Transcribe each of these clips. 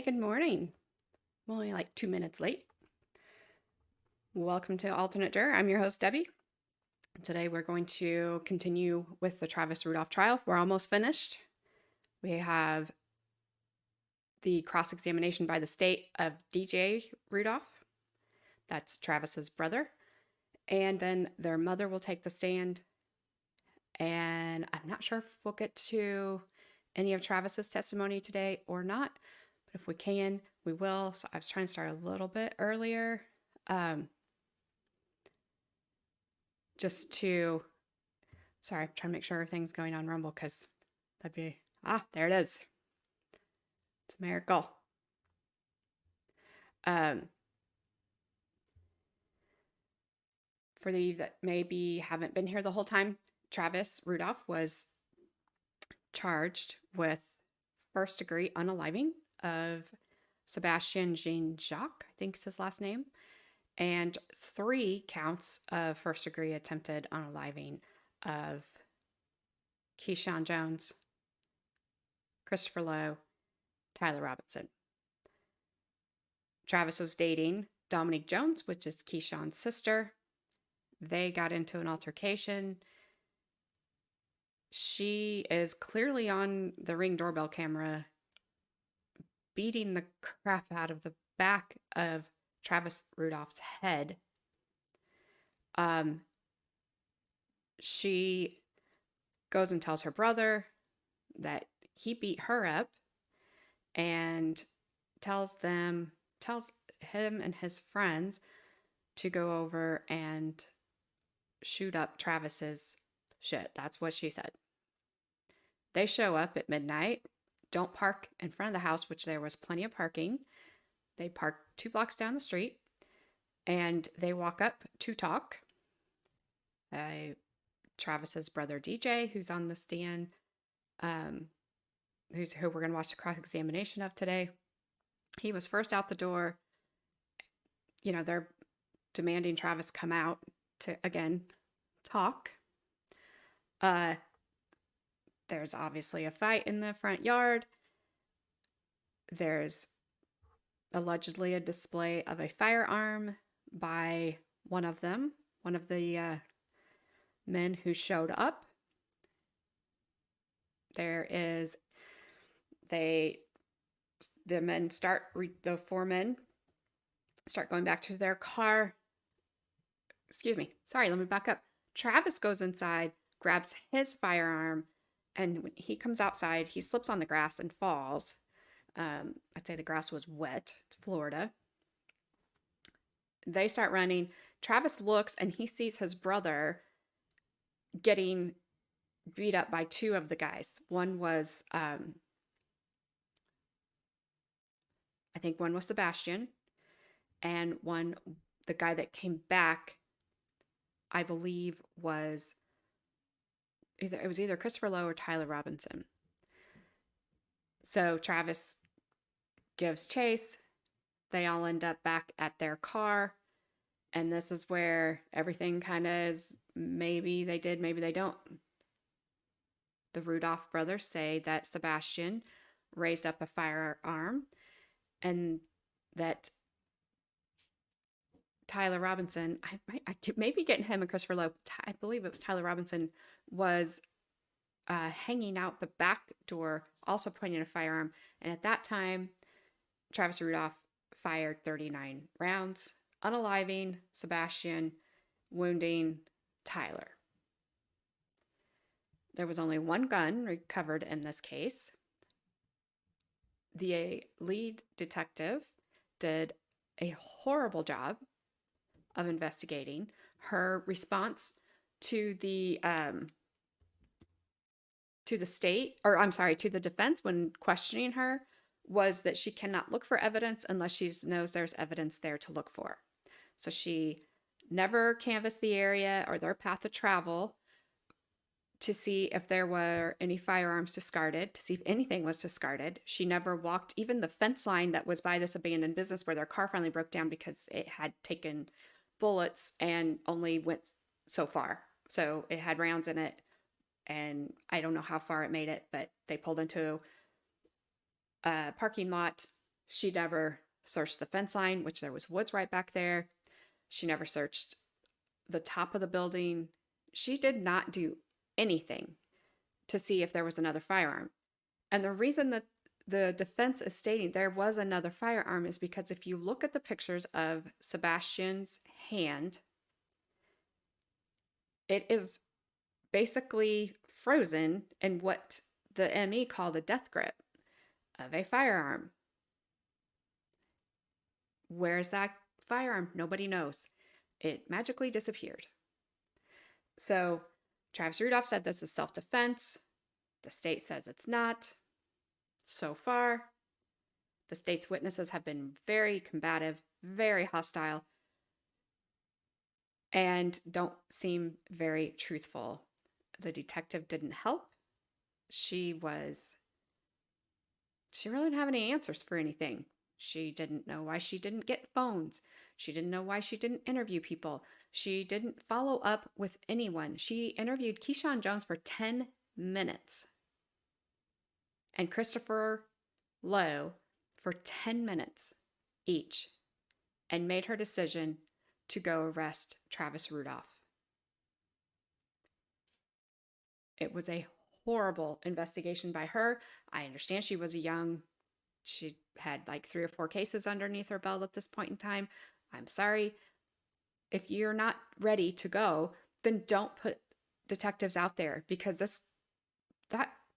Hey, good morning. I'm only like 2 minutes late. Welcome to Alternate Juror. I'm your host, Debbie. Today we're going to continue with the Travis Rudolph trial. We're almost finished. We have the cross-examination by the state of DJ Rudolph. That's Travis's brother. And then their mother will take the stand. And I'm not sure if we'll get to any of Travis's testimony today or not. But if we can, we will. So I was trying to start a little bit earlier. Sorry, I'm trying to make sure everything's going on Rumble because that'd be, there it is. It's a miracle. For you that maybe haven't been here the whole time, Travis Rudolph was charged with first-degree unaliving of Sebastien Jean-Jacques, I think is his last name, and 3 counts of first-degree attempted unaliving of Keyshawn Jones, Christopher Lowe, Tyler Robinson. Travis was dating Dominique Jones, which is Keyshawn's sister. They got into an altercation. She is clearly on the Ring doorbell camera beating the crap out of the back of Travis Rudolph's head. She goes and tells her brother that he beat her up and tells him and his friends to go over and shoot up Travis's shit. That's what she said. They show up at midnight, don't park in front of the house, which there was plenty of parking. They park 2 blocks down the street and they walk up to talk. Travis's brother DJ, who's on the stand, who we're going to watch the cross-examination of today. He was first out the door. You know, they're demanding Travis come out to, again, talk. There's obviously a fight in the front yard. There's allegedly a display of a firearm by one of the men who showed up. The 4 men start going back to their car. Excuse me. Sorry, let me back up. Travis goes inside, grabs his firearm, and when he comes outside, he slips on the grass and falls. I'd say the grass was wet. It's Florida. They start running. Travis looks and he sees his brother getting beat up by 2 of the guys. One was, I think one was Sebastien, and the guy that came back, I believe was either Christopher Lowe or Tyler Robinson. So Travis gives chase. They all end up back at their car. And this is where everything kind of is, maybe they did, maybe they don't. The Rudolph brothers say that Sebastien raised up a firearm and that Tyler Robinson, I could maybe getting him and Christopher Lowe, I believe it was Tyler Robinson, was hanging out the back door, also pointing a firearm. And at that time, Travis Rudolph fired 39 rounds, unaliving Sebastien, wounding Tyler. There was only 1 gun recovered in this case. The lead detective did a horrible job of investigating. Her response to the defense when questioning her was that she cannot look for evidence unless she knows there's evidence there to look for. So she never canvassed the area or their path of travel to see if there were any firearms discarded, to see if anything was discarded. She never walked even the fence line that was by this abandoned business where their car finally broke down because it had taken bullets and only went so far. So it had rounds in it, and I don't know how far it made it, but they pulled into a parking lot. She never searched the fence line, which there was woods right back there. She never searched the top of the building. She did not do anything to see if there was another firearm. And the reason that the defense is stating there was another firearm is because if you look at the pictures of Sebastien's hand, it is basically frozen in what the ME called a death grip of a firearm. Where's that firearm? Nobody knows. It magically disappeared. So Travis Rudolph said this is self-defense. The state says it's not. So far, the state's witnesses have been very combative, very hostile, and don't seem very truthful. The detective didn't help. She really didn't have any answers for anything. She didn't know why she didn't get phones. She didn't know why she didn't interview people. She didn't follow up with anyone. She interviewed Keyshawn Jones for 10 minutes and Christopher Lowe for 10 minutes each and made her decision to go arrest Travis Rudolph. It was a horrible investigation by her. I understand she was she had like 3 or 4 cases underneath her belt at this point in time. I'm sorry. If you're not ready to go, then don't put detectives out there, because this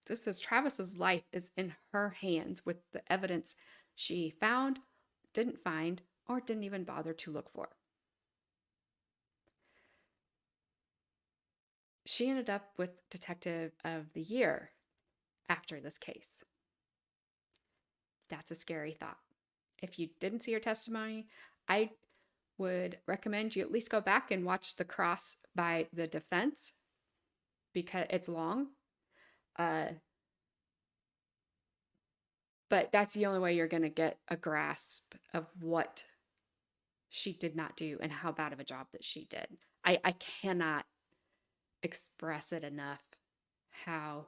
is Travis's life is in her hands with the evidence she found, didn't find, or didn't even bother to look for. She ended up with Detective of the Year after this case. That's a scary thought. If you didn't see her testimony, I would recommend you at least go back and watch the cross by the defense, because it's long. But that's the only way you're going to get a grasp of what she did not do and how bad of a job that she did. I cannot express it enough how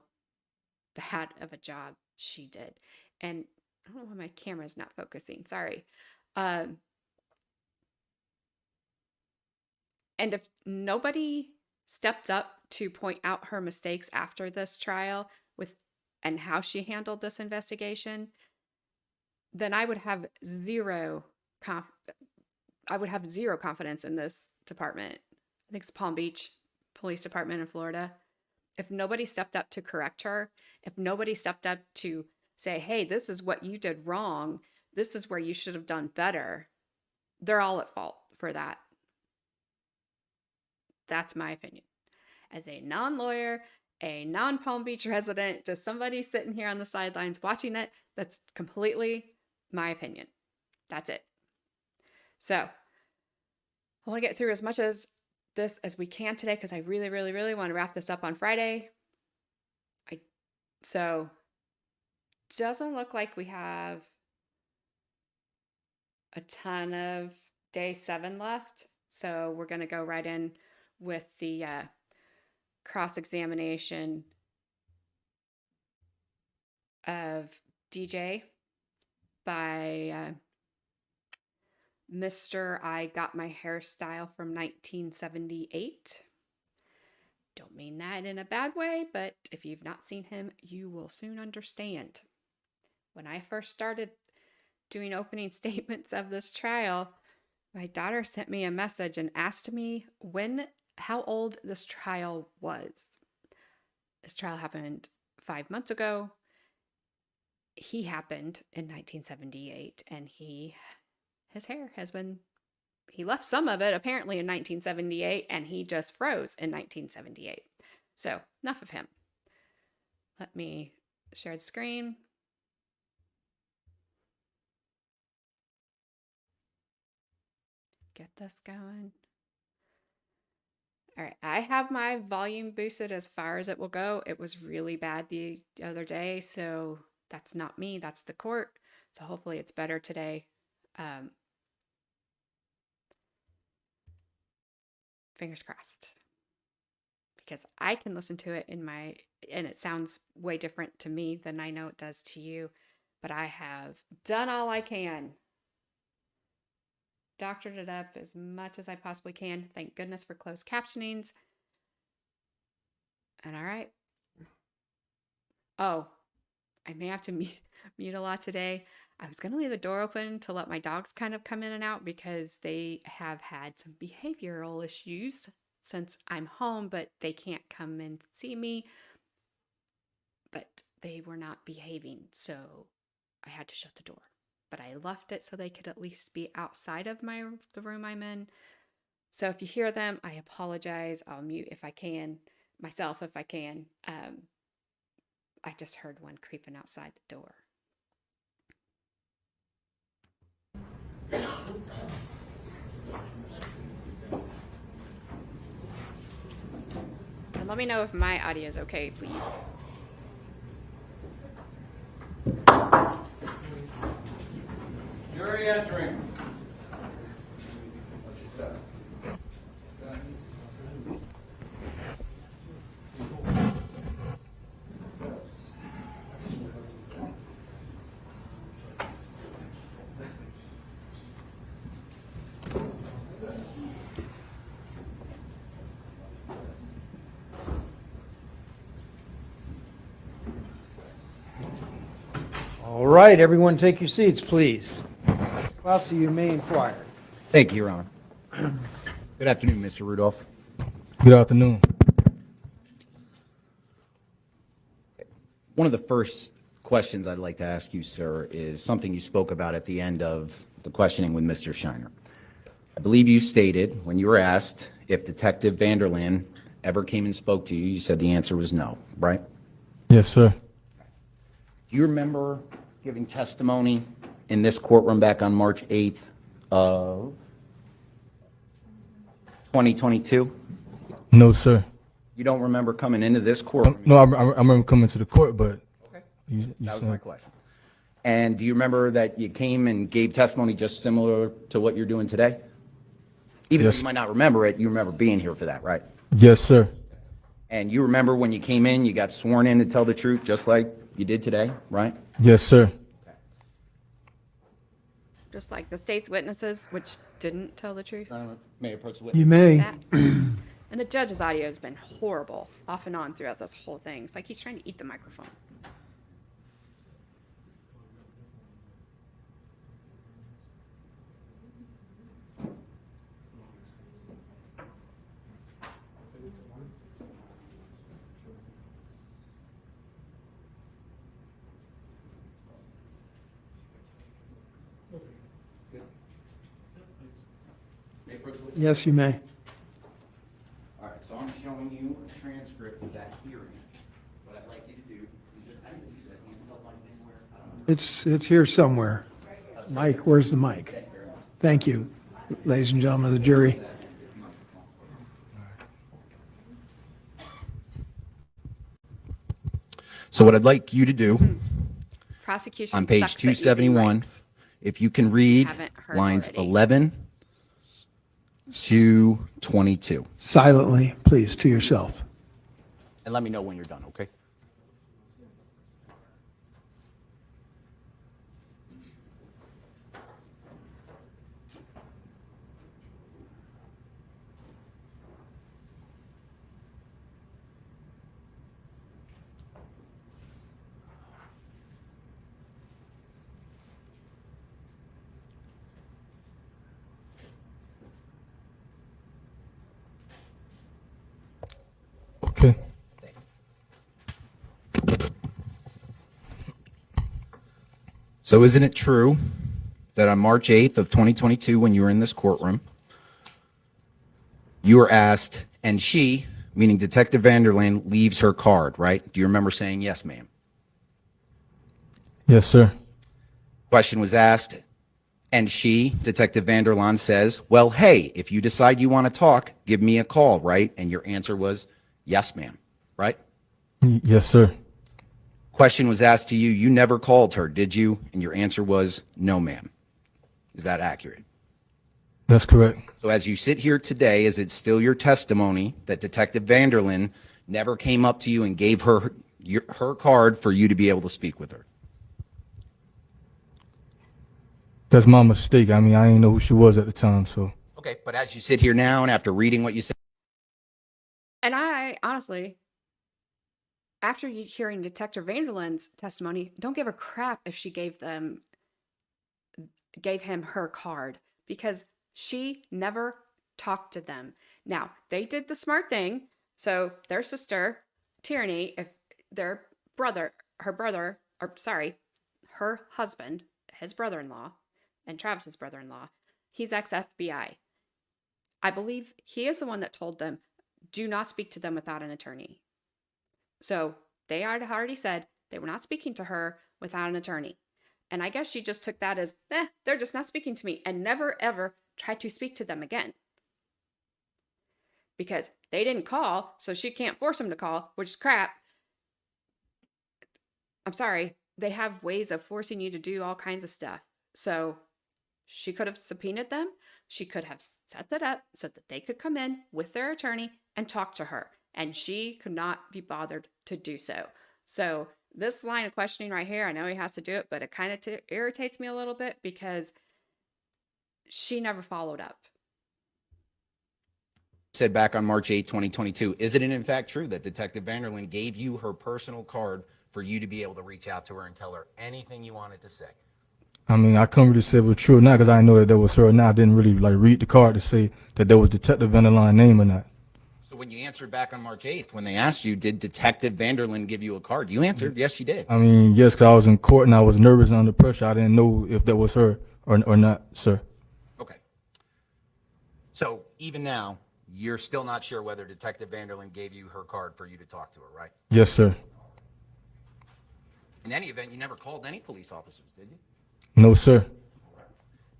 bad of a job she did. And I don't know why my camera's not focusing. Sorry. And if nobody stepped up to point out her mistakes after this trial and how she handled this investigation, then I would have zero confidence in this department. I think it's Palm Beach Police Department in Florida. If nobody stepped up to correct her, if nobody stepped up to say, hey, this is what you did wrong, this is where you should have done better, they're all at fault for that. That's my opinion. As a non-lawyer, a non-Palm Beach resident, just somebody sitting here on the sidelines watching it, that's completely my opinion. That's it. So I want to get through as much as this as we can today, because I really, really, really want to wrap this up on Friday. So doesn't look like we have a ton of day 7 left. So we're going to go right in with the cross-examination of DJ by Mr. I Got My Hairstyle from 1978. Don't mean that in a bad way, but if you've not seen him, you will soon understand. When I first started doing opening statements of this trial, my daughter sent me a message and asked me how old this trial was. This trial happened 5 months ago. He happened in 1978, and his hair has been, he left some of it apparently in 1978, and he just froze in 1978. So enough of him. Let me share the screen. Get this going. All right, I have my volume boosted as far as it will go. It was really bad the other day, so that's not me, that's the court. So hopefully it's better today. Fingers crossed. Because I can listen to it and it sounds way different to me than I know it does to you. but I have done all I can. Doctored it up as much as I possibly can. Thank goodness for closed captionings. And all right. Oh, I may have to mute a lot today. I was going to leave the door open to let my dogs kind of come in and out because they have had some behavioral issues since I'm home, but they can't come and see me. But they were not behaving, so I had to shut the door. But I left it so they could at least be outside of the room I'm in. So if you hear them, I apologize. I'll mute if I can, myself if I can. I just heard one creeping outside the door. And let me know if my audio is okay, please. Jury entering. All right, everyone take your seats, please. Classy, you may inquire. Thank you, Your Honor. Good afternoon, Mr. Rudolph. Good afternoon. One of the first questions I'd like to ask you, sir, is something you spoke about at the end of the questioning with Mr. Shiner. I believe you stated, when you were asked if Detective Vanderland ever came and spoke to you, you said the answer was no, right? Yes, sir. Do you remember giving testimony in this courtroom back on March 8th of 2022? No, sir. You don't remember coming into this courtroom? No, I remember coming to the court, but Okay. you That was said- my question. And do you remember that you came and gave testimony just similar to what you're doing today? Even though Yes. you might not remember it, you remember being here for that, right? Yes, sir. And you remember when you came in, you got sworn in to tell the truth just like you did today, right? Yes, sir. Just like the state's witnesses, which didn't tell the truth. May I approach the You witness? may. That. And the judge's audio has been horrible off and on throughout this whole thing. It's like he's trying to eat the microphone. Yes, you may. All right, so I'm showing you a transcript of that hearing. What I'd like you to do is just, I didn't see that handheld mic anywhere. I don't know. It's here somewhere. Mike, where's the mic? Thank you, ladies and gentlemen of the jury. So what I'd like you to do Prosecution on page sucks at using 271, mics. if you can read Haven't heard lines already. 11 to 22. Silently, please, to yourself. And let me know when you're done, okay? Okay. So isn't it true that on March 8th of 2022, when you were in this courtroom, you were asked, and she, meaning Detective Vanderland, leaves her card, right? Do you remember saying yes, ma'am? Yes, sir. Question was asked, and she, Detective Vanderland, says, well, hey, if you decide you want to talk, give me a call, right? And your answer was, yes, ma'am, right? Yes, sir. Question was asked to you, you never called her, did you? And your answer was, no, ma'am. Is that accurate? That's correct. So as you sit here today, is it still your testimony that Detective Vanderland never came up to you and gave her her card for you to be able to speak with her? That's my mistake. I mean, I didn't know who she was at the time, so. Okay, but as you sit here now and after reading what you said, And I honestly, after hearing Detective Vanderland's testimony, don't give a crap if she gave him her card, because she never talked to them. Now, they did the smart thing. So their sister, Tyranny, if their brother, her husband, his brother-in-law, and Travis's brother-in-law, he's ex-FBI. I believe he is the one that told them, do not speak to them without an attorney. So they had already said they were not speaking to her without an attorney. And I guess she just took that as, they're just not speaking to me, and never ever tried to speak to them again. Because they didn't call, so she can't force them to call, which is crap. I'm sorry. They have ways of forcing you to do all kinds of stuff. So she could have subpoenaed them. She could have set that up so that they could come in with their attorney and talk to her. And she could not be bothered to do so. So this line of questioning right here, I know he has to do it, but it kind of irritates me a little bit because she never followed up. said back on March 8, 2022, is it in fact true that Detective Vanderland gave you her personal card for you to be able to reach out to her and tell her anything you wanted to say? I mean, I couldn't really say it was true or not because I didn't know that was her or not. I didn't really read the card to say that there was Detective Vanderland's name or not. So when you answered back on March 8th, when they asked you, did Detective Vanderland give you a card? You answered, yes, you did. I mean, yes, because I was in court and I was nervous and under pressure. I didn't know if that was her or not, sir. Okay. So even now, you're still not sure whether Detective Vanderland gave you her card for you to talk to her, right? Yes, sir. In any event, you never called any police officers, did you? No, sir.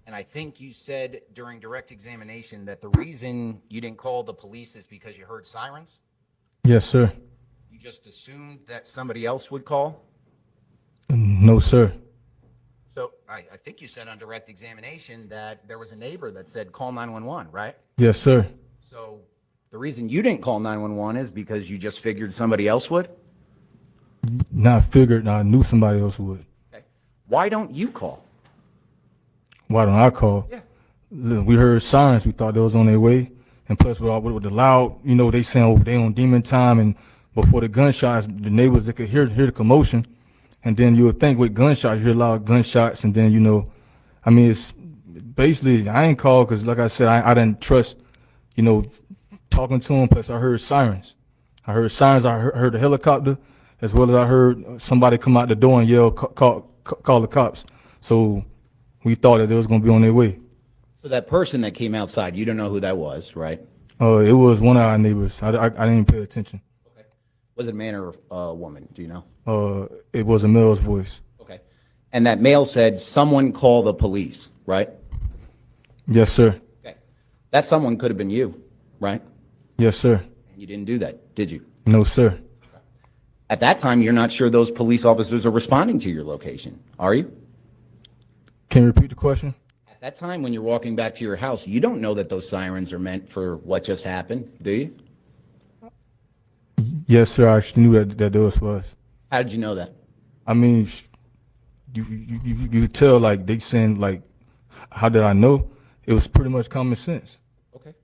And I think you said during direct examination that the reason you didn't call the police is because you heard sirens? Yes, sir. You just assumed that somebody else would call? No, sir. So I think you said on direct examination that there was a neighbor that said call 911, right? Yes, sir. So the reason you didn't call 911 is because you just figured somebody else would? Not figured, I knew somebody else would. Okay. Why don't you call? Why don't I call? Yeah. We heard sirens. We thought they was on their way. And plus, with the loud, they saying, oh, they on demon time. And before the gunshots, the neighbors, they could hear the commotion. And then you would think with gunshots, you hear loud gunshots. And then, I mean, it's basically, I ain't called because, like I said, I didn't trust, talking to them. Plus, I heard sirens. I heard a helicopter, as well as I heard somebody come out the door and yell, call the cops. So we thought that they was going to be on their way. So that person that came outside, you don't know who that was, right? It was one of our neighbors. I didn't pay attention. Okay. Was it a man or a woman? Do you know? It was a male's voice. Okay. And that male said, someone call the police, right? Yes, sir. Okay. That someone could have been you, right? Yes, sir. And you didn't do that, did you? No, sir. At that time, you're not sure those police officers are responding to your location, are you? Can you repeat the question? At that time, when you're walking back to your house, you don't know that those sirens are meant for what just happened, do you? Yes, sir. I actually knew that those was. How did you know that? I mean, you could tell, they saying, how did I know? It was pretty much common sense. Okay.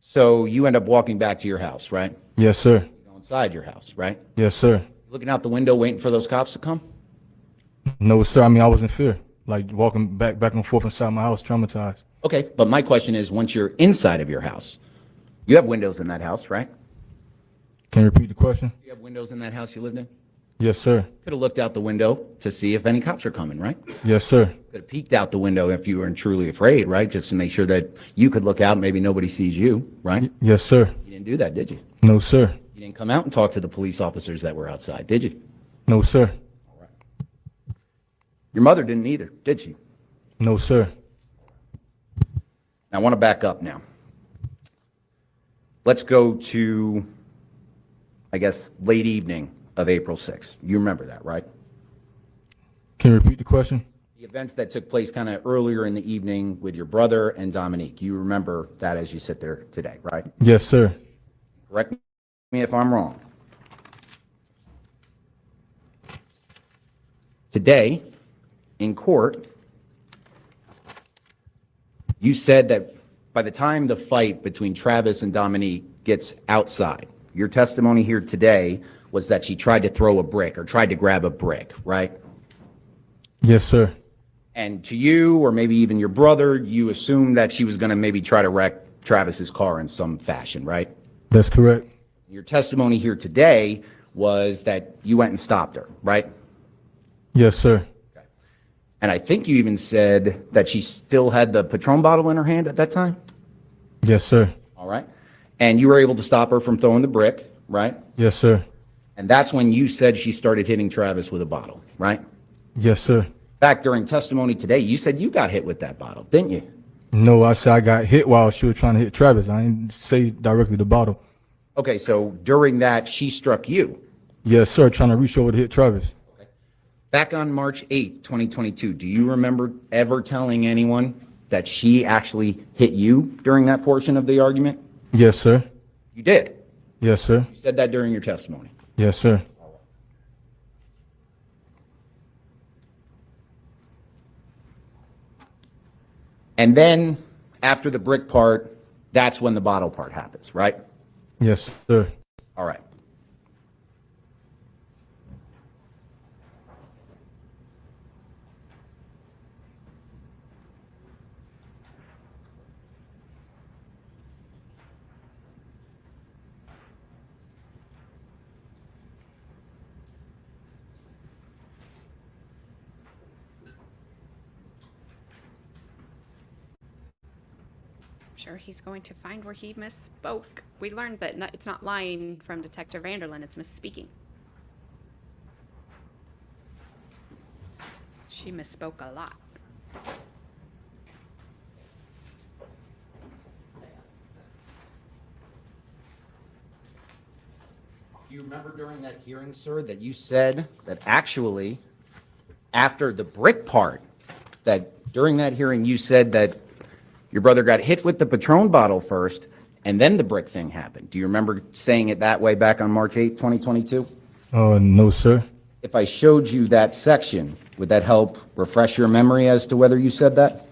So you end up walking back to your house, right? Yes, sir. You go inside your house, right? Yes, sir. Looking out the window, waiting for those cops to come? No, sir. I mean, I was in fear, walking back and forth inside my house, traumatized. Okay, but my question is, once you're inside of your house, you have windows in that house, right? Can you repeat the question? You have windows in that house you lived in? Yes, sir. Could have looked out the window to see if any cops are coming, right? Yes, sir. Could have peeked out the window if you were truly afraid, right? Just to make sure that you could look out and maybe nobody sees you, right? Yes, sir. You didn't do that, did you? No, sir. You didn't come out and talk to the police officers that were outside, did you? No, sir. Your mother didn't either, did she? No, sir. Now, I want to back up now. Let's go to, I guess, late evening of April 6th. You remember that, right? Can you repeat the question? The events that took place kind of earlier in the evening with your brother and Dominique. You remember that as you sit there today, right? Yes, sir. Correct me if I'm wrong. Today, in court, You said that by the time the fight between Travis and Dominique gets outside, your testimony here today was that she tried to throw a brick or tried to grab a brick, right? Yes, sir. And to you, or maybe even your brother, you assumed that she was going to maybe try to wreck Travis's car in some fashion, right? That's correct. Your testimony here today was that you went and stopped her, right? Yes, sir. And I think you even said that she still had the Patron bottle in her hand at that time? Yes, sir. All right. And you were able to stop her from throwing the brick, right? Yes, sir. And that's when you said she started hitting Travis with a bottle, right? Yes, sir. Back during testimony today, you said you got hit with that bottle, didn't you? No, I said I got hit while she was trying to hit Travis. I didn't say directly the bottle. Okay, so during that, she struck you. Yes, sir. Trying to reach over to hit Travis. Back on March 8th, 2022, do you remember ever telling anyone that she actually hit you during that portion of the argument? Yes, sir. You did. Yes, sir. You said that during your testimony. Yes, sir. And then after the brick part, that's when the bottle part happens, right? Yes, sir. All right. Sure, he's going to find where he misspoke. We learned that it's not lying from Detective Vanderlyn, it's misspeaking. She misspoke a lot. Do you remember during that hearing, sir, that you said that actually, after the brick part, that during that hearing you said that your brother got hit with the Patron bottle first, and then the brick thing happened? Do you remember saying it that way back on March 8th, 2022? No, sir. If I showed you that section, would that help refresh your memory as to whether you said that?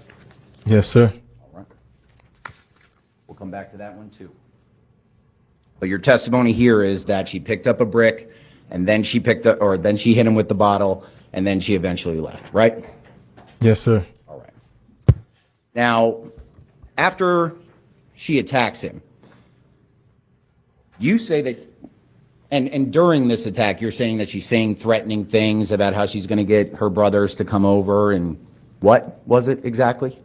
Yes, sir. All right. We'll come back to that one too. But your testimony here is that she picked up a brick, and then she then she hit him with the bottle, and then she eventually left, right? Yes, sir. All right. Now, after she attacks him, you say that, and during this attack, you're saying that she's saying threatening things about how she's going to get her brothers to come over, and what was it exactly?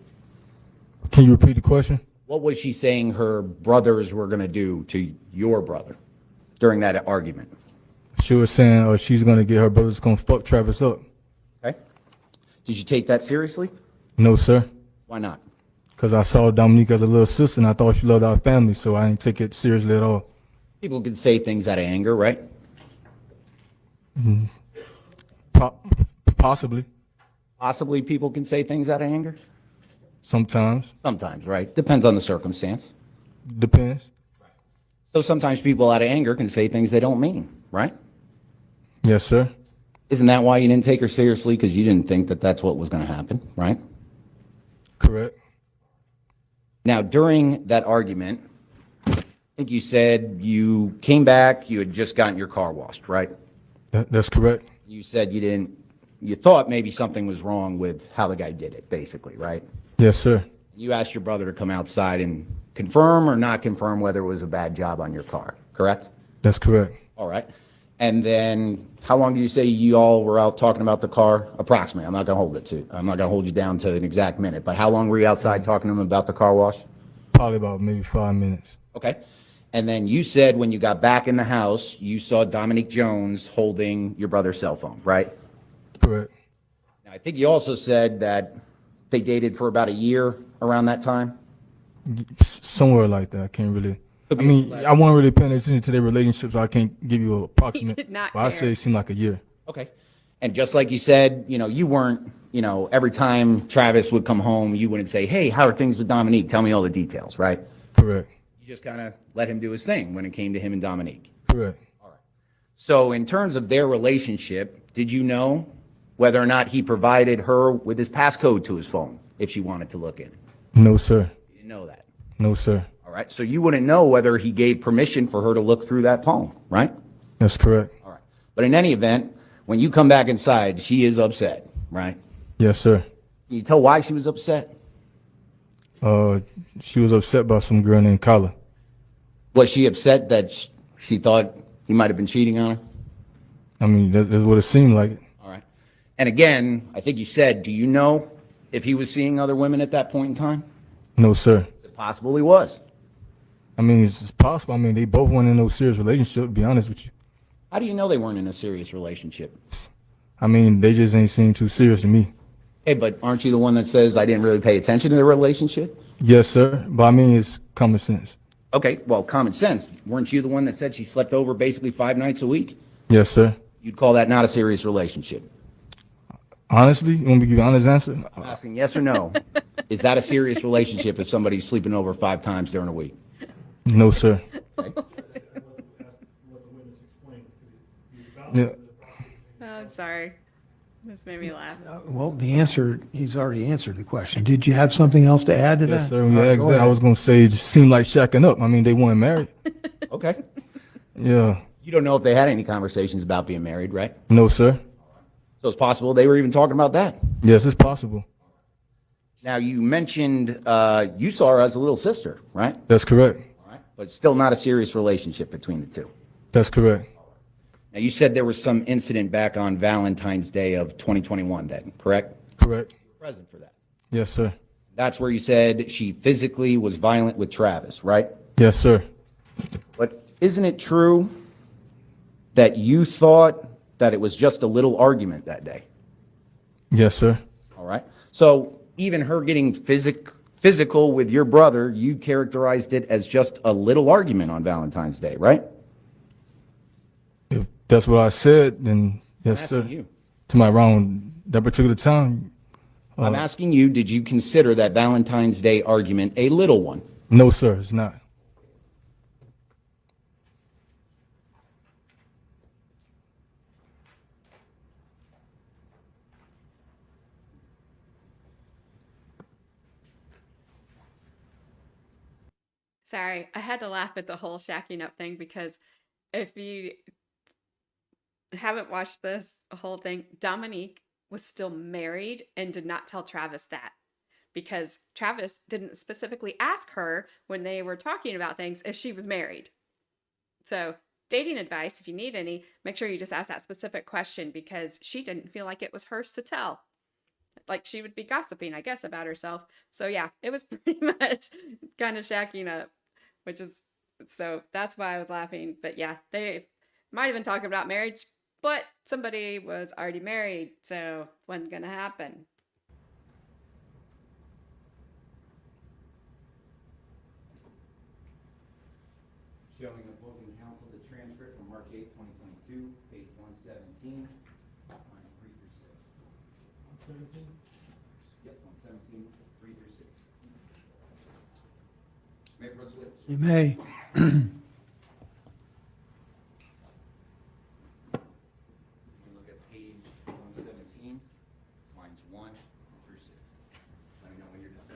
Can you repeat the question? What was she saying her brothers were going to do to your brother during that argument? She was saying she's going to get her brothers to come fuck Travis up. Okay. Did you take that seriously? No, sir. Why not? Because I saw Dominique as a little sister, and I thought she loved our family, so I didn't take it seriously at all. People can say things out of anger, right? Possibly. Possibly people can say things out of anger? Sometimes. Sometimes, right? Depends on the circumstance. Depends. So sometimes people out of anger can say things they don't mean, right? Yes, sir. Isn't that why you didn't take her seriously? Because you didn't think that that's what was going to happen, right? Correct. Now, during that argument, I think you said you came back, you had just gotten your car washed, right? That's correct. You said you thought maybe something was wrong with how the guy did it, basically, right? Yes, sir. You asked your brother to come outside and confirm or not confirm whether it was a bad job on your car, correct? That's correct. All right. And then how long do you say you all were out talking about the car? Approximately. I'm not going to hold you down to an exact minute, but how long were you outside talking to him about the car wash? Probably about maybe 5 minutes. Okay. And then you said when you got back in the house, you saw Dominique Jones holding your brother's cell phone, right? Correct. Now, I think you also said that they dated for about a year around that time. Somewhere like that. I can't really. I mean, I wasn't really paying attention to their relationship, so I can't give you an approximate. He did not but I care. say it seemed like a year. Okay. And just like you said, you weren't, every time Travis would come home, you wouldn't say, hey, how are things with Dominique? Tell me all the details, right? Correct. You just kind of let him do his thing when it came to him and Dominique. Correct. So in terms of their relationship, did you know whether or not he provided her with his passcode to his phone if she wanted to look in? No, sir. You didn't know that. No, sir. All right. So you wouldn't know whether he gave permission for her to look through that phone, right? That's correct. All right. But in any event, when you come back inside, she is upset, right? Yes, sir. Can you tell why she was upset? She was upset by some girl named Kyla. Was she upset that she thought he might have been cheating on her? I mean, that's what it seemed like. All right. And again, I think you said, do you know if he was seeing other women at that point in time? No, sir. Is it possible he was? I mean, it's possible. I mean, they both weren't in no serious relationship, to be honest with you. How do you know they weren't in a serious relationship? I mean, they just ain't seem too serious to me. Hey, but aren't you the one that says I didn't really pay attention to the relationship? Yes, sir. But I mean, it's common sense. Okay, well, common sense. Weren't you the one that said she slept over basically 5 nights a week? Yes, sir. You'd call that not a serious relationship. Honestly, you want me to give you an honest answer? I'm asking yes or no. Is that a serious relationship if somebody's sleeping over 5 times during a week? No, sir. Yeah. Oh, I'm sorry. This made me laugh. Well, the answer, he's already answered the question. Did you have something else to add to that? Yes, sir. All Yeah, right, go exactly. I ahead. was gonna say it just seemed like shacking up. I mean, they weren't married. Okay. Yeah. You don't know if they had any conversations about being married, right? No, sir. So it's possible they were even talking about that. Yes, it's possible. Now, you mentioned you saw her as a little sister, right? That's correct. All right. But it's still not a serious relationship between the two. That's correct. Now, you said there was some incident back on Valentine's Day of 2021 then, correct? Correct. You were present for that. Yes, sir. That's where you said she physically was violent with Travis, right? Yes, sir. But isn't it true that you thought that it was just a little argument that day? Yes, sir. All right. So even her getting physical with your brother, you characterized it as just a little argument on Valentine's Day, right? If that's what I said, then yes, I'm sir. asking you. To my around that particular time, I'm asking you, did you consider that Valentine's Day argument a little one? no, sir, it's not. Sorry, I had to laugh at the whole shacking up thing because if you haven't watched this whole thing, Dominique was still married and did not tell Travis that because Travis didn't specifically ask her when they were talking about things if she was married. So, dating advice, if you need any, make sure you just ask that specific question because she didn't feel like it was hers to tell. Like she would be gossiping, I guess, about herself. So, yeah, it was pretty much kind of shacking up, which is so that's why I was laughing. But yeah, they might have been talking about marriage, but somebody was already married, so it wasn't gonna happen. Showing opposing counsel the transcript from March 8, 2022, page 117, lines 3 through 6. 117? Yep, 117, 3 through 6. May I proceed? You may. You look at page 117, lines 1 through 6. Let me know when you're done.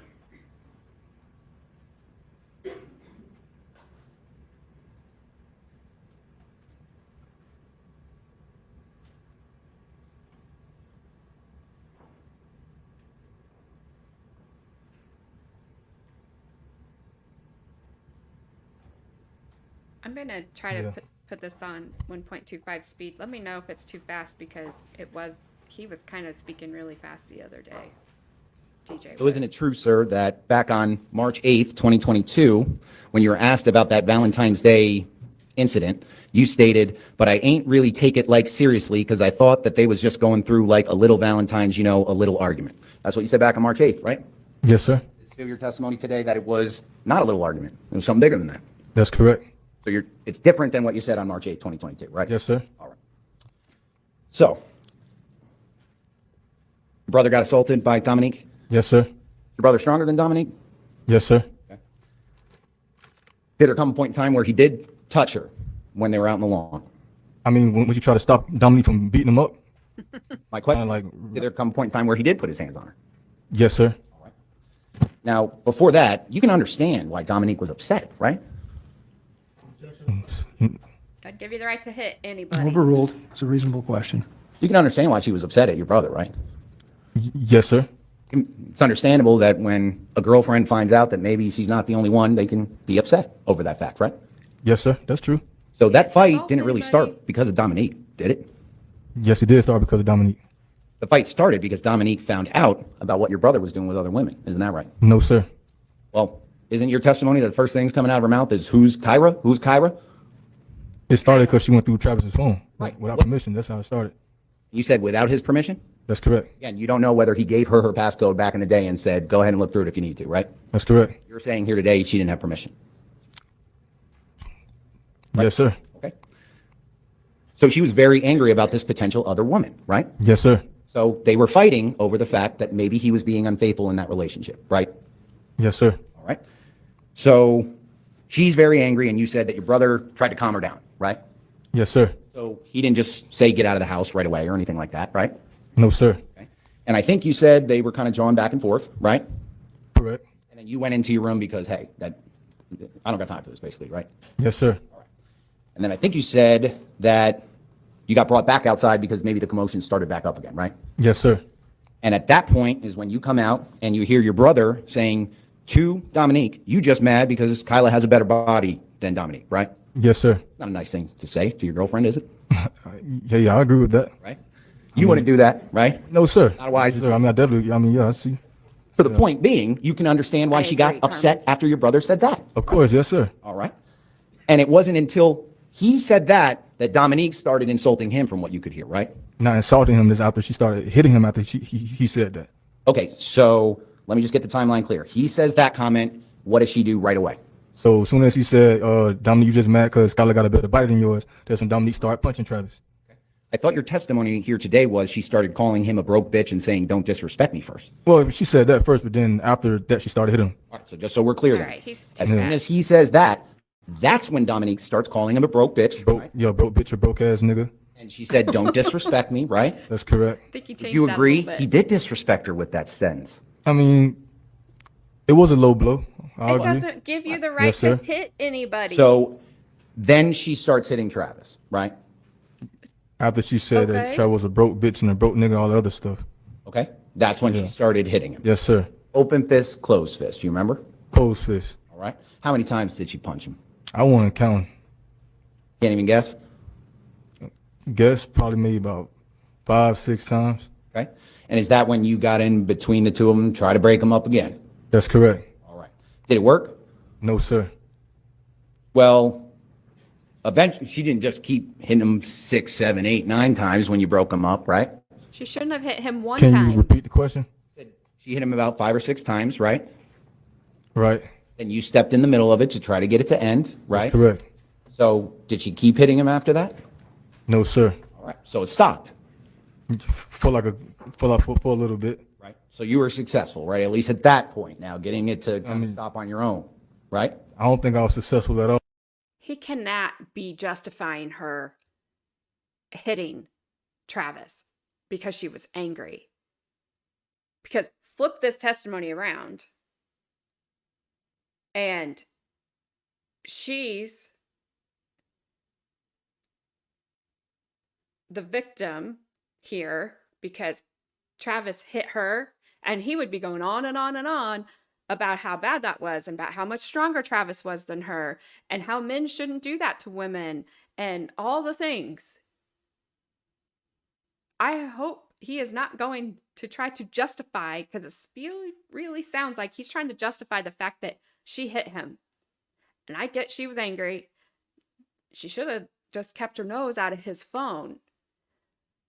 I'm gonna try to Yeah. put this on 1.25 speed. Let me know if it's too fast because he was kind of speaking really fast the other day. TJ. So isn't it true, sir, that back on March 8th, 2022, when you were asked about that Valentine's Day incident, you stated, but I ain't really take it like seriously because I thought that they was just going through like a little Valentine's, a little argument. That's what you said back on March 8th, right? Yes, sir. Is it still your testimony today that it was not a little argument? It was something bigger than that. That's correct. So it's different than what you said on March 8th, 2022, right? Yes, sir. All right. So, your brother got assaulted by Dominique? Yes, sir. Your brother stronger than Dominique? Yes, sir. Did there come a point in time where he did touch her when they were out in the lawn? I mean, when you try to stop Dominique from beating him up, My question Kinda is, like- did there come a point in time where he did put his hands on her? yes, sir. Now, before that, you can understand why Dominique was upset, right? I'd give you the right to hit anybody. Overruled. It's a reasonable question. You can understand why she was upset at your brother, right? Yes, sir. It's understandable that when a girlfriend finds out that maybe she's not the only one, they can be upset over that fact, right? Yes, sir. That's true. So that fight Assault didn't really anybody. start because of Dominique, did it? Yes, it did start because of Dominique. The fight started because Dominique found out about what your brother was doing with other women. Isn't that right? No, sir. Well, isn't your testimony that the first things coming out of her mouth is who's Kyra? Who's Kyra? It started because she went through Travis's phone, Right. without What- permission. That's how it started. You said without his permission? That's correct. Again, you don't know whether he gave her passcode back in the day and said, go ahead and look through it if you need to, right? That's correct. You're saying here today she didn't have permission. Yes, sir. Okay. So she was very angry about this potential other woman, right? Yes, sir. So they were fighting over the fact that maybe he was being unfaithful in that relationship, right? Yes, sir. All right. So she's very angry, and you said that your brother tried to calm her down, right? Yes, sir. So he didn't just say get out of the house right away or anything like that, right? No, sir. Okay. And I think you said they were kind of jawing back and forth, right? Correct. And then you went into your room because, hey, I don't got time for this, basically, right? Yes, sir. And then I think you said that you got brought back outside because maybe the commotion started back up again, right? Yes, sir. And at that point is when you come out and you hear your brother saying to Dominique, you just mad because Kyla has a better body than Dominique, right? Yes, sir. It's not a nice thing to say to your girlfriend, is it? Yeah, I agree with that. Right? You wouldn't do that, right? No, sir. Not a wise Yes, sir. I mean, I definitely, yeah, I see. So the point being, you can understand why I she got agree, upset after your brother said that. Of course, yes, sir. All right? And it wasn't until he said that Dominique started insulting him from what you could hear, right? Not insulting him is after she started hitting him after he said that. Okay, so let me just get the timeline clear. He says that comment. What does she do right away? So as soon as he said, Dominique, you just mad because Skylar got a better body than yours, that's when Dominique started punching Travis. I thought your testimony here today was she started calling him a broke bitch and saying, don't disrespect me first. Well, she said that first, but then after that, she started hitting him. All right, so just so we're clear All then. right, he's As too soon fast. as he says that, that's when Dominique starts calling him a broke bitch. Broke, Right? yo, broke bitch or broke ass nigga. And she said, don't disrespect me, right? That's correct. I think you Would changed you that a agree? little bit. He did disrespect her with that sentence. I mean, it was a low blow. I It agree. doesn't give you the right Yes, sir. to hit anybody. So then she starts hitting Travis, right? After she said that Okay. Travis was a broke bitch and a broke nigga, all the other stuff. Okay? That's when she started hitting him. Yes, sir. Open fist, closed fist. You remember? Closed fist. All right. How many times did she punch him? I want to count. Can't even guess? Guess probably maybe about 5, 6 times. Okay. And is that when you got in between the two of them, try to break them up again? That's correct. All right. Did it work? No, sir. Well, eventually, she didn't just keep hitting him 6, 7, 8, 9 times when you broke him up, right? She shouldn't have hit him one Can time. you repeat the question? She hit him about 5 or 6 times, right? Right. And you stepped in the middle of it to try to get it to end, right? That's correct. So did she keep hitting him after that? No, sir. All right. So it stopped, For a little bit. right? So you were successful, right? At least at that point. Now getting it to kind of stop on your own, right? I don't think I was successful at all. He cannot be justifying her hitting Travis because she was angry. Because flip this testimony around, and she's the victim here because Travis hit her, and he would be going on and on and on about how bad that was and about how much stronger Travis was than her and how men shouldn't do that to women and all the things. I hope he is not going to try to justify, because it really sounds like he's trying to justify the fact that she hit him. And I get she was angry. She should have just kept her nose out of his phone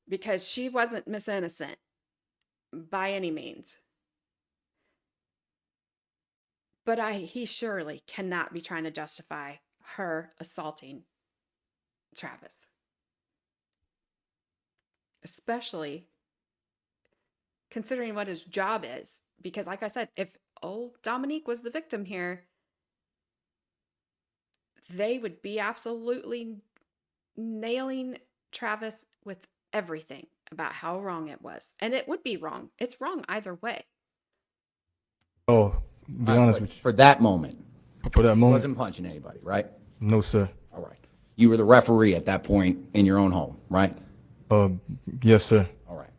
because she wasn't Miss Innocent by any means. But he surely cannot be trying to justify her assaulting Travis. Especially considering what his job is. Because like I said, if old Dominique was the victim here, they would be absolutely nailing Travis with everything about how wrong it was. And it would be wrong. It's wrong either way. Oh, be honest with you, For that moment, for that he moment, wasn't punching anybody, right? no, sir. All right. You were the referee at that point in your own home, right? Yes, sir. All right.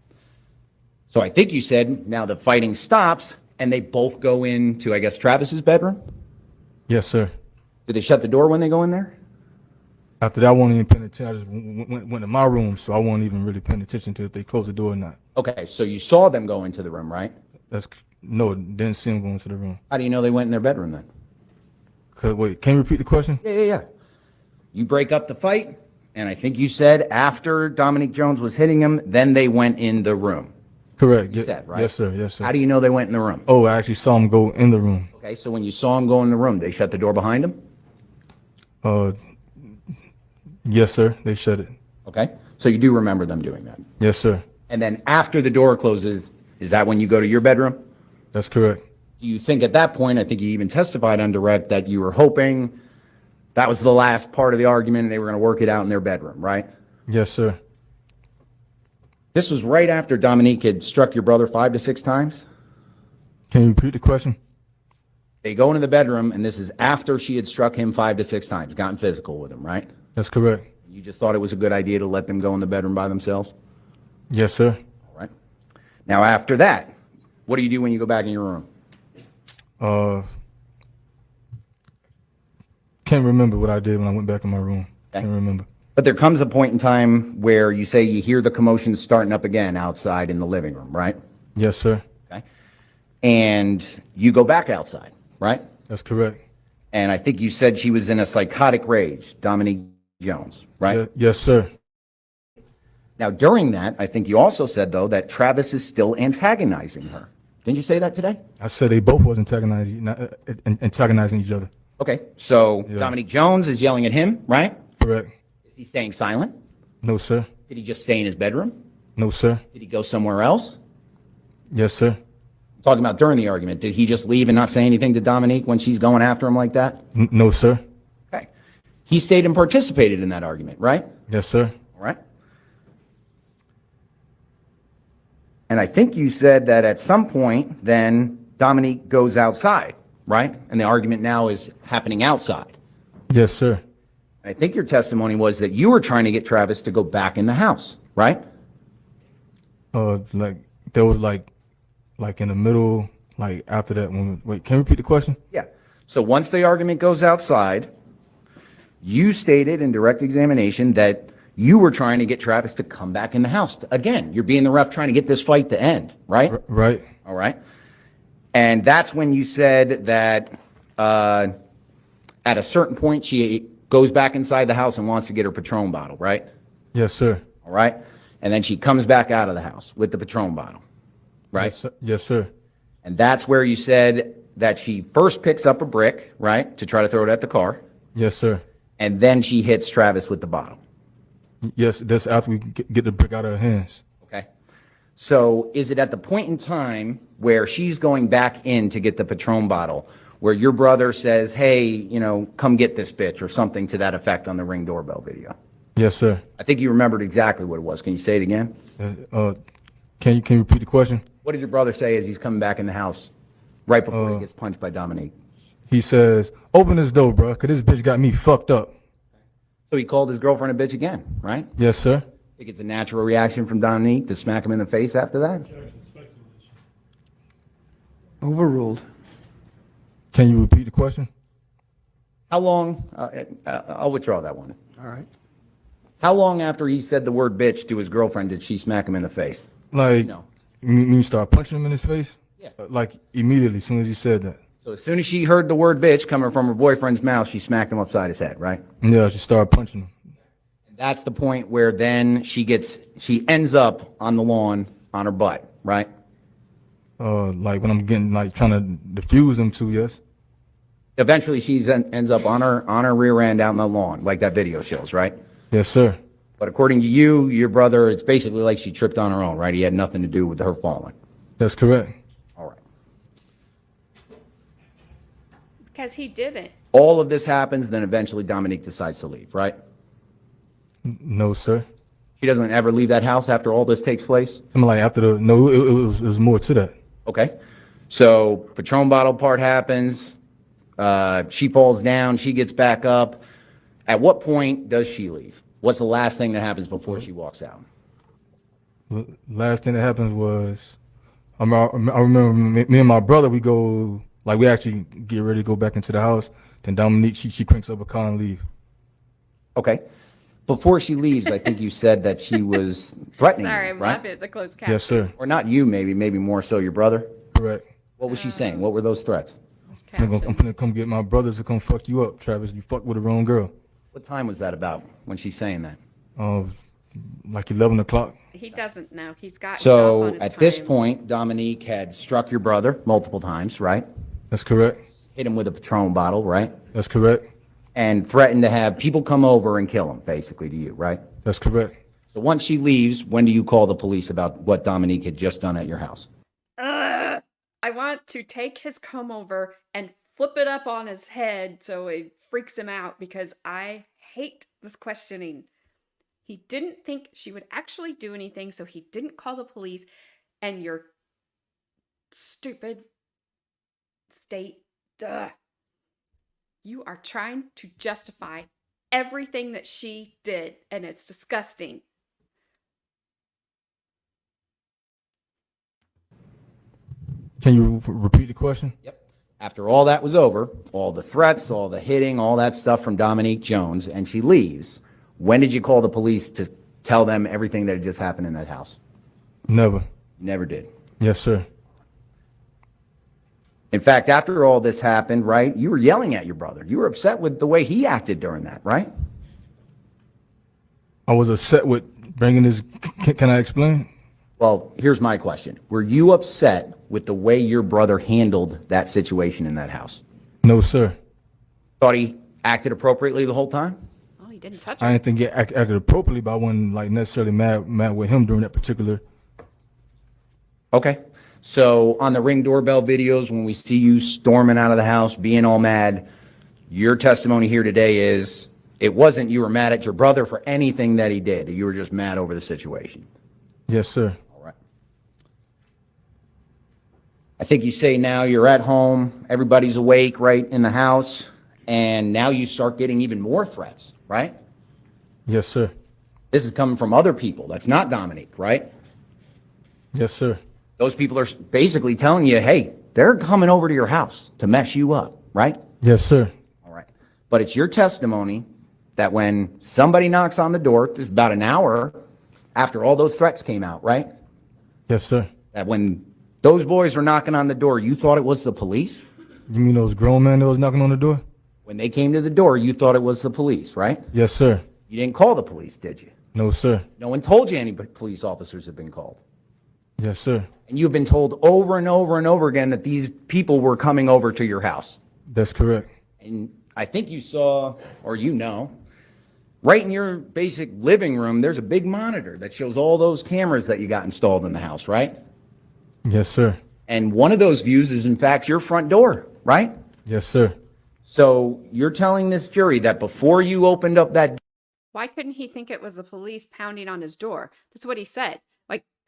So I think you said now the fighting stops and they both go into, I guess, Travis's bedroom? Yes, sir. Did they shut the door when they go in there? After that, I wasn't even paying attention. I just went to my room, so I wasn't even really paying attention to if they closed the door or not. Okay, so you saw them go into the room, right? No, didn't see him go into the room. How do you know they went in their bedroom then? Wait, can you repeat the question? Yeah. You break up the fight, and I think you said after Dominique Jones was hitting him, then they went in the room. Correct. You said, right? Yes, sir. Yes, sir. How do you know they went in the room? Oh, I actually saw him go in the room. Okay, so when you saw him go in the room, they shut the door behind him? Yes, sir. They shut it. Okay, so you do remember them doing that. Yes, sir. And then after the door closes, is that when you go to your bedroom? That's correct. Do you think at that point, I think you even testified on direct, that you were hoping that was the last part of the argument and they were going to work it out in their bedroom, right? Yes, sir. This was right after Dominique had struck your brother 5 to 6 times? Can you repeat the question? They go into the bedroom, and this is after she had struck him 5 to 6 times, gotten physical with him, right? That's correct. You just thought it was a good idea to let them go in the bedroom by themselves? Yes, sir. All right. Now, after that, what do you do when you go back in your room? Can't remember what I did when I went back in my room. Okay. Can't remember. But there comes a point in time where you say you hear the commotion starting up again outside in the living room, right? Yes, sir. Okay. And you go back outside, right? That's correct. And I think you said she was in a psychotic rage, Dominique Jones, right? Yes, sir. Now, during that, I think you also said, though, that Travis is still antagonizing her. Didn't you say that today? I said they both was antagonizing each other. Okay, so Dominique Jones is yelling at him, right? Correct. Is he staying silent? No, sir. Did he just stay in his bedroom? No, sir. Did he go somewhere else? Yes, sir. I'm talking about during the argument. Did he just leave and not say anything to Dominique when she's going after him like that? No, sir. Okay. He stayed and participated in that argument, right? Yes, sir. All right. And I think you said that at some point, then Dominique goes outside, right? And the argument now is happening outside. Yes, sir. I think your testimony was that you were trying to get Travis to go back in the house, right? Like there was like in the middle, like after that when wait, can you repeat the question? Yeah. So once the argument goes outside, you stated in direct examination that you were trying to get Travis to come back in the house. Again, you're being the ref trying to get this fight to end, right? Right. All right. And that's when you said that at a certain point she goes back inside the house and wants to get her Patron bottle, right? Yes, sir. All right. And then she comes back out of the house with the Patron bottle, right? Yes, sir. Yes, sir. And that's where you said that she first picks up a brick, right, to try to throw it at the car. Yes, sir. And then she hits Travis with the bottle. Yes, that's after we get the brick out of her hands. Okay. So is it at the point in time where she's going back in to get the Patron bottle where your brother says, hey, you know, come get this bitch or something to that effect on the Ring doorbell video? Yes, sir. I think you remembered exactly what it was. Can you say it again? Can you repeat the question? What did your brother say as he's coming back in the house right before he gets punched by Dominique? He says, open this door, bro, because this bitch got me fucked up. So he called his girlfriend a bitch again, right? Yes, sir. Think it's a natural reaction from Dominique to smack him in the face after that? Overruled. Can you repeat the question? How long, I'll withdraw that one. All right. How long after he said the word bitch to his girlfriend did she smack him in the face? Like, No. you mean you start punching him in his face? Yeah. Like, immediately, as soon as you said that. So as soon as she heard the word bitch coming from her boyfriend's mouth, she smacked him upside his head, right? Yeah, she started punching him. That's the point where then she ends up on the lawn on her butt, right? Like when I'm getting, like, trying to diffuse him too, yes? Eventually she ends up on her rear end out on the lawn, like that video shows, right? Yes, sir. But according to you, your brother, it's basically like she tripped on her own, right? He had nothing to do with her falling. That's correct. All right. Because he didn't. All of this happens, then eventually Dominique decides to leave, right? No, sir. She doesn't ever leave that house after all this takes place? Something like after the, no, it was more to that. Okay. So Patron bottle part happens. She falls down. She gets back up. At what point does she leave? What's the last thing that happens before she walks out? Last thing that happens was, I remember me and my brother, we go, like we actually get ready to go back into the house. Then Dominique, she cranks up a car and leave. Okay. Before she leaves, I think you said that she was threatening Sorry, you, I'm right? laughing at the closed caption. Yes, sir. Or not you, maybe more so your brother. Correct. What was she saying? What were those threats? I'm gonna come get my brothers to come fuck you up, Travis. You fucked with the wrong girl. What time was that about when she's saying that? Like 11 o'clock. He doesn't know. He's got So off on his at this times. point, Dominique had struck your brother multiple times, right? That's correct. Hit him with a Patron bottle, right? That's correct. And threatened to have people come over and kill him, basically, to you, right? That's correct. So once she leaves, when do you call the police about what Dominique had just done at your house? I want to take his comb over and flip it up on his head so it freaks him out because I hate this questioning. He didn't think she would actually do anything, so he didn't call the police. And your stupid state, you are trying to justify everything that she did, and it's disgusting. Can you repeat the question? Yep. After all that was over, all the threats, all the hitting, all that stuff from Dominique Jones, and she leaves, when did you call the police to tell them everything that had just happened in that house? Never. Never did. Yes, sir. In fact, after all this happened, right, you were yelling at your brother. You were upset with the way he acted during that, right? I was upset with bringing this. Can I explain? Well, here's my question. Were you upset with the way your brother handled that situation in that house? No, sir. Thought he acted appropriately the whole time? Oh, he didn't touch I her. didn't think he acted appropriately, but I wasn't like necessarily mad with him during that particular. Okay. So on the Ring doorbell videos, when we see you storming out of the house, being all mad, your testimony here today is it wasn't you were mad at your brother for anything that he did. You were just mad over the situation. Yes, sir. All right. I think you say now you're at home, everybody's awake, right, in the house, and now you start getting even more threats, right? Yes, sir. This is coming from other people. That's not Dominique, right? Yes, sir. Those people are basically telling you, hey, they're coming over to your house to mess you up, right? Yes, sir. All right. But it's your testimony that when somebody knocks on the door, this is about an hour after all those threats came out, right? Yes, sir. That when those boys were knocking on the door, you thought it was the police? You mean those grown men that was knocking on the door? When they came to the door, you thought it was the police, right? Yes, sir. You didn't call the police, did you? No, sir. No one told you any police officers had been called. Yes, sir. And you've been told over and over and over again that these people were coming over to your house. That's correct. And I think you saw, or you know, right in your basic living room, there's a big monitor that shows all those cameras that you got installed in the house, right? Yes, sir. And one of those views is, in fact, your front door, right? Yes, sir. So you're telling this jury that before you opened up that, Why couldn't he think it was the police pounding on his door? That's what he said.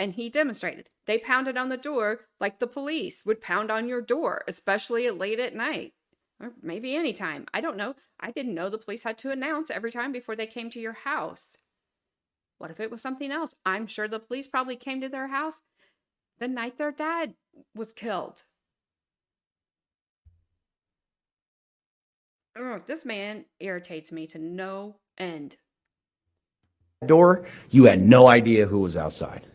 And he demonstrated. They pounded on the door like the police would pound on your door, especially late at night. Or maybe anytime. I don't know. I didn't know the police had to announce every time before they came to your house. What if it was something else? I'm sure the police probably came to their house the night their dad was killed. Oh, this man irritates me to no end. door, you had no idea who was outside.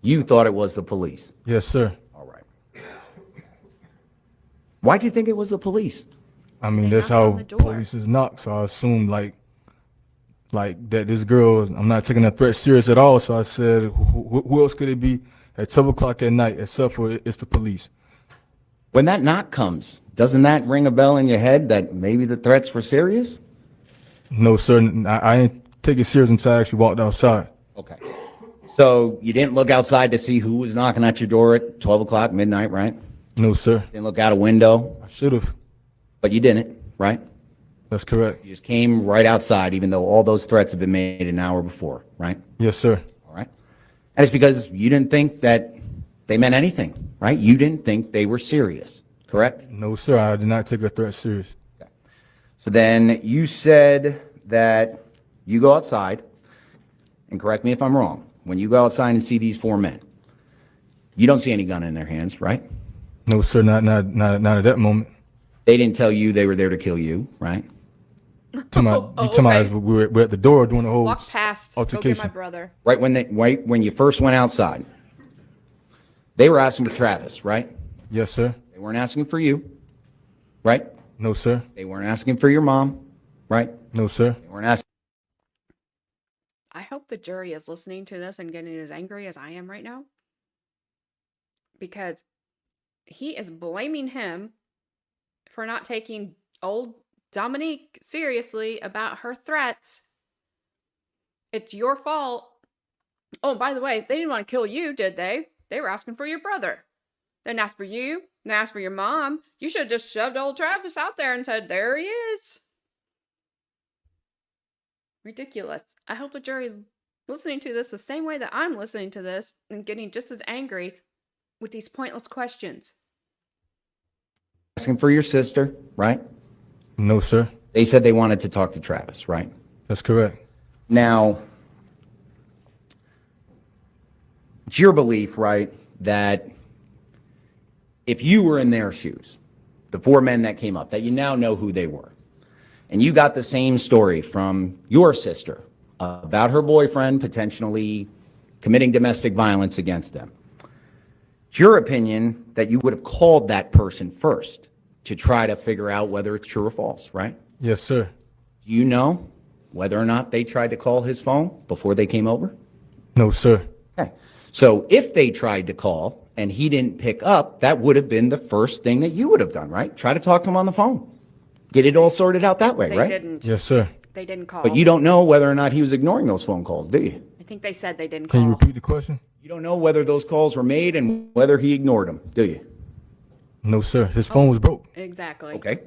You thought it was the police. Yes, sir. All right. Why do you think it was the police? I mean, They that's knocked on how the door. police is knocked. So I assumed like that this girl, I'm not taking that threat serious at all. So I said, who else could it be at 12 o'clock at night except for it's the police? When that knock comes, doesn't that ring a bell in your head that maybe the threats were serious? No, sir. I didn't take it serious until I actually walked outside. Okay. So you didn't look outside to see who was knocking at your door at 12 o'clock, midnight, right? No, sir. Didn't look out a window, I should have. but you didn't, right? That's correct. You just came right outside, even though all those threats had been made an hour before, right? Yes, sir. All right. And it's because you didn't think that they meant anything, right? You didn't think they were serious, correct? No, sir, I did not take a threat serious. So then you said that you go outside, and correct me if I'm wrong, when you go outside and see these four men, you don't see any gun in their hands, right? No, sir, not at that moment. They didn't tell you they were there to kill you, right? You talking about okay. as we're at the door doing the whole Walk past. Go get my altercation. brother. Right when you first went outside, they were asking for Travis, right? Yes, sir. They weren't asking for you, right? No, sir. They weren't asking for your mom, right? No, sir. They weren't asking. I hope the jury is listening to this and getting as angry as I am right now. Because he is blaming him for not taking old Dominique seriously about her threats. It's your fault. Oh, by the way, they didn't want to kill you, did they? They were asking for your brother. They didn't ask for you. They asked for your mom. You should have just shoved old Travis out there and said, there he is. Ridiculous. I hope the jury is listening to this the same way that I'm listening to this and getting just as angry with these pointless questions. Asking for your sister, right? No, sir. They said they wanted to talk to Travis, right? That's correct. Now, it's your belief, right, that if you were in their shoes, the four men that came up, that you now know who they were, and you got the same story from your sister about her boyfriend potentially committing domestic violence against them, it's your opinion that you would have called that person first to try to figure out whether it's true or false, right? Yes, sir. Do you know whether or not they tried to call his phone before they came over? No, sir. Okay. So if they tried to call and he didn't pick up, that would have been the first thing that you would have done, right? Try to talk to him on the phone. Get it all sorted out that way, They right? didn't. Yes, sir. They didn't call. But you don't know whether or not he was ignoring those phone calls, do you? I think they said they didn't Can call. you repeat the question? You don't know whether those calls were made and whether he ignored them, do you? No, sir. His phone was broke. Exactly. Okay.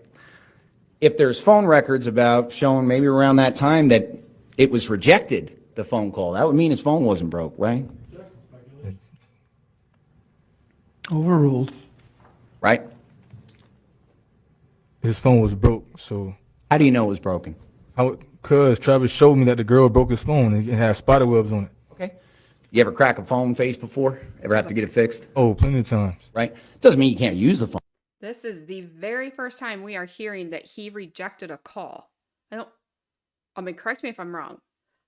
If there's phone records about showing maybe around that time that it was rejected, the phone call, that would mean his phone wasn't broke, right? Overruled. Right? His phone was broke. So, How do you know it was broken? cause Travis showed me that the girl broke his phone and it had spider webs on it. Okay. You ever crack a phone face before? Ever have to get it fixed? Oh, plenty of times. Right? Doesn't mean you can't use the phone. This is the very first time we are hearing that he rejected a call. Correct me if I'm wrong.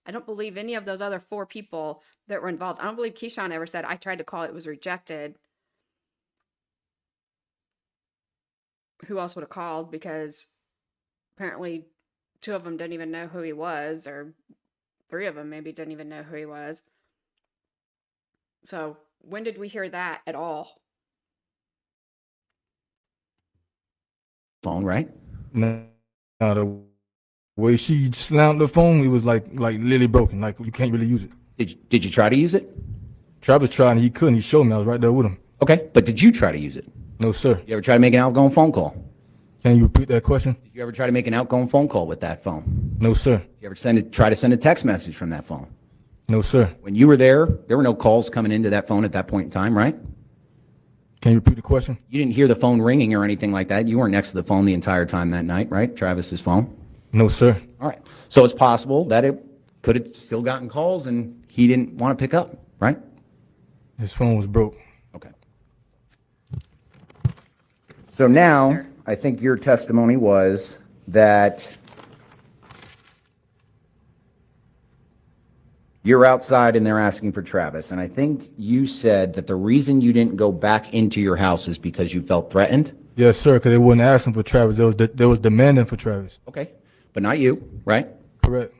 I don't believe any of those other four people that were involved. I don't believe Keyshawn ever said, I tried to call, it was rejected. Who else would have called? Because apparently two of them didn't even know who he was, or three of them maybe didn't even know who he was. So when did we hear that at all? Phone, right? Now the way she slammed the phone, it was like literally broken. Like you can't really use it. Did you try to use it? Travis tried and he couldn't. He showed me. I was right there with him. Okay, but did you try to use it? No, sir. You ever try to make an outgoing phone call? Can you repeat that question? Did you ever try to make an outgoing phone call with that phone? No, sir. You ever try to send a text message from that phone? No, sir. When you were there were no calls coming into that phone at that point in time, right? Can you repeat the question? You didn't hear the phone ringing or anything like that. You weren't next to the phone the entire time that night, right? Travis's phone? No, sir. All right. So it's possible that it could have still gotten calls and he didn't want to pick up, right? His phone was broke. Okay. So now, I think your testimony was that you're outside and they're asking for Travis. And I think you said that the reason you didn't go back into your house is because you felt threatened. Yes, sir, because they wasn't asking for Travis. They was demanding for Travis. Okay. But not you, right? Correct.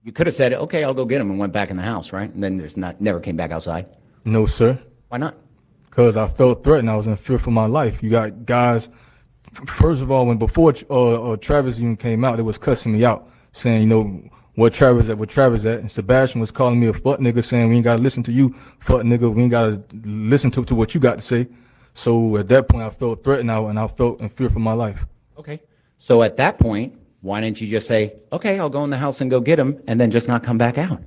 You could have said, okay, I'll go get him and went back in the house, right? And then never came back outside. No, sir. Why not? Because I felt threatened. I was in fear for my life. You got guys, first of all, before Travis even came out, they was cussing me out, saying, where Travis at, and Sebastien was calling me a fuck nigga, saying we ain't gotta listen to you, fuck nigga, we ain't gotta listen to what you got to say. So at that point, I felt threatened and I felt in fear for my life. Okay. So at that point, why didn't you just say, okay, I'll go in the house and go get him, and then just not come back out?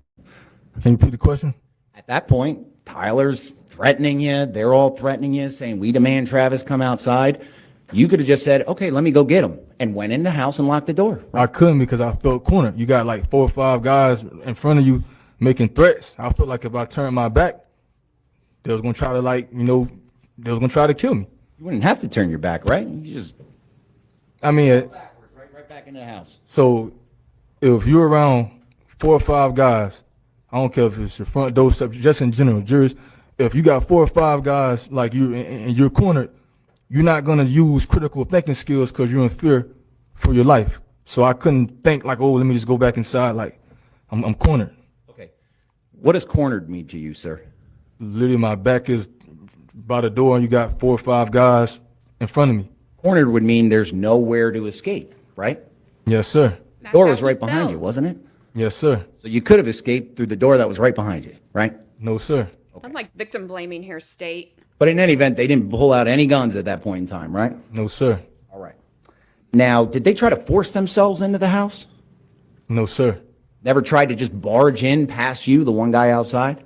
Can you repeat the question? At that point, Tyler's threatening you. They're all threatening you, saying, we demand Travis come outside. You could have just said, okay, let me go get him, and went in the house and locked the door. I couldn't because I felt cornered. You got like 4 or 5 guys in front of you making threats. I felt like if I turned my back, they was gonna try to they was gonna try to kill me. You wouldn't have to turn your back, right? You just I mean, backwards, right back into the house. so if you're around 4 or 5 guys, I don't care if it's your front door, just in general, jurors, if you got 4 or 5 guys like you and you're cornered, you're not gonna use critical thinking skills because you're in fear for your life. So I couldn't think like, oh, let me just go back inside. Like I'm cornered. Okay. What does cornered mean to you, sir? Literally, my back is by the door, and you got 4 or 5 guys in front of me. Cornered would mean there's nowhere to escape, right? Yes, sir. That's Door how was he right behind you, felt. wasn't it? Yes, sir. So you could have escaped through the door that was right behind you, right? No, sir. I'm like victim blaming here, state. But in any event, they didn't pull out any guns at that point in time, right? No, sir. All right. Now, did they try to force themselves into the house? No, sir. Never tried to just barge in past you, the one guy outside,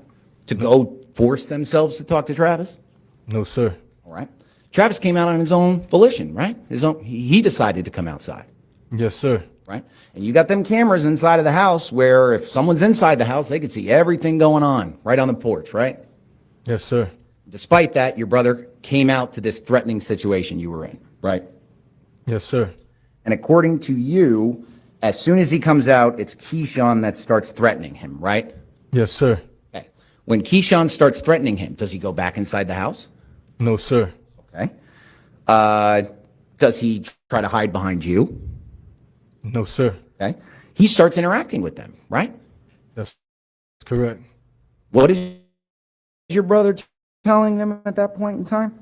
to go force themselves to talk to Travis? No, sir. All right. Travis came out on his own volition, right? He decided to come outside, Yes, sir. right? And you got them cameras inside of the house where if someone's inside the house, they could see everything going on right on the porch, right? Yes, sir. Despite that, your brother came out to this threatening situation you were in, right? Yes, sir. And according to you, as soon as he comes out, it's Keyshawn that starts threatening him, right? Yes, sir. Okay. When Keyshawn starts threatening him, does he go back inside the house? No, sir. Okay. Does he try to hide behind you? No, sir. Okay. He starts interacting with them, right? That's correct. What is your brother telling them at that point in time?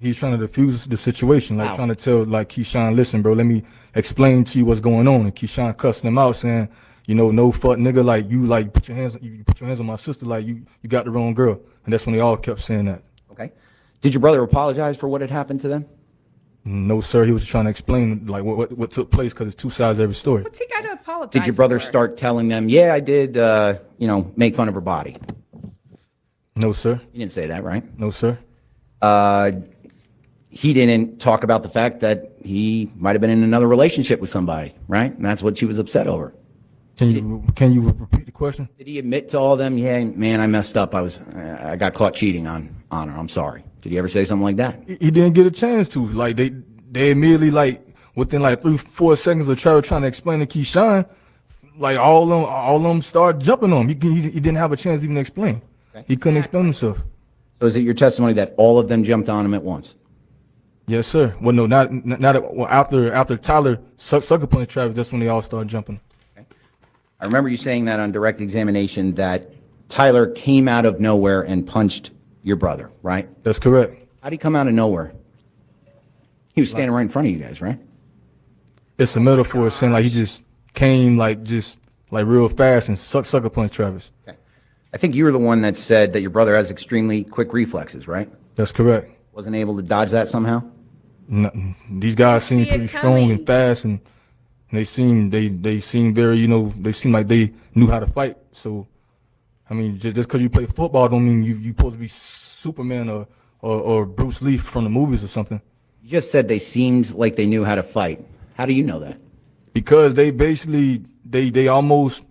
He's trying to diffuse the situation, like Wow. trying to tell like Keyshawn, listen, bro, let me explain to you what's going on. And Keyshawn cussing him out, saying, you know, no fuck nigga, like you put your hands on my sister, like you got the wrong girl. And that's when they all kept saying that. Okay. Did your brother apologize for what had happened to them? No, sir. He was just trying to explain like what took place because it's 2 sides to every story. What's he got to apologize Did your brother for? start telling them, yeah, I did, make fun of her body? No, sir. He didn't say that, right? No, sir. He didn't talk about the fact that he might have been in another relationship with somebody, right? And that's what she was upset over. Can you repeat the question? Did he admit to all of them, yeah, man, I messed up. I got caught cheating on her. I'm sorry. Did he ever say something like that? He didn't get a chance to. Like they immediately like within like 3-4 seconds of Travis trying to explain to Keyshawn, like all of them started jumping on him. He didn't have a chance to even explain. Okay. He couldn't explain himself. So is it your testimony that all of them jumped on him at once? Yes, sir. Well, no, not well, after Tyler sucker punched Travis. That's when they all started jumping. I remember you saying that on direct examination that Tyler came out of nowhere and punched your brother, right? That's correct. How'd he come out of nowhere? He was standing right in front of you guys, right? It's a metaphor saying like he just came like real fast and sucker punched Travis. Okay. I think you were the one that said that your brother has extremely quick reflexes, right? That's correct. Wasn't able to dodge that somehow? These guys seem See it pretty strong coming. and fast, and they seem very, they seem like they knew how to fight. So, I mean, just because you play football don't mean you supposed to be Superman or Bruce Lee from the movies or something. You just said they seemed like they knew how to fight. How do you know that? Because they basically they almost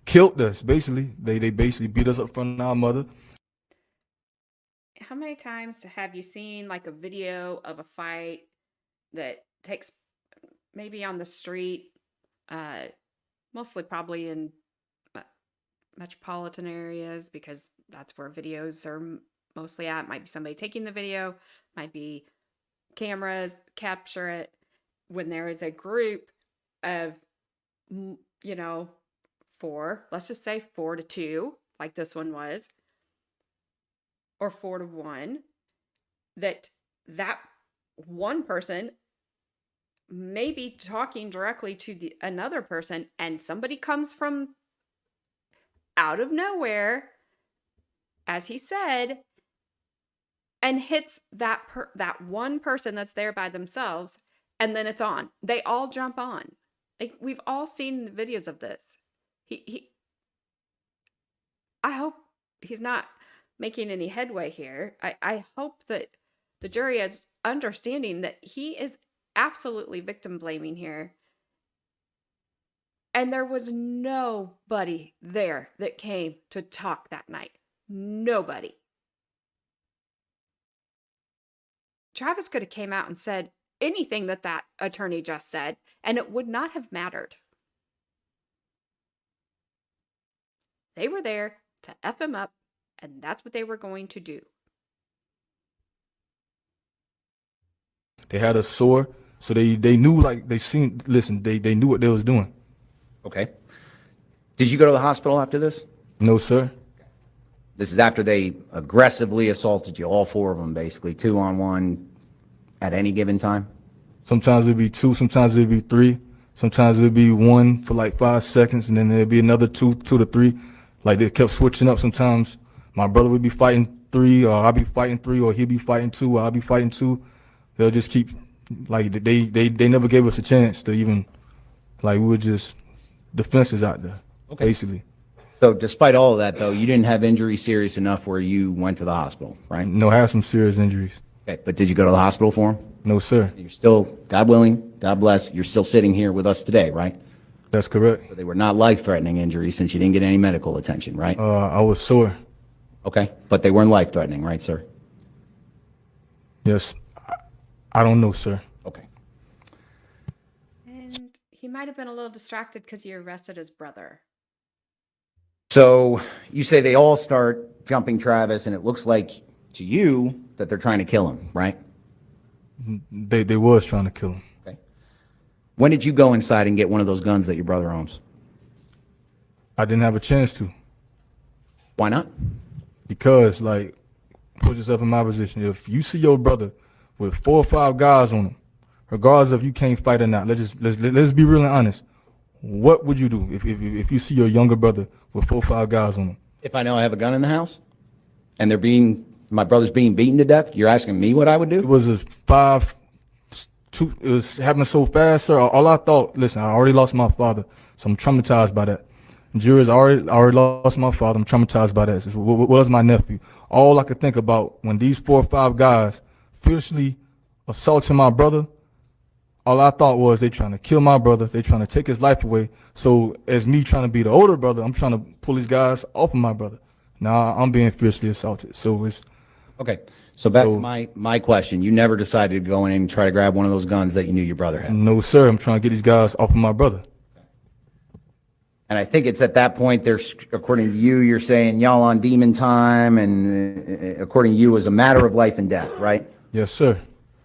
killed us. Basically, they basically beat us up in front of our mother. How many times have you seen like a video of a fight that takes maybe on the street, mostly probably in metropolitan areas because that's where videos are mostly at. Might be somebody taking the video, might be cameras capture it. When there is a group of, 4, let's just say 4-2, like this one was, or 4-1, that one person may be talking directly to another person, and somebody comes from out of nowhere, as he said, and hits that one person that's there by themselves, and then it's on. They all jump on. Like, we've all seen the videos of this. I hope he's not making any headway here. I hope that the jury is understanding that he is absolutely victim blaming here. And there was nobody there that came to talk that night. Nobody. Travis could have came out and said anything that that attorney just said, and it would not have mattered. They were there to F him up, and that's what they were going to do. They had us sore, so they knew, like, they knew what they was doing. Okay. Did you go to the hospital after this? No, sir. This is after they aggressively assaulted you, all four of them, basically, 2-on-1 at any given time? Sometimes it'd be 2, sometimes it'd be 3, sometimes it'd be 1 for like 5 seconds, and then there'd be another 2 to 3. Like, they kept switching up. Sometimes my brother would be fighting 3, or I'd be fighting 3, or he'd be fighting 2, or I'd be fighting 2. They'll just keep, like, they never gave us a chance to even, like, we were just defenses out there, basically. So despite all of that, though, you didn't have injuries serious enough where you went to the hospital, right? No, I had some serious injuries. Okay, but did you go to the hospital for them? No, sir. You're still, God willing, God bless, you're still sitting here with us today, right? That's correct. So they were not life-threatening injuries since you didn't get any medical attention, right? I was sore. Okay, but they weren't life-threatening, right, sir? Yes. I don't know, sir. Okay. And he might have been a little distracted because you arrested his brother. So you say they all start jumping Travis, and it looks like to you that they're trying to kill him, right? They was trying to kill him. Okay. When did you go inside and get one of those guns that your brother owns? I didn't have a chance to, Why not? because, like, put yourself in my position. If you see your brother with 4 or 5 guys on him, regardless of you can't fight or not, let's be real and honest. What would you do if you see your younger brother with 4 or 5 guys on him? If I know I have a gun in the house and my brother's being beaten to death, you're asking me what I would It do? was a 5-2. It was happening so fast, sir. All I thought, listen, I already lost my father, so I'm traumatized by that. Jury's already lost my father. I'm traumatized by that. What was my nephew? All I could think about when these 4 or 5 guys fiercely assaulting my brother, all I thought was they trying to kill my brother. They trying to take his life away. So as me trying to be the older brother, I'm trying to pull these guys off of my brother. Now I'm being fiercely assaulted. So it's Okay. So back to So- my question. You never decided to go in and try to grab one of those guns that you knew your brother had. no, sir. I'm trying to get these guys off of my brother. And I think it's at that point, there's, according to you, you're saying y'all on demon time, and according to you, it was a matter of life and death, right? Yes, sir.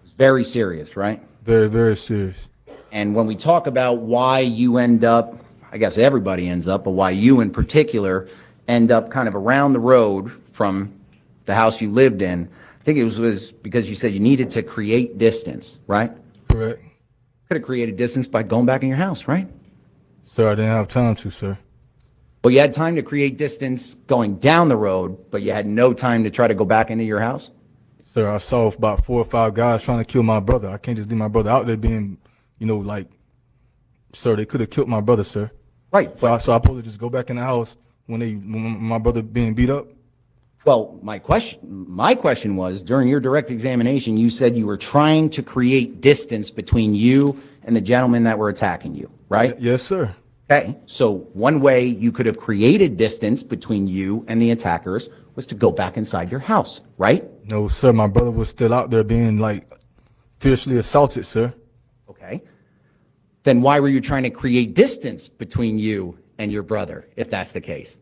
It's very serious, right? Very, very serious. And when we talk about why you end up, I guess everybody ends up, but why you in particular end up kind of around the road from the house you lived in, I think it was because you said you needed to create distance, right? Correct. Could have created distance by going back in your house, right? Sir, I didn't have time to, sir. Well, you had time to create distance going down the road, but you had no time to try to go back into your house? Sir, I saw about 4 or 5 guys trying to kill my brother. I can't just leave my brother out there being, like, sir, they could have killed my brother, sir. Right. So I supposed to just go back in the house when my brother being beat up? Well, my question was, during your direct examination, you said you were trying to create distance between you and the gentlemen that were attacking you, right? Yes, sir. Okay, so one way you could have created distance between you and the attackers was to go back inside your house, right? No, sir, my brother was still out there being, like, fiercely assaulted, sir. Okay. Then why were you trying to create distance between you and your brother, if that's the case?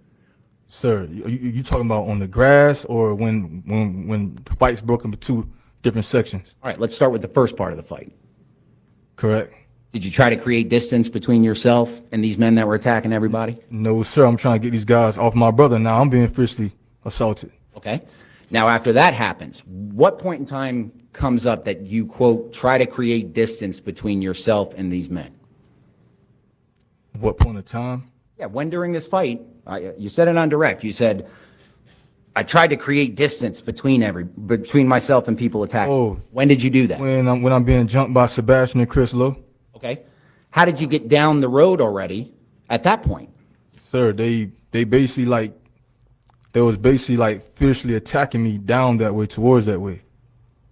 Sir, you talking about on the grass or when the fights broke into 2 different sections? All right, let's start with the first part of the fight. Correct. Did you try to create distance between yourself and these men that were attacking everybody? No, sir, I'm trying to get these guys off my brother. Now I'm being fiercely assaulted. Okay. Now, after that happens, what point in time comes up that you, quote, try to create distance between yourself and these men? What point of time? Yeah, when during this fight, you said it on direct, you said, I tried to create distance between myself and people attacking. Oh. When did you do that? When I'm being jumped by Sebastien and Chris Lowe. Okay. How did you get down the road already at that point? Sir, they basically, like, they was basically like fiercely attacking me down that way, towards that way.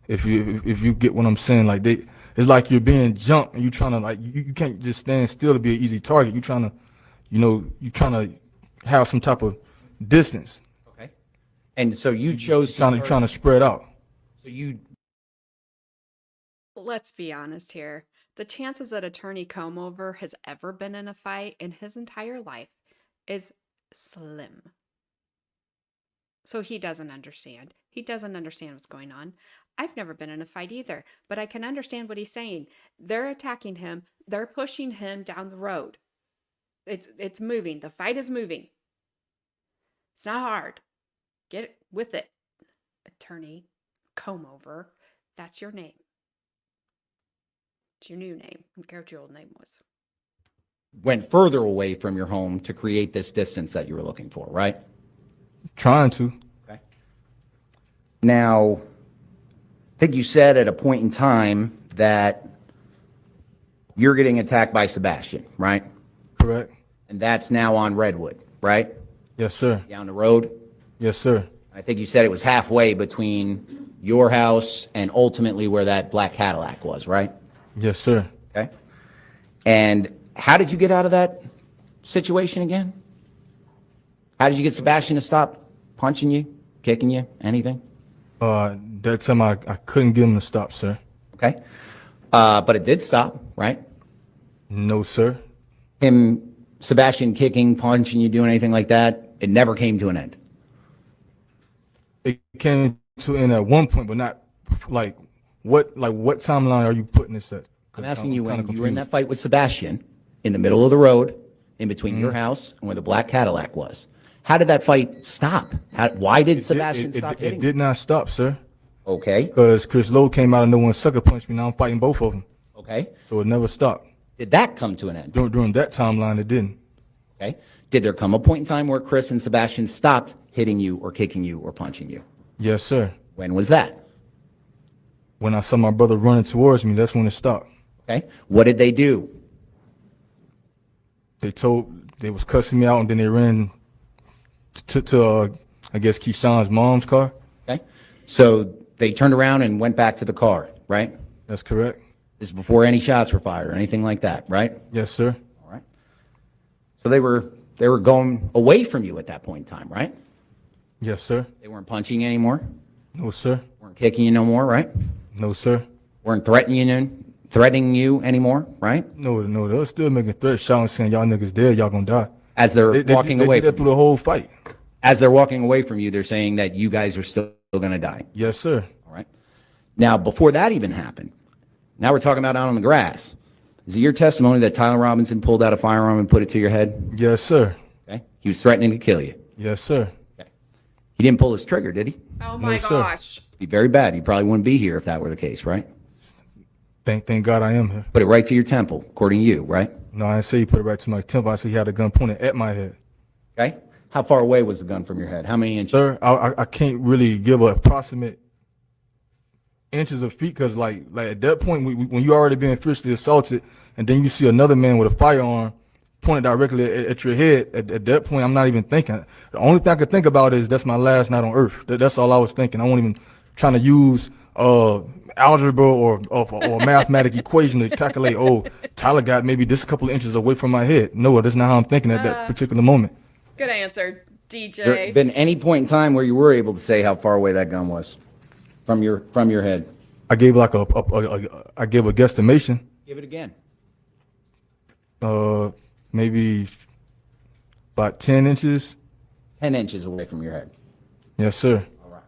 If you get what I'm saying, like it's like you're being jumped and you trying to like you can't just stand still to be an easy target. You trying to, you trying to have some type of distance. Okay. And so you chose Trying to spread out. So you Let's be honest here. The chances that Attorney Comeover has ever been in a fight in his entire life is slim. So he doesn't understand. He doesn't understand what's going on. I've never been in a fight either, but I can understand what he's saying. They're attacking him. They're pushing him down the road. It's moving. The fight is moving. It's not hard. Get with it. Attorney Comeover. That's your name. It's your new name. I don't care what your old name was. went further away from your home to create this distance that you were looking for, right? Trying to. Okay. Now, I think you said at a point in time that you're getting attacked by Sebastien, right? Correct. And that's now on Redwood, right? Yes, sir. Down the road. Yes, sir. I think you said it was halfway between your house and ultimately where that black Cadillac was, right? Yes, sir. Okay. And how did you get out of that situation again? How did you get Sebastien to stop punching you, kicking you, anything? That time I couldn't get him to stop, sir. Okay. But it did stop, right? No, sir. Him, Sebastien kicking, punching you, doing anything like that, it never came to an end. It came to an end at one point, but not like what timeline are you putting this at? I'm asking you when you were in that fight with Sebastien in the middle of the road, in between your house and where the black Cadillac was. How did that fight stop? Why did Sebastien stop hitting It did not stop, sir. Okay. Because Chris Lowe came out of nowhere and sucker punched me. Now I'm fighting both of them. Okay. So it never stopped. Did that come to an end? During that timeline, it didn't. Okay. Did there come a point in time where Chris and Sebastien stopped hitting you or kicking you or punching you? Yes, sir. When was that? When I saw my brother running towards me, that's when it stopped. Okay. What did they do? They was cussing me out, and then they ran to I guess Keyshawn's mom's car. Okay. So they turned around and went back to the car, right? That's correct. This is before any shots were fired or anything like that, right? Yes, sir. All right. So they were going away from you at that point in time, right? Yes, sir. They weren't punching you anymore, No, sir. weren't kicking you no more, right? No, sir. Weren't threatening you anymore, right? No, they were still making threats, shouting, saying, "Y'all niggas dead, y'all gonna die." As they're walking away They did that from through you. the whole fight. As they're walking away from you, they're saying that you guys are still going to die. Yes, sir. All right. Now, before that even happened, now we're talking about out on the grass. Is it your testimony that Tyler Robinson pulled out a firearm and put it to your head? Yes, sir. Okay. He was threatening to kill you. Yes, sir. Okay. He didn't pull his trigger, did he? Oh my sir. gosh. Be very bad. You probably wouldn't be here if that were the case, right? Thank God I am here. Put it right to your temple, according to you, right? No, I didn't say he put it right to my temple. I said he had a gun pointed at my head. Okay. How far away was the gun from your head? How many inches? Sir, I can't really give an approximate inches of feet because like at that point when you already being fiercely assaulted and then you see another man with a firearm pointed directly at your head, at that point I'm not even thinking. The only thing I could think about is that's my last night on earth. That's all I was thinking. I wasn't even trying to use algebra or a mathematical equation to calculate, oh, Tyler got maybe this couple of inches away from my head. No, that's not how I'm thinking at that particular moment. Good answer, Has there DJ. been any point in time where you were able to say how far away that gun was from your head? I gave like I gave a guesstimation, Give it again. maybe about 10 inches. 10 inches away from your head. Yes, sir. All right.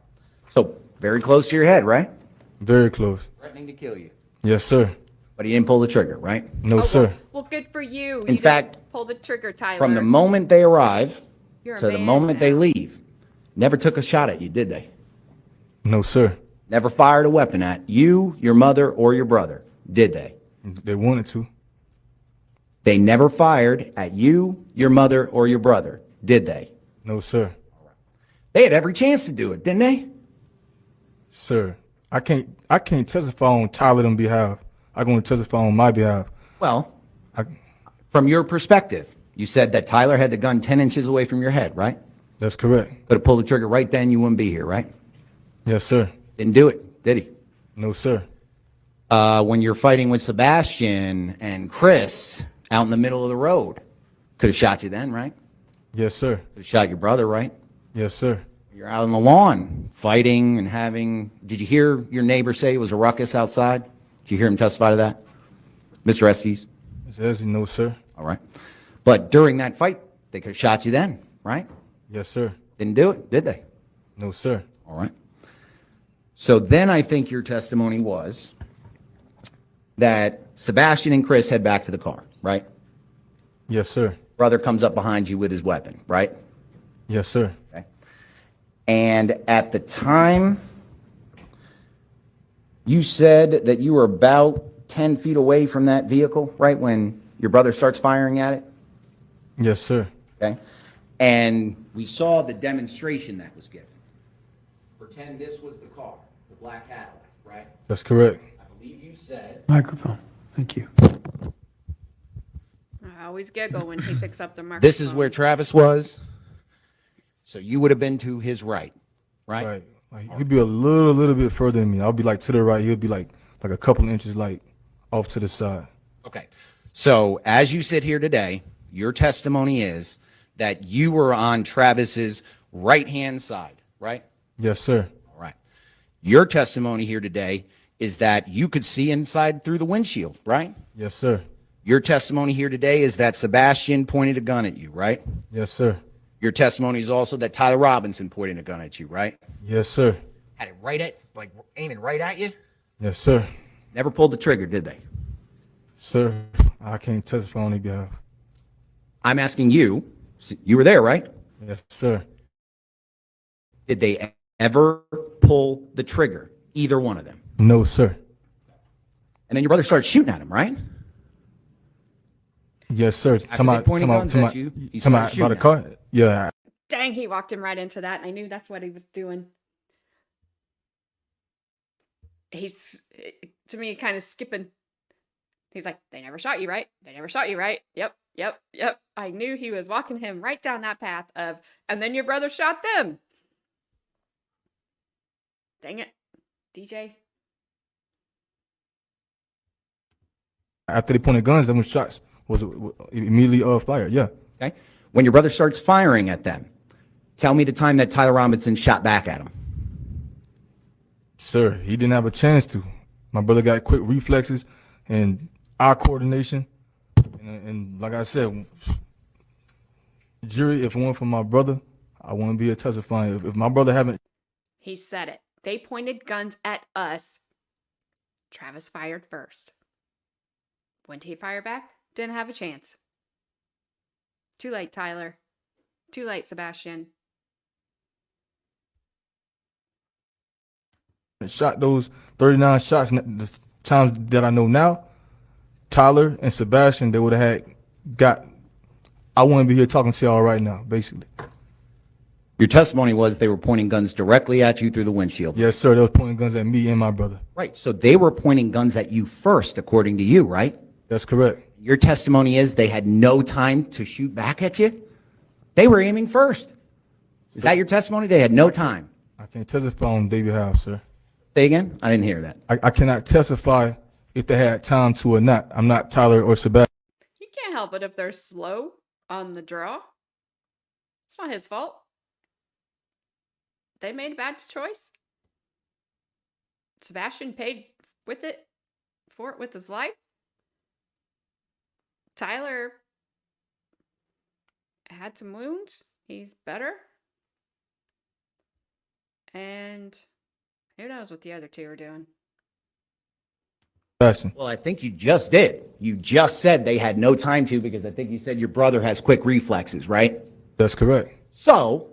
So very close to your head, right? Very close. Threatening to kill you. Yes, sir. But he didn't pull the trigger, right? No, Oh, sir. well, good for you. In fact, pull the trigger, Tyler. From the moment they arrive You're a to the man moment they now. leave, never took a shot at you, did they? No, sir. Never fired a weapon at you, your mother, or your brother, did they? They wanted to. They never fired at you, your mother, or your brother, did they? No, sir. They had every chance to do it, didn't they? Sir, I can't testify on Tyler on behalf. I'm going to testify on my behalf. Well, I, from your perspective, you said that Tyler had the gun 10 inches away from your head, right? That's correct. Could have pulled the trigger right then, you wouldn't be here, right? Yes, sir. Didn't do it, did he? No, sir. When you're fighting with Sebastien and Chris out in the middle of the road, could have shot you then, right? Yes, sir. Could have shot your brother, right? Yes, sir. You're out on the lawn fighting and having, did you hear your neighbor say it was a ruckus outside? Did you hear him testify to that? Mr. Estes? Mr. Estes, no, sir. All right. But during that fight, they could have shot you then, right? Yes, sir. Didn't do it, did they? No, sir. All right. So then I think your testimony was that Sebastien and Chris head back to the car, right? Yes, sir. Brother comes up behind you with his weapon, right? Yes, sir. Okay. And at the time, you said that you were about 10 feet away from that vehicle, right, when your brother starts firing at it? Yes, sir. Okay. And we saw the demonstration that was given. Pretend this was the car, the black Cadillac, right? That's correct. I believe you said. Microphone. Thank you. I always giggle when he picks up the microphone. This is where Travis was. So you would have been to his right, right? Right. Like, he'd be a little bit further than me. I'll be like to the right. He'll be like a couple inches like off to the side. Okay. So as you sit here today, your testimony is that you were on Travis's right-hand side, right? Yes, sir. All right. Your testimony here today is that you could see inside through the windshield, right? Yes, sir. Your testimony here today is that Sebastien pointed a gun at you, right? Yes, sir. Your testimony is also that Tyler Robinson pointed a gun at you, right? Yes, sir. Had it right at, like aiming right at you? Yes, sir. Never pulled the trigger, did they? Sir, I can't testify on their behalf. I'm asking you, you were there, right? Yes, sir. Did they ever pull the trigger, either one of them? No, sir. And then your brother started shooting at him, right? Yes, sir. After they pointed guns at you, he started about shooting the at car? Yeah. Dang, he walked him right into that. I knew that's what he was doing. He's, to me, kind of skipping. He's like, they never shot you, right? They never shot you, right? Yep, yep, yep. I knew he was walking him right down that path of, and then your brother shot them. Dang it, DJ. After they pointed guns, then when shots was immediately fired. Yeah. Okay. When your brother starts firing at them, tell me the time that Tyler Robinson shot back at him. Sir, he didn't have a chance to. My brother got quick reflexes and eye coordination. And like I said, jury, if it weren't for my brother, I wouldn't be a testifying. If my brother haven't. He said it. They pointed guns at us. Travis fired first. When did he fire back? Didn't have a chance. Too late, Tyler. Too late, Sebastien. Shot those 39 shots, the times that I know now, Tyler and Sebastien, they would have had got. I wouldn't be here talking to y'all right now, basically. Your testimony was they were pointing guns directly at you through the windshield. Yes, sir. They was pointing guns at me and my brother. Right. So they were pointing guns at you first, according to you, right? That's correct. Your testimony is they had no time to shoot back at you? They were aiming first. Is that your testimony? They had no time. I can't testify on their behalf, sir. Say again? I didn't hear that. I cannot testify if they had time to or not. I'm not Tyler or Sebastian. He can't help it if they're slow on the draw. It's not his fault. They made a bad choice. Sebastien paid for it with his life. Tyler had some wounds. He's better. And who knows what the other two are doing. Well, I think you just did. You just said they had no time to because I think you said your brother has quick reflexes, right? That's correct. So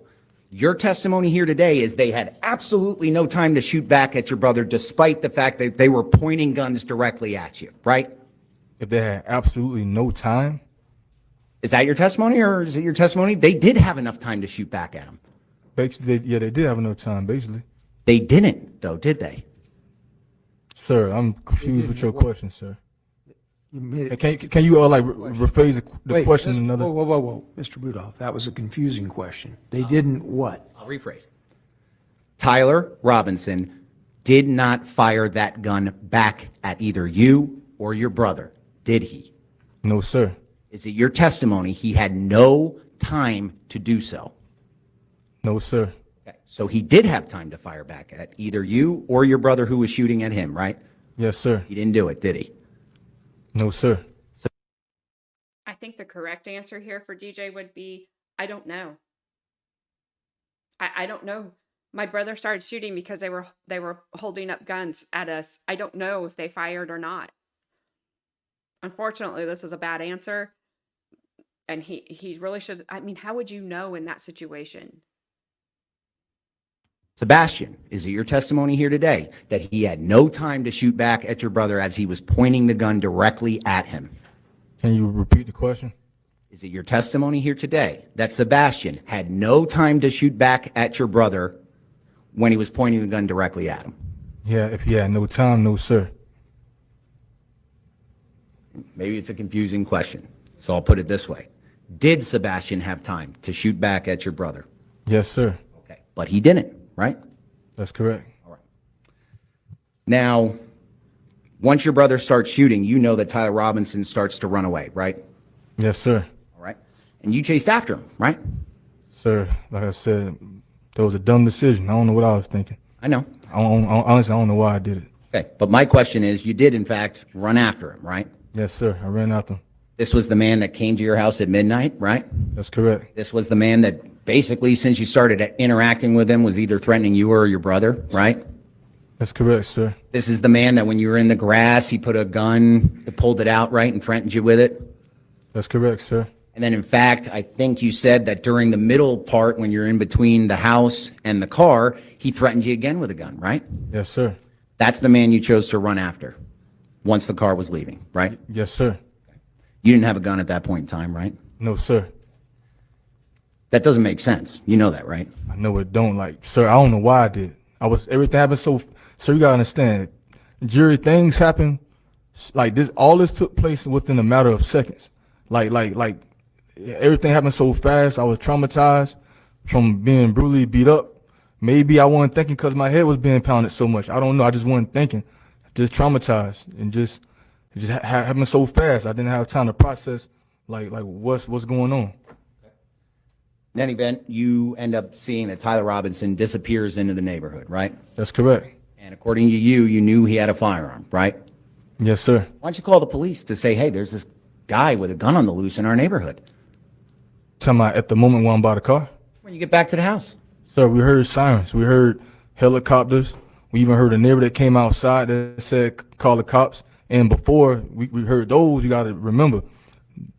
your testimony here today is they had absolutely no time to shoot back at your brother despite the fact that they were pointing guns directly at you, right? If they had absolutely no time. Is that your testimony or is it your testimony? They did have enough time to shoot back at him. Basically, yeah, they did have no time, basically. They didn't, though, did they? Sir, I'm confused with your question, sir. You made And it. can you rephrase the Wait, question let's- another? Whoa. Mr. Rudolph, that was a confusing question. They didn't what? I'll rephrase. Tyler Robinson did not fire that gun back at either you or your brother, did he? No, sir. Is it your testimony he had no time to do so? No, sir. Okay. So he did have time to fire back at either you or your brother who was shooting at him, right? Yes, sir. He didn't do it, did he? No, sir. I think the correct answer here for DJ would be, I don't know. I don't know. My brother started shooting because they were holding up guns at us. I don't know if they fired or not. Unfortunately, this is a bad answer. And he really should. I mean, how would you know in that situation? Sebastian, is it your testimony here today that he had no time to shoot back at your brother as he was pointing the gun directly at him? Can you repeat the question? Is it your testimony here today that Sebastian had no time to shoot back at your brother when he was pointing the gun directly at him? Yeah, if he had no time, no, sir. Maybe it's a confusing question, so I'll put it this way. Did Sebastian have time to shoot back at your brother? Yes, sir. Okay, but he didn't, right? That's correct. Now, once your brother starts shooting, you know that Tyler Robinson starts to run away, right? Yes, sir. All right. And you chased after him, right? Sir, like I said, that was a dumb decision. I don't know what I was thinking. I know. Honestly, I don't know why I did it. Okay. But my question is, you did, in fact, run after him, right? Yes, sir. I ran after him. This was the man that came to your house at midnight, right? That's correct. This was the man that basically, since you started interacting with him, was either threatening you or your brother, right? That's correct, sir. This is the man that when you were in the grass, he put a gun, pulled it out, right, and threatened you with it? That's correct, sir. And then, in fact, I think you said that during the middle part, when you're in between the house and the car, he threatened you again with a gun, right? Yes, sir. That's the man you chose to run after once the car was leaving, right? Yes, sir. You didn't have a gun at that point in time, right? No, sir. That doesn't make sense. You know that, right? I know it don't. Like, sir, I don't know why I did it. Everything happened so, sir, you gotta understand, jury, things happen, like this, all this took place within a matter of seconds. Like, everything happened so fast, I was traumatized from being brutally beat up. Maybe I wasn't thinking because my head was being pounded so much. I don't know, I just wasn't thinking. Just traumatized, and it just happened so fast, I didn't have time to process, like what's going on. In any event, you end up seeing that Tyler Robinson disappears into the neighborhood, right? That's correct. And according to you, you knew he had a firearm, right? Yes, sir. Why don't you call the police to say, hey, there's this guy with a gun on the loose in our neighborhood? Talking about at the moment when I'm by the car? When you get back to the house. Sir, we heard sirens. We heard helicopters. We even heard a neighbor that came outside that said, call the cops. And before we heard those, you got to remember,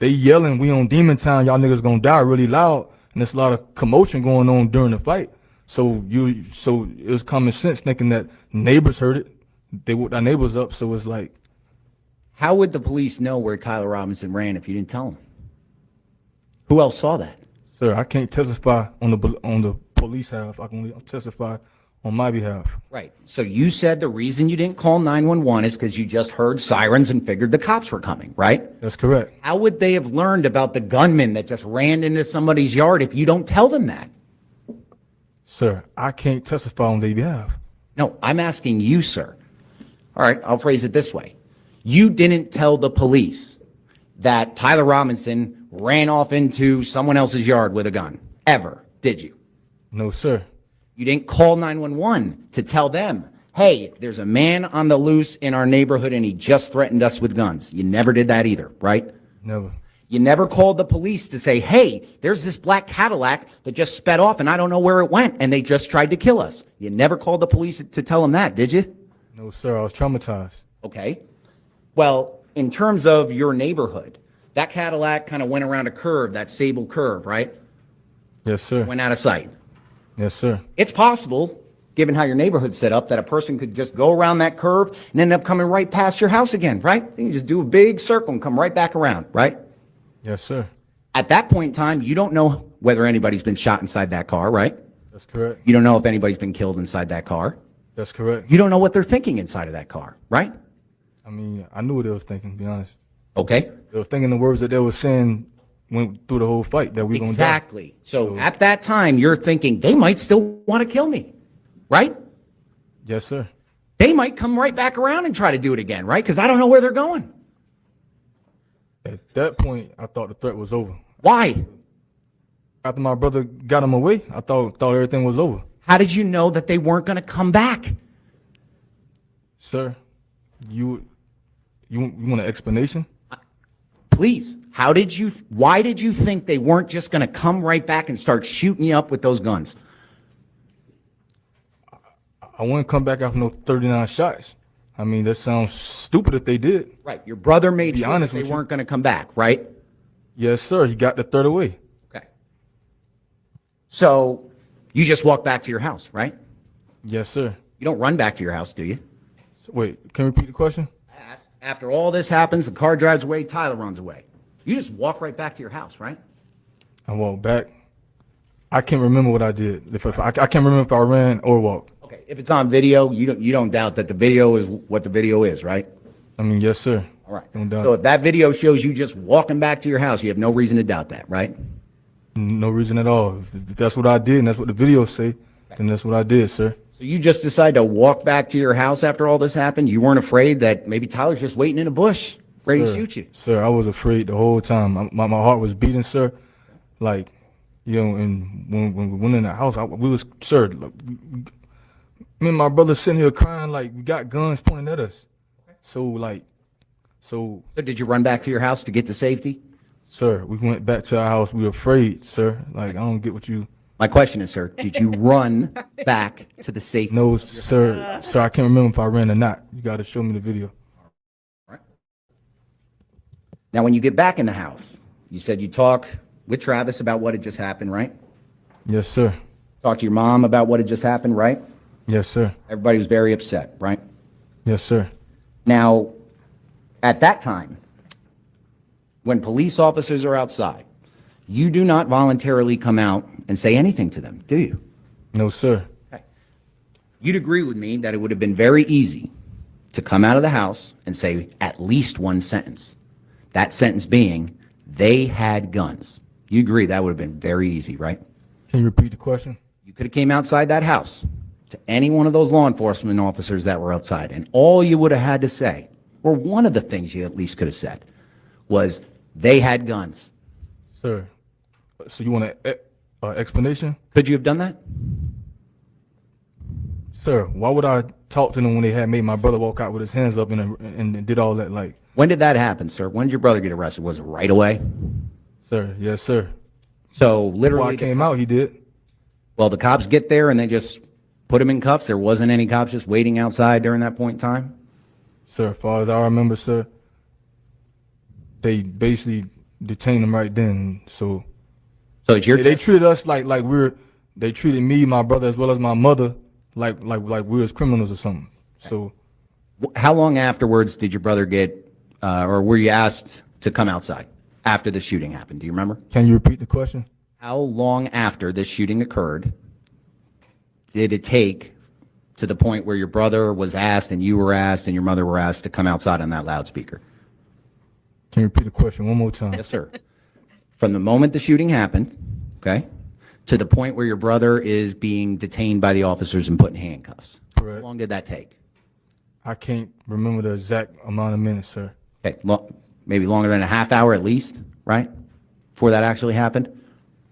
they yelling, we on demon time, y'all niggas gonna die really loud. And there's a lot of commotion going on during the fight. So it was common sense thinking that neighbors heard it. They woke our neighbors up. So it's like, How would the police know where Tyler Robinson ran if you didn't tell them? Who else saw that? sir, I can't testify on the police half. I can only testify on my behalf. Right. So you said the reason you didn't call 911 is because you just heard sirens and figured the cops were coming, right? That's correct. How would they have learned about the gunman that just ran into somebody's yard if you don't tell them that? Sir, I can't testify on their behalf. No, I'm asking you, sir. All right, I'll phrase it this way. You didn't tell the police that Tyler Robinson ran off into someone else's yard with a gun, ever, did you? No, sir. You didn't call 911 to tell them, hey, there's a man on the loose in our neighborhood and he just threatened us with guns. You never did that either, right? Never. You never called the police to say, hey, there's this black Cadillac that just sped off and I don't know where it went and they just tried to kill us. You never called the police to tell them that, did you? No, sir. I was traumatized. Okay. Well, in terms of your neighborhood, that Cadillac kind of went around a curve, that Sable curve, right? Yes, sir. Went out of sight. Yes, sir. It's possible, given how your neighborhood's set up, that a person could just go around that curve and end up coming right past your house again, right? You can just do a big circle and come right back around, right? Yes, sir. At that point in time, you don't know whether anybody's been shot inside that car, right? That's correct. You don't know if anybody's been killed inside that car. That's correct. You don't know what they're thinking inside of that car, right? I mean, I knew what they was thinking, to be honest. Okay? They was thinking the words that they were saying went through the whole fight that we gonna die. Exactly. So at that time, you're thinking they might still want to kill me, right? Yes, sir. They might come right back around and try to do it again, right? Because I don't know where they're going. At that point, I thought the threat was over. Why? After my brother got him away, I thought everything was over. How did you know that they weren't going to come back? Sir, you want an explanation? Please, why did you think they weren't just going to come right back and start shooting you up with those guns? I wouldn't come back after no 39 shots. I mean, that sounds stupid if they did. Right. Your brother made Be sure honest that they with you. weren't going to come back, right? Yes, sir. He got the threat away. Okay. So you just walk back to your house, right? Yes, sir. You don't run back to your house, do you? So, wait, can you repeat the question? After all this happens, the car drives away, Tyler runs away. You just walk right back to your house, right? I walked back. I can't remember what I did. I can't remember if I ran or walked. Okay. If it's on video, you don't doubt that the video is what the video is, right? I mean, yes, sir. All right. Don't doubt So it. if that video shows you just walking back to your house, you have no reason to doubt that, right? No reason at all. If that's what I did and that's what the videos say, then that's what I did, sir. So you just decided to walk back to your house after all this happened? You weren't afraid that maybe Tyler's just waiting in a bush, ready to Sir, shoot you? Sir, I was afraid the whole time. My heart was beating, sir. Like, you know, and when we went in the house, we was, sir, look, me and my brother sitting here crying like we got guns pointing at us. So, So did you run back to your house to get to safety? sir, we went back to our house. We were afraid, sir. Like, I don't get what you. My question is, sir, did you run back to the safety? No, sir. Sir, I can't remember if I ran or not. You got to show me the video. Right. Now, when you get back in the house, you said you talk with Travis about what had just happened, right? Yes, sir. Talk to your mom about what had just happened, right? Yes, sir. Everybody was very upset, right? Yes, sir. Now, at that time, when police officers are outside, you do not voluntarily come out and say anything to them, do you? No, sir. Okay. You'd agree with me that it would have been very easy to come out of the house and say at least one sentence. That sentence being, they had guns. You agree that would have been very easy, right? Can you repeat the question? You could have came outside that house to any one of those law enforcement officers that were outside, and all you would have had to say, or one of the things you at least could have said, was they had guns. Sir, so you want an explanation? Could you have done that? Sir, why would I talk to them when they had made my brother walk out with his hands up and did all that? Like, When did that happen, sir? When did your brother get arrested? Was it right away? sir, yes, sir. So Before literally, I came out, he did. well, the cops get there and they just put him in cuffs. There wasn't any cops just waiting outside during that point in time. Sir, as far as I remember, sir, they basically detained him right then. So So it's your they treated us like they treated me, my brother, as well as my mother, like we was criminals or something. So How long afterwards did your brother get, or were you asked to come outside after the shooting happened? Do you remember? can you repeat the question? How long after this shooting occurred did it take to the point where your brother was asked and you were asked and your mother were asked to come outside on that loudspeaker? Can you repeat the question one more time? Yes, sir. From the moment the shooting happened, okay, to the point where your brother is being detained by the officers and put in handcuffs. Correct. How long did that take? I can't remember the exact amount of minutes, sir. Okay, maybe longer than a half hour at least, right? Before that actually happened?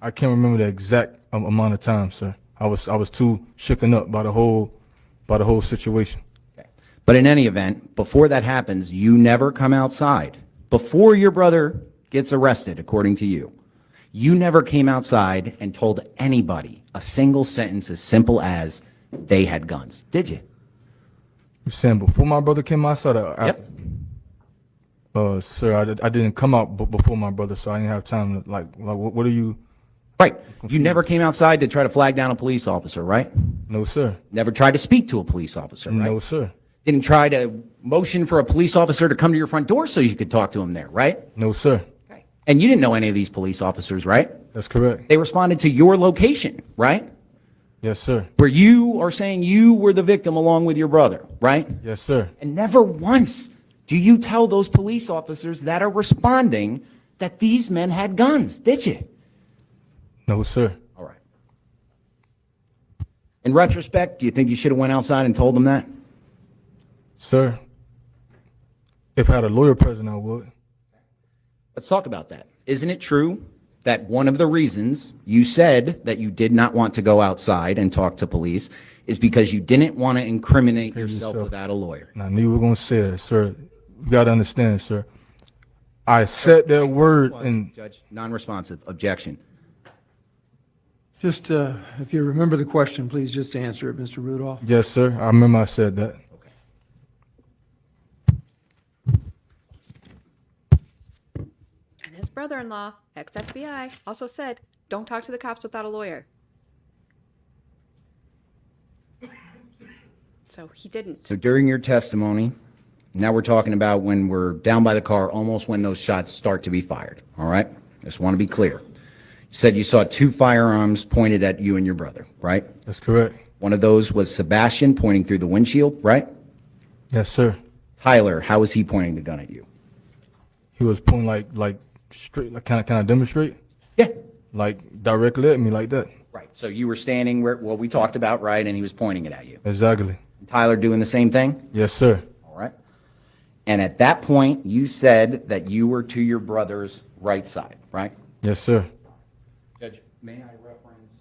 I can't remember the exact amount of time, sir. I was too shooken up by the whole situation. Okay. But in any event, before that happens, you never come outside. Before your brother gets arrested, according to you, you never came outside and told anybody a single sentence as simple as they had guns, did you? You saying before my brother came outside? Yep. Sir, I didn't come out before my brother, so I didn't have time to like what are you? Right. You never came outside to try to flag down a police officer, right? No, sir. Never tried to speak to a police officer, right? No, sir. Didn't try to motion for a police officer to come to your front door so you could talk to him there, right? No, sir. Okay. And you didn't know any of these police officers, right? That's correct. They responded to your location, right? Yes, sir. Where you are saying you were the victim along with your brother, right? Yes, sir. And never once Do you tell those police officers that are responding that these men had guns? Did you? No, sir. All right. In retrospect, do you think you should have went outside and told them that? Sir, if I had a lawyer present, I would. Let's talk about that. Isn't it true that one of the reasons you said that you did not want to go outside and talk to police is because you didn't want to incriminate yourself without a lawyer? And I knew you were going to say that, sir. You got to understand, sir. I said that word and Judge, non-responsive. Objection. Just, if you remember the question, please just answer it, Mr. Rudolph. yes, sir. I remember I said that. And his brother-in-law, ex-FBI, also said, don't talk to the cops without a lawyer. So he didn't. So during your testimony, now we're talking about when we're down by the car, almost when those shots start to be fired. All right? Just want to be clear. You said you saw 2 firearms pointed at you and your brother, right? That's correct. One of those was Sebastien pointing through the windshield, right? Yes, sir. Tyler, how was he pointing the gun at you? He was pointing like straight, like kind of demonstrate, Yeah. like directly at me like that. Right. So you were standing where, what we talked about, right? And he was pointing it at you. Exactly. And Tyler doing the same thing? Yes, sir. All right. And at that point, you said that you were to your brother's right side, right? Yes, sir. Judge, may I reference?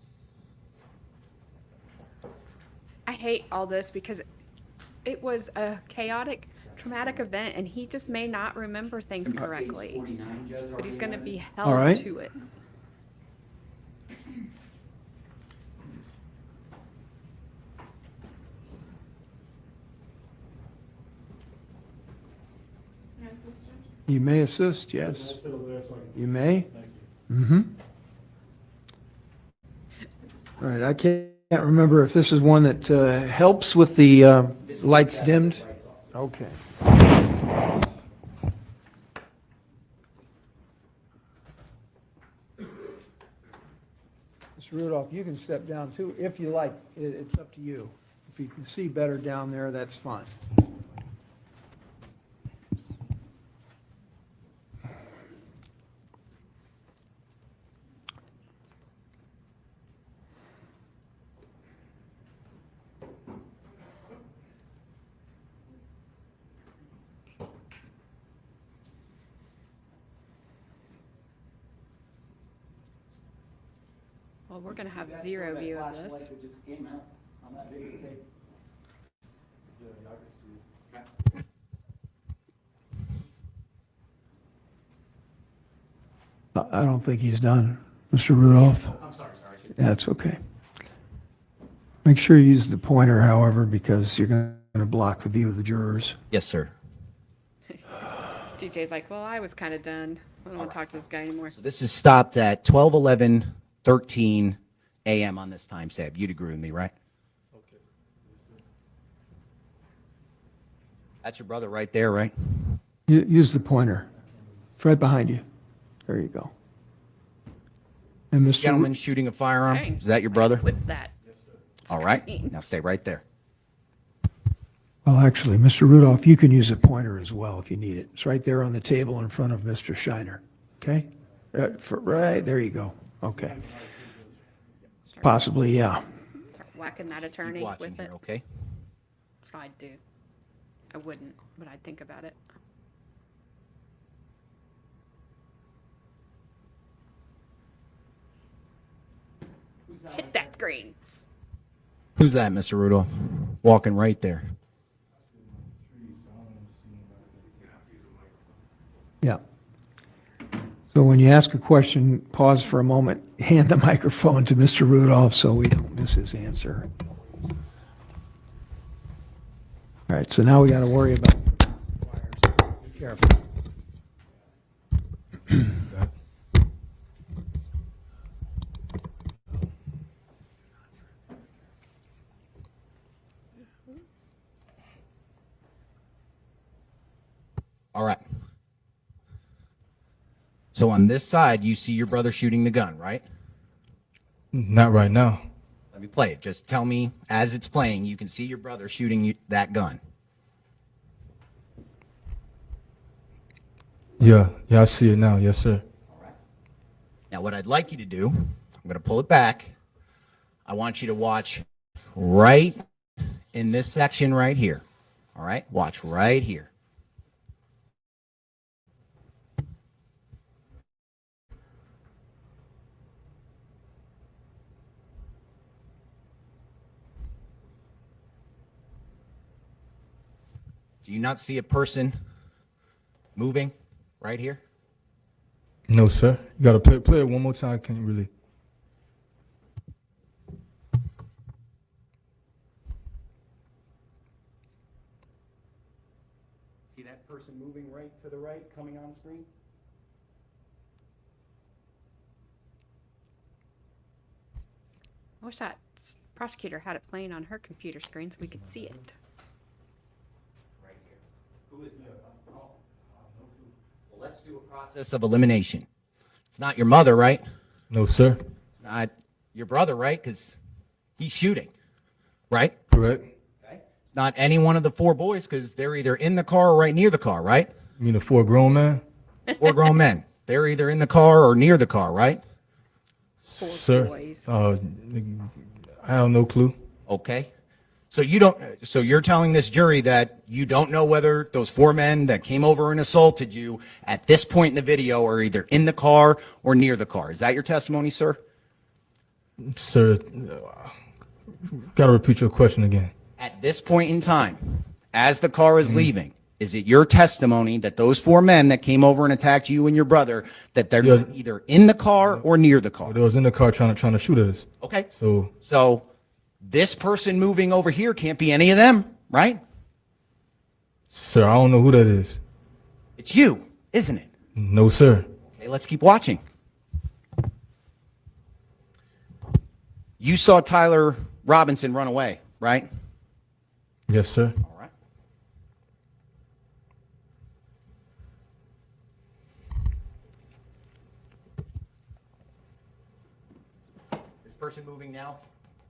I hate all this because it was a chaotic, traumatic event, and he just may not remember things correctly. But he's going to be held All right. to it. You may assist, yes. You may? Mm-hmm. All right, I can't remember if this is one that helps with the lights dimmed. Okay. Mr. Rudolph, you can step down too, if you like. It's up to you. If you can see better down there, that's fine. Well, we're going to have zero view of this. I don't think he's done, Mr. Rudolph. I'm sorry. That's okay. Make sure you use the pointer, however, because you're going to block the view of the jurors. Yes, sir. DJ's like, well, I was kind of done. I don't want to talk to this guy anymore. So this is stopped at 12:11:13 a.m. on this time stamp. You'd agree with me, right? Okay. That's your brother right there, right? Use the pointer. It's right behind you. There you go. And Mr. Gentleman shooting a firearm. Dang. Is that your brother? With that. All right. screen. Now stay right there. Well, actually, Mr. Rudolph, you can use a pointer as well if you need it. It's right there on the table in front of Mr. Shiner. Okay? Right, there you go. Okay. Possibly, yeah. Start whacking that attorney Keep watching with here, it. okay? That's what I'd do. I wouldn't, but I'd think about it. Hit that screen. Who's that, Mr. Rudolph? Walking right there. Yeah. So when you ask a question, pause for a moment, hand the microphone to Mr. Rudolph so we don't miss his answer. All right, so now we got to worry about wires. Be careful. All right. So on this side, you see your brother shooting the gun, right? Not right now. Let me play it. Just tell me as it's playing, you can see your brother shooting that gun. Yeah, yeah, I see it now. Yes, sir. Now, what I'd like you to do, I'm going to pull it back. I want you to watch right in this section right here. All right? Watch right here. Do you not see a person moving right here? No, sir. You gotta play it one more time. I can't really. See that person moving right to the right coming on screen? I wish that prosecutor had it playing on her computer screen so we could see it. Right here. Who is that? Well, let's do a process of elimination. It's not your mother, right? No, sir. It's not your brother, right? Because he's shooting, right? Correct. Okay. It's not any one of the four boys because they're either in the car or right near the car, right? You mean the 4 grown men? Four grown men. They're either in the car or near the car, right? Sir. Boys. I have no clue. Okay. So you don't. So you're telling this jury that you don't know whether those four men that came over and assaulted you at this point in the video are either in the car or near the car. Is that your testimony, sir? Sir, gotta repeat your question again. At this point in time, as the car is leaving, is it your testimony that those four men that came over and attacked you and your brother, that they're Yeah. either in the car or near the car? They was in the car trying to shoot at us. Okay. So This person moving over here can't be any of them, right? sir, I don't know who that is. It's you, isn't it? No, sir. Okay, let's keep watching. You saw Tyler Robinson run away, right? Yes, sir. All right. This person moving now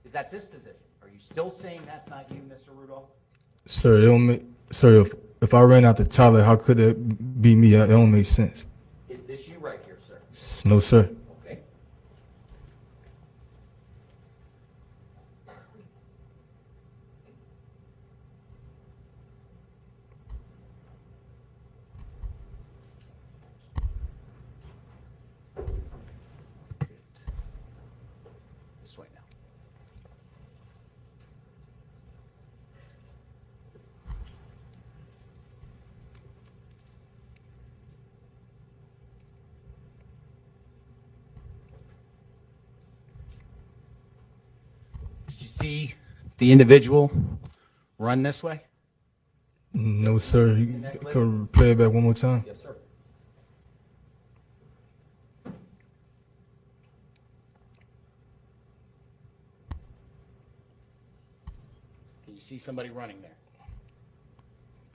is at this position. Are you still saying that's not you, Mr. Rudolph? Sir, it don't make, sir, if I ran out the Tyler, how could it be me? It don't make sense. Is this you right here, sir? No, sir. Okay. This way now. Did you see the individual run this way? No, sir. You could play it back one more time. Yes, sir. Can you see somebody running there?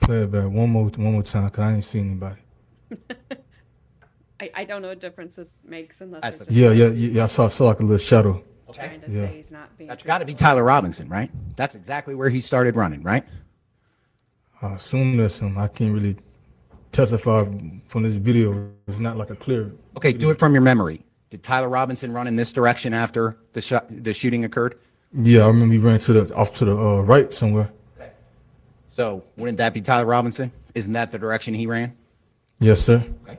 Play it back one more time, cause I ain't seen anybody. I don't know what difference this makes unless That's they're the- just Yeah. I saw like a little shadow. trying to Yeah. say he's not being That's got to be Tyler Robinson, right? That's exactly where he started running, right? I assume that's him. I can't really testify from this video. It's not like a clear. Okay, do it from your memory. Did Tyler Robinson run in this direction after the shooting occurred? Yeah, I remember he ran off to the right somewhere. So wouldn't that be Tyler Robinson? Isn't that the direction he ran? Yes, sir. Okay.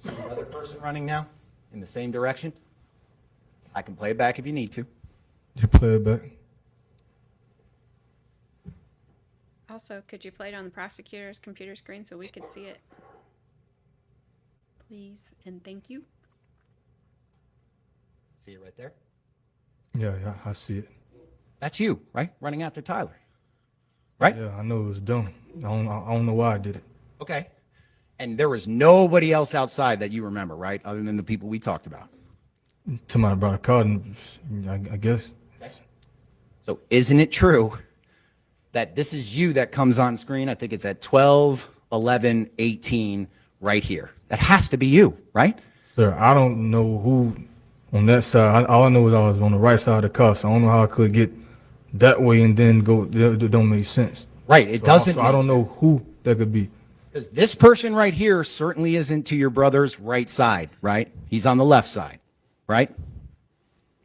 See another person running now in the same direction? I can play it back if you need to. You play it back. Also, could you play it on the prosecutor's computer screen so we could see it? Please and thank you. See it right there? Yeah, I see it. That's you, right? Running after Tyler. Right? Yeah, I know it was dumb. I don't know why I did it. Okay. And there was nobody else outside that you remember, right? Other than the people we talked about. Somebody brought a car, and I guess. So isn't it true that this is you that comes on screen? I think it's at 12, 11, 18 right here. That has to be you, right? Sir, I don't know who On that side, all I know is I was on the right side of the car, so I don't know how I could get that way and then go. That don't make sense. Right, it doesn't I don't make know who that could be. Because this person right here certainly isn't to your brother's right side, right? He's on the left side, right?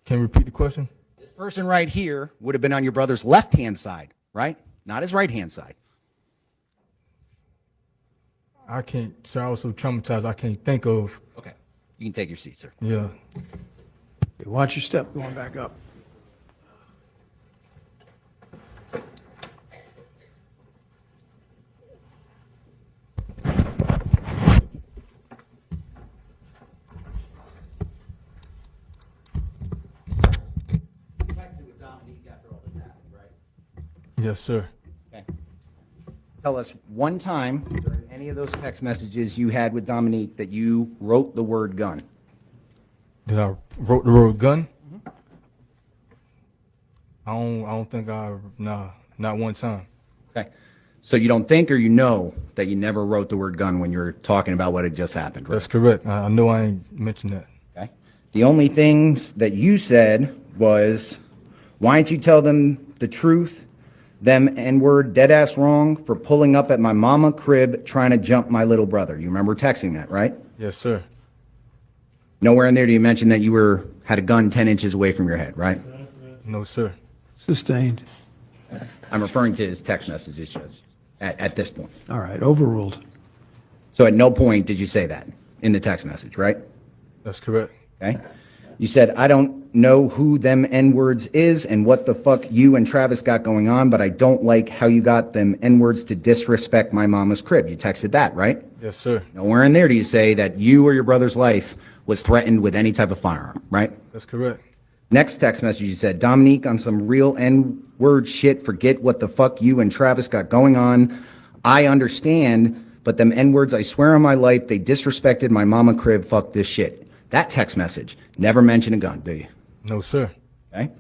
Can you repeat the question? This person right here would have been on your brother's left-hand side, right? Not his right-hand side. I can't, sir, I was so traumatized, I can't think of, Okay, you can take your seat, sir. yeah. Watch your step going back up. You texted with Dominique after all this happened, right? Yes, sir. Okay. Tell us one time during any of those text messages you had with Dominique that you wrote the word gun. Did I wrote the word gun? I don't think nah, not one time. Okay. So you don't think or you know that you never wrote the word gun when you're talking about what had just happened, right? That's correct. I know I ain't mentioned that. Okay. The only things that you said was, why didn't you tell them the truth? Them N-word dead ass wrong for pulling up at my mama crib trying to jump my little brother. You remember texting that, right? Yes, sir. Nowhere in there do you mention that you had a gun 10 inches away from your head, right? No, sir. Sustained. I'm referring to his text messages, Judge, at this point. All right, overruled. So at no point did you say that in the text message, right? That's correct. Okay? You said, I don't know who them N-words is and what the fuck you and Travis got going on, but I don't like how you got them N-words to disrespect my mama's crib. You texted that, right? Yes, sir. Nowhere in there do you say that you or your brother's life was threatened with any type of firearm, right? That's correct. Next text message, you said, Dominique, on some real N-word shit, forget what the fuck you and Travis got going on. I understand, but them N-words, I swear on my life, they disrespected my mama crib, fuck this shit. That text message, never mention a gun, do you? No, sir. Okay?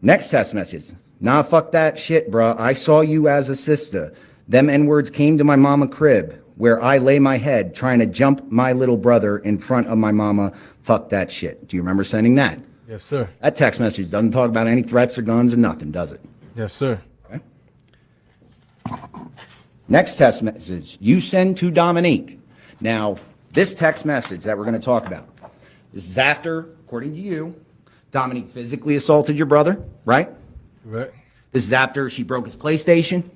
Next text message, nah, fuck that shit, bruh. I saw you as a sister. Them N-words came to my mama crib, where I lay my head trying to jump my little brother in front of my mama. Fuck that shit. Do you remember sending that? Yes, sir. That text message doesn't talk about any threats or guns or nothing, does it? Yes, sir. Okay. Next text message you send to Dominique. Now, this text message that we're going to talk about, this is after, according to you, Dominique physically assaulted your brother, right? Correct. This is after she broke his PlayStation,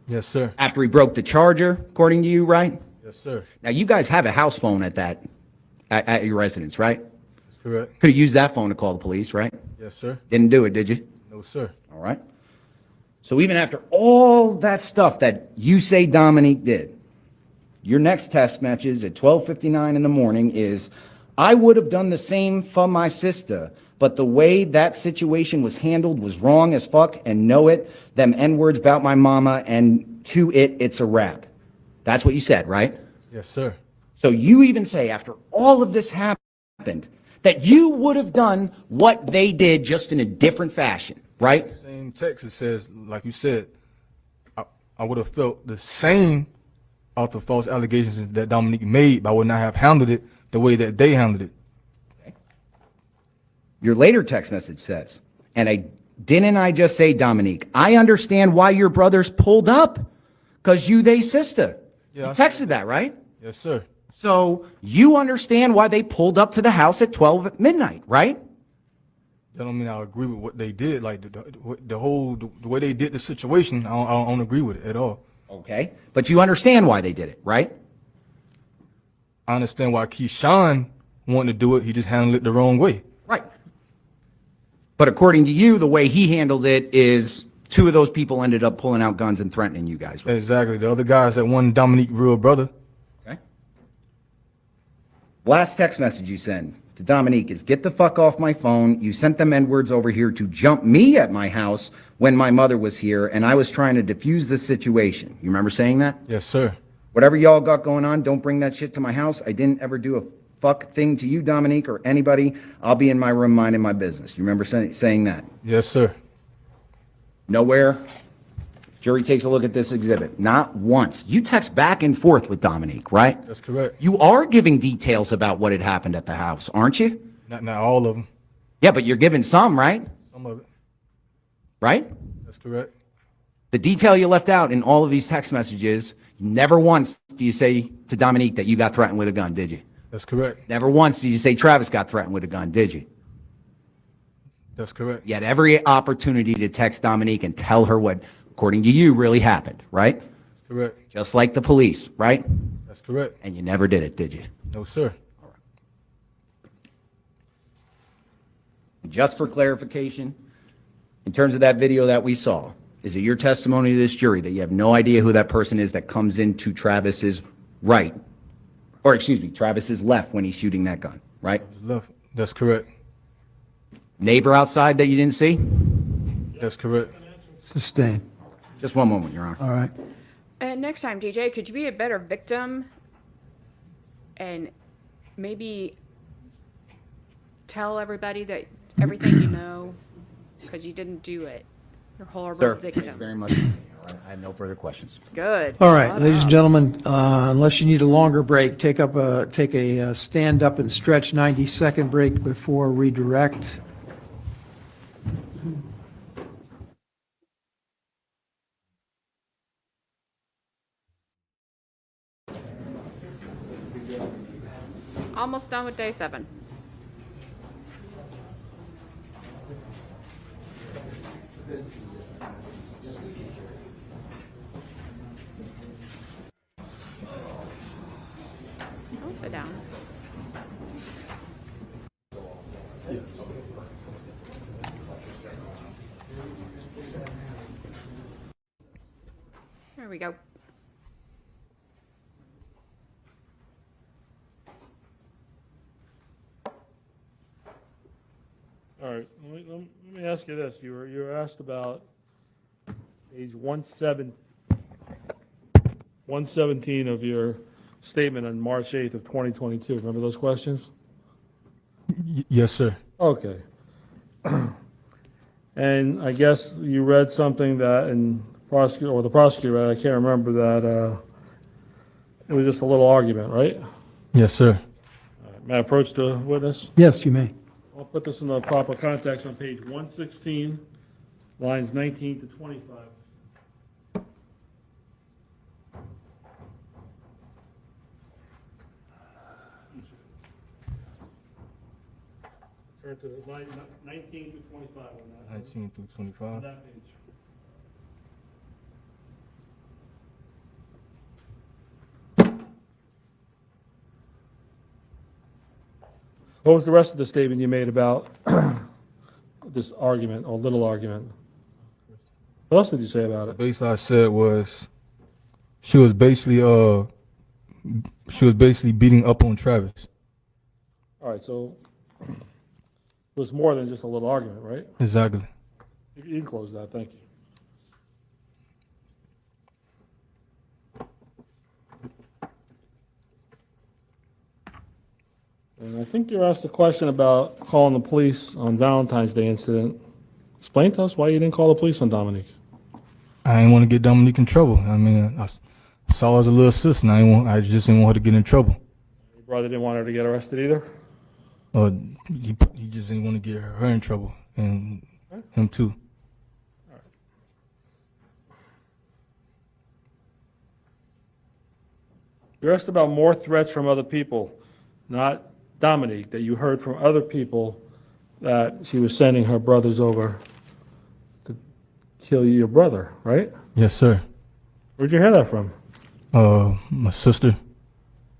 Yes, sir. after he broke the charger, according to you, right? Yes, sir. Now, you guys have a house phone at your residence, right? That's correct. Could have used that phone to call the police, right? Yes, sir. Didn't do it, did you? No, sir. All right. So even after all that stuff that you say Dominique did, your next text message at 12:59 in the morning is, I would have done the same for my sister, but the way that situation was handled was wrong as fuck and know it. Them N-words about my mama and to it, it's a wrap. That's what you said, right? Yes, sir. So you even say after all of this happened that you would have done what they did just in a different fashion, right? Same text, it says, like you said, I would have felt the same out the false allegations that Dominique made, but I would not have handled it the way that they handled it. Your later text message says, and didn't I just say, Dominique, I understand why your brothers pulled up, because they sister. Yeah, You texted that, right? Yes, sir. So you understand why they pulled up to the house at 12 at midnight, right? That don't mean I agree with what they did. Like the way they did the situation, I don't agree with it at all. Okay. But you understand why they did it, right? I understand why Keyshawn wanted to do it. He just handled it the wrong way. Right. But according to you, the way he handled it is two of those people ended up pulling out guns and threatening you guys. Right? Exactly. The other guys that won Dominique real brother. Okay. Last text message you send to Dominique is, get the fuck off my phone. You sent them N-words over here to jump me at my house when my mother was here, and I was trying to defuse this situation. You remember saying that? Yes, sir. Whatever y'all got going on, don't bring that shit to my house. I didn't ever do a fuck thing to you, Dominique, or anybody. I'll be in my room minding my business. You remember saying that? Yes, sir. Nowhere. Jury takes a look at this exhibit. Not once. You text back and forth with Dominique, right? That's correct. You are giving details about what had happened at the house, aren't you? Not all of them. Yeah, but you're giving some, right? Some of it. Right? That's correct. The detail you left out in all of these text messages, never once do you say to Dominique that you got threatened with a gun, did you? That's correct. Never once did you say Travis got threatened with a gun, did you? That's correct. You had every opportunity to text Dominique and tell her what, according to you, really happened, right? That's correct. Just like the police, right? That's correct. And you never did it, did you? No, sir. Just for clarification, in terms of that video that we saw, is it your testimony to this jury that you have no idea who that person is that comes into Travis's right, or excuse me, Travis's left when he's shooting that gun, right? Left. That's correct. Neighbor outside that you didn't see? That's correct. Sustained. Just one moment, Your Honor. All right. And next time, DJ, could you be a better victim and maybe tell everybody that everything you know, because you didn't do it. You're a horrible Sir, thank you victim. very much. I have no further questions. Good. All right, Shut ladies and up. gentlemen, unless you need a longer break, take a stand up and stretch 90-second break before redirect. Almost done with day 7. Don't sit down. There we go. All right, let me ask you this. You were asked about page 117 of your statement on March 8th of 2022. Remember those questions? Yes, sir. Okay. And I guess you read something that, and the prosecutor read, I can't remember, that it was just a little argument, right? Yes, sir. May I approach the witness? Yes, you may. I'll put this in the proper context on page 116, lines 19 to 25. Turn to line 19 to 25 on that. 19 through On 25. that page. What was the rest of the statement you made about this argument, or little argument? What else did you say about it? Basically, I said was she was basically beating up on Travis. All right, so it was more than just a little argument, right? Exactly. You can close that, thank you. And I think you were asked a question about calling the police on Valentine's Day incident. Explain to us why you didn't call the police on Dominique. I didn't want to get Dominique in trouble. I mean, I saw her as a little sister, and I just didn't want her to get in trouble. Your brother didn't want her to get arrested either? He just didn't want to get her in trouble, and him too. You're asked about more threats from other people, not Dominique, that you heard from other people that she was sending her brothers over to kill your brother, right? Yes, sir. Where'd you hear that from? My sister.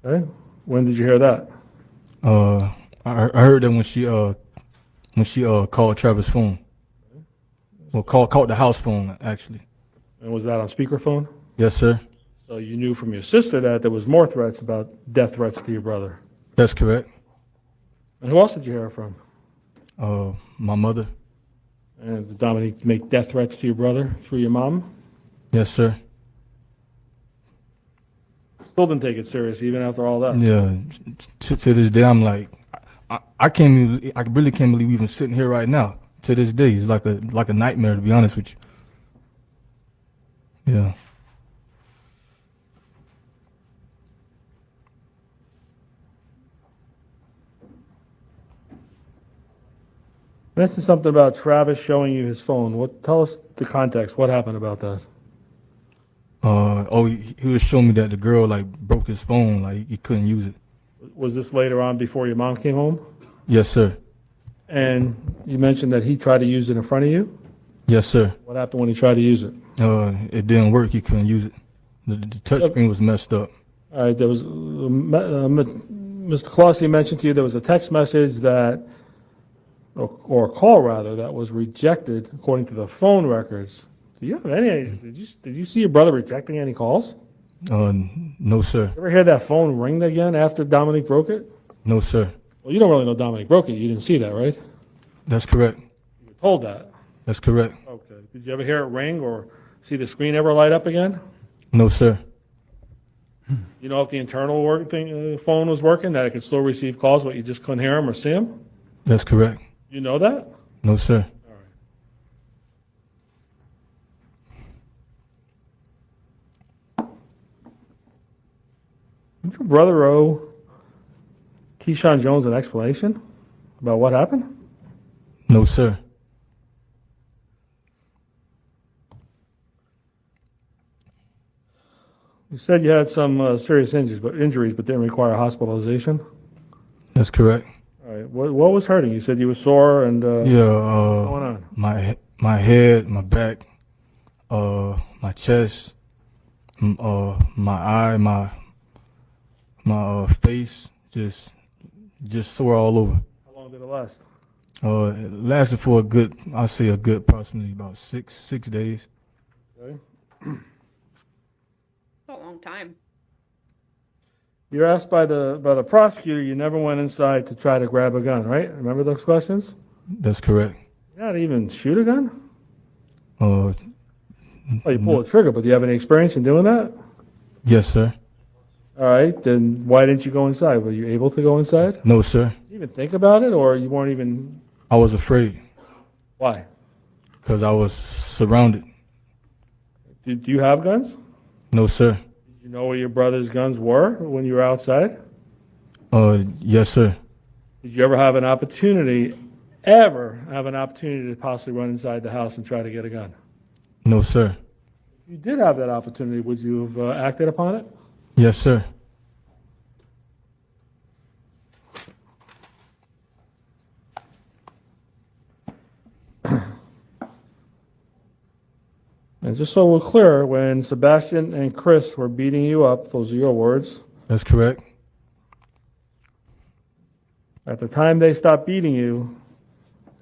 Okay. When did you hear that? I heard that when she called Travis' phone. Well, called the house phone, actually. And was that on speakerphone? Yes, sir. So you knew from your sister that there was more threats about death threats to your brother. That's correct. And who else did you hear from? My mother. And did Dominique make death threats to your brother through your mom? Yes, sir. Still didn't take it serious even after all that. Yeah. To this day, I'm like, I really can't believe we even sitting here right now. To this day, it's like a nightmare, to be honest with you. Yeah. Mentioned something about Travis showing you his phone. Tell us the context. What happened about that? He was showing me that the girl like broke his phone, like he couldn't use it. Was this later on before your mom came home? Yes, sir. And you mentioned that he tried to use it in front of you. Yes, sir. What happened when he tried to use it? It didn't work. He couldn't use it. The touch screen was messed up. All right, there was, Mr. Clossy mentioned to you there was a text message that, or a call rather, that was rejected according to the phone records. Do you have any, did you see your brother rejecting any calls? No, sir. You ever hear that phone ring again after Dominique broke it? No, sir. Well, you don't really know Dominique broke it. You didn't see that, right? That's correct. You were told that. That's correct. Okay. Did you ever hear it ring or see the screen ever light up again? No, sir. You know if the internal phone was working, that it could still receive calls, but you just couldn't hear them or see them? That's correct. You know that? No, sir. Did your brother owe Keyshawn Jones an explanation about what happened? No, sir. You said you had some serious injuries, but didn't require hospitalization. That's correct. All right. What was hurting? You said you were sore and what's going on? My head, my back, my chest, my eye, my face, just sore all over. How long did it last? It lasted for I'll say approximately about six days. Okay. That's a long time. You're asked by the prosecutor. You never went inside to try to grab a gun, right? Remember those questions? That's correct. You not even shoot a gun? Uh, Oh, you pull the trigger, but do you have any experience in doing that? yes, sir. All right, then why didn't you go inside? Were you able to go inside? No, sir. Did you even think about it, or you weren't even? I was afraid Why? because I was surrounded. Did you have guns? No, sir. Did you know where your brother's guns were when you were outside? Yes, sir. Did you ever have an opportunity to possibly run inside the house and try to get a gun? No, sir. If you did have that opportunity, would you have acted upon it? Yes, sir. And just so we're clear, when Sebastian and Chris were beating you up, those are your words, That's correct. at the time they stopped beating you,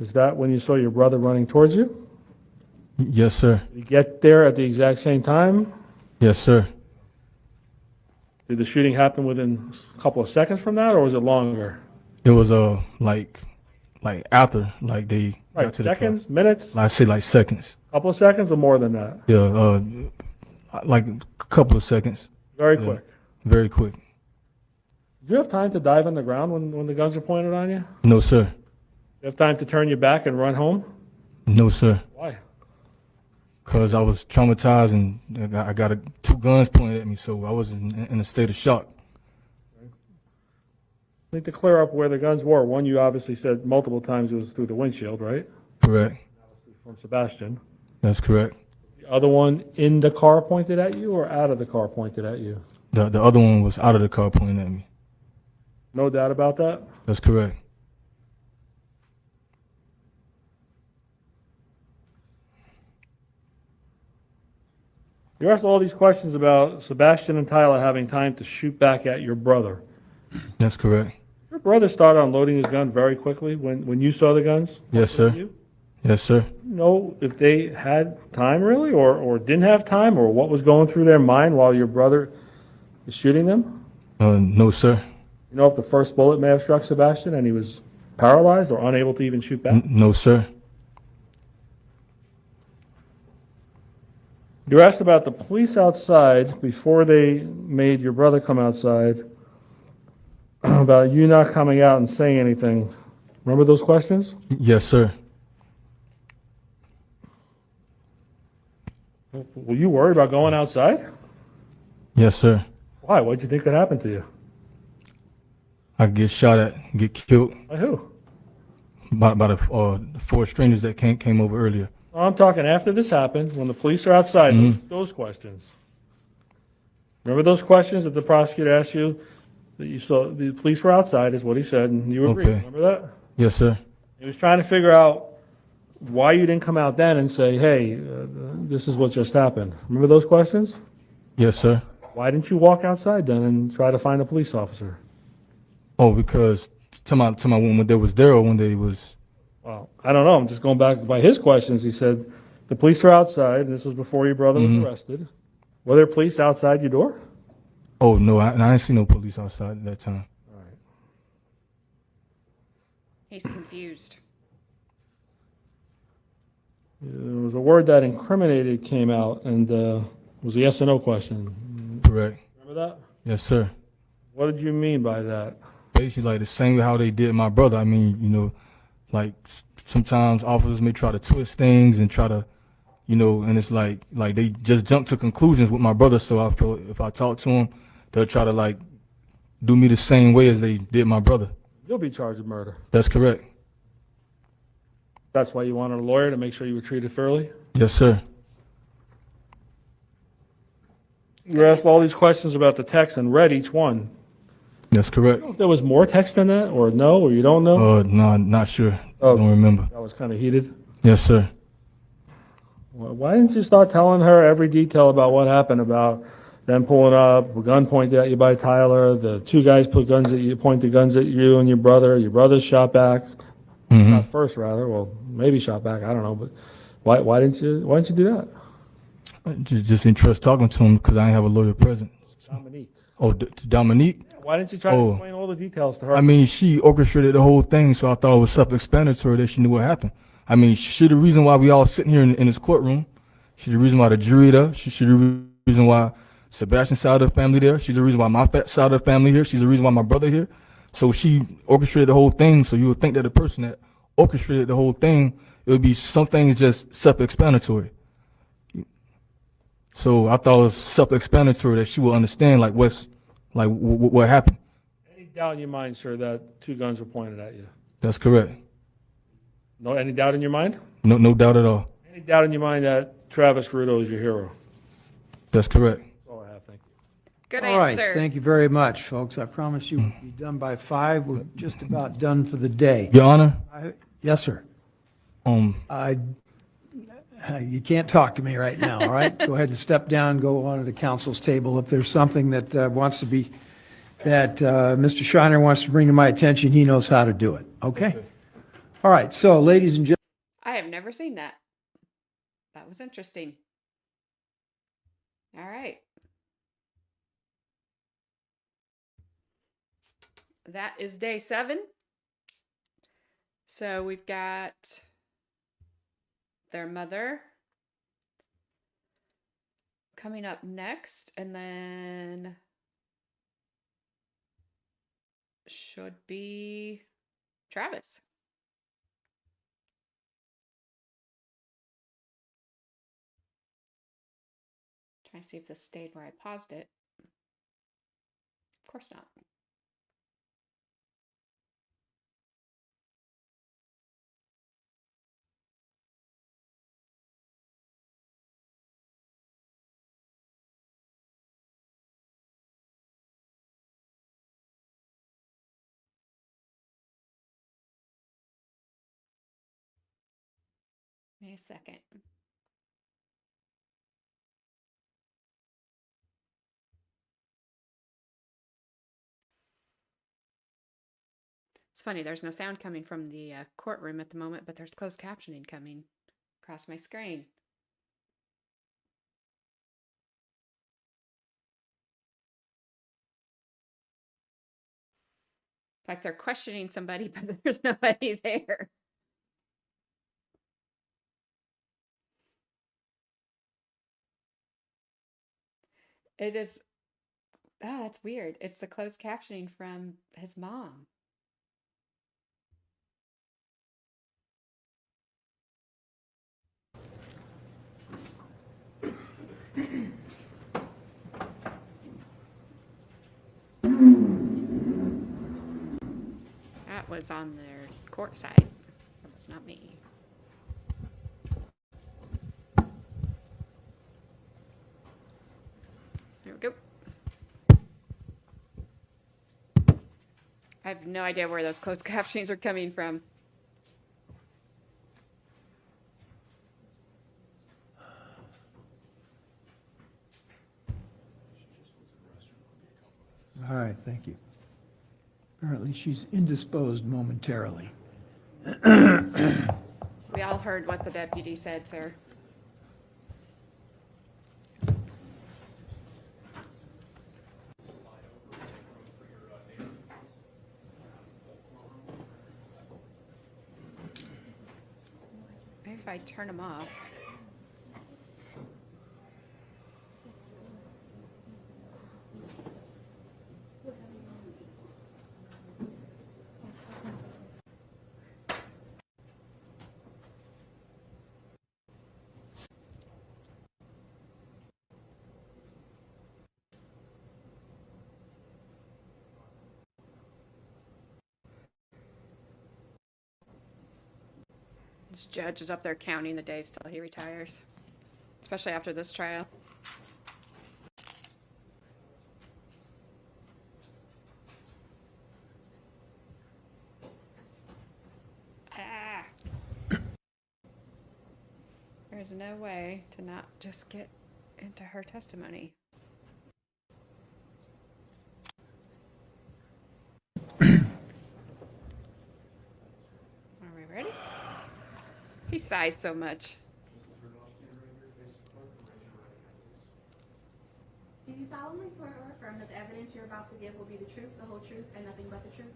is that when you saw your brother running towards you? Yes, sir. Did you get there at the exact same time? Yes, sir. Did the shooting happen within a couple of seconds from that, or was it longer? It was like after they Right, got to the car. seconds, minutes, I say like seconds. couple of seconds, or more than that? Yeah, like a couple of seconds. Very Yeah. quick. Very quick. Did you have time to dive on the ground when the guns were pointed on you? No, sir. You have time to turn your back and run home? No, sir. Why? Because I was traumatized and I got two guns pointed at me, so I was in a state of shock. I need to clear up where the guns were. One, you obviously said multiple times it was through the windshield, right? Correct. From Sebastian. That's correct. The other one in the car pointed at you or out of the car pointed at you? The other one was out of the car pointing at me. No doubt about that? That's correct. You asked all these questions about Sebastian and Tyler having time to shoot back at your brother. That's correct. Your brother started unloading his gun very quickly when you saw the guns? Yes, sir. You Yes, sir. know if they had time really or didn't have time or what was going through their mind while your brother is shooting them? No, sir. You know if the first bullet may have struck Sebastian and he was paralyzed or unable to even shoot back? No, sir. You were asked about the police outside before they made your brother come outside, about you not coming out and saying anything. Remember those questions? Yes, sir. Were you worried about going outside? Yes, sir. Why? What did you think could happen to you? I get shot at, get killed By who? by the four strangers that came over earlier. I'm talking after this happened, when the police are outside, those questions. Remember those questions that the prosecutor asked you, that you saw, the police were outside, is what he said, and you agreed. Okay. Remember that? Yes, sir. He was trying to figure out why you didn't come out then and say, hey, this is what just happened. Remember those questions? Yes, sir. Why didn't you walk outside then and try to find a police officer? Oh, because to my when they was there or when they was. Well, I don't know. I'm just going back by his questions. He said, the police are outside, and this was before your brother was arrested. Were there police outside your door? Oh no, I didn't see no police outside at that time. He's confused. There was a word that incriminated came out, and it was a yes or no question. Correct. Remember that? Yes, sir. What did you mean by that? Basically, like the same way how they did my brother. I mean, you know, like sometimes officers may try to twist things and try to, you know, and it's like they just jump to conclusions with my brother. So I feel if I talk to him, they'll try to like do me the same way as they did my brother. You'll be charged with murder. That's correct. That's why you wanted a lawyer, to make sure you were treated fairly? Yes, sir. You were asked all these questions about the text and read each one. That's correct. If there was more text than that, or no, or you don't know? No, not sure. Oh. Don't remember. That was kind of heated. Yes, sir. Why didn't you start telling her every detail about what happened, about them pulling up, a gun pointed at you by Tyler, the two guys pointed guns at you and your brother shot back, not first rather, well, maybe shot back, I don't know, but why didn't you do that? Just interest talking to him because I didn't have a lawyer present. Dominique. Oh, to Dominique? Why didn't you try to explain all the details to her? I mean, she orchestrated the whole thing, so I thought it was self-explanatory that she knew what happened. I mean, she the reason why we all sitting here in this courtroom. She's the reason why the jury there. She's the reason why Sebastian's side of the family there. She's the reason why my side of the family here. She's the reason why my brother here. So she orchestrated the whole thing. So you would think that the person that orchestrated the whole thing, it would be some things just self-explanatory. So I thought it was self-explanatory that she would understand like what happened. Any doubt in your mind, sir, that two guns were pointed at you? That's correct. No, any doubt in your mind? No doubt at all. Any doubt in your mind that Travis Rudolph is your hero? That's correct. That's all I have, thank you. Good All right, answer. thank you very much, folks. I promise you we'll be done by 5. We're just about done for the day. Your Honor, Yes, sir. You can't talk to me right now, all right? Go ahead and step down, go on to the council's table. If there's something that Mr. Shiner wants to bring to my attention, he knows how to do it, okay? All right, so ladies and gentlemen, I have never seen that. That was interesting. All right. That is day 7. So we've got their mother coming up next, and then should be Travis. Trying to see if this stayed where I paused it. Of course not. Give me a second. It's funny, there's no sound coming from the courtroom at the moment, but there's closed captioning coming across my screen. Like they're questioning somebody, but there's nobody there. It is, oh, that's weird. It's the closed captioning from his mom. That was on their court side. It's not me. There we go. I have no idea where those closed captionings are coming from. All right, thank you. Apparently, she's indisposed momentarily. We all heard what the deputy said, sir. Maybe if I turn them off. This judge is up there counting the days till he retires, especially after this trial. Ah. There's no way to not just get into her testimony. Are we ready? He sighs so much. Do you solemnly swear or affirm that the evidence you're about to give will be the truth, the whole truth, and nothing but the truth?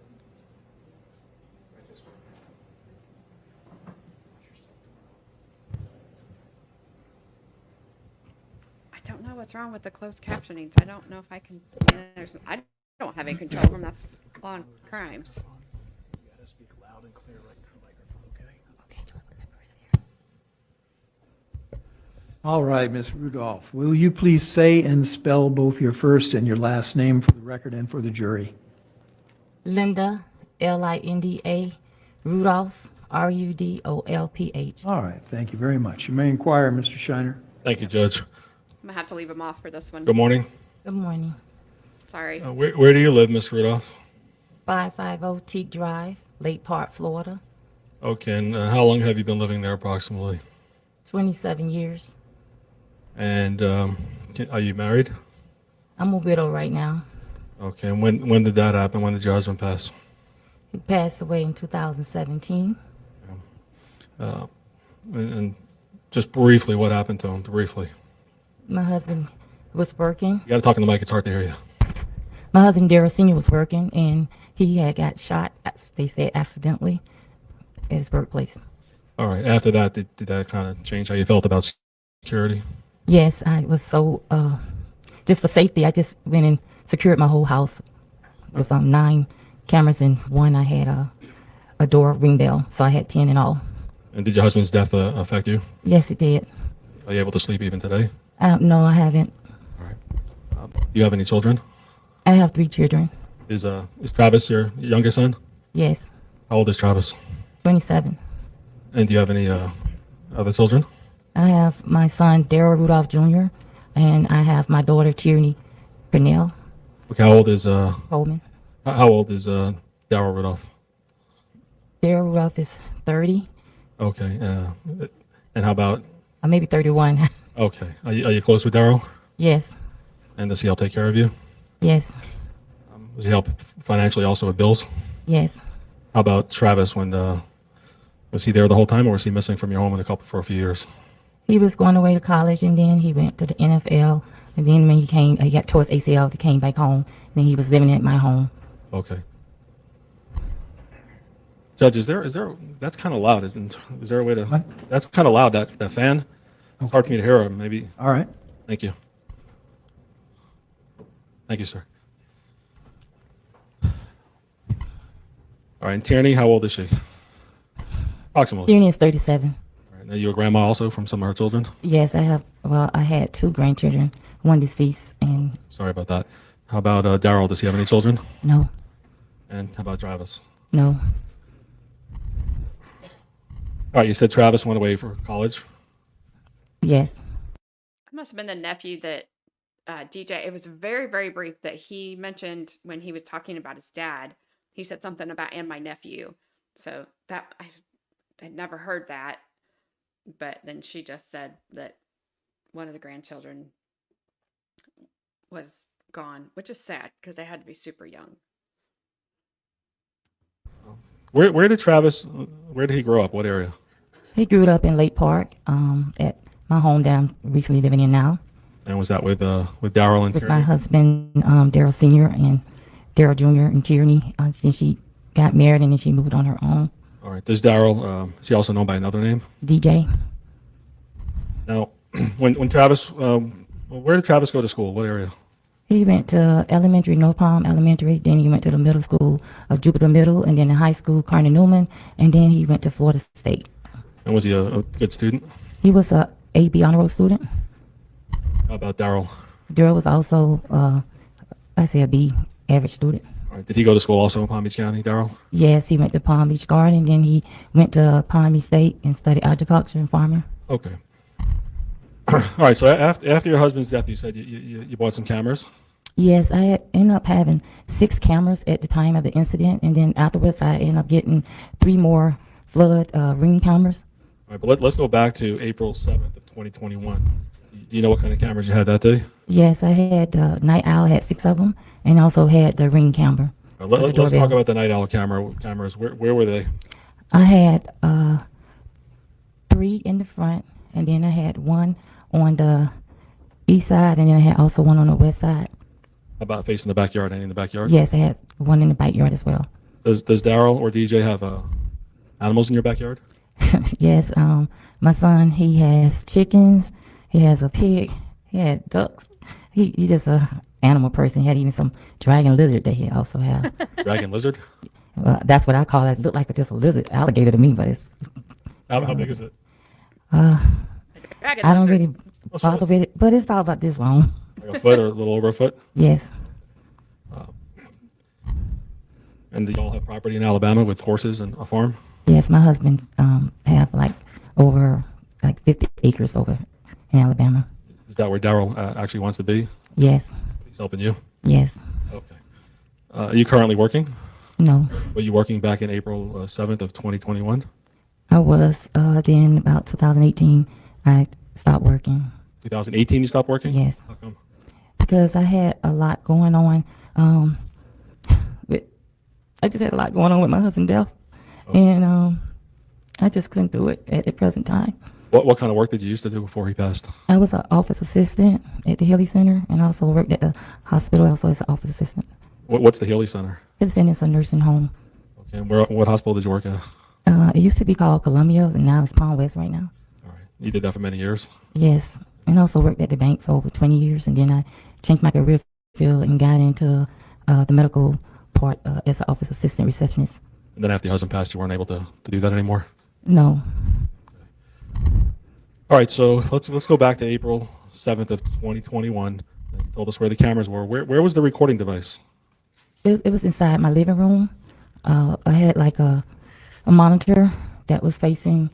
I don't know what's wrong with the closed captionings. I don't know if I can. I don't have any control over them. That's law and crimes. All right, Ms. Rudolph, will you please say and spell both your first and your last name for the record and for the jury? Linda, Linda, Rudolph, Rudolph. All right, thank you very much. You may inquire, Mr. Shiner. Thank you, Judge. I'm gonna have to leave him off for this one. Good morning. Good morning. Sorry. Where do you live, Miss Rudolph? 550 Teak Drive, Lake Park, Florida. Okay, and how long have you been living there approximately? 27 years. And are you married? I'm a widow right now. Okay, and when did that happen? When did your husband pass? He passed away in 2017. And just briefly, what happened to him? Briefly. My husband was working. You got to talk in the mic. It's hard to hear you. My husband, Darrell Sr., was working, and he had got shot, they said, accidentally at his workplace. All right. After that, did that kind of change how you felt about security? Yes, I was so, just for safety, I just went and secured my whole house with 9 cameras, and one I had a door ring bell, so I had 10 in all. And did your husband's death affect you? Yes, it did. Are you able to sleep even today? No, I haven't. All right. Do you have any children? I have 3 children. Is Travis your youngest son? Yes, How old is Travis? 27. And do you have any other children? I have my son, Darrell Rudolph Jr., and I have my daughter, Tierney Purnell Okay. How old is Coleman. Darrell Rudolph? Darrell Rudolph is 30, Okay. And how about? or maybe 31. Okay. Are you close with Darrell? Yes, And does he help take care of you? yes, Does he help financially also with bills? yes. How about Travis? Was he there the whole time, or was he missing from your home for a few years? He was going away to college, and then he went to the NFL, and then when he got towards ACL, he came back home, and then he was living at my home. Okay. Judge, is there that's kind of loud, isn't? Is there a way to? What? That's kind of loud. That fan. It's hard for me to hear. Maybe. All right. Thank you. Thank you, sir. All right, and Tierney, how old is she? Approximately. Tierney is 37. All right, now you a grandma also from some of her children? Yes, I had 2 grandchildren, one deceased, and Sorry about that. How about Darrell? Does he have any children? no, And how about Travis? no. All right, you said Travis went away for college. Yes. It must have been the nephew that DJ. It was very, very brief that he mentioned when he was talking about his dad. He said something about and my nephew. So that I had never heard that. But then she just said that one of the grandchildren was gone, which is sad because they had to be super young. Where did Travis, where did he grow up? What area? He grew up in Lake Park, at my home that I'm recently living in now, And was that with Daryl and with my Tierney? husband, Daryl Sr. and Daryl Jr. and Tierney. Then she got married and then she moved on her own. All right. Does Daryl, is he also known by another name? DJ. Now, when Travis, where did Travis go to school? What area? He went to elementary, North Palm Elementary. Then he went to the middle school of Jupiter Middle, and then the high school, Carnegie Newman, and then he went to Florida State. And was he a good student? He was a AB honor roll student. How about Daryl? Daryl was also, I say a B average student. All right. Did he go to school also in Palm Beach County, Daryl? Yes, he went to Palm Beach Garden, then he went to Palm Beach State and studied agriculture and farming. Okay. All right. So after your husband's death, you said you bought some cameras. Yes, I had ended up having 6 cameras at the time of the incident, and then afterwards I ended up getting 3 more flood ring cameras. All right. But let's go back to April 7th of 2021. Do you know what kind of cameras you had that day? Yes, I had Night Owl, had 6 of them, and also had the ring camera. All right, for the let's talk doorbell. about the Night Owl cameras. Where were they? I had 3 in the front, and then I had 1 on the east side, and then I had also 1 on the west side. How about facing the backyard? Any in the backyard? Yes, I had 1 in the backyard as well. Does Daryl or DJ have animals in your backyard? Yes, my son, he has chickens, he has a pig, he had ducks. He just a animal person. He had even some dragon lizard that he also have. Dragon lizard? That's what I call it. It looked like just a lizard alligator to me, but it's How big is it? Dragon I don't lizard. really bother with it, but it's about this long. Like a foot or a little over a foot? Yes, And do y'all have property in Alabama with horses and a farm? yes. My husband have like over 50 acres over in Alabama. Is that where Daryl actually wants to be? Yes, He's helping you? yes. Okay. Are you currently working? No, Were you working back in April 7th of 2021? I was. Then about 2018, I stopped working 2018 you stopped working? Yes. How come? because I had a lot going on. I just had a lot going on with my husband's death, and I just couldn't do it at the present time. What kind of work did you used to do before he passed? I was an office assistant at the Healy Center, and I also worked at the hospital also as an office assistant. What's the Healy Center? It's a nursing home. Okay. And what hospital did you work at? It used to be called Columbia, and now it's Palm West right now. All right. You did that for many years? Yes, and also worked at the bank for over 20 years, and then I changed my career field and got into the medical part as an office assistant receptionist. And then after your husband passed, you weren't able to do that anymore? No, All right, so let's go back to April 7th of 2021. You told us where the cameras were. Where was the recording device? it was inside my living room. I had like a monitor that was facing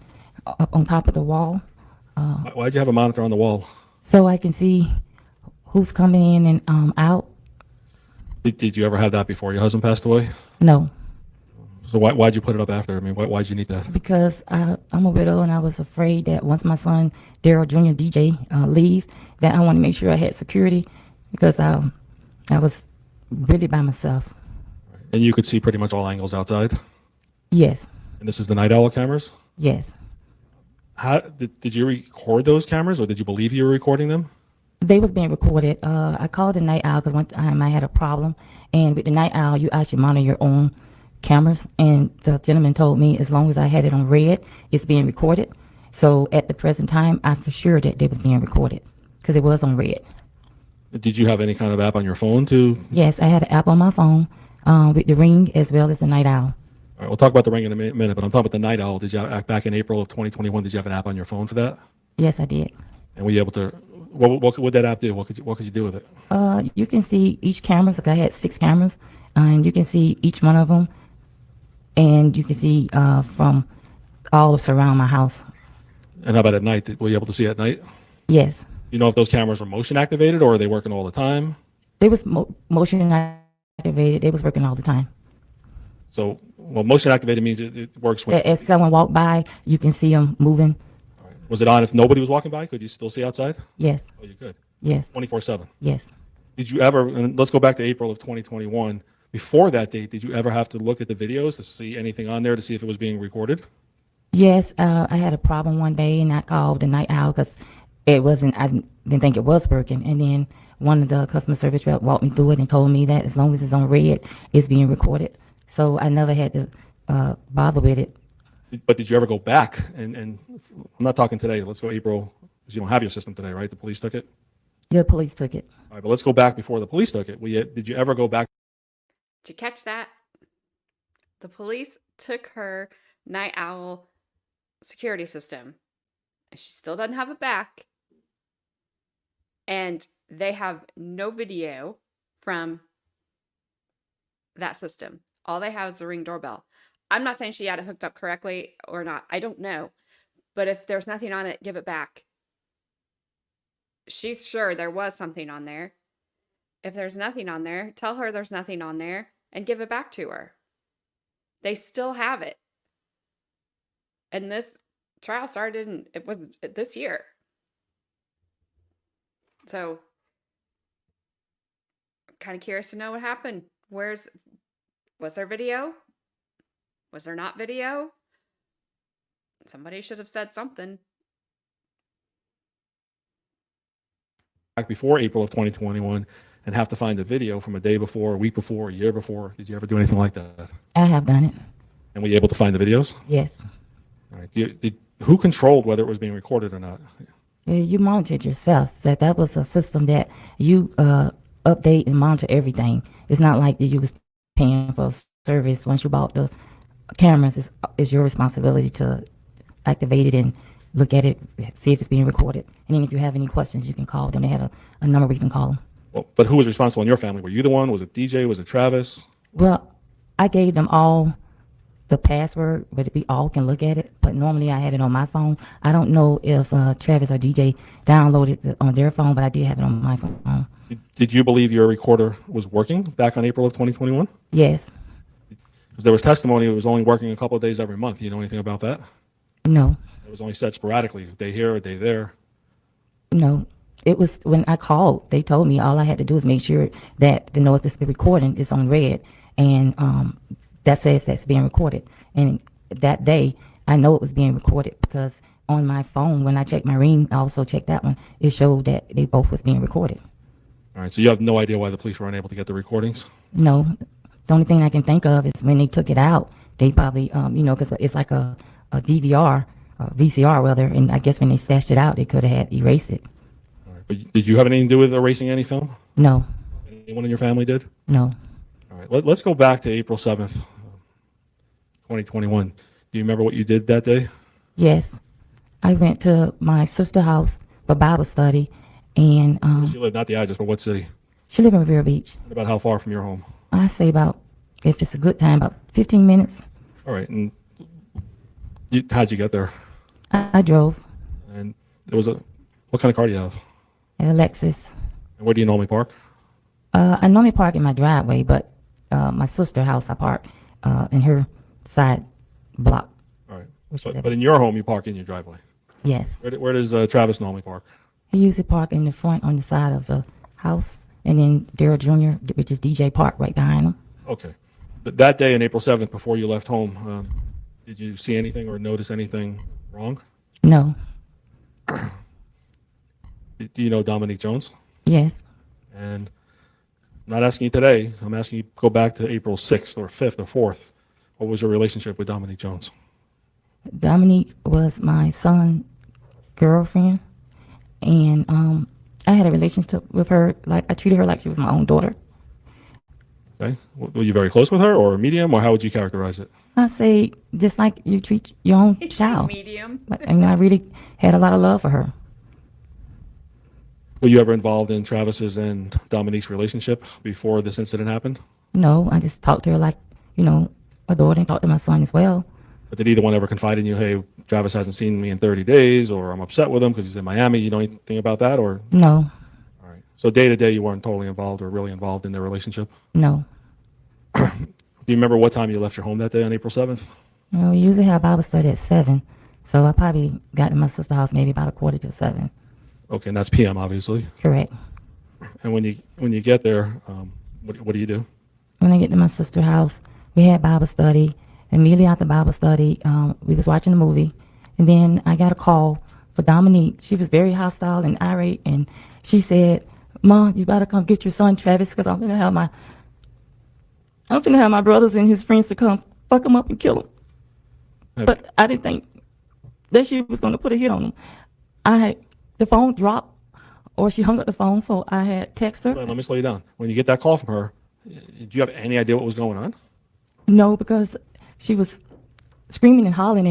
up on top of the wall, Why'd you have a monitor on the wall? so I can see who's coming in and out. Did you ever have that before your husband passed away? No, So why'd you put it up after? I mean, why'd you need that? because I'm a widow, and I was afraid that once my son Daryl Jr. DJ leave, that I want to make sure I had security, because I was really by myself. And you could see pretty much all angles outside? Yes, And this is the Night Owl cameras? yes. How did you record those cameras, or did you believe you were recording them? They was being recorded. I called the Night Owl because one time I had a problem, and with the Night Owl, you actually monitor your own cameras, and the gentleman told me as long as I had it on red, it's being recorded. So at the present time, I'm for sure that they was being recorded because it was on red. Did you have any kind of app on your phone to? Yes, I had an app on my phone with the Ring as well as the Night Owl. All right, we'll talk about the Ring in a minute, but I'm talking about the Night Owl. Did you have, back in April of 2021? Did you have an app on your phone for that? Yes, I did. And were you able to? What would that app do? What could you do with it? You can see each camera. Like I had 6 cameras, and you can see each one of them, and you can see from all surround my house. And how about at night? Were you able to see at night? Yes. You know if those cameras were motion activated or are they working all the time? They was motion activated. They was working all the time. So, well, motion activated means it works when. As someone walked by, you can see them moving. Was it on if nobody was walking by? Could you still see outside? Yes. Oh, you could. Yes. 24/7. Yes. Did you ever, and let's go back to April of 2021, before that date, did you ever have to look at the videos to see anything on there to see if it was being recorded? Yes. I had a problem one day, and I called the night owl because it wasn't. I didn't think it was working, and then one of the customer service rep walked me through it and told me that as long as it's on red, it's being recorded. So I never had to bother with it. But did you ever go back? And I'm not talking today. Let's go April, because you don't have your system today, right? The police took it? The police took it. All right, but let's go back before the police took it. Did you ever go back? Did you catch that? The police took her night owl security system. And she still doesn't have it back. And they have no video from that system. All they have is a Ring doorbell. I'm not saying she had it hooked up correctly or not. I don't know. But if there's nothing on it, give it back. She's sure there was something on there. If there's nothing on there, tell her there's nothing on there and give it back to her. They still have it. And this trial started it was this year. So I'm kind of curious to know what happened. Was there video? Was there not video? Somebody should have said something. Back before April of 2021 and have to find a video from a day before, a week before, a year before? Did you ever do anything like that? I have done it. And were you able to find the videos? Yes. All right. Who controlled whether it was being recorded or not? You monitored yourself. That was a system that you update and monitor everything. It's not like that you was paying for a service. Once you bought the cameras, it's your responsibility to activate it and look at it, see if it's being recorded. And then if you have any questions, you can call them. They had a number where you can call them. Well, but who was responsible in your family? Were you the one? Was it DJ? Was it Travis? Well, I gave them all the password, but we all can look at it. But normally I had it on my phone. I don't know if Travis or DJ downloaded it on their phone, but I did have it on my phone. Did you believe your recorder was working back on April of 2021? Yes. Because there was testimony it was only working a couple of days every month. You know anything about that? No. It was only set sporadically, a day here, a day there. No. It was when I called, they told me all I had to do is make sure that to know if it's been recording, it's on red. And that says that's being recorded. And that day, I know it was being recorded because on my phone, when I checked my Ring, I also checked that one, it showed that they both was being recorded. All right, so you have no idea why the police were unable to get the recordings? No. The only thing I can think of is when they took it out, they probably, because it's like a DVR, VCR rather, and I guess when they stashed it out, they could have had erased it. All right, but did you have anything to do with erasing any film? No. Anyone in your family did? No. All right, let's go back to April 7th, 2021. Do you remember what you did that day? Yes. I went to my sister's house for Bible study, and She lived, not the address, but what city? she lived in Revere Beach. And about how far from your home? I say about, if it's a good time, about 15 minutes. All right, and how'd you get there? I drove And there was what kind of car do you have? at a Lexus. And where do you normally park? I normally park in my driveway, but my sister's house I park in her side block. All right, Which but in your home, you park in your driveway. Yes. Where does Travis normally park? He usually park in the front on the side of the house, and then Daryl Jr., which is DJ, park right behind him. Okay. But that day on April 7th, before you left home, did you see anything or notice anything wrong? No. Do you know Dominique Jones? Yes. And I'm not asking you today. I'm asking you to go back to April 6th or 5th or 4th. What was your relationship with Dominique Jones? Dominique was my son's girlfriend, and I had a relationship with her. Like I treated her like she was my own daughter. Okay. Were you very close with her, or a medium, or how would you characterize it? I say just like you treat your own child. Medium. Like, I really had a lot of love for her. Were you ever involved in Travis's and Dominique's relationship before this incident happened? No, I just talked to her like, a daughter, and talked to my son as well. But did either one ever confide in you, hey, Travis hasn't seen me in 30 days, or I'm upset with him because he's in Miami? You know anything about that? Or, No, all right. So day to day, you weren't totally involved or really involved in their relationship? no. Do you remember what time you left your home that day on April 7th? Well, we usually have Bible study at 7, so I probably got to my sister's house maybe about 6:45. Okay, and that's PM, obviously. Correct. And when you get there, what do you do? When I get to my sister's house, we had Bible study. Immediately after Bible study, we was watching a movie, and then I got a call for Dominique. She was very hostile and irate, and she said, "Mom, you better come get your son Travis, because I'm gonna have my brothers and his friends to come fuck him up and kill him." But I didn't think that she was gonna put a hit on him. The phone dropped, or she hung up the phone, so I had text her. Let me slow you down. When you get that call from her, do you have any idea what was going on? No, because she was screaming and hollering,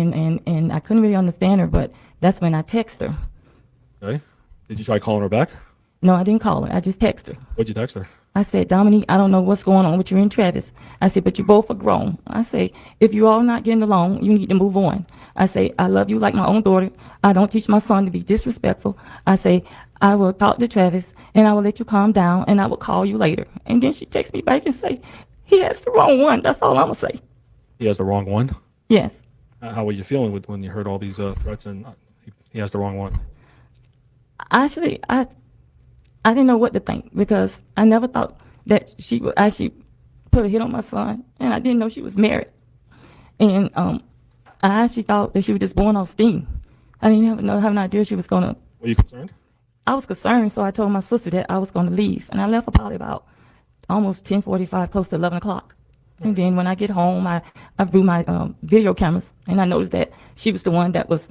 and I couldn't really understand her, but that's when I texted her. Okay. Did you try calling her back? No, I didn't call her. I just texted her. What'd you text her? I said, "Dominique, I don't know what's going on with you and Travis." I said, "But you both are grown." I say, "If you all not getting along, you need to move on." I say, "I love you like my own daughter. I don't teach my son to be disrespectful." I say, "I will talk to Travis, and I will let you calm down, and I will call you later." And then she texts me back and say, "He has the wrong one." That's all I'm going to say. He has the wrong one? Yes. How were you feeling when you heard all these threats and he has the wrong one? Actually, I didn't know what to think, because I never thought that she would actually put a hit on my son, and I didn't know she was married. And I actually thought that she was just born off steam. I didn't have an idea she was going to. Were you concerned? I was concerned, so I told my sister that I was going to leave, and I left probably about almost 10:45, close to 11 o'clock. And then when I get home, I view my video cameras, and I noticed that she was the one that was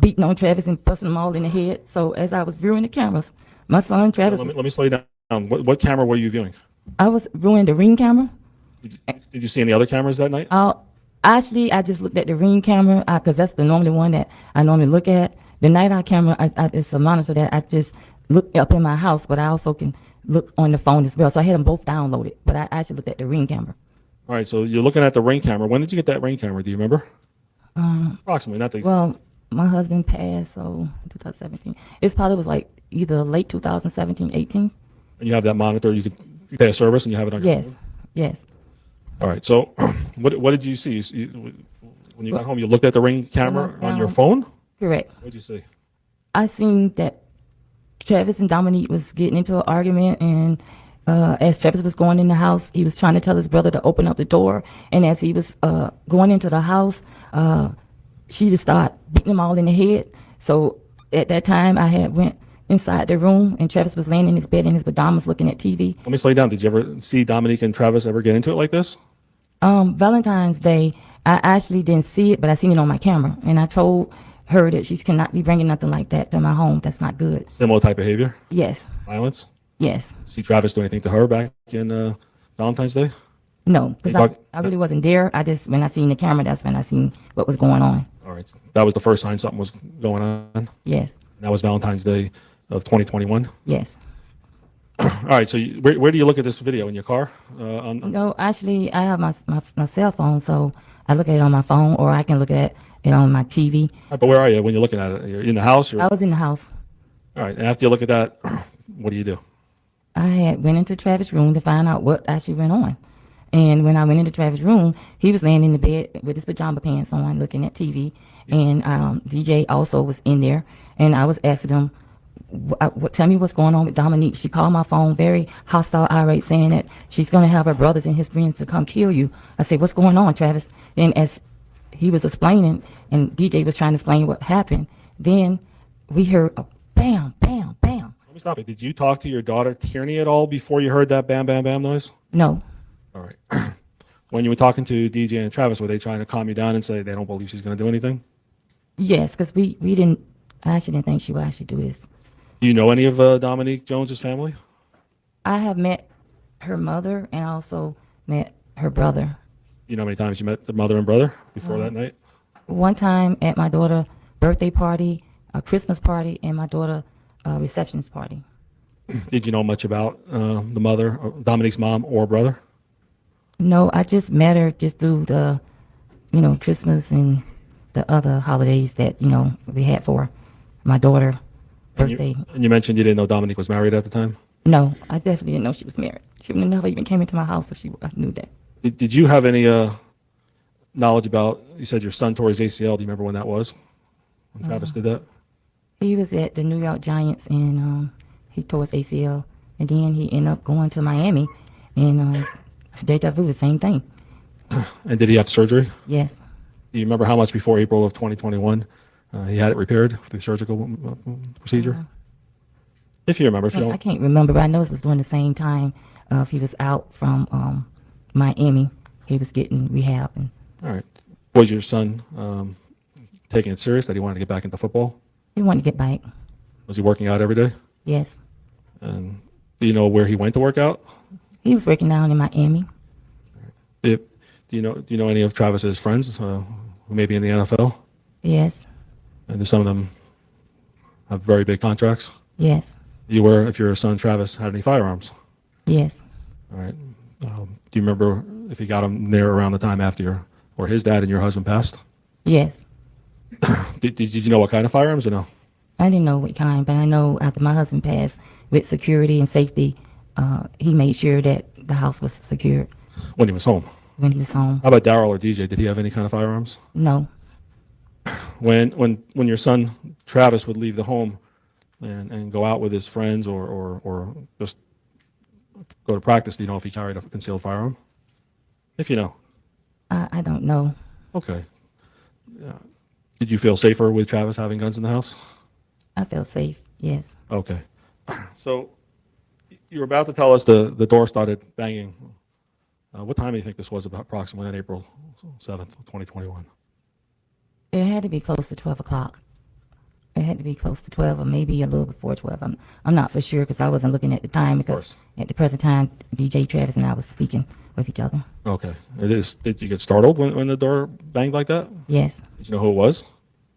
beating on Travis and busting them all in the head. So as I was viewing the cameras, my son Travis, Let me slow you down. What camera were you viewing? I was viewing the Ring camera. Did you see any other cameras that night? Actually, I just looked at the Ring camera, because that's the normally one that I normally look at. The night eye camera, it's a monitor that I just look up in my house, but I also can look on the phone as well. So I had them both downloaded, but I actually looked at the Ring camera. All right, so you're looking at the Ring camera. When did you get that Ring camera? Do you remember? Approximately, not the exact. Well, my husband passed, so 2017. It probably was like either late 2017, 18. And you have that monitor. You pay a service and you have it on your Yes, phone? yes. All right, so what did you see? When you got home, you looked at the Ring camera on your phone? Correct. What did you see? I seen that Travis and Dominique was getting into an argument, and as Travis was going in the house, he was trying to tell his brother to open up the door. And as he was going into the house, she just started beating him all in the head. So at that time, I had went inside the room, and Travis was laying in his bed in his pajamas looking at TV. Let me slow you down. Did you ever see Dominique and Travis ever get into it like this? Valentine's Day, I actually didn't see it, but I seen it on my camera. And I told her that she cannot be bringing nothing like that to my home. That's not good. Similar type behavior? Yes. Violence? Yes. See Travis do anything to her back in Valentine's Day? No, because Hey, I really wasn't there. When I seen the camera, that's when I seen what was going on. All right. That was the first sign something was going on. Yes. That was Valentine's Day of 2021. Yes. All right. So where do you look at this video? In your car? No, actually, I have my cell phone, so I look at it on my phone, or I can look at it on my TV. All right, but where are you when you're looking at it? You're in the house? I was in the house. All right. And after you look at that, what do you do? I had went into Travis' room to find out what actually went on. And when I went into Travis' room, he was laying in the bed with his pajama pants on, looking at TV. And DJ also was in there. And I was asking him, tell me what's going on with Dominique. She called my phone very hostile, irate, saying that she's going to have her brothers and his friends to come kill you. I said, what's going on, Travis? And as he was explaining, and DJ was trying to explain what happened, then we heard a bam, bam, bam. Let me stop it. Did you talk to your daughter Tierney at all before you heard that bam, bam, bam noise? No. All right. When you were talking to DJ and Travis, were they trying to calm you down and say they don't believe she's going to do anything? Yes, because I actually didn't think she would actually do this. Do you know any of Dominique Jones's family? I have met her mother and also met her brother. You know how many times you met the mother and brother before that night? One time at my daughter's birthday party, a Christmas party, and my daughter's receptionist party. Did you know much about the mother, Dominique's mom or brother? No, I just met her just through the Christmas and the other holidays that, we had for my daughter birthday. And you mentioned you didn't know Dominique was married at the time. No, I definitely didn't know she was married. She would have never even came into my house if I knew that. Did you have any knowledge about, you said your son tore his ACL. Do you remember when that was? When Travis did that? He was at the New York Giants and he tore his ACL. And then he ended up going to Miami and deja vu, the same thing. And did he have surgery? Yes. Do you remember how much before April of 2021 he had it repaired for the surgical procedure? If you remember, if you I don't. can't remember, but I know it was during the same time he was out from Miami. He was getting rehab. And All right. Was your son taking it serious that he wanted to get back into football? he wanted to get back. Was he working out every day? Yes. And do you know where he went to work out? He was working down in Miami. Do you know any of Travis's friends who may be in the NFL? Yes. And do some of them have very big contracts? Yes. If your son Travis had any firearms? Yes. All right. Do you remember if he got them there around the time after or his dad and your husband passed? Yes. Did you know what kind of firearms or no? I didn't know what kind, but I know after my husband passed, with security and safety, he made sure that the house was secured When he was home. when he was home. How about Daryl or DJ? Did he have any kind of firearms? No. When your son Travis would leave the home and go out with his friends or just go to practice, do you know if he carried a concealed firearm? If you know. I don't know. Okay. Did you feel safer with Travis having guns in the house? I felt safe. Yes. Okay. So you were about to tell us the door started banging. What time do you think this was about approximately on April 7th, 2021? It had to be close to 12 o'clock. It had to be close to 12 or maybe a little before 12. I'm not for sure because I wasn't looking at the time because at the present time, DJ Travis and I was speaking with each other. Okay. Did you get startled when the door banged like that? Yes. Did you know who it was?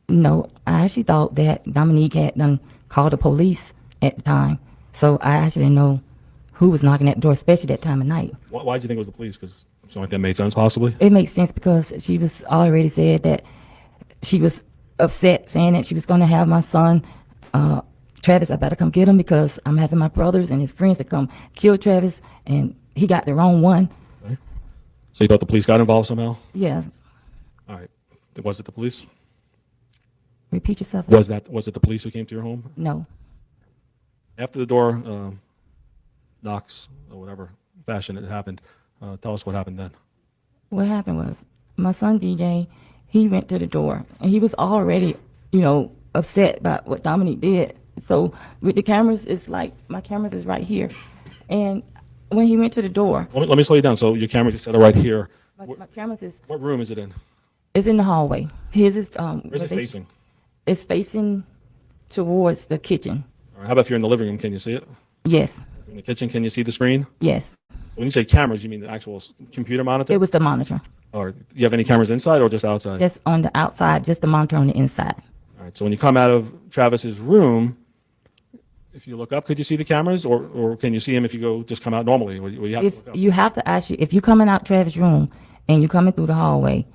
No, I actually thought that Dominique had done called the police at the time. So I actually didn't know who was knocking at the door, especially that time of night. Why did you think it was the police? Because something like that made sense, possibly? It makes sense because she was already said that she was upset, saying that she was going to have my son, Travis, I better come get him because I'm having my brothers and his friends to come kill Travis, and he got the wrong one. Okay. So you thought the police got involved somehow? Yes. All right. Was it the police? Repeat yourself. Was it the police who came to your home? No. After the door knocks or whatever fashion it happened, tell us what happened then. What happened was my son DJ, he went to the door and he was already, upset about what Dominique did. So with the cameras, it's like my cameras is right here. And when he went to the door, Let me slow you down. So your camera just set it right here. my cameras is What room is it in? it's in the hallway. His is Where's it facing? It's facing towards the kitchen. All right, how about if you're in the living room? Can you see it? Yes. In the kitchen, can you see the screen? Yes. When you say cameras, you mean the actual computer monitor? It was the monitor. Or do you have any cameras inside or just outside? Just on the outside, just the monitor on the inside. All right. So when you come out of Travis's room, if you look up, could you see the cameras, or can you see him if you just come out normally? Where you have to If look up? you have to actually, if you're coming out Travis' room and you're coming through the hallway,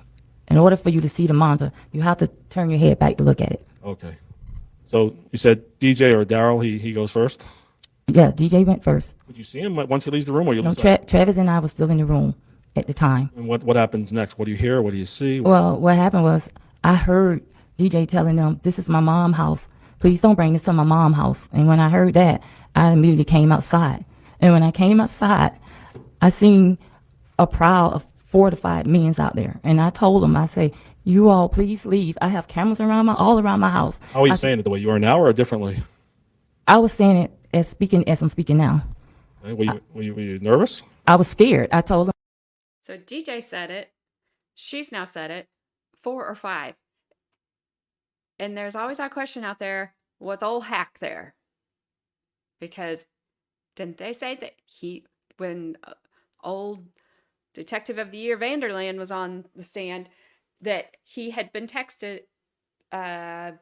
in order for you to see the monitor, you have to turn your head back to look at it. Okay. So you said DJ or Daryl, he goes first. Yeah, DJ went first. Would you see him once he leaves the room, or you No, lose sight? Travis and I were still in the room at the time. And what happens next? What do you hear? What do you see? Well, what happened was I heard DJ telling them, "This is my mom's house. Please don't bring this to my mom's house." And when I heard that, I immediately came outside. And when I came outside, I seen a crowd of 4 to 5 men out there. And I told them, I say, "You all please leave. I have cameras all around my house." How are you saying it? The way you are now, or differently? I was saying it as I'm speaking now. Okay, were you nervous? I was scared. I told them. So DJ said it. She's now said it. 4 or 5. And there's always that question out there, was old Hack there? Because didn't they say that when old Detective of the Year Vanderland was on the stand, that he had been texted, I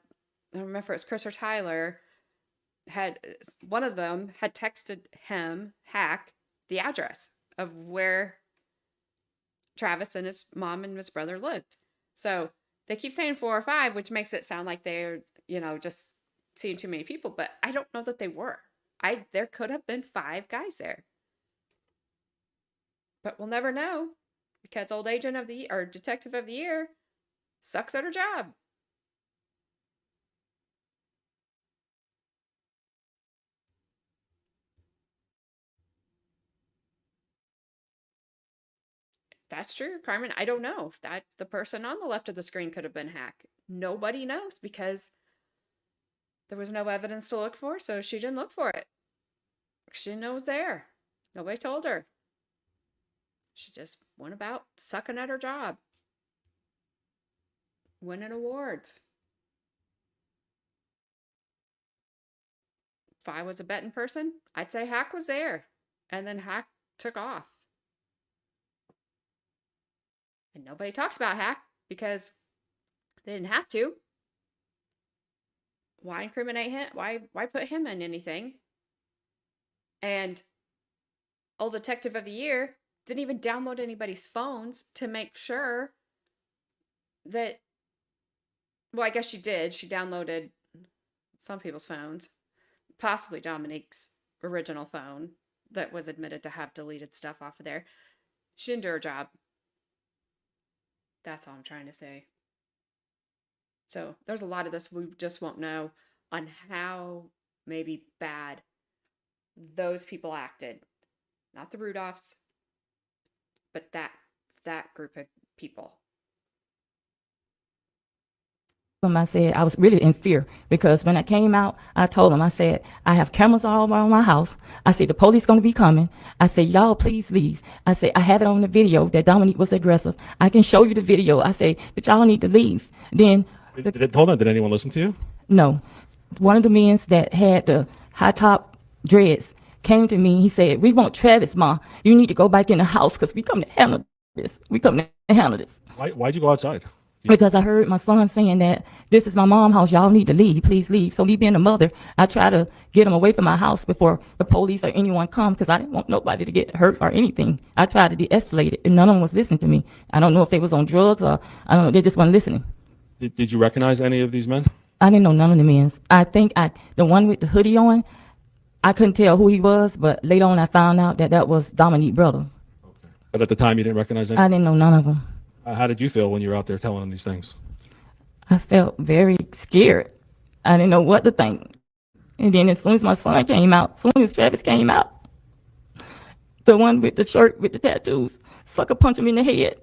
don't remember if it was Chris or Tyler, one of them had texted him, Hack, the address of where Travis and his mom and his brother lived. So they keep saying 4 or 5, which makes it sound like they're, just seeing too many people, but I don't know that they were. There could have been 5 guys there. But we'll never know because old agent of the or detective of the year sucks at her job. That's true, Carmen. I don't know if that the person on the left of the screen could have been hacked. Nobody knows because there was no evidence to look for, so she didn't look for it. She didn't know it was there. Nobody told her. She just went about sucking at her job, winning awards. If I was a betting person, I'd say Hack was there, and then Hack took off. And nobody talks about Hack because they didn't have to. Why incriminate him? Why put him in anything? And old detective of the year didn't even download anybody's phones to make sure that, well, I guess she did. She downloaded some people's phones, possibly Dominique's original phone that was admitted to have deleted stuff off of there. She didn't do her job. That's all I'm trying to say. So there's a lot of this we just won't know on how maybe bad those people acted. Not the Rudolphs, but that group of people. I said I was really in fear because when I came out, I told them, I said, I have cameras all around my house. I said, the police going to be coming. I said, y'all please leave. I said, I have it on the video that Dominique was aggressive. I can show you the video. I said, but y'all need to leave. Then, Hold on, did anyone listen to you? no, one of the men that had the high top dreads came to me. He said, we want Travis, Ma. You need to go back in the house because we come to handle this. We come to handle this. Why'd you go outside? Because I heard my son saying that this is my mom's house. Y'all need to leave. Please leave. So me being a mother, I try to get him away from my house before the police or anyone come because I didn't want nobody to get hurt or anything. I tried to de-escalate it and none of them was listening to me. I don't know if they was on drugs or I don't know. They just weren't listening. Did you recognize any of these men? I didn't know none of the men. I think the one with the hoodie on, I couldn't tell who he was, but later on I found out that was Dominique's brother. Okay. But at the time you didn't recognize any? I didn't know none of them. How did you feel when you were out there telling them these things? I felt very scared. I didn't know what to think. And then as soon as my son came out, as soon as Travis came out, the one with the shirt with the tattoos, sucker punched him in the head.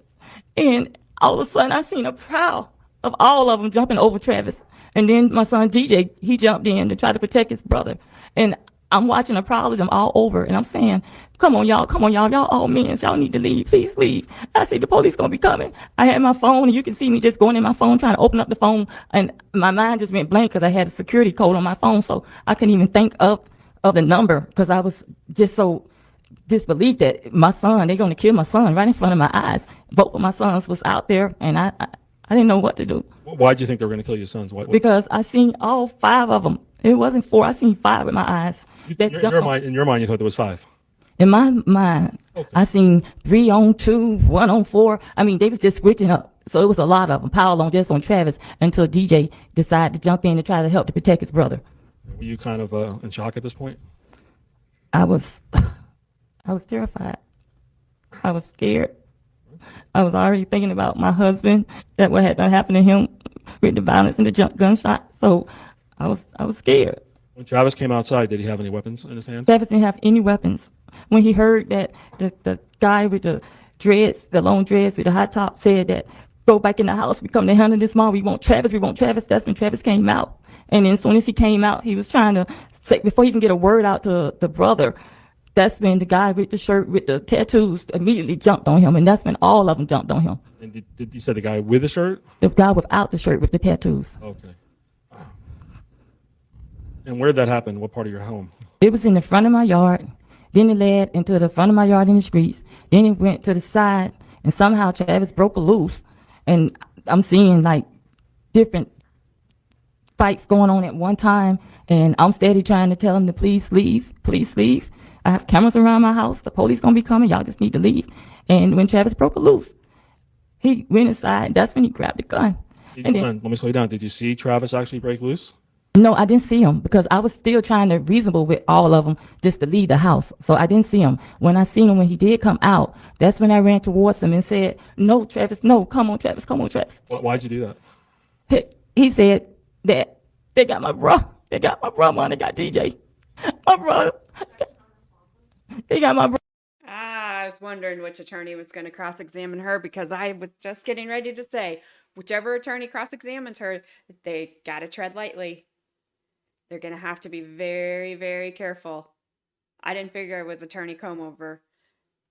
And all of a sudden I seen a crowd of all of them jumping over Travis. And then my son DJ, he jumped in to try to protect his brother. And I'm watching a crowd of them all over, and I'm saying, come on, y'all, y'all all men, y'all need to leave, please leave. I said, the police gonna be coming. I had my phone, and you can see me just going in my phone, trying to open up the phone, and my mind just went blank because I had a security code on my phone, so I couldn't even think of the number because I was just so disbelieved that my son, they're gonna kill my son right in front of my eyes. Both of my sons was out there, and I didn't know what to do. Why'd you think they were going to kill your sons? Because I seen all 5 of them. It wasn't 4. I seen 5 with my eyes. In your mind, you thought there was 5. In my mind, Okay. I seen 3 on 2, 1 on 4. I mean, they was just switching up. So it was a lot of them piled on just on Travis until DJ decided to jump in and try to help to protect his brother. Were you kind of in shock at this point? I was terrified. I was scared. I was already thinking about my husband, that what had done happened to him with the violence and the gunshot. So I was scared. When Travis came outside, did he have any weapons in his hand? Travis didn't have any weapons. When he heard that the guy with the dreads, the long dreads with the high top said that, go back in the house, we come to handle this mom, we want Travis, that's when Travis came out. And then as soon as he came out, he was trying to say, before he can get a word out to the brother, that's when the guy with the shirt with the tattoos immediately jumped on him, and that's when all of them jumped on him. And did you say the guy with the shirt? The guy without the shirt with the tattoos. Okay. And where did that happen? What part of your home? It was in the front of my yard. Then it led into the front of my yard in the streets. Then it went to the side, and somehow Travis broke loose. And I'm seeing like different fights going on at one time, and I'm steady trying to tell him to please leave, please leave. I have cameras around my house. The police gonna be coming. Y'all just need to leave. And when Travis broke loose, He went inside. That's when he grabbed the gun. And then, Let me slow you down. Did you see Travis actually break loose? no, I didn't see him because I was still trying to reasonable with all of them just to leave the house. So I didn't see him. When I seen him, when he did come out, that's when I ran towards him and said, "No, Travis, no, come on, Travis, come on, Travis." Why'd you do that? He said that they got my bro. They got my bro, man. They got DJ. My brother. They got my bro. I was wondering which attorney was going to cross-examine her because I was just getting ready to say, whichever attorney cross-examines her, they got to tread lightly. They're going to have to be very, very careful. I didn't figure it was Attorney Comeover.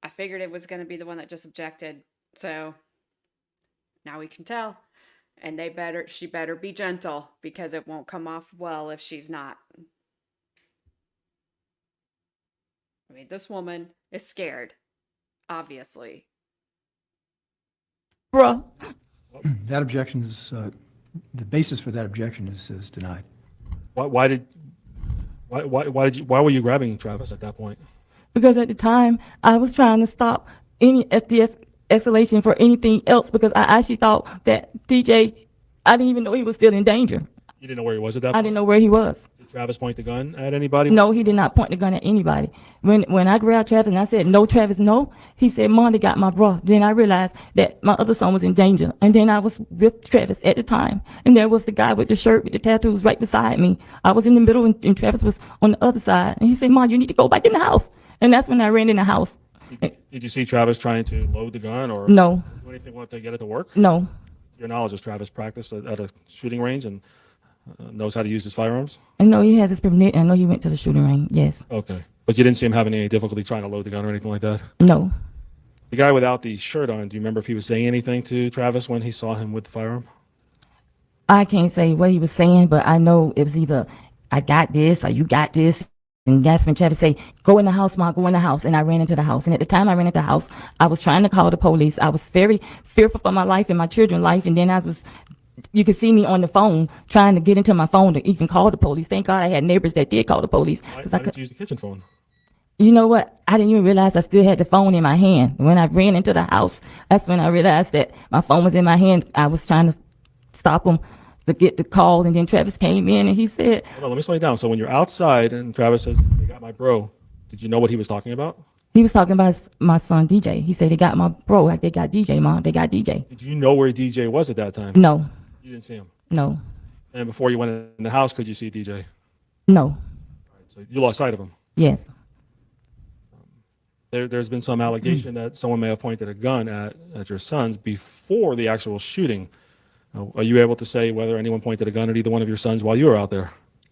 I figured it was going to be the one that just objected. So now we can tell. And she better be gentle because it won't come off well if she's not. I mean, this woman is scared, obviously. Bro. That objection is, the basis for that objection is denied. Why were you grabbing Travis at that point? Because at the time I was trying to stop any escalation for anything else because I actually thought that DJ, I didn't even know he was still in danger. You didn't know where he was at that I point? didn't know where he was. Did Travis point the gun at anybody? No, he did not point the gun at anybody. When I grabbed Travis and I said, "No, Travis, no," he said, "Mom, they got my bro." Then I realized that my other son was in danger. And then I was with Travis at the time. And there was the guy with the shirt with the tattoos right beside me. I was in the middle and Travis was on the other side. And he said, "Mom, you need to go back in the house." And that's when I ran in the house. Did you see Travis trying to load the gun or No, do anything to get it to work? no, Your knowledge is Travis practiced at a shooting range and knows how to use his firearms? I know he has his permit. I know he went to the shooting range. Yes. Okay. But you didn't see him having any difficulty trying to load the gun or anything like that? No. The guy without the shirt on, do you remember if he was saying anything to Travis when he saw him with the firearm? I can't say what he was saying, but I know it was either "I got this" or "You got this." And that's when Travis say, "Go in the house, Mom, go in the house." And I ran into the house. And at the time I ran into the house, I was trying to call the police. I was very fearful for my life and my children's life. And then you could see me on the phone trying to get into my phone to even call the police. Thank God I had neighbors that did call the police. Why 'Cause I didn't could, you use the kitchen phone? you know what? I didn't even realize I still had the phone in my hand. When I ran into the house, that's when I realized that my phone was in my hand. I was trying to stop him to get the call. And then Travis came in and he said, Hold on, let me slow you down. So when you're outside and Travis says, "They got my bro," did you know what he was talking about? he was talking about my son DJ. He said, "They got my bro. Like they got DJ, Mom. They got DJ." Did you know where DJ was at that time? No, You didn't see him. no, And before you went in the house, could you see DJ? no. So you lost sight of him. Yes. There's been some allegation that someone may have pointed a gun at your sons before the actual shooting. Are you able to say whether anyone pointed a gun at either one of your sons while you were out there?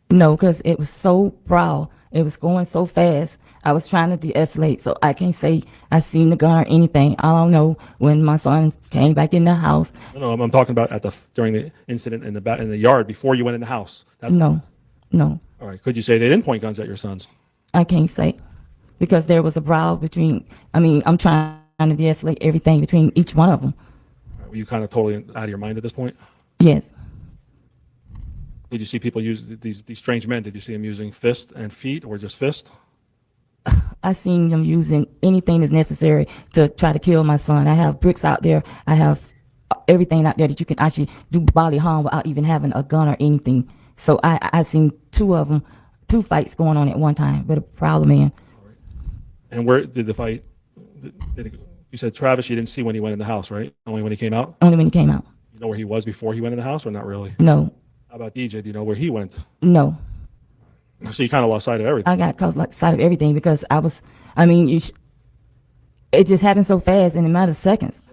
No, because it was so broad. It was going so fast. I was trying to de-escalate, so I can't say I seen the gun or anything. All I know when my sons came back in the house. No, I'm talking about during the incident in the yard before you went in the house. No. All right. Could you say they didn't point guns at your sons? I can't say because there was a brawl between. I'm trying to de-escalate everything between each one of them. All right, were you kind of totally out of your mind at this point? Yes. Did you see people use these strange men? Did you see them using fist and feet or just fist? I seen them using anything that's necessary to try to kill my son. I have bricks out there. I have everything out there that you can actually do bodily harm without even having a gun or anything. So I seen two fights going on at one time with a prowler man. And where did the fight? You said Travis, you didn't see when he went in the house, right? Only when he came out? Only when he came out. You know where he was before he went in the house or not really? No, How about DJ? Do you know where he went? no. So you kind of lost sight of everything. I got caught like sight of everything because it just happened so fast in a matter of seconds.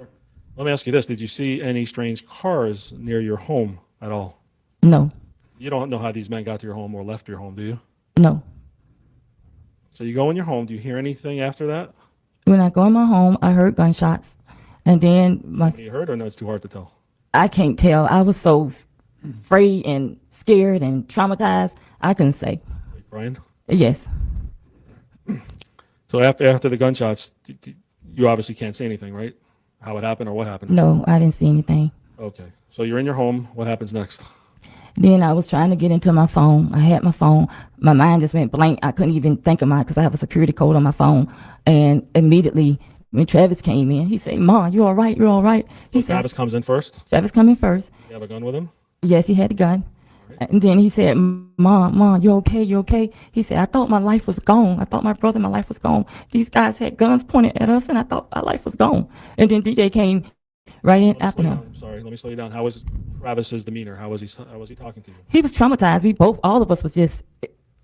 Let me ask you this. Did you see any strange cars near your home at all? No, You don't know how these men got to your home or left your home, do you? no. So you go in your home. Do you hear anything after that? When I go in my home, I heard gunshots. And then You heard or no, it's too hard to tell? I can't tell. I was so afraid and scared and traumatized. I couldn't say. Brian? Yes. So after the gunshots, you obviously can't say anything, right? How it happened or what happened? No, I didn't see anything. Okay. So you're in your home. What happens next? Then I was trying to get into my phone. I had my phone. My mind just went blank. I couldn't even think of because I have a security code on my phone. And immediately when Travis came in, he said, "Ma, you all right? You all right?" He said, Travis comes in first. "Travis coming first." You have a gun with him? Yes, he had a gun. And then he said, Mom, you okay? You okay? He said, I thought my life was gone. I thought my brother, my life was gone. These guys had guns pointed at us, and I thought our life was gone." And then DJ came right in after him. I'm sorry, let me slow you down. How was Travis's demeanor? How was he talking to you? He was traumatized. All of us was just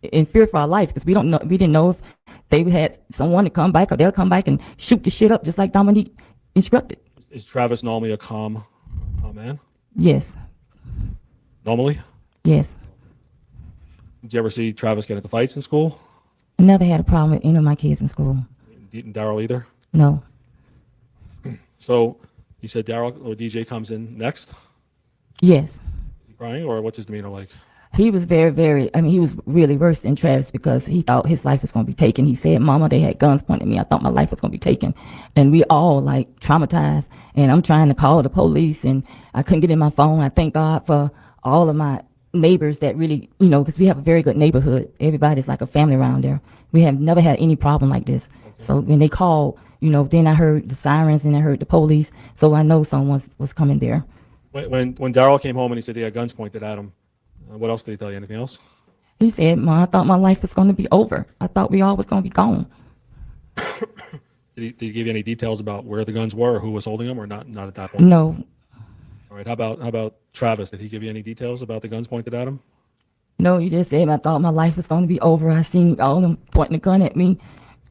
in fear for our life because we didn't know if they had someone to come back or they'll come back and shoot the shit up just like Dominique instructed. Is Travis normally a calm man? Yes, Normally? yes. Did you ever see Travis get into fights in school? I never had a problem with any of my kids in school. Didn't Daryl either? No. So you said Daryl or DJ comes in next? Yes. Is he crying or what's his demeanor like? He was he was really worse than Travis because he thought his life was going to be taken. He said, "Mama, they had guns pointing at me. I thought my life was going to be taken." And we all like traumatized. And I'm trying to call the police and I couldn't get in my phone. I thank God for all of my neighbors that really, because we have a very good neighborhood. Everybody's like a family around there. We have never had any problem like this. Okay. So when they called, then I heard the sirens and I heard the police. So I know someone was coming there. When Daryl came home and he said he had guns pointed at him, what else did he tell you? Anything else? He said, "Ma, I thought my life was going to be over. I thought we all was going to be gone." Did he give you any details about where the guns were, or who was holding them, or not at that point? No. All right. How about Travis? Did he give you any details about the guns pointed at him? No, you just said, "I thought my life was going to be over. I seen all of them pointing a gun at me,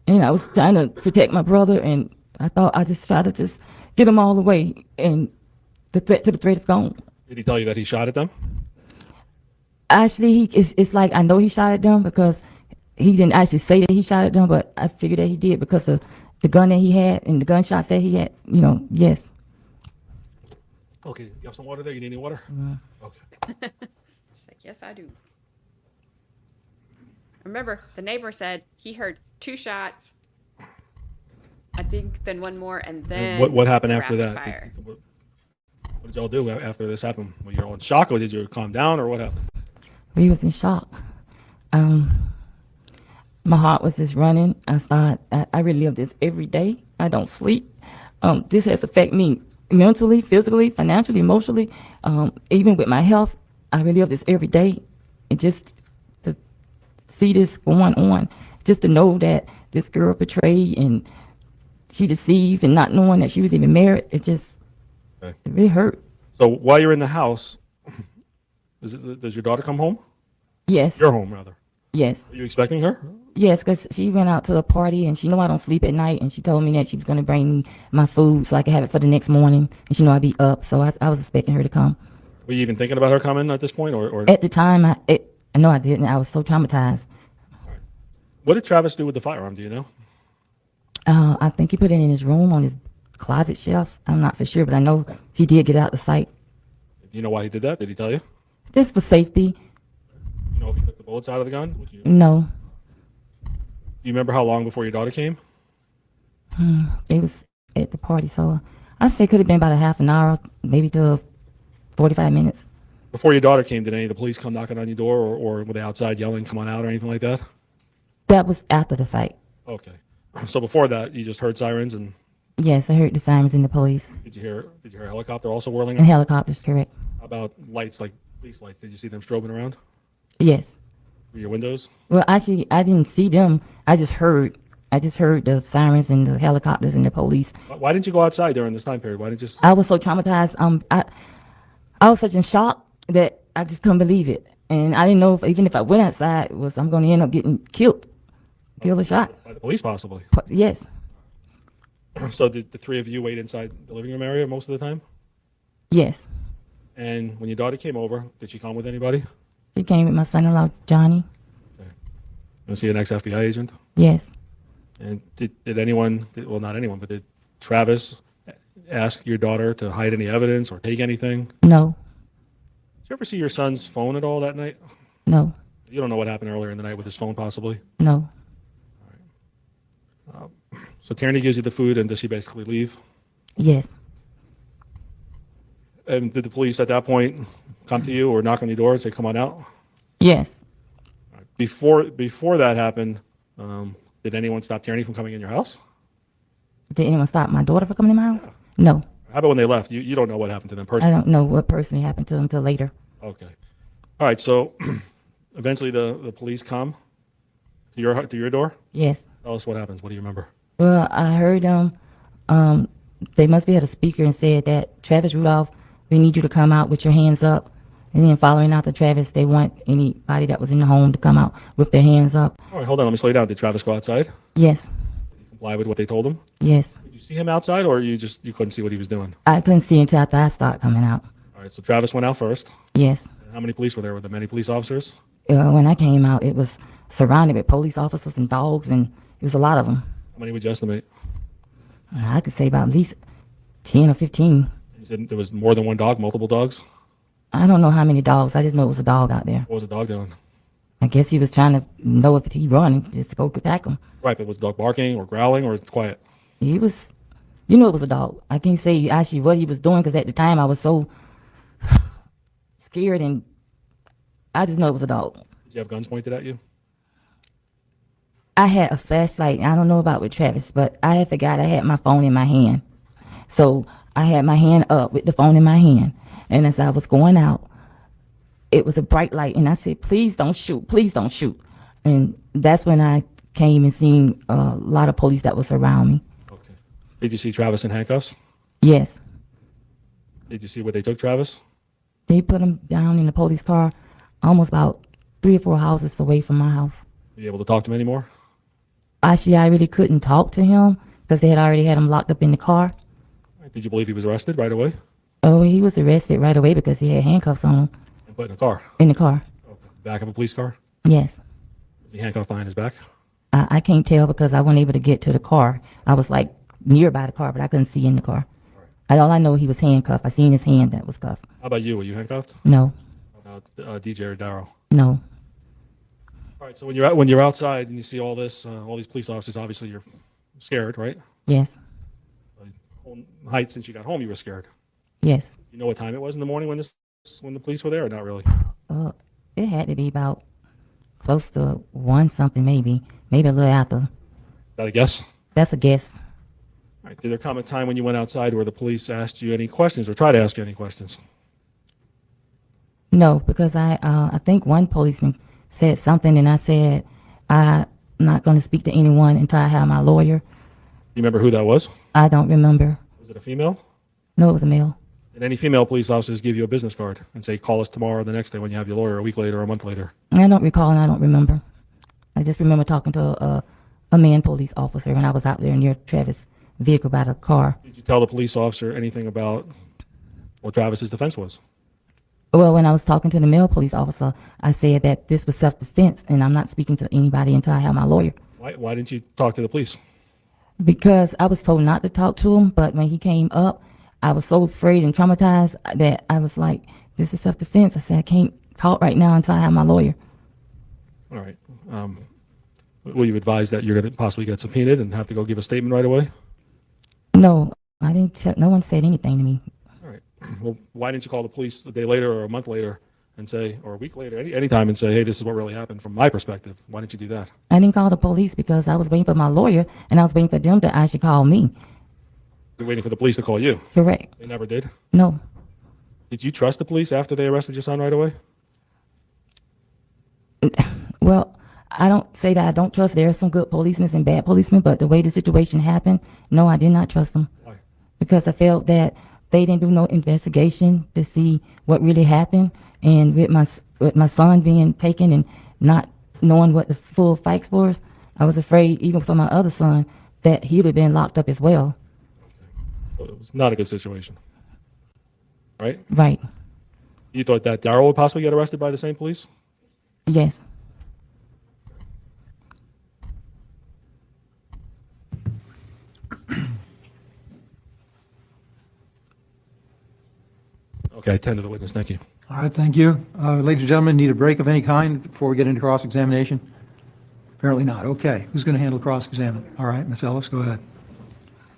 and I was trying to protect my brother, and I thought I just tried to just get them all away, and the threat is gone." Did he tell you that he shot at them? Actually, it's like I know he shot at them because he didn't actually say that he shot at them, but I figured that he did because of the gun that he had and the gunshots that he had. Yes. Okay. You have some water there? You need any water? Okay. She's like, yes, I do. Remember, the neighbor said he heard 2 shots, I think, then one more, and then What happened after rapid that? fire. What did y'all do after this happened? Were you all in shock, or did you calm down, or what happened? We was in shock. My heart was just running. I relive this every day. I don't sleep. This has affected me mentally, physically, financially, emotionally, even with my health. I relive this every day. And just to see this going on, just to know that this girl betrayed and she deceived and not knowing that she was even married, it really hurt. So while you're in the house, does your daughter come home? Yes. Your home, rather. Yes. Are you expecting her? Yes, because she went out to a party and she know I don't sleep at night, and she told me that she was going to bring me my food so I could have it for the next morning, and she know I'd be up, so I was expecting her to come. Were you even thinking about her coming at this point, or? At the time, I know I didn't. I was so traumatized. What did Travis do with the firearm? Do you know? I think he put it in his room on his closet shelf. I'm not for sure, but I know he did get out the sight. Do you know why he did that? Did he tell you? Just for safety. You know if he took the bullets out of the gun? Do No. you remember how long before your daughter came? It was at the party, so I'd say it could have been about a half an hour, maybe to 45 minutes. Before your daughter came, did any of the police come knocking on your door, or were they outside yelling, "Come on out," or anything like that? That was after the fight. Okay. So before that, you just heard sirens, and Yes, I heard the sirens and the police. did you hear a helicopter also whirling? And helicopters, correct. How about lights, like police lights? Did you see them strobing around Yes. through your windows? Well, actually, I didn't see them. I just heard the sirens and the helicopters and the police. Why didn't you go outside during this time period? Why didn't you just? I was so traumatized. I was such in shock that I just couldn't believe it. And I didn't know even if I went outside, I'm going to end up getting killed or shot. By the police, possibly. Yes. So did the three of you wait inside the living room area most of the time? Yes. And when your daughter came over, did she come with anybody? She came with my son-in-law, Johnny. Okay. You see an ex-FBI agent? Yes. And did anyone, well, not anyone, but did Travis ask your daughter to hide any evidence or take anything? No. Did you ever see your son's phone at all that night? No. You don't know what happened earlier in the night with his phone, possibly? No. So Tierney gives you the food, and does she basically leave? Yes. And did the police at that point come to you or knock on your door and say, "Come on out"? Yes. Before that happened, did anyone stop Tierney from coming in your house? Did anyone stop my daughter from coming in my house? No. How about when they left? You don't know what happened to them I personally? don't know what personally happened to them until later. Okay. All right, so eventually the police come to your door? Yes. Tell us what happens. What do you remember? Well, I heard them. They must be at a speaker and said that Travis Rudolph, we need you to come out with your hands up. And then following after Travis, they want anybody that was in the home to come out with their hands up. All right, hold on. Let me slow you down. Did Travis go outside? Yes. Comply with what they told him? Yes. Did you see him outside, or you couldn't see what he was doing? I couldn't see until after I started coming out. All right, so Travis went out first. Yes. And how many police were there? Were there many police officers? When I came out, it was surrounded with police officers and dogs, and it was a lot of them. How many would you estimate? I could say about at least 10 or 15. You said there was more than one dog, multiple dogs? I don't know how many dogs. I just know it was a dog out there. What was the dog doing? I guess he was trying to know if he run, just to go attack him. Right, but was the dog barking or growling or quiet? He was, it was a dog. I can't say actually what he was doing because at the time I was so scared, and I just know it was a dog. Did you have guns pointed at you? I had a flashlight. I don't know about with Travis, but I had forgot I had my phone in my hand. So I had my hand up with the phone in my hand. And as I was going out, it was a bright light. And I said, please don't shoot. Please don't shoot. And that's when I came and seen a lot of police that was around me. Okay. Did you see Travis in handcuffs? Yes. Did you see where they took Travis? They put him down in the police car almost about 3 or 4 houses away from my house. Were you able to talk to him anymore? Actually, I really couldn't talk to him because they had already had him locked up in the car. Did you believe he was arrested right away Oh, he was arrested right away because he had handcuffs on him and put in a car? in the car. Okay. Back of a police car? Yes. Was he handcuffed behind his back? I can't tell because I wasn't able to get to the car. I was like nearby the car, but I couldn't see in the car. All I know, he was handcuffed. I seen his hand that was cuffed. How about you? Were you handcuffed? No, How about DJ or Darrow? no. All right. So when you're outside and you see all this, all these police officers, obviously you're scared, right? Yes, Whole height since you got home, you were scared. yes. You know what time it was in the morning when the police were there, or not really? It had to be about close to 1 something, maybe a little after. Is that a guess? That's a guess. All right. Did there come a time when you went outside where the police asked you any questions or tried to ask you any questions? No, because I think one policeman said something, and I said I'm not going to speak to anyone until I have my lawyer. You remember who that was? I don't remember. Was it a female? No, it was a male. Did any female police officers give you a business card and say, call us tomorrow or the next day when you have your lawyer, a week later or a month later? I don't recall, and I don't remember. I just remember talking to a man police officer when I was out there near Travis' vehicle by the car. Did you tell the police officer anything about what Travis's defense was? Well, when I was talking to the male police officer, I said that this was self-defense, and I'm not speaking to anybody until I have my lawyer. Why didn't you talk to the police? Because I was told not to talk to him, but when he came up, I was so afraid and traumatized that I was like, this is self-defense. I said, I can't talk right now until I have my lawyer. All right. Will you advise that you're going to possibly get subpoenaed and have to go give a statement right away? No, I didn't tell, no one said anything to me. All right. Well, why didn't you call the police a day later or a month later and say, or a week later, any time and say, hey, this is what really happened from my perspective? Why didn't you do that? I didn't call the police because I was waiting for my lawyer, and I was waiting for them to actually call me. You're waiting for the police to call you. Correct. They never did. No. Did you trust the police after they arrested your son right away? Well, I don't say that I don't trust. There are some good policemen and bad policemen, but the way the situation happened, no, I did not trust them. Why? Because I felt that they didn't do no investigation to see what really happened. And with my son being taken and not knowing what the full facts was, I was afraid, even for my other son, that he would have been locked up as well. So it was not a good situation. Right? Right. You thought that Darrell would possibly get arrested by the same police? Yes. Okay, tend to the witness. Thank you. All right, thank you. Ladies and gentlemen, need a break of any kind before we get into cross-examination? Apparently not. Okay, who's going to handle cross-examination? All right, Ms. Ellis, go ahead.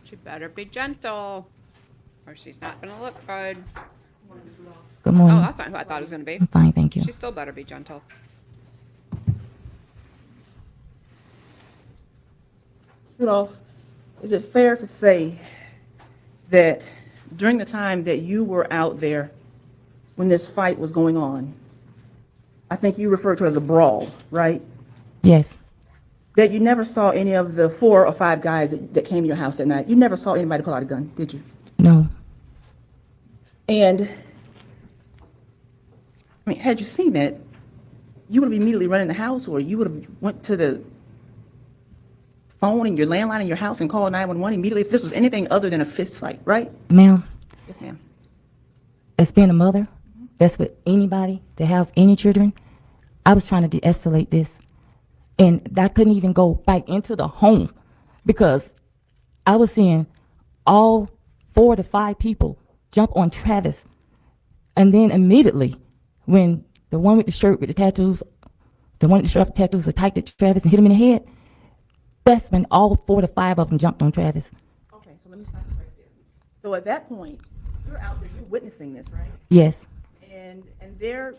She better be gentle, or she's not going to look good. Good morning. Oh, that's not who I thought it was going to be. I'm fine, thank you. She still better be gentle. Rudolph, Is it fair to say that during the time that you were out there when this fight was going on, I think you referred to it as a brawl, right? Yes. That you never saw any of the 4 or 5 guys that came to your house that night. You never saw anybody pull out a gun, did you? No. And, I mean, had you seen that, you would have immediately run in the house, or you would have went to the phone and your landline in your house and called 911 immediately if this was anything other than a fist fight, right? Ma'am, Yes, ma'am. as being a mother, that's with anybody that have any children, I was trying to de-escalate this. And I couldn't even go back into the home because I was seeing all 4 to 5 people jump on Travis. And then immediately, when the one with the shirt with the tattoos, the one with the shirt with the tattoos attacked at Travis and hit him in the head, that's when all 4 to 5 of them jumped on Travis. Okay, so let me stop you right there. So at that point, you're out there, you're witnessing this, right? Yes, And they're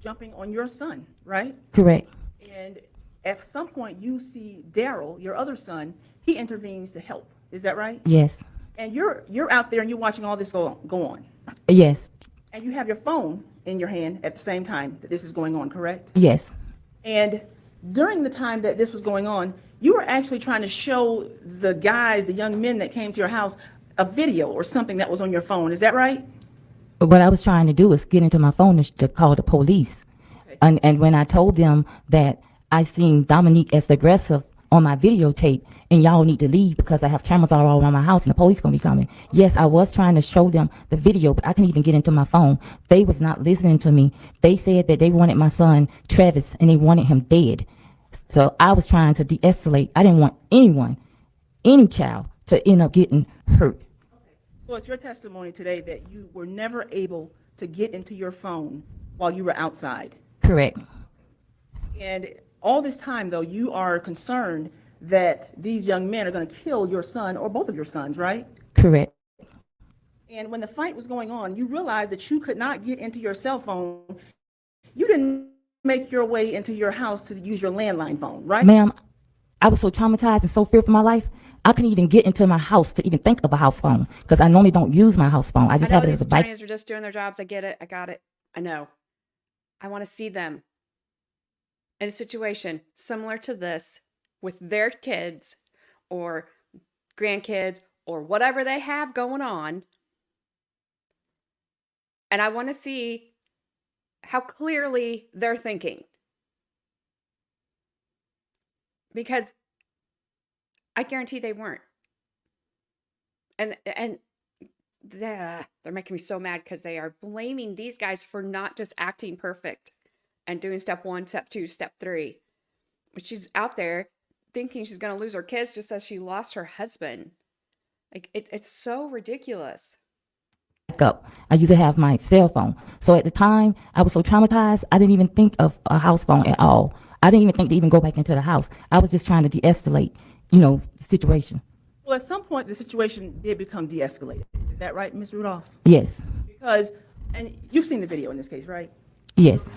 jumping on your son, right? correct. And at some point, you see Daryl, your other son, he intervenes to help. Is that right? Yes, And you're out there and you're watching all this go on. yes, And you have your phone in your hand at the same time that this is going on, correct? yes, And during the time that this was going on, you were actually trying to show the guys, the young men that came to your house, a video or something that was on your phone. Is that right? what I was trying to do is get into my phone to call the police. And when I told them that I seen Dominique as the aggressive on my videotape and y'all need to leave because I have cameras all around my house and the police gonna be coming. Yes, I was trying to show them the video, but I couldn't even get into my phone. They was not listening to me. They said that they wanted my son, Travis, and they wanted him dead. So I was trying to de-escalate. I didn't want anyone, any child, to end up getting hurt. So it's your testimony today that you were never able to get into your phone while you were outside. Correct. And all this time, though, you are concerned that these young men are going to kill your son or both of your sons, right? Correct. And when the fight was going on, you realized that you could not get into your cell phone. You didn't make your way into your house to use your landline phone, right? Ma'am, I was so traumatized and so fearful for my life, I couldn't even get into my house to even think of a house phone because I normally don't use my house phone. I just I know have it these as a bike. attorneys are just doing their jobs. I get it. I got it. I know. I want to see them in a situation similar to this with their kids or grandkids or whatever they have going on. And I want to see how clearly they're thinking. Because I guarantee they weren't. And they're making me so mad because they are blaming these guys for not just acting perfect and doing step 1, step 2, step 3. But she's out there thinking she's going to lose her kids just as she lost her husband. Like it's so ridiculous. Up. I used to have my cell phone. So at the time, I was so traumatized, I didn't even think of a house phone at all. I didn't even think to even go back into the house. I was just trying to de-escalate, the situation. Well, at some point, the situation did become de-escalated. Is that right, Ms. Rudolph? Yes, Because, and you've seen the video in this case, right? yes,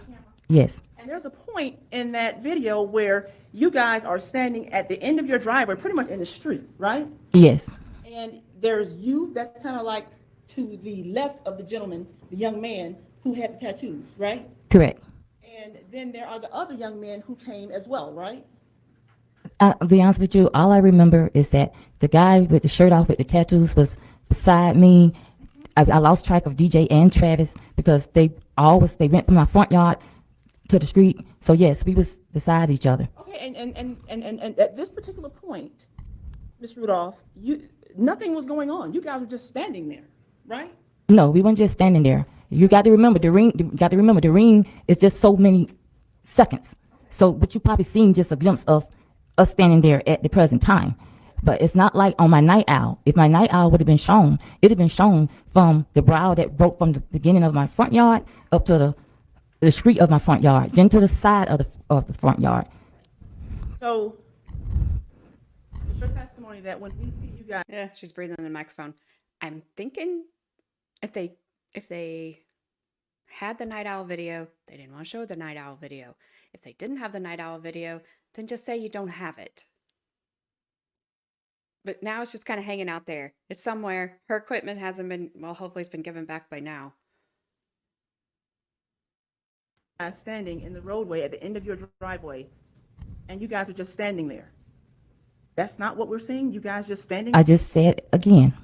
yes, And there's a point in that video where you guys are standing at the end of your driveway, pretty much in the street, right? yes, And there's you, that's kind of like to the left of the gentleman, the young man who had the tattoos, right? correct. And then there are the other young men who came as well, right? I'll be honest with you, all I remember is that the guy with the shirt off with the tattoos was beside me. I lost track of DJ and Travis because they went from my front yard to the street. So yes, we was beside each other. Okay, and at this particular point, Ms. Rudolph, nothing was going on. You guys were just standing there, right? No, we weren't just standing there. You got to remember the ring is just so many seconds. So, but you probably seen just a glimpse of us standing there at the present time. But it's not like on my night owl. If my night owl would have been shown, it'd have been shown from the brow that broke from the beginning of my front yard up to the street of my front yard, then to the side of the front yard. So, it's your testimony that when we see you guys, Yeah, she's breathing in the microphone. I'm thinking if they had the night owl video, they didn't want to show the night owl video. If they didn't have the night owl video, then just say you don't have it. But now it's just kind of hanging out there. It's somewhere. Her equipment hasn't been, well, hopefully it's been given back by now. Guys standing in the roadway at the end of your driveway, and you guys are just standing there. That's not what we're seeing? You guys just standing? I just said again,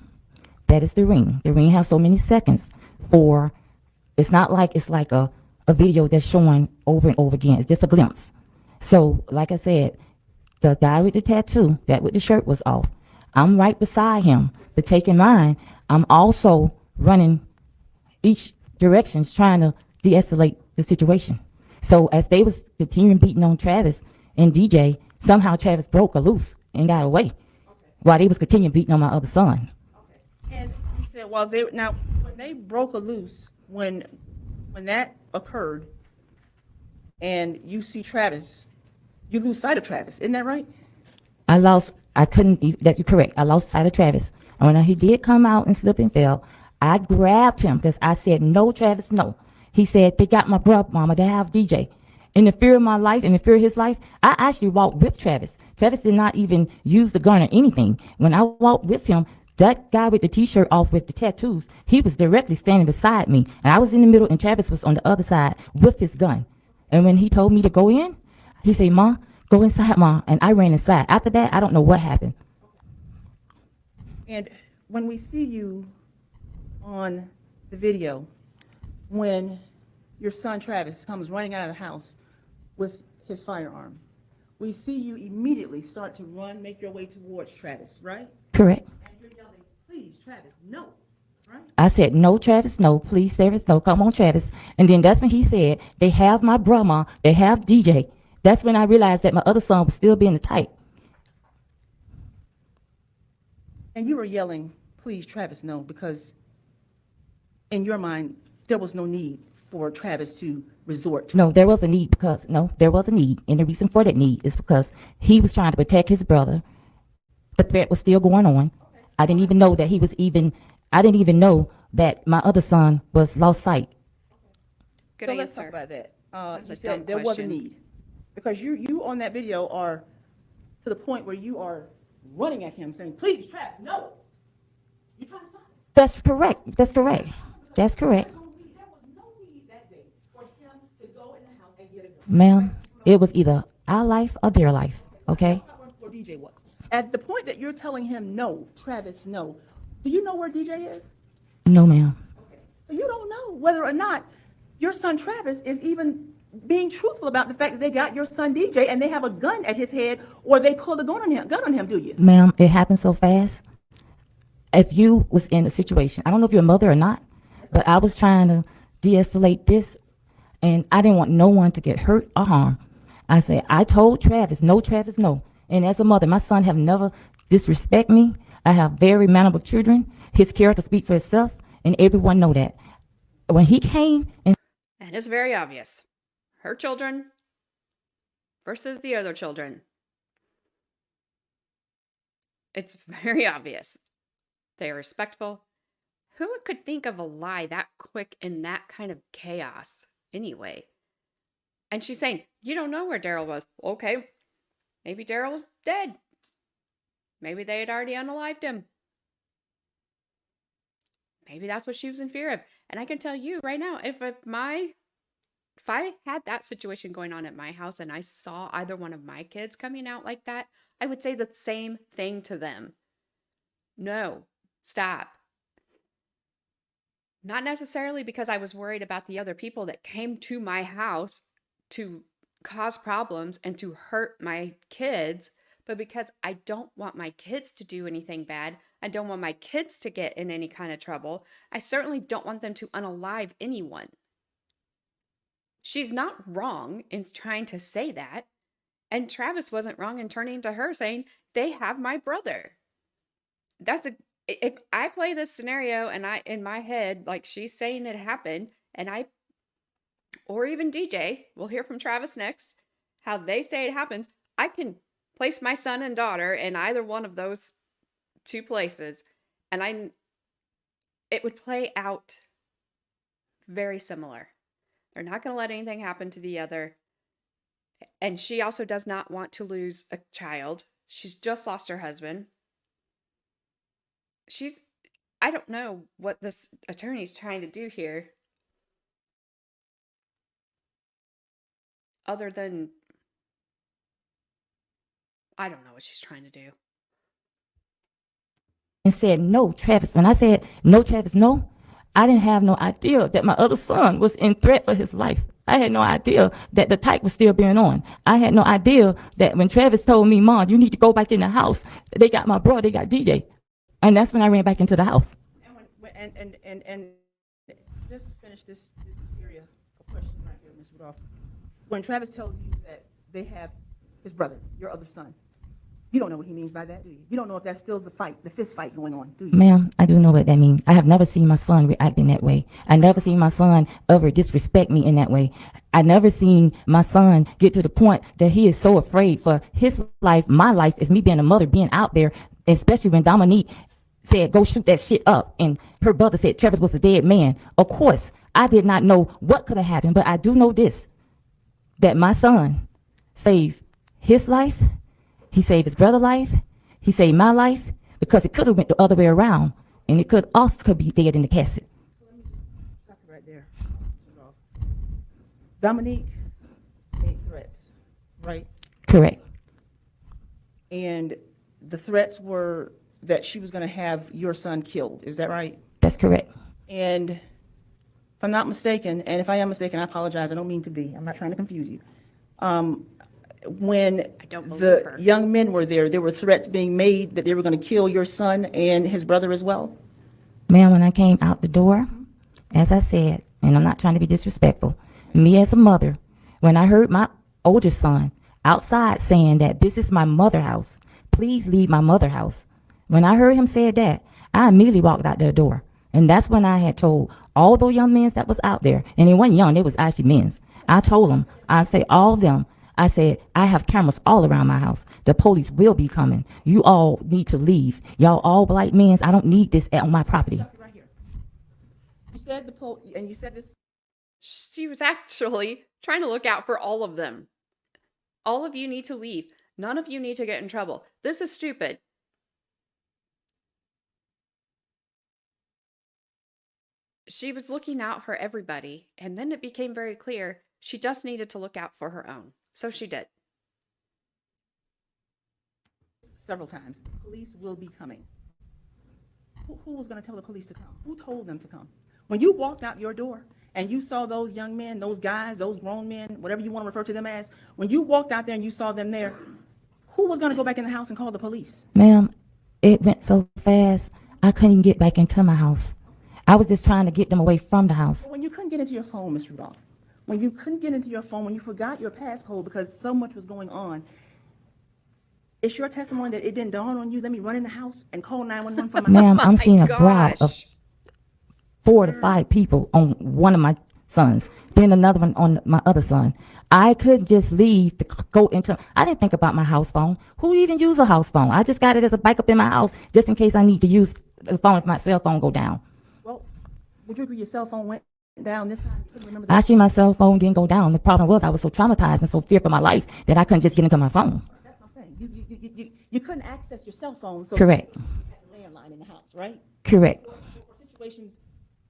that is the ring. The ring has so many seconds for, it's not like it's like a video that's showing over and over again. It's just a glimpse. So, like I said, the guy with the tattoo, that with the shirt was off. I'm right beside him, but taking mine, I'm also running each directions trying to de-escalate the situation. So as they was continuing beating on Travis and DJ, somehow Travis broke or loose and got away while they was continuing beating on my other son. And you said, well, when they broke a loose, when that occurred, and you see Travis, you lose sight of Travis, isn't that right? That's correct. I lost sight of Travis. And when he did come out and slip and fell, I grabbed him because I said, no, Travis, no. He said, they got my brother, mama, they have DJ. In the fear of my life, in the fear of his life, I actually walked with Travis. Travis did not even use the gun or anything. When I walked with him, that guy with the t-shirt off with the tattoos, he was directly standing beside me. And I was in the middle and Travis was on the other side with his gun. And when he told me to go in, he said, Ma, go inside, Ma. And I ran inside. After that, I don't know what happened. And when we see you on the video, when your son Travis comes running out of the house with his firearm, we see you immediately start to run, make your way towards Travis, right? Correct. And you're yelling, please, Travis, no, right? I said, no, Travis, no, please, Travis, no, come on, Travis. And then that's when he said, they have my brother, they have DJ. That's when I realized that my other son was still being tight. And you were yelling, please, Travis, no, because in your mind, there was no need for Travis to resort to. No, there was a need because, no, there was a need. And the reason for that need is because he was trying to protect his brother. The threat was still going on. I didn't even know that I didn't even know that my other son was lost sight. Good So let's talk answer. about that. That's You a said dumb there was a question. need. Because you on that video are to the point where you are running at him saying, please, Travis, no. You trying to stop him? That's correct. That's correct. That's correct. There was no need that day for him to go in the house and get a gun. Ma'am, it was either our life or their life, okay? That's not where DJ was. At the point that you're telling him no, Travis, no, do you know where DJ is? No, ma'am. So you don't know whether or not your son Travis is even being truthful about the fact that they got your son DJ and they have a gun at his head, or they pulled a gun on him, do you? Ma'am, it happened so fast. If you was in a situation, I don't know if you're a mother or not, but I was trying to de-escalate this, and I didn't want no one to get hurt or harmed. I said, I told Travis, no, Travis, no. And as a mother, my son have never disrespect me. I have very mannerable children. His character speaks for itself, and everyone know that. When he came and And it's very obvious. Her children versus the other children. It's very obvious. They are respectful. Who could think of a lie that quick in that kind of chaos anyway? And she's saying, you don't know where Daryl was. Okay, maybe Daryl's dead. Maybe they had already unalived him. Maybe that's what she was in fear of. And I can tell you right now, if I had that situation going on at my house and I saw either one of my kids coming out like that, I would say the same thing to them. No, stop. Not necessarily because I was worried about the other people that came to my house to cause problems and to hurt my kids, but because I don't want my kids to do anything bad. I don't want my kids to get in any kind of trouble. I certainly don't want them to unalive anyone. She's not wrong in trying to say that. And Travis wasn't wrong in turning to her saying, they have my brother. If I play this scenario and in my head, like she's saying it happened, or even DJ, we'll hear from Travis next, how they say it happens, I can place my son and daughter in either one of those two places, and it would play out very similar. They're not going to let anything happen to the other. And she also does not want to lose a child. She's just lost her husband. I don't know what this attorney's trying to do here, other than, I don't know what she's trying to do. And said, no, Travis. When I said, no, Travis, no, I didn't have no idea that my other son was in threat for his life. I had no idea that the type was still being on. I had no idea that when Travis told me, Mom, you need to go back in the house, they got my brother, they got DJ. And that's when I ran back into the house. And just to finish this area of question right here, Ms. Rudolph. When Travis tells you that they have his brother, your other son, you don't know what he means by that, do you? You don't know if that's still the fist fight going on, do you? Ma'am, I do know what that means. I have never seen my son react in that way. I never seen my son ever disrespect me in that way. I never seen my son get to the point that he is so afraid for his life, my life, as me being a mother, being out there, especially when Dominique said, go shoot that shit up. And her brother said Travis was a dead man. Of course, I did not know what could have happened, but I do know this, that my son saved his life. He saved his brother's life. He saved my life, because it could have went the other way around, and it could be dead in the casket. So let me just stop it right there. Dominique made threats, right? Correct. And the threats were that she was going to have your son killed. Is that right? That's correct. And if I'm not mistaken, and if I am mistaken, I apologize. I don't mean to be. I'm not trying to confuse you. When don't believe the her. young men were there were threats being made that they were going to kill your son and his brother as well? Ma'am, when I came out the door, as I said, and I'm not trying to be disrespectful, me as a mother, when I heard my older son outside saying that this is my mother house, please leave my mother house. When I heard him say that, I immediately walked out the door. And that's when I had told all those young men that was out there, and they weren't young, they was actually men's. I told them, I say all of them, I said, I have cameras all around my house. The police will be coming. You all need to leave. Y'all all black men, I don't need this on my property. Right here. You said and you said this. She was actually trying to look out for all of them. All of you need to leave. None of you need to get in trouble. This is stupid. She was looking out for everybody, and then it became very clear she just needed to look out for her own. So she did. Several times. Police will be coming. Who was going to tell the police to come? Who told them to come? When you walked out your door and you saw those young men, those guys, those grown men, whatever you want to refer to them as, when you walked out there and you saw them there, who was going to go back in the house and call the police? Ma'am, it went so fast, I couldn't even get back into my house. I was just trying to get them away from the house. When you couldn't get into your phone, Ms. Rudolph, when you couldn't get into your phone, when you forgot your passcode because so much was going on, it's your testimony that it didn't dawn on you, let me run in the house and call 911 for my... Ma'am, I'm seeing a gosh. crowd of 4 to 5 people on one of my sons, then another one on my other son. I couldn't just leave to go into, I didn't think about my house phone. Who even use a house phone? I just got it as a backup in my house just in case I need to use the phone if my cell phone go down. Well, would you agree your cell phone went down this time? You couldn't remember that? Actually, my cell phone didn't go down. The problem was I was so traumatized and so fearful of my life that I couldn't just get into my phone. That's what I'm saying. You couldn't access your cell phone, so Correct. you had a landline in the house, right? Correct. For situations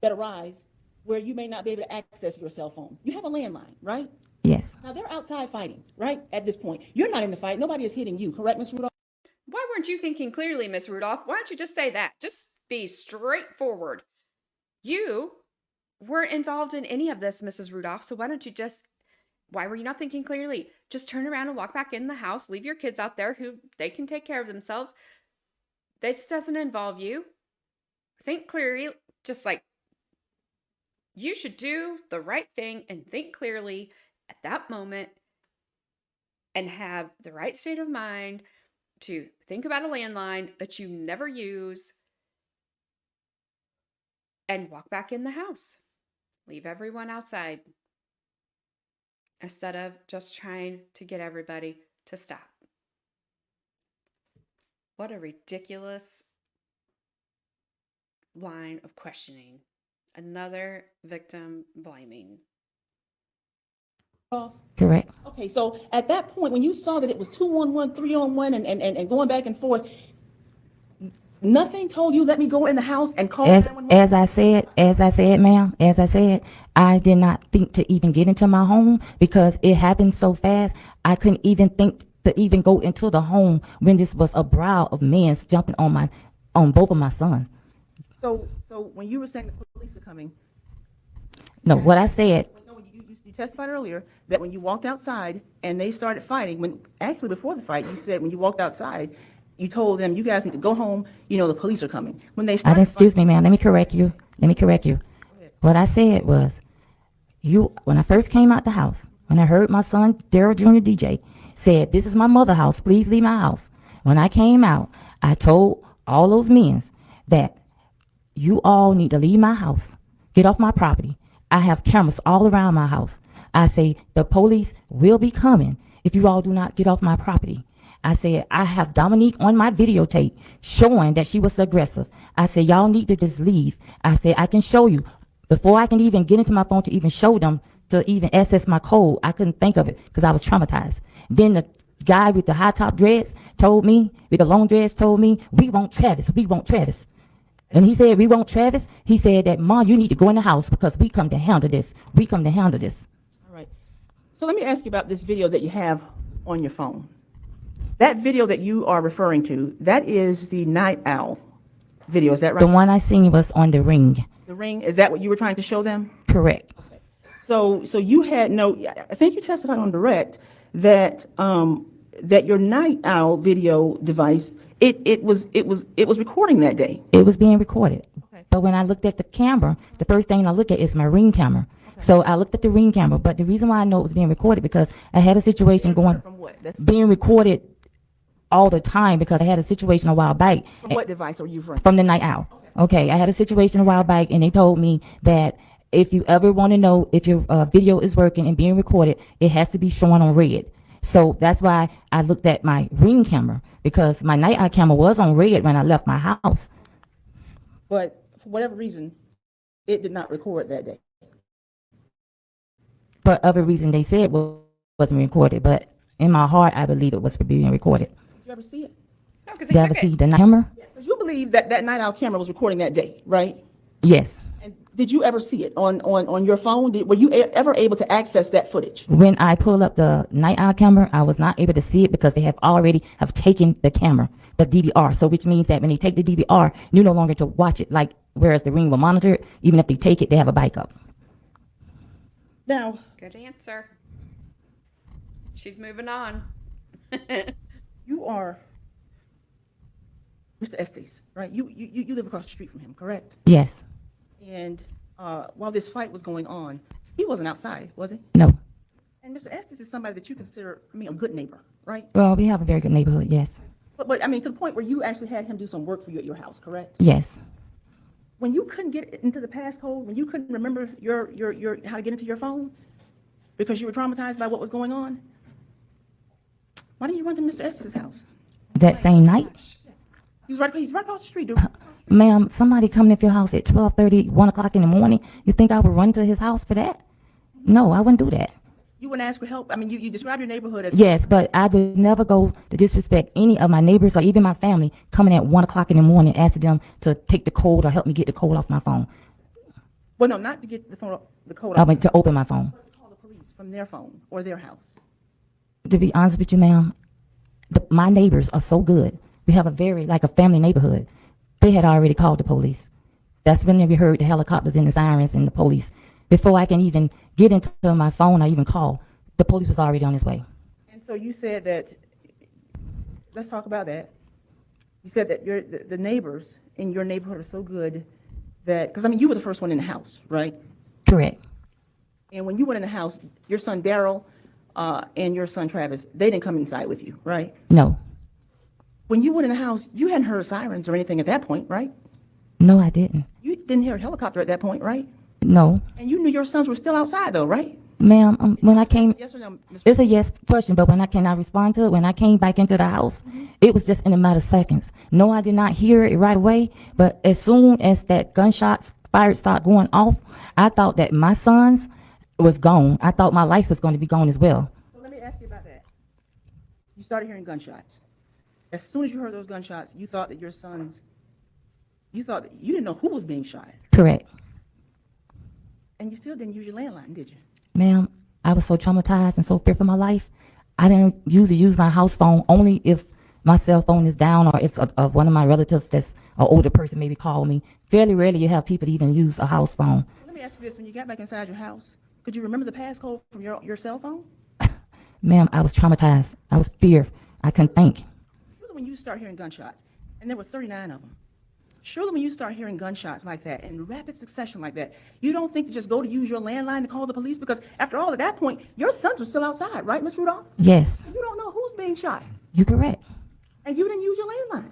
that arise where you may not be able to access your cell phone, you have a landline, right? Yes. Now they're outside fighting, right? At this point, you're not in the fight. Nobody is hitting you, correct, Ms. Rudolph? Why weren't you thinking clearly, Miss Rudolph? Why don't you just say that? Just be straightforward. You weren't involved in any of this, Mrs. Rudolph, so why were you not thinking clearly? Just turn around and walk back in the house, leave your kids out there who they can take care of themselves. This doesn't involve you. Think clearly, just like you should do the right thing and think clearly at that moment and have the right state of mind to think about a landline that you never use and walk back in the house. Leave everyone outside instead of just trying to get everybody to stop. What a ridiculous line of questioning. Another victim blaming. Correct. Okay, so at that point, when you saw that it was 2-on-1, 3-on-1, and going back and forth, Nothing told you, let me go in the house and call As 911? as I said, ma'am, as I said, I did not think to even get into my home because it happened so fast. I couldn't even think to even go into the home when this was a brow of men jumping on both of my sons. So when you were saying the police are coming, No, what I said, no, you testified earlier that when you walked outside and they started fighting, actually before the fight, you said when you walked outside, you told them, you guys need to go home, the police are coming. When they I started didn't, excuse fighting, me, ma'am, let me correct you. What I said was, when I first came out the house, when I heard my son, Daryl Jr. DJ, said, this is my mother's house, please leave my house. When I came out, I told all those men that you all need to leave my house, get off my property. I have cameras all around my house. I say, the police will be coming if you all do not get off my property. I said, I have Dominique on my videotape showing that she was aggressive. I said, y'all need to just leave. I said, I can show you. Before I can even get into my phone to even show them, to even access my code, I couldn't think of it because I was traumatized. Then the guy with the high top dreads told me, with the long dreads told me, we want Travis, we want Travis. And he said, we want Travis. He said that, Mom, you need to go in the house because we come to handle this. We come to handle this. all right. So let me ask you about this video that you have on your phone. That video that you are referring to, that is the night owl video, is that right? The one I seen was on the ring. The ring, is that what you were trying to show them? Correct. So you had I think you testified on direct that that your night owl video device, it was recording that day. It was being recorded. Okay. But when I looked at the camera, the first thing I look at is my ring camera. So I looked at the ring camera, but the reason why I know it was being recorded because I had a situation going, From what? That's being recorded all the time because I had a situation a while back from what device are you referring to? from the night owl. Okay, I had a situation a while back and they told me that if you ever want to know if your video is working and being recorded, it has to be showing on red. So that's why I looked at my ring camera because my night eye camera was on red when I left my house. But for whatever reason, it did not record that day. For other reason they said wasn't recorded, but in my heart I believe it was being recorded. Did you ever see it? No, because Did they I took ever see it. the night camera? Because you believe that that night owl camera was recording that day, right? Yes. And did you ever see it on your phone? Were you ever able to access that footage? When I pull up the night eye camera, I was not able to see it because they have already taken the camera, the DVR. So which means that when they take the DVR, you no longer to watch it like whereas the ring will monitor it. Even if they take it, they have a backup. Now, Good answer. She's moving on. you are Mr. Estes, right? You live across the street from him, correct? Yes. And while this fight was going on, he wasn't outside, was he? No. And Mr. Estes is somebody that you consider, a good neighbor, right? Well, we have a very good neighborhood. Yes. But I mean, to the point where you actually had him do some work for you at your house, correct? Yes. When you couldn't get into the passcode, when you couldn't remember your how to get into your phone because you were traumatized by what was going on, why didn't you run to Mr. Estes' house? That same night, He's right across the street, dude. ma'am, somebody coming to your house at 12:30, 1 o'clock in the morning. You think I would run to his house for that? No, I wouldn't do that. You wouldn't ask for help. I mean, you describe your neighborhood as Yes, but I would never go to disrespect any of my neighbors or even my family coming at 1 o'clock in the morning asking them to take the code or help me get the code off my phone. well, no, not to get the phone, the code. I went to open my phone. Call the police from their phone or their house. To be honest with you, ma'am, my neighbors are so good. We have a very, like a family neighborhood. They had already called the police. That's when we heard the helicopters and the sirens and the police. Before I can even get into my phone or even call, the police was already on his way. And so you said that. Let's talk about that. You said that the neighbors in your neighborhood are so good that because I mean you were the first one in the house, right? Correct. And when you went in the house, your son Daryl and your son Travis, they didn't come inside with you, right? No. When you went in the house, you hadn't heard sirens or anything at that point, right? No, I didn't. You didn't hear a helicopter at that point, right? No. And you knew your sons were still outside, though, right? Ma'am, when I came, Yes or no, Ms. it's a yes question, but when I cannot respond to it, when I came back into the house, it was just in a matter of seconds. No, I did not hear it right away, but as soon as that gunshots fired start going off, I thought that my sons was gone. I thought my life was going to be gone as well. So let me ask you about that. You started hearing gunshots. As soon as you heard those gunshots, you thought that your sons you thought, you didn't know who was being shot, Correct. and you still didn't use your landline, did you? Ma'am, I was so traumatized and so fearful for my life. I didn't usually use my house phone only if my cell phone is down or if one of my relatives that's an older person maybe call me. Fairly rarely you have people even use a house phone. Let me ask you this, when you got back inside your house, could you remember the passcode from your cell phone? Ma'am, I was traumatized. I was fear. I couldn't think. Surely when you start hearing gunshots, and there were 39 of them, surely when you start hearing gunshots like that in rapid succession like that, you don't think to just go to use your landline to call the police? Because after all, at that point, your sons are still outside, right, Miss Rudolph? Yes, You don't know who's being shot, you're correct. and you didn't use your landline.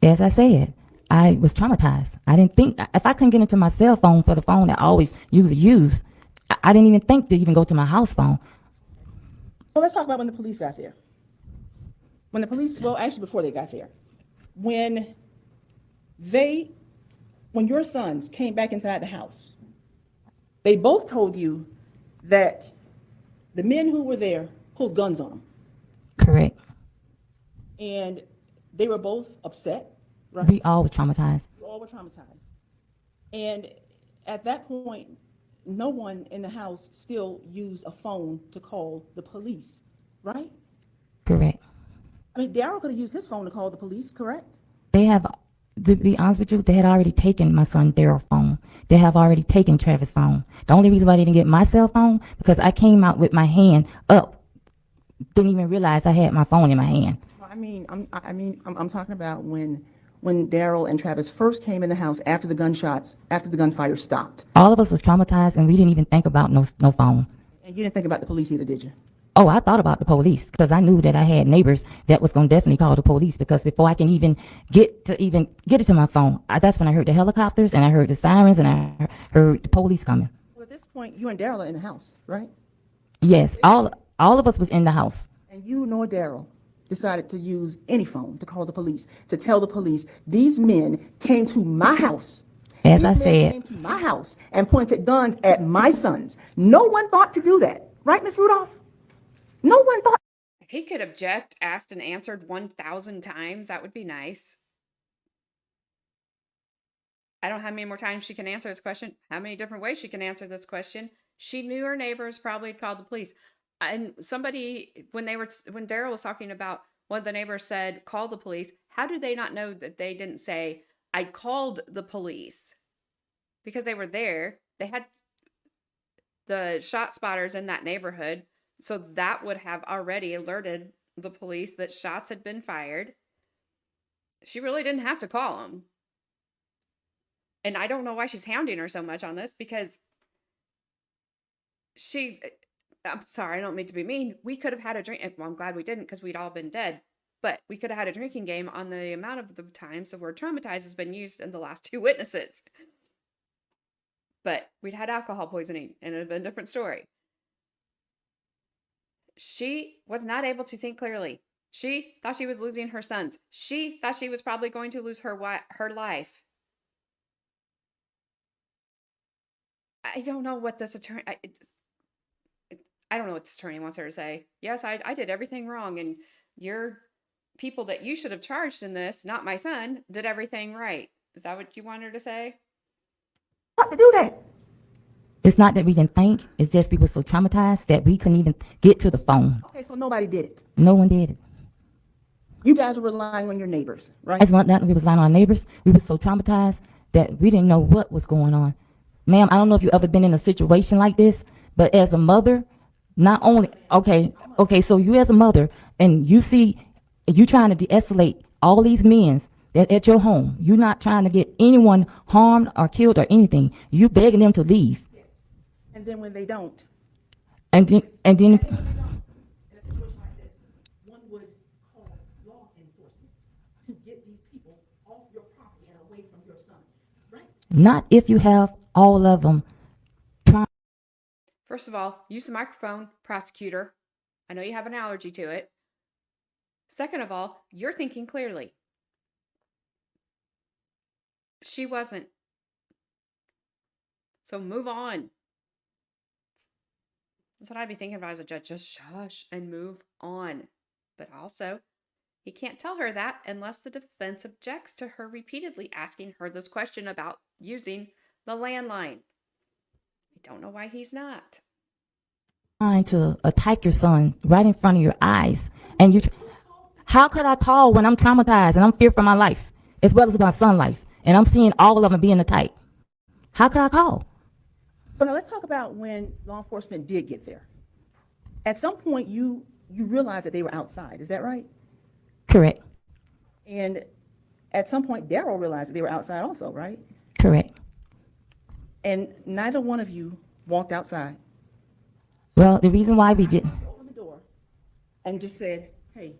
As I said, I was traumatized. I didn't think, if I couldn't get into my cell phone for the phone that I always usually use, I didn't even think to even go to my house phone. So let's talk about when the police got there. When the police, well, actually before they got there, when your sons came back inside the house, they both told you that the men who were there pulled guns on them, Correct. and they were both upset, right? We all were traumatized. You all were traumatized. And at that point, no one in the house still used a phone to call the police, right? Correct. I mean, Daryl could have used his phone to call the police, correct? They have, to be honest with you, they had already taken my son Daryl's phone. They have already taken Travis' phone. The only reason why I didn't get my cell phone, because I came out with my hand up. Didn't even realize I had my phone in my hand. Well, I'm talking about when Daryl and Travis first came in the house after the gunfire stopped. All of us was traumatized and we didn't even think about no phone. And you didn't think about the police either, did you? Oh, I thought about the police because I knew that I had neighbors that was going to definitely call the police, because before I can even get it to my phone, that's when I heard the helicopters and I heard the sirens and I heard the police coming. Well, at this point, you and Daryl are in the house, right? Yes, all of us was in the house. And you nor Daryl decided to use any phone to call the police, to tell the police, these men came to my house. As These I men said, came to my house and pointed guns at my sons. No one thought to do that, right, Miss Rudolph? No one thought. If he could object, asked, and answered 1,000 times, that would be nice. I don't know how many more times she can answer this question, how many different ways she can answer this question. She knew her neighbors probably had called the police. And somebody, when Daryl was talking about what the neighbors said, call the police, how do they not know that they didn't say, I called the police? Because they were there. They had the shot spotters in that neighborhood. So that would have already alerted the police that shots had been fired. She really didn't have to call them. And I don't know why she's hounding her so much on this, because I'm sorry, I don't mean to be mean. We could have had a drink. Well, I'm glad we didn't, because we'd all been dead. But we could have had a drinking game on the amount of the times the word traumatized has been used in the last two witnesses. But we'd had alcohol poisoning and it would have been a different story. She was not able to think clearly. She thought she was losing her sons. She thought she was probably going to lose her life. I don't know what this attorney. I don't know what this attorney wants her to say. Yes, I did everything wrong, and your people that you should have charged in this, not my son, did everything right. Is that what you want her to say? To do that. it's not that we didn't think, it's just we were so traumatized that we couldn't even get to the phone. Okay, so nobody did it. No one did it. You guys were relying on your neighbors, right? It's not that we was relying on our neighbors. We were so traumatized that we didn't know what was going on. Ma'am, I don't know if you ever been in a situation like this, but as a mother, not only, okay, so you as a mother, and you see, you trying to de-escalate all these men that at your home. You're not trying to get anyone harmed or killed or anything. You begging them to leave. And then when they don't, And then, in a situation like this, one would call law enforcement to get these people off your property and away from your sons, right? not if you have all of them. First of all, use the microphone, prosecutor. I know you have an allergy to it. Second of all, you're thinking clearly. She wasn't. So move on. That's what I'd be thinking if I was a judge. Just shush and move on. But also, He can't tell her that unless the defense objects to her repeatedly asking her this question about using the landline. I don't know why he's not. Trying to attack your son right in front of your eyes, and how could I call when I'm traumatized and I'm feared for my life as well as my son's life, and I'm seeing all of them being attacked? How could I call? So now let's talk about when law enforcement did get there. At some point, you realized that they were outside. Is that right? Correct. And at some point, Daryl realized that they were outside also, right? Correct. And neither one of you walked outside. Well, the reason why we didn't. Opened the door and just said, "Hey,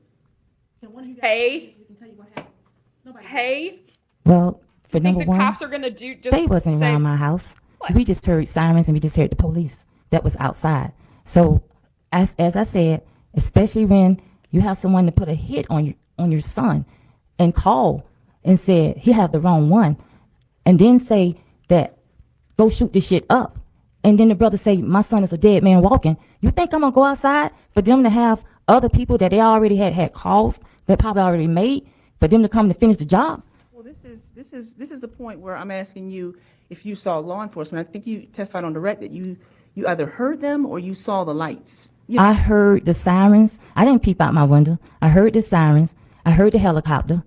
can one of you guys?" Hey. We can tell you what happened. Nobody. Hey, Well, for I think number the one, cops are gonna do just they wasn't say, around my house. What? We just heard sirens and we just heard the police that was outside. So, as I said, especially when you have someone to put a hit on your son, and call and said he have the wrong one, and then say that go shoot this shit up, and then the brother say my son is a dead man walking. You think I'm gonna go outside for them to have other people that they already had calls that probably already made for them to come to finish the job? Well, this is the point where I'm asking you if you saw law enforcement. I think you testified on direct that you either heard them or you saw the lights. I heard the sirens. I didn't peep out my window. I heard the sirens. I heard the helicopter.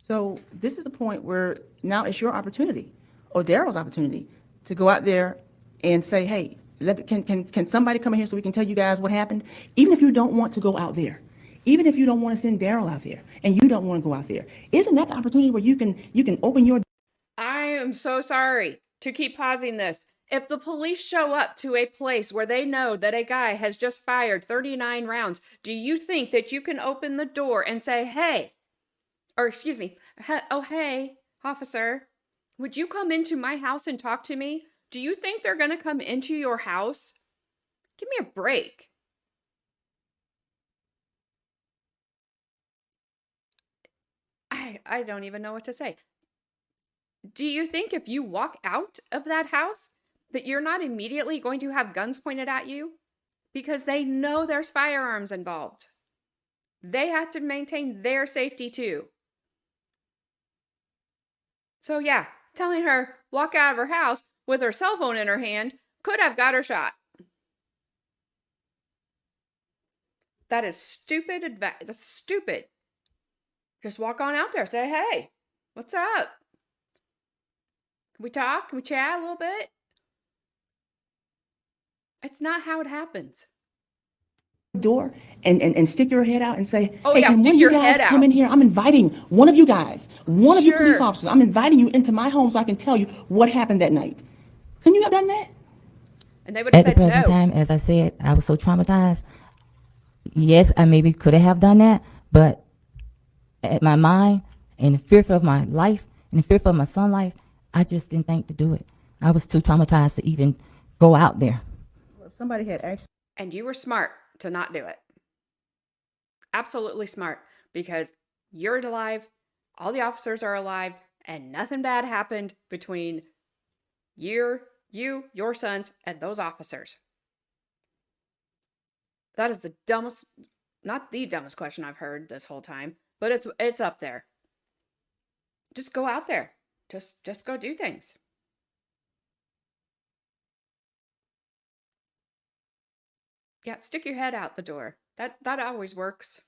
So this is the point where now it's your opportunity, or Daryl's opportunity, to go out there and say, "Hey, can somebody come in here so we can tell you guys what happened?" Even if you don't want to go out there, even if you don't want to send Daryl out there, and you don't want to go out there, isn't that the opportunity where you can open your? I am so sorry to keep pausing this. If the police show up to a place where they know that a guy has just fired 39 rounds, do you think that you can open the door and say, "Hey," or excuse me, "Oh, hey, officer, would you come into my house and talk to me?" Do you think they're going to come into your house? Give me a break. I don't even know what to say. Do you think if you walk out of that house that you're not immediately going to have guns pointed at you? Because they know there's firearms involved. They have to maintain their safety too. So yeah, telling her walk out of her house with her cell phone in her hand could have got her shot. That is stupid advice. That's stupid. Just walk on out there. Say, "Hey, what's up? Can we talk? Can we chat a little bit?" It's not how it happens. Door and stick your head out and say, Oh, "Hey, yeah, can stick one of your you guys head come out. in here? I'm inviting one of you guys, one of you police Sure. officers. I'm inviting you into my home so I can tell you what happened that night." Couldn't you have done that? And they would have At the said present no. time, as I said, I was so traumatized. Yes, I maybe could have done that, but at my mind and the fear of my life and the fear of my son's life, I just didn't think to do it. I was too traumatized to even go out there. Well, if somebody had actually. And you were smart to not do it. Absolutely smart, because you're alive, all the officers are alive, and nothing bad happened between you, your sons, and those officers. That is the dumbest, not the dumbest question I've heard this whole time, but it's up there. Just go out there. Just go do things. Yeah, stick your head out the door. That always works.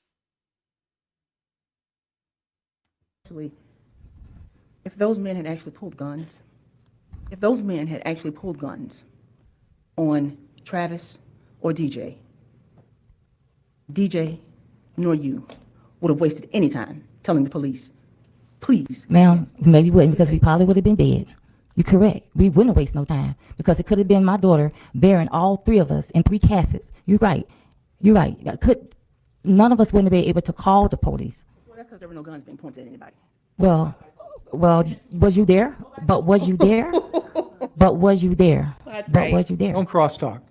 If those men had actually pulled guns, if those men had actually pulled guns on Travis or DJ nor you would have wasted any time telling the police, "Please." Ma'am, maybe wouldn't, because we probably would have been dead. You're correct. We wouldn't waste no time, because it could have been my daughter bearing all three of us in 3 caskets. You're right. You're right. None of us wouldn't have been able to call the police. Well, that's because there were no guns being pointed at anybody. Well, was you there? But was you there? But was you there? That's But right. was you there? Don't crosstalk.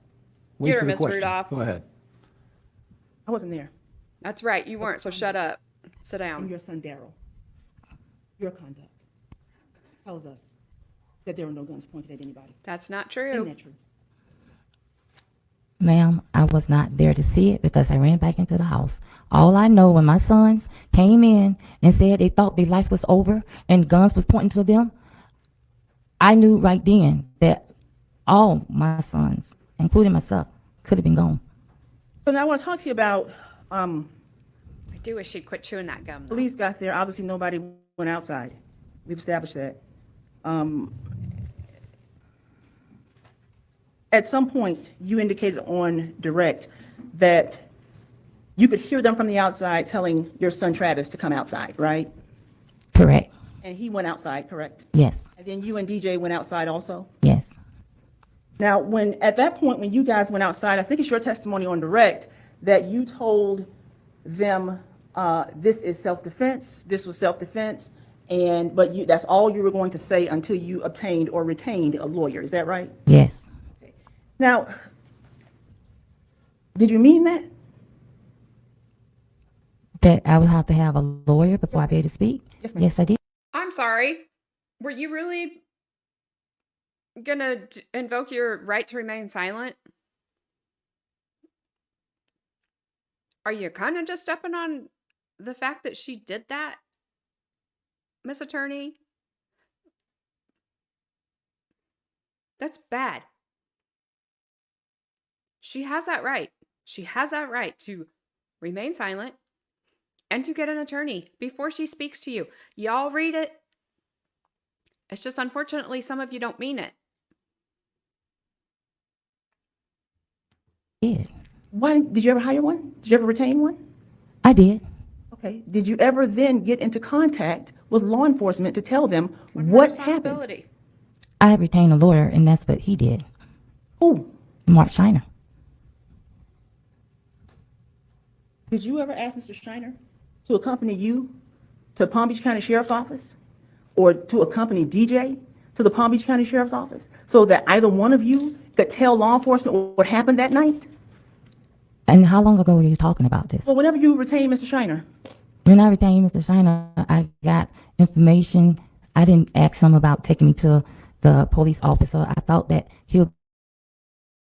Wait Get her, for the Miss question. Rudolph. Go ahead. I wasn't there. That's right. You weren't, so shut up. Sit And down. your son Daryl, your conduct tells us that there were no guns pointed at anybody. That's not Isn't true. that true? Ma'am, I was not there to see it because I ran back into the house. All I know, when my sons came in and said they thought their life was over and guns was pointing to them, I knew right then that all my sons, including myself, could have been gone. So now I want to talk to you about, I do wish she'd quit chewing that gum. Though. police got there, obviously nobody went outside. We've established that. At some point, you indicated on direct that you could hear them from the outside telling your son Travis to come outside, right? Correct. And he went outside, correct? Yes. And then you and DJ went outside also? Yes. Now, at that point, when you guys went outside, I think it's your testimony on direct that you told them, this is self-defense, this was self-defense, but that's all you were going to say until you obtained or retained a lawyer. Is that right? Yes. Now, did you mean that? That I would have to have a lawyer before I be able to speak? Yes, ma'am. Yes, I did. I'm sorry. Were you really gonna invoke your right to remain silent? Are you kind of just stepping on the fact that she did that, Miss Attorney? That's bad. She has that right. She has that right to remain silent and to get an attorney before she speaks to you. Y'all read it. It's just unfortunately some of you don't mean it. Did. Why, did you ever hire one? Did you ever retain one? I did. Okay. Did you ever then get into contact with law enforcement to tell them what happened? Responsibility. I retained a lawyer, and that's what he did. Who? Mark Shiner. Did you ever ask Mr. Shiner to accompany you to Palm Beach County Sheriff's Office or to accompany DJ to the Palm Beach County Sheriff's Office so that either one of you could tell law enforcement what happened that night? And how long ago were you talking about this? Well, whenever you retained Mr. Shiner. When I retained Mr. Shiner, I got information. I didn't ask him about taking me to the police officer. I thought that he'll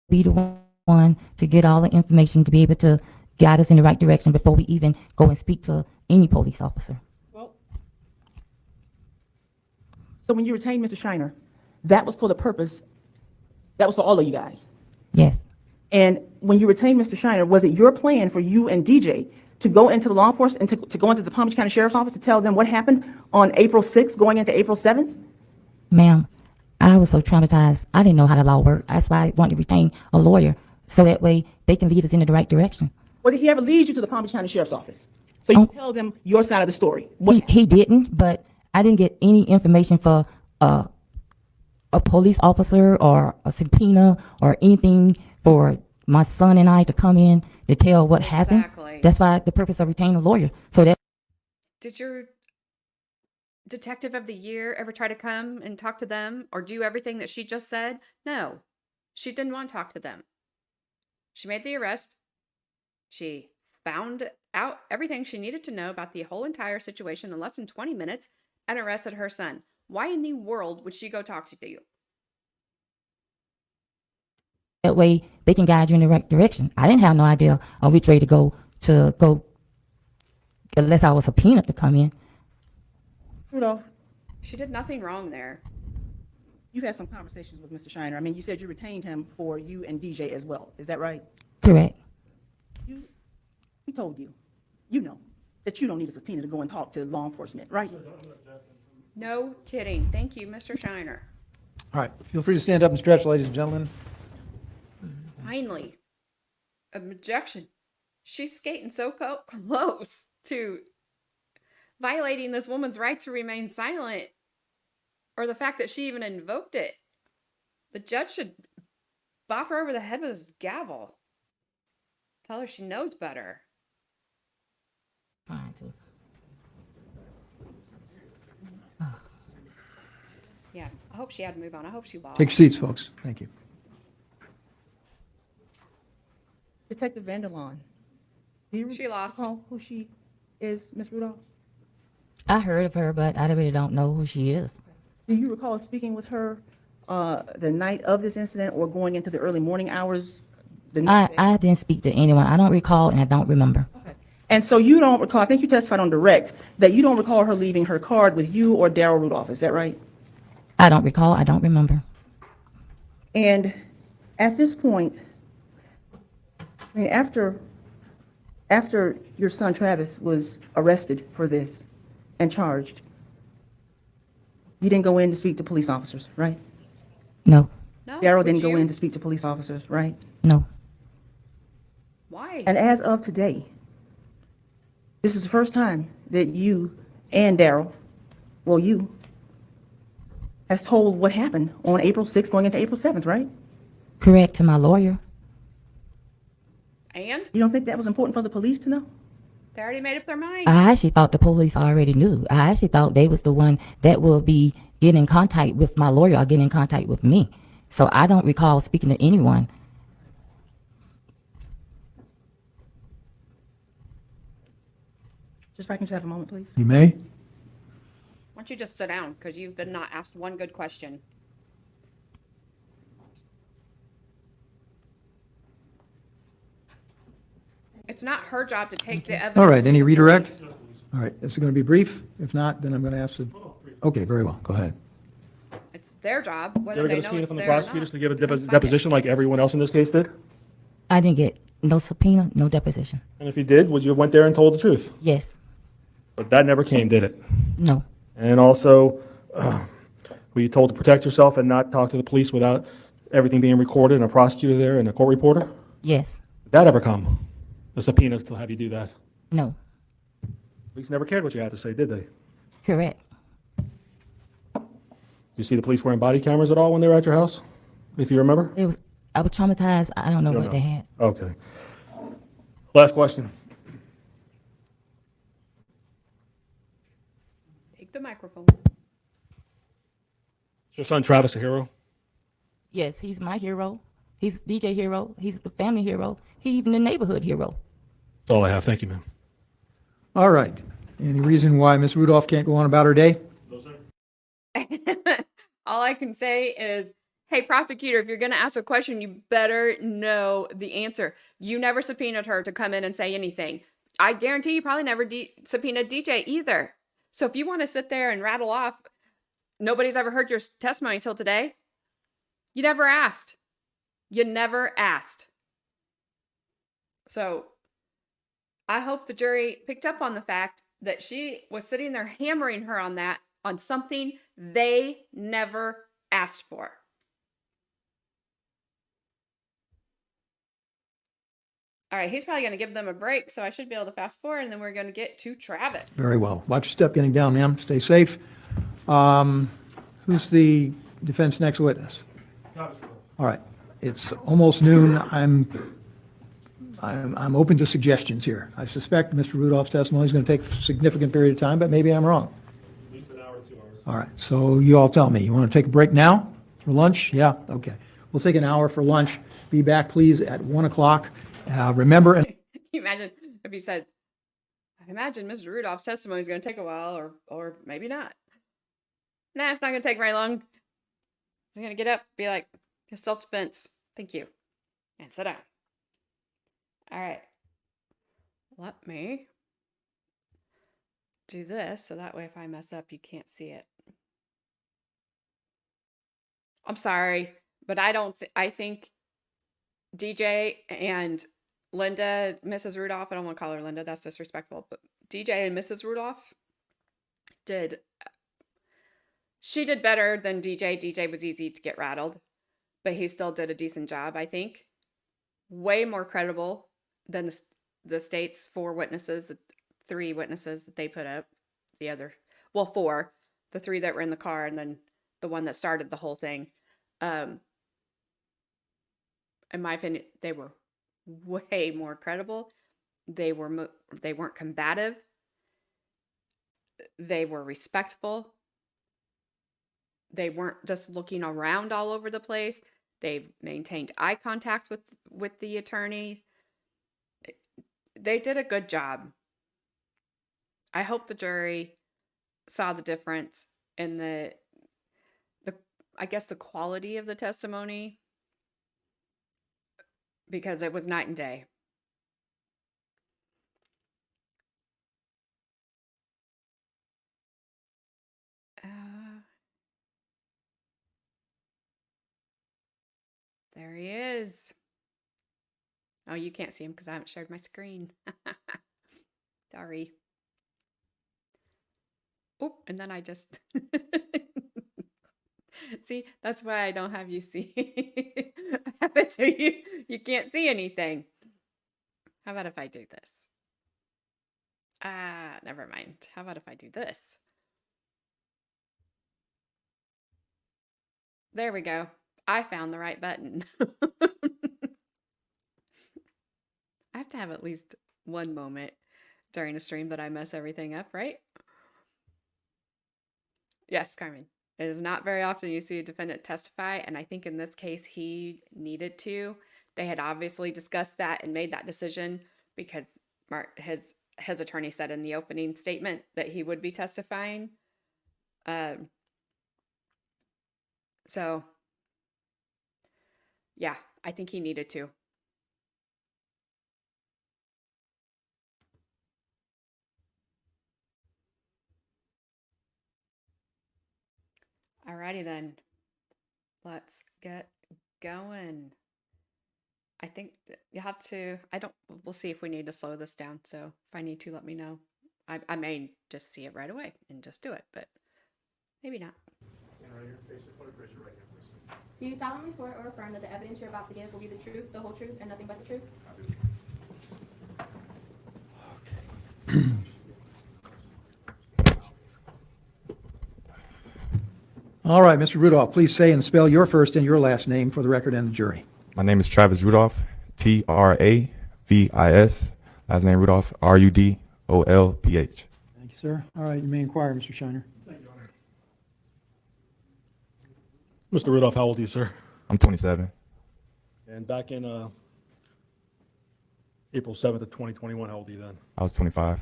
be the one to get all the information to be able to guide us in the right direction before we even go and speak to any police officer. Well, so when you retained Mr. Shiner, that was for the purpose, that was for all of you guys. Yes. And when you retained Mr. Shiner, was it your plan for you and DJ to go into the law enforcement and to go into the Palm Beach County Sheriff's Office to tell them what happened on April 6th going into April 7th? Ma'am, I was so traumatized. I didn't know how the law worked. That's why I wanted to retain a lawyer so that way they can lead us in the right direction. Or did he ever lead you to the Palm Beach County Sheriff's Office? So you tell them your side of the story. He didn't, but I didn't get any information for a police officer or a subpoena or anything for my son and I to come in to tell what happened. Exactly. That's why the purpose of retaining a lawyer. So that Did your detective of the year ever try to come and talk to them or do everything that she just said? No, she didn't want to talk to them. She made the arrest. She found out everything she needed to know about the whole entire situation in less than 20 minutes and arrested her son. Why in the world would she go talk to you? way they can guide you in the right direction. I didn't have no idea on which way to go unless I was subpoenaed to come in. Rudolph, She did nothing wrong there. you've had some conversations with Mr. Shiner. I mean, you said you retained him for you and DJ as well. Is that right? Correct. He told you, you know, that you don't need a subpoena to go and talk to law enforcement, right? No kidding. Thank you, Mr. Shiner. All right, feel free to stand up and stretch, ladies and gentlemen. Finally, objection. She's skating so close to violating this woman's right to remain silent, or the fact that she even invoked it. The judge should bop her over the head with his gavel. Tell her she knows better. Trying to. Yeah, I hope she had to move on. I hope she lost. Take your seats, folks. Thank you. Detective Vanderlaan, do you She lost. recall who she is, Ms. Rudolph? I heard of her, but I really don't know who she is. Do you recall speaking with her the night of this incident or going into the early morning hours the next day? I didn't speak to anyone. I don't recall and I don't remember. And so you don't recall, I think you testified on direct, that you don't recall her leaving her card with you or Daryl Rudolph, is that right? I don't recall. I don't remember. And at this point, I mean, after your son Travis was arrested for this and charged, you didn't go in to speak to police officers, right? No, No. Daryl would didn't go you? in to speak to police officers, right? no. Why? And as of today, this is the first time that you and Daryl, well, you, has told what happened on April 6th going into April 7th, right? Correct, to my lawyer. And You don't think that was important for the police to know? they already made up their mind. I actually thought the police already knew. I actually thought they was the one that will be getting in contact with my lawyer or getting in contact with me. So I don't recall speaking to anyone. Just if I can just have a moment, please. You may. Why don't you just sit down, because you've been not asked one good question. It's not her job to take the evidence. All right, to any the redirect? police. All right, is it going to be brief? If not, then I'm going to ask the, okay, very well, go ahead. It's their job, You whether ever they get a know subpoena it's from the there or prosecutors not. to give a Find it. deposition like everyone else in this case did? I didn't get no subpoena, no deposition. And if you did, would you have went there and told the truth? Yes, But that never came, did it? no, And also, were you told to protect yourself and not talk to the police without everything being recorded and a prosecutor there and a court reporter? yes, Did that ever come? The subpoena to have you do that? no. Police never cared what you had to say, did they? Correct. You see the police wearing body cameras at all when they were at your house? If you remember? I was traumatized. I don't know You what don't they know. had. Okay. Last question. Take the microphone. Is your son Travis a hero? Yes, he's my hero. He's DJ hero. He's the family hero. He even the neighborhood hero. That's all I have. Thank you, ma'am. All right. Any reason why Ms. Rudolph can't go on about her day? No, sir. All I can say is, hey, prosecutor, if you're going to ask a question, you better know the answer. You never subpoenaed her to come in and say anything. I guarantee you probably never subpoenaed DJ either. So if you want to sit there and rattle off, nobody's ever heard your testimony until today. You never asked. You never asked. So I hope the jury picked up on the fact that she was sitting there hammering her on that, on something they never asked for. All right, he's probably going to give them a break, so I should be able to fast forward, and then we're going to get to Travis. Very well. Watch your step getting down, ma'am. Stay safe. Who's the defense next witness? All right. It's almost noon. I'm open to suggestions here. I suspect Mr. Rudolph's testimony is going to take a significant period of time, but maybe I'm wrong. At least an hour, 2 hours. All right, so you all tell me. You want to take a break now for lunch? Yeah, okay. We'll take an hour for lunch. Be back, please, at 1 o'clock. Remember, and Can you imagine if he said, I imagine Mr. Rudolph's testimony is going to take a while, or maybe not. Nah, it's not going to take very long. He's going to get up, be like, self-defense. Thank you. And sit down. All right. Let me do this so that way if I mess up, you can't see it. I'm sorry, but I think DJ and Linda, Mrs. Rudolph, I don't want to call her Linda, that's disrespectful, but DJ and Mrs. Rudolph she did better than DJ. DJ was easy to get rattled, but he still did a decent job, I think. Way more credible than the state's 4 witnesses, the 3 witnesses that they put up. The other, 4, the 3 that were in the car, and then the one that started the whole thing. In my opinion, they were way more credible. They weren't combative. They were respectful. They weren't just looking around all over the place. They maintained eye contacts with the attorney. They did a good job. I hope the jury saw the difference in the I guess the quality of the testimony because it was night and day. There he is. Oh, you can't see him because I haven't shared my screen. Sorry. Oh, and then I just... See, that's why I don't have you see. I have it so you can't see anything. How about if I do this? Never mind. How about if I do this? There we go. I found the right button. I have to have at least one moment during a stream that I mess everything up, right? Yes, Carmen. It is not very often you see a defendant testify, and I think in this case he needed to. They had obviously discussed that and made that decision because his attorney said in the opening statement that he would be testifying. So, yeah, I think he needed to. Alrighty then, let's get going. I think you have to, we'll see if we need to slow this down. So if I need to, let me know. I may just see it right away and just do it, but maybe not. Do you solemnly swear or affirm that the evidence you're about to give will be the truth, the whole truth, and nothing but the truth? All right, Mr. Rudolph, please say and spell your first and your last name for the record and the jury. My name is Travis Rudolph, Travis. Last name Rudolph, Rudolph. Thank you, sir. All right, you may inquire, Mr. Shiner. Mr. Rudolph, how old are you, sir? I'm 27. And back in April 7th of 2021, how old are you then? I was 25.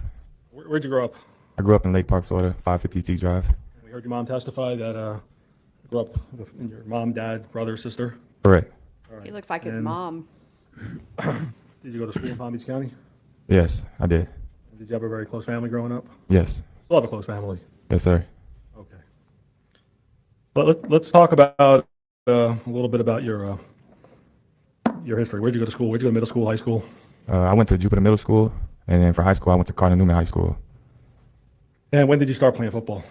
Where'd you grow up? I grew up in Lake Park, Florida, 550 T Drive. We heard your mom testify that you grew up with your mom, dad, brother, sister. Correct. All right. He looks like his And mom. Did you go to school in Palm Beach County? Yes, I did. Did you have a very close family growing up? Yes. Still have a close family. Yes, sir. Okay. But let's talk about a little bit about your history. Where'd you go to school? Where'd you go to middle school, high school? I went to Jupiter Middle School, and then for high school, I went to Cardinal Newman High School. And when did you start playing football?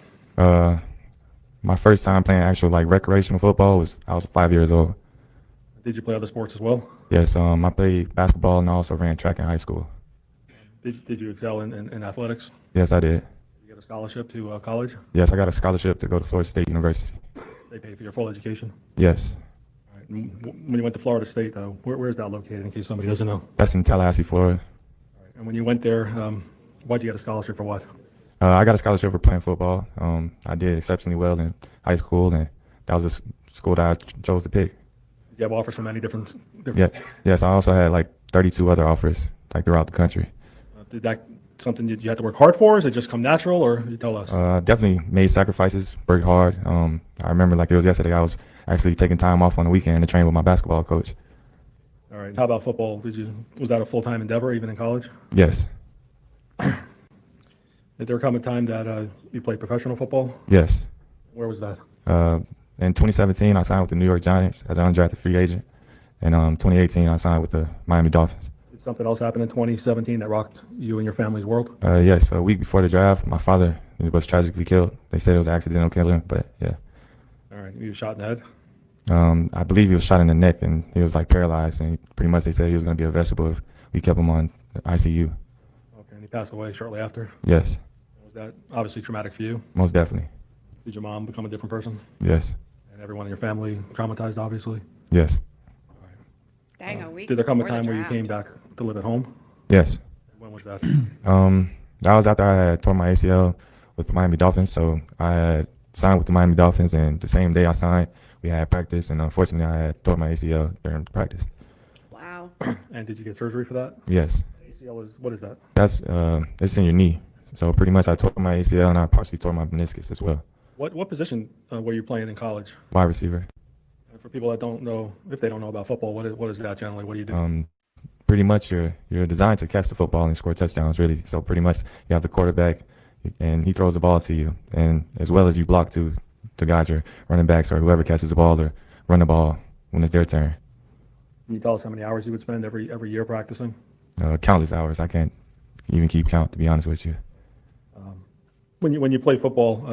My first time playing actual recreational football was I was 5 years old. Did you play other sports as well? Yes, I played basketball and I also ran track in high school. Did you excel in athletics? Yes, I did. Did you get a scholarship to college? Yes, I got a scholarship to go to Florida State University. They paid for your full education? Yes, All right. And when you went to Florida State, though, where's that located in case somebody doesn't know? that's in Tallahassee, Florida. All right. And when you went there, why'd you get a scholarship for what? I got a scholarship for playing football. I did exceptionally well in high school, and that was the school that I chose to pick. Did you have offers from any different Yeah, yes, I also had 32 other offers throughout the country. did that something that you had to work hard for? Or does it just come natural, or you tell us? Definitely made sacrifices, worked hard. I remember it was yesterday. I was actually taking time off on the weekend to train with my basketball coach. All right. How about football? Was that a full-time endeavor even in college? Yes, Did there come a time that you played professional football? yes. Where was that? In 2017, I signed with the New York Giants as an undrafted free agent. And 2018, I signed with the Miami Dolphins. Did something else happen in 2017 that rocked you and your family's world? Yes, a week before the draft, my father was tragically killed. They said it was an accidental killing, but yeah. All right. You were shot in the head? I believe he was shot in the neck and he was paralyzed. And pretty much they said he was going to be a vegetable if we kept him on the ICU. Okay. And he passed away shortly after? Yes, Was that obviously traumatic for you? most definitely. Did your mom become a different person? Yes, And everyone in your family traumatized, obviously? yes, Dang, a week. Did there come a before the time where you draft. came back to live at home? yes. When was that? That was after I had torn my ACL with the Miami Dolphins. So I had signed with the Miami Dolphins, and the same day I signed, we had practice, and unfortunately I had torn my ACL during practice. Wow. And did you get surgery for that? Yes, ACL what is that? that's it's in your knee. So pretty much I tore my ACL and I partially tore my meniscus as well. What position were you playing in college? Wide receiver. For people that don't know, if they don't know about football, what is that generally? What do you do? Pretty much you're designed to catch the football and score touchdowns, really. So pretty much you have the quarterback, and he throws the ball to you, and as well as you block to the guys or running backs or whoever catches the ball or run the ball when it's their turn. Can you tell us how many hours you would spend every year practicing? Countless hours. I can't even keep count, to be honest with you. When you play football,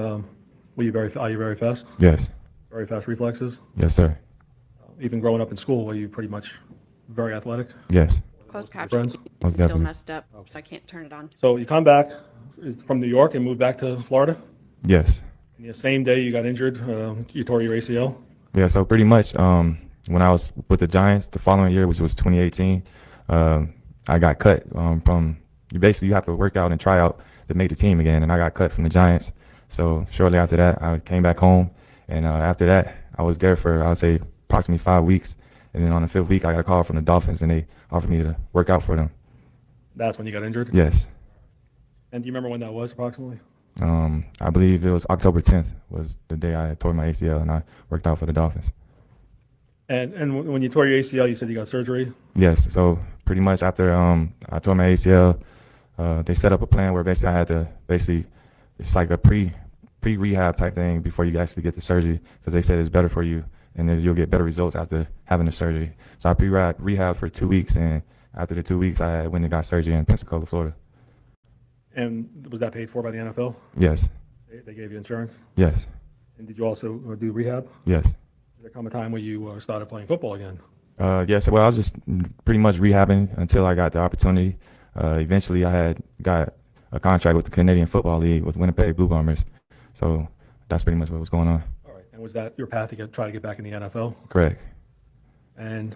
are you very fast? Yes. Very fast reflexes? Yes, sir. Even growing up in school, were you pretty much very athletic? Yes. Closed caption. Friends? Most Still definitely. messed up, so I can't turn it on. So you come back from New York and move back to Florida? Yes. And the same day you got injured, you tore your ACL? Yeah, so pretty much when I was with the Giants the following year, which was 2018, I got cut from you have to work out and try out to make the team again, and I got cut from the Giants. So shortly after that, I came back home, and after that, I was there for, I would say, approximately 5 weeks. And then on the 5th week, I got a call from the Dolphins, and they offered me to work out for them. That's when you got injured? Yes. And do you remember when that was approximately? I believe it was October 10th was the day I tore my ACL, and I worked out for the Dolphins. And when you tore your ACL, you said you got surgery? Yes. So pretty much after I tore my ACL, they set up a plan where basically I had to it's like a pre-rehab type thing before you actually get the surgery, because they said it's better for you and then you'll get better results after having the surgery. So I rehab for 2 weeks, and after the 2 weeks, I went and got surgery in Pensacola, Florida. And was that paid for by the NFL? Yes. They gave you insurance? Yes. And did you also do rehab? Yes. Did there come a time where you started playing football again? Yes. Well, I was just pretty much rehabbing until I got the opportunity. Eventually, I had got a contract with the Canadian Football League with Winnipeg Blue Bombers. So that's pretty much what was going on. All right. And was that your path to try to get back in the NFL? Correct. And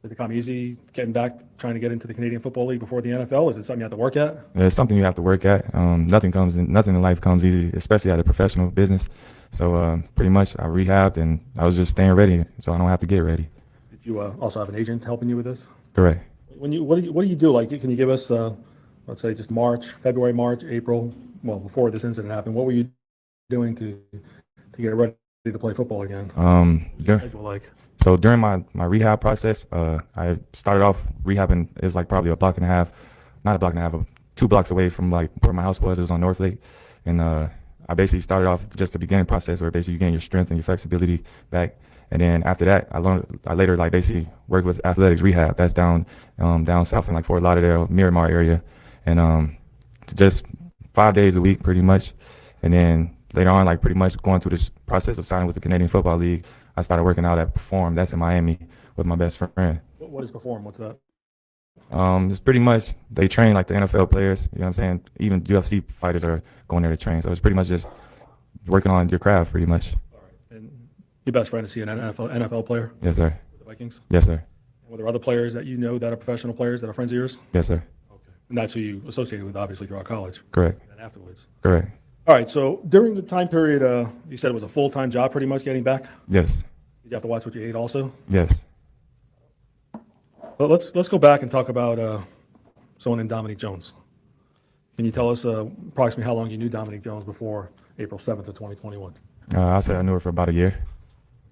did it come easy getting back, trying to get into the Canadian Football League before the NFL? Is it something you have to work at? It's something you have to work at. Nothing in life comes easy, especially at a professional business. So pretty much I rehabbed, and I was just staying ready, so I don't have to get ready. Did you also have an agent helping you with this? Correct. What do you do? Like, can you give us, let's say, just February, March, April, well, before this incident happened? What were you doing to get ready to play football again? Dur- Like, So during my rehab process, I started off rehabbing. It was like probably a block and a half, not a block and a half, but 2 blocks away from like where my house was. It was on North Lake, and I basically started off just the beginning process where basically you gain your strength and your flexibility back. And then after that, I later like basically worked with athletics rehab. That's down south in like Fort Lauderdale, Miramar area, and just 5 days a week pretty much. And then later on, like pretty much going through this process of signing with the Canadian Football League, I started working out at Perform. That's in Miami with my best friend. what is Perform? What's that? It's pretty much they train like the NFL players. You know what I'm saying? Even UFC fighters are going there to train. So it's pretty much just working on your craft, pretty much. All right. And your best friend, is he an NFL player? Yes, sir. For the Vikings? Yes, sir. And were there other players that you know that are professional players that are friends of yours? Yes, sir. Okay. And that's who you associated with, obviously, throughout college Correct. and afterwards. Correct. All right. So during the time period, you said it was a full-time job pretty much getting back? Yes. Did you have to watch what you ate also? Yes. But let's go back and talk about someone named Dominique Jones. Can you tell us approximately how long you knew Dominique Jones before April 7th of 2021? I'll say I knew her for about a year.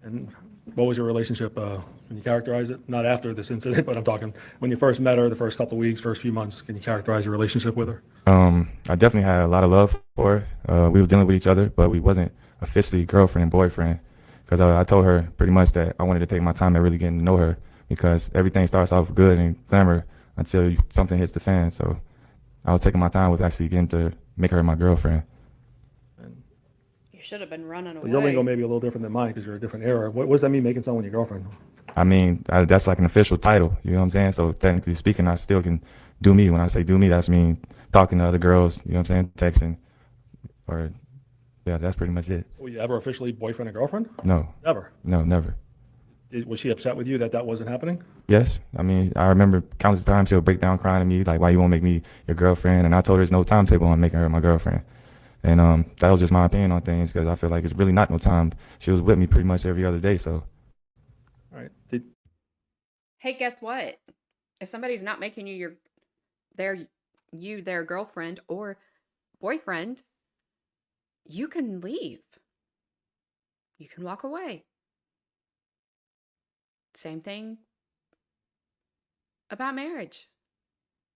And what was your relationship? Can you characterize it? Not after this incident, but I'm talking when you first met her, the first couple of weeks, first few months. Can you characterize your relationship with her? I definitely had a lot of love for her. We was dealing with each other, but we wasn't officially girlfriend and boyfriend, because I told her pretty much that I wanted to take my time at really getting to know her, because everything starts off good and glamour until something hits the fan. So I was taking my time with actually getting to make her my girlfriend. You should have been running Well, your away. lingo may be a little different than mine because you're a different era. What does that mean, making someone your girlfriend? I mean, that's like an official title, you know what I'm saying? So technically speaking, I still can do me. When I say do me, that's mean talking to other girls, you know what I'm saying? Texting, or yeah, that's pretty much it. Were you ever officially boyfriend or girlfriend? No, Never. no, never. Was she upset with you that wasn't happening? Yes, I mean, I remember countless times she'll break down crying to me, like, why you won't make me your girlfriend? And I told her there's no timetable on making her my girlfriend. And that was just my opinion on things, because I feel like it's really not no time. She was with me pretty much every other day, so. All right. Hey, guess what? If somebody's not making you their girlfriend or boyfriend, you can leave. You can walk away. Same thing about marriage.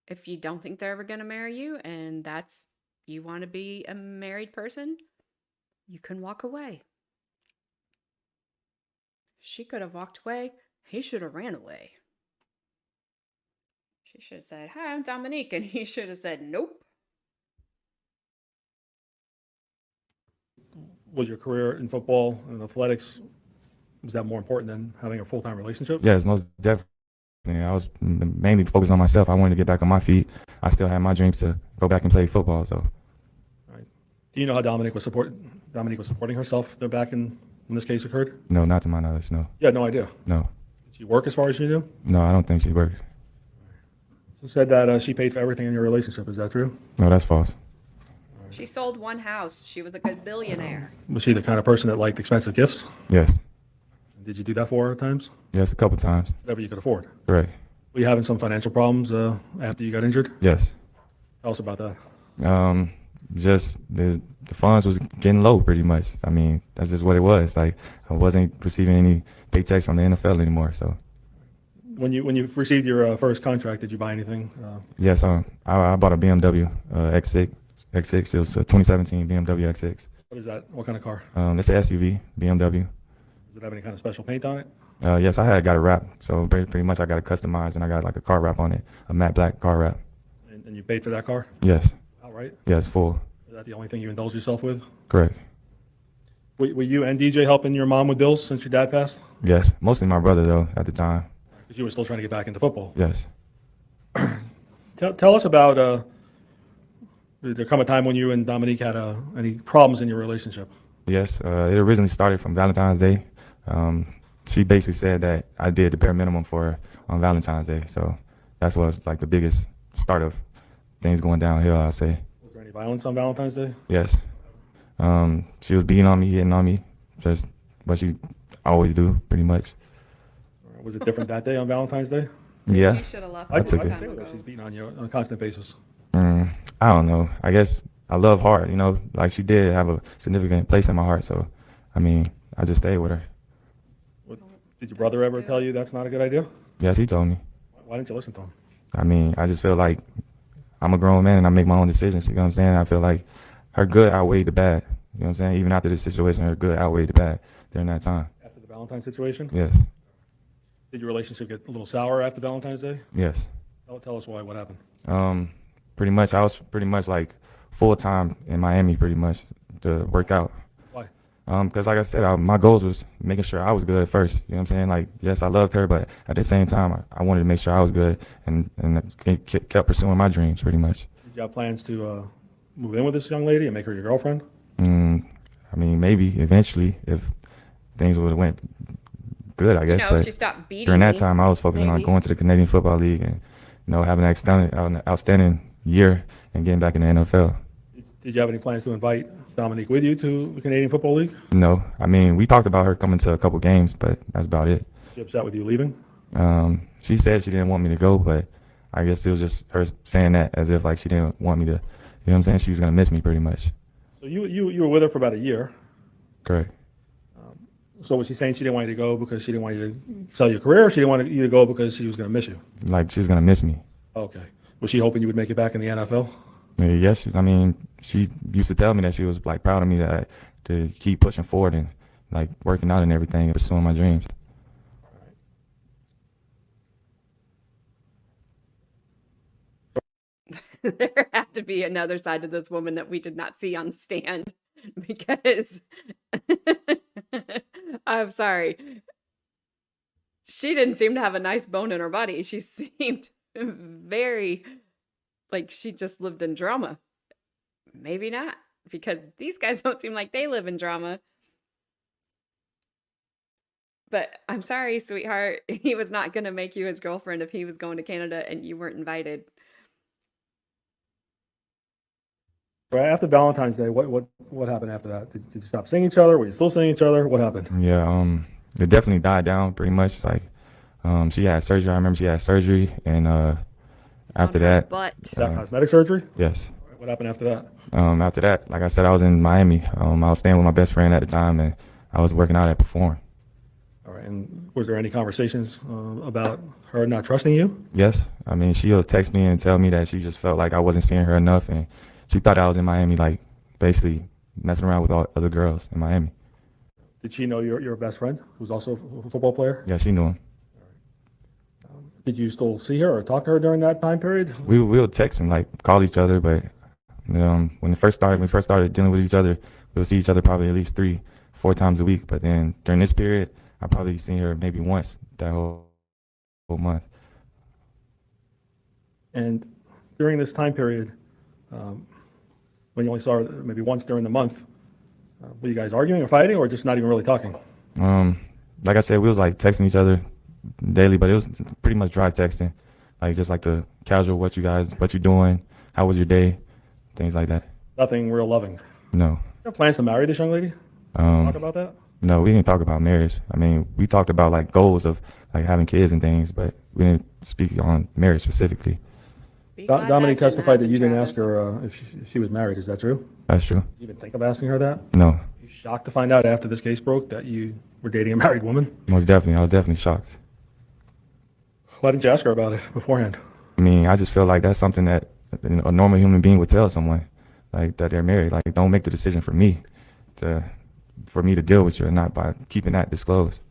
If you don't think they're ever going to marry you and you want to be a married person, you can walk away. She could have walked away. He should have ran away. She should have said, "Hi, I'm Dominique." And he should have said, "Nope." Was your career in football and athletics, was that more important than having a full-time relationship? Yes, most definitely. I was mainly focused on myself. I wanted to get back on my feet. I still had my dreams to go back and play football. So, Right. Do you know how Dominique was supporting herself there back when this case occurred? no, not to my knowledge. No, You had no idea. no, Did she work as far as you knew? no. I don't think she worked. She said that she paid for everything in your relationship. Is that true? No, that's false. She sold one house. She was a good billionaire. Was she the kind of person that liked expensive gifts? Yes, Did you do that for her at times? yes, a couple times. Whatever you could afford. Correct. Were you having some financial problems after you got injured? Yes. Tell us about that. Just the funds was getting low pretty much. I mean, that's just what it was. Like I wasn't receiving any paychecks from the NFL anymore. So When you received your first contract, did you buy anything? yes, I bought a BMW X6. X6. It was a 2017 BMW X6. What is that? What kind of car? It's an SUV BMW. Does it have any kind of special paint on it? Yes, I got it wrapped. So pretty much I got it customized and I got like a car wrap on it, a matte black car wrap. And you paid for that car Yes, outright? yes, full. Is that the only thing you indulged yourself with? Correct. Were you and DJ helping your mom with bills since your dad passed? Yes, mostly my brother though at the time. Because you were still trying to get back into football. Yes. Tell us about, did there come a time when you and Dominique had any problems in your relationship? Yes, it originally started from Valentine's Day. She basically said that I did the bare minimum for her on Valentine's Day. So that's what was like the biggest start of things going downhill, I'll say. Was there any violence on Valentine's Day? Yes. She was beating on me, hitting on me, just what she always do, pretty much. Or was it different that day on Valentine's Day? Yeah. You should have left I a could long took it. time say that ago. she's beating on you on a constant basis. I don't know. I guess I love hard, like she did have a significant place in my heart. So, I mean, I just stayed with her. Did your brother ever tell you that's not a good idea? Yes, he told me. Why didn't you listen to him? I mean, I just feel like I'm a grown man and I make my own decisions. You know what I'm saying? I feel like her good outweighed the bad. You know what I'm saying? Even after this situation, her good outweighed the bad during that time. After the Valentine's situation? Yes. Did your relationship get a little sour after Valentine's Day? Yes. Tell us why. What happened? Pretty much, I was pretty much like full time in Miami, pretty much to work out. Why? Because like I said, my goals was making sure I was good at first. You know what I'm saying? Like, yes, I loved her, but at the same time, I wanted to make sure I was good and kept pursuing my dreams, pretty much. Did you have plans to move in with this young lady and make her your girlfriend? I mean, maybe eventually if things would have went good, I guess. If But she stopped beating during that me, time, I was focusing on maybe. going to the Canadian Football League and having an outstanding year and getting back in the NFL. Did you have any plans to invite Dominique with you to the Canadian Football League? No, I mean, we talked about her coming to a couple games, but that's about it. Is she upset with you leaving? She said she didn't want me to go, but I guess it was just her saying that as if like she didn't want me to. You know what I'm saying? She's gonna miss me pretty much. So you were with her for about a year. Correct. So was she saying she didn't want you to go because she didn't want you to sell your career, or she didn't want you to go because she was going to miss you? Like she's gonna miss me. Okay. Was she hoping you would make it back in the NFL? Yes, I mean, she used to tell me that she was like proud of me to keep pushing forward and like working out and everything and pursuing my dreams. There had to be another side to this woman that we did not see on the stand because I'm sorry. She didn't seem to have a nice bone in her body. She seemed very like she just lived in drama. Maybe not, because these guys don't seem like they live in drama. But I'm sorry, sweetheart. He was not going to make you his girlfriend if he was going to Canada and you weren't invited. Right after Valentine's Day, what happened after that? Did you stop seeing each other? Were you still seeing each other? What happened? Yeah, it definitely died down pretty much. Like, she had surgery. I remember she had surgery, and after that, But Is that cosmetic surgery? yes. What happened after that? After that, like I said, I was in Miami. I was staying with my best friend at the time, and I was working out at Perform. All right, and was there any conversations about her not trusting you? Yes, I mean, she'll text me and tell me that she just felt like I wasn't seeing her enough, and she thought I was in Miami, like basically messing around with all other girls in Miami. Did she know your best friend, who's also a football player? Yeah, she knew him. Did you still see her or talk to her during that time period? We would text and like call each other, but when we first started dealing with each other, we would see each other probably at least 3-4 times a week. But then during this period, I probably seen her maybe once that whole month. And during this time period, when you only saw her maybe once during the month, were you guys arguing or fighting, or just not even really talking? Like I said, we was like texting each other daily, but it was pretty much dry texting, like just like the casual, what you doing, how was your day, things like that. Nothing real loving. No. You have plans to marry this young lady? Talk about that? No, we didn't talk about marriage. I mean, we talked about like goals of like having kids and things, but we didn't speak on marriage specifically. Be glad Dominique that didn't testified that happen, you didn't Travis. ask her if she was married. Is that true? That's true. Did you even think of asking her that? No, Are you shocked to find out after this case broke that you were dating a married woman? most definitely. I was definitely shocked. Why didn't you ask her about it beforehand? I mean, I just feel like that's something that a normal human being would tell someone, like that they're married. Like, don't make the decision for me to deal with you, and not by keeping that disclosed.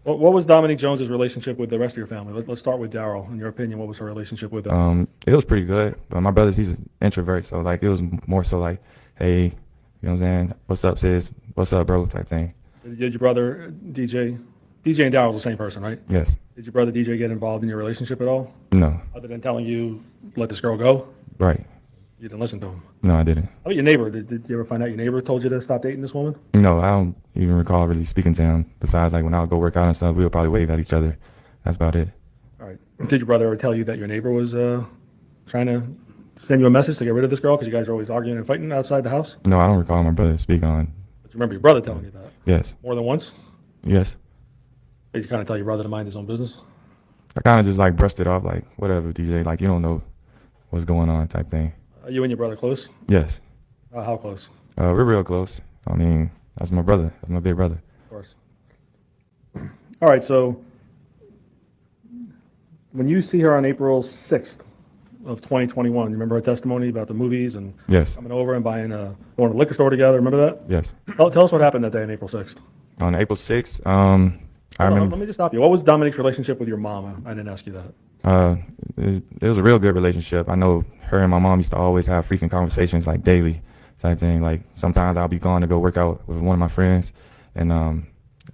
What was Dominique Jones's relationship with the rest of your family? Let's start with Daryl. In your opinion, what was her relationship with them? It was pretty good, but my brother, he's an introvert, so like it was more so like, hey, you know what I'm saying? What's up, sis? What's up, bro? Type thing. Did your brother DJ and Daryl was the same person, right? Yes. Did your brother DJ get involved in your relationship at all, No. other than telling you let this girl go? Right. You didn't listen to him. No, I didn't. How about your neighbor? Did you ever find out your neighbor told you to stop dating this woman? No, I don't even recall really speaking to him. Besides, like when I would go work out and stuff, we would probably wave at each other. That's about it. All right. Did your brother ever tell you that your neighbor was trying to send you a message to get rid of this girl because you guys are always arguing and fighting outside the house? No, I don't recall my brother speak on. But you remember your brother telling you that Yes. more than once? Yes. Did you kind of tell your brother to mind his own business? I kind of just like brushed it off, like whatever, DJ. Like you don't know what's going on, type thing. Are you and your brother close? Yes. How close? We're real close. I mean, that's my brother. That's my big brother. Of course. All right, so when you see her on April 6th of 2021, you remember her testimony about the movies and Yes. coming over and going to the liquor store together? Remember that? Yes. Tell us what happened that day on April 6th. On April 6th, I Hold on, remember let me just stop you. What was Dominique's relationship with your mom? I didn't ask you that. it was a real good relationship. I know her and my mom used to always have freaking conversations like daily type thing. Like sometimes I'll be gone to go work out with one of my friends, and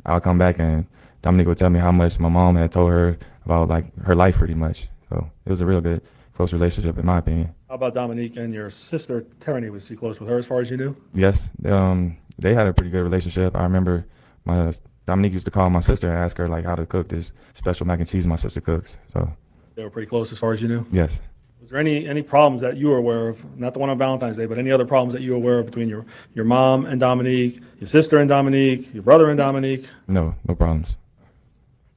I'll come back and Dominique would tell me how much my mom had told her about like her life pretty much. So it was a real good, close relationship in my opinion. How about Dominique and your sister, Tyranny? Was she close with her as far as you knew? Yes, they had a pretty good relationship. I remember Dominique used to call my sister and ask her like how to cook this special mac and cheese my sister cooks. So They were pretty close as far as you knew? yes. Was there any problems that you were aware of, not the one on Valentine's Day, but any other problems that you were aware of between your mom and Dominique, your sister and Dominique, your brother and Dominique? No problems.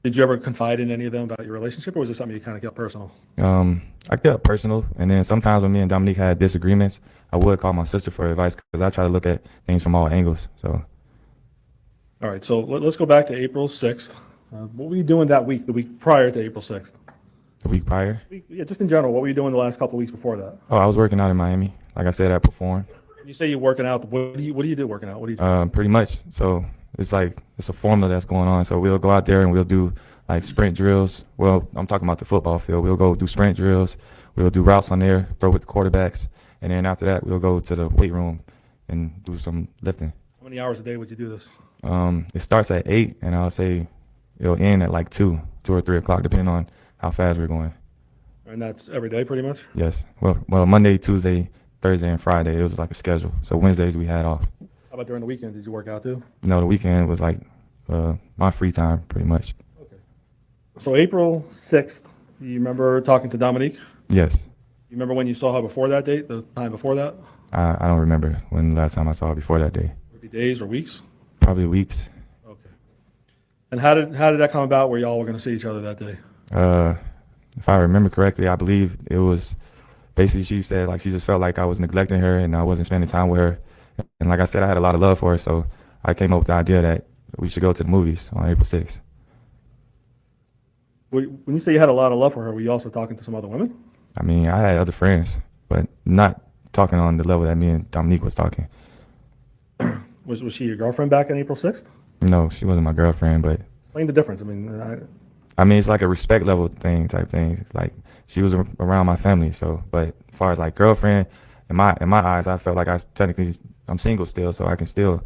Did you ever confide in any of them about your relationship, or was it something you kind of kept personal? I kept personal, and then sometimes when me and Dominique had disagreements, I would call my sister for advice because I try to look at things from all angles. So All right, so let's go back to April 6th. What were you doing that week, the week prior to April 6th? the week prior, Yeah, just in general, what were you doing the last couple of weeks before that? I was working out in Miami. Like I said, I performed. You say you're working out. What do you do working out? What do you do? Pretty much. So it's like it's a formula that's going on. So we'll go out there and we'll do like sprint drills. Well, I'm talking about the football field. We'll go do sprint drills. We'll do routes on there, throw with the quarterbacks, and then after that we'll go to the weight room and do some lifting. How many hours a day would you do this? It starts at 8, and I'll say it'll end at like 2 or 3 o'clock, depending on how fast we're going. And that's every day, pretty much? Yes. Well, Monday, Tuesday, Thursday, and Friday, it was like a schedule. So Wednesdays we had off. How about during the weekend? Did you work out too? No, the weekend was like my free time, pretty much. Okay. So April 6th, you remember talking to Dominique? Yes. You remember when you saw her before that date, the time before that? I don't remember when the last time I saw her before that day. Would it be days or weeks? Probably weeks. Okay. And how did that come about where y'all were going to see each other that day? If I remember correctly, I believe it was basically she said like she just felt like I was neglecting her and I wasn't spending time with her. And like I said, I had a lot of love for her, so I came up with the idea that we should go to the movies on April 6th. When you say you had a lot of love for her, were you also talking to some other women? I mean, I had other friends, but not talking on the level that me and Dominique was talking. Was she your girlfriend back on April 6th? No, she wasn't my girlfriend, but Explain the difference. I mean, it's like a respect level thing type thing. Like she was around my family, so. But as far as like girlfriend, in my eyes, I felt like I'm single still, so I can still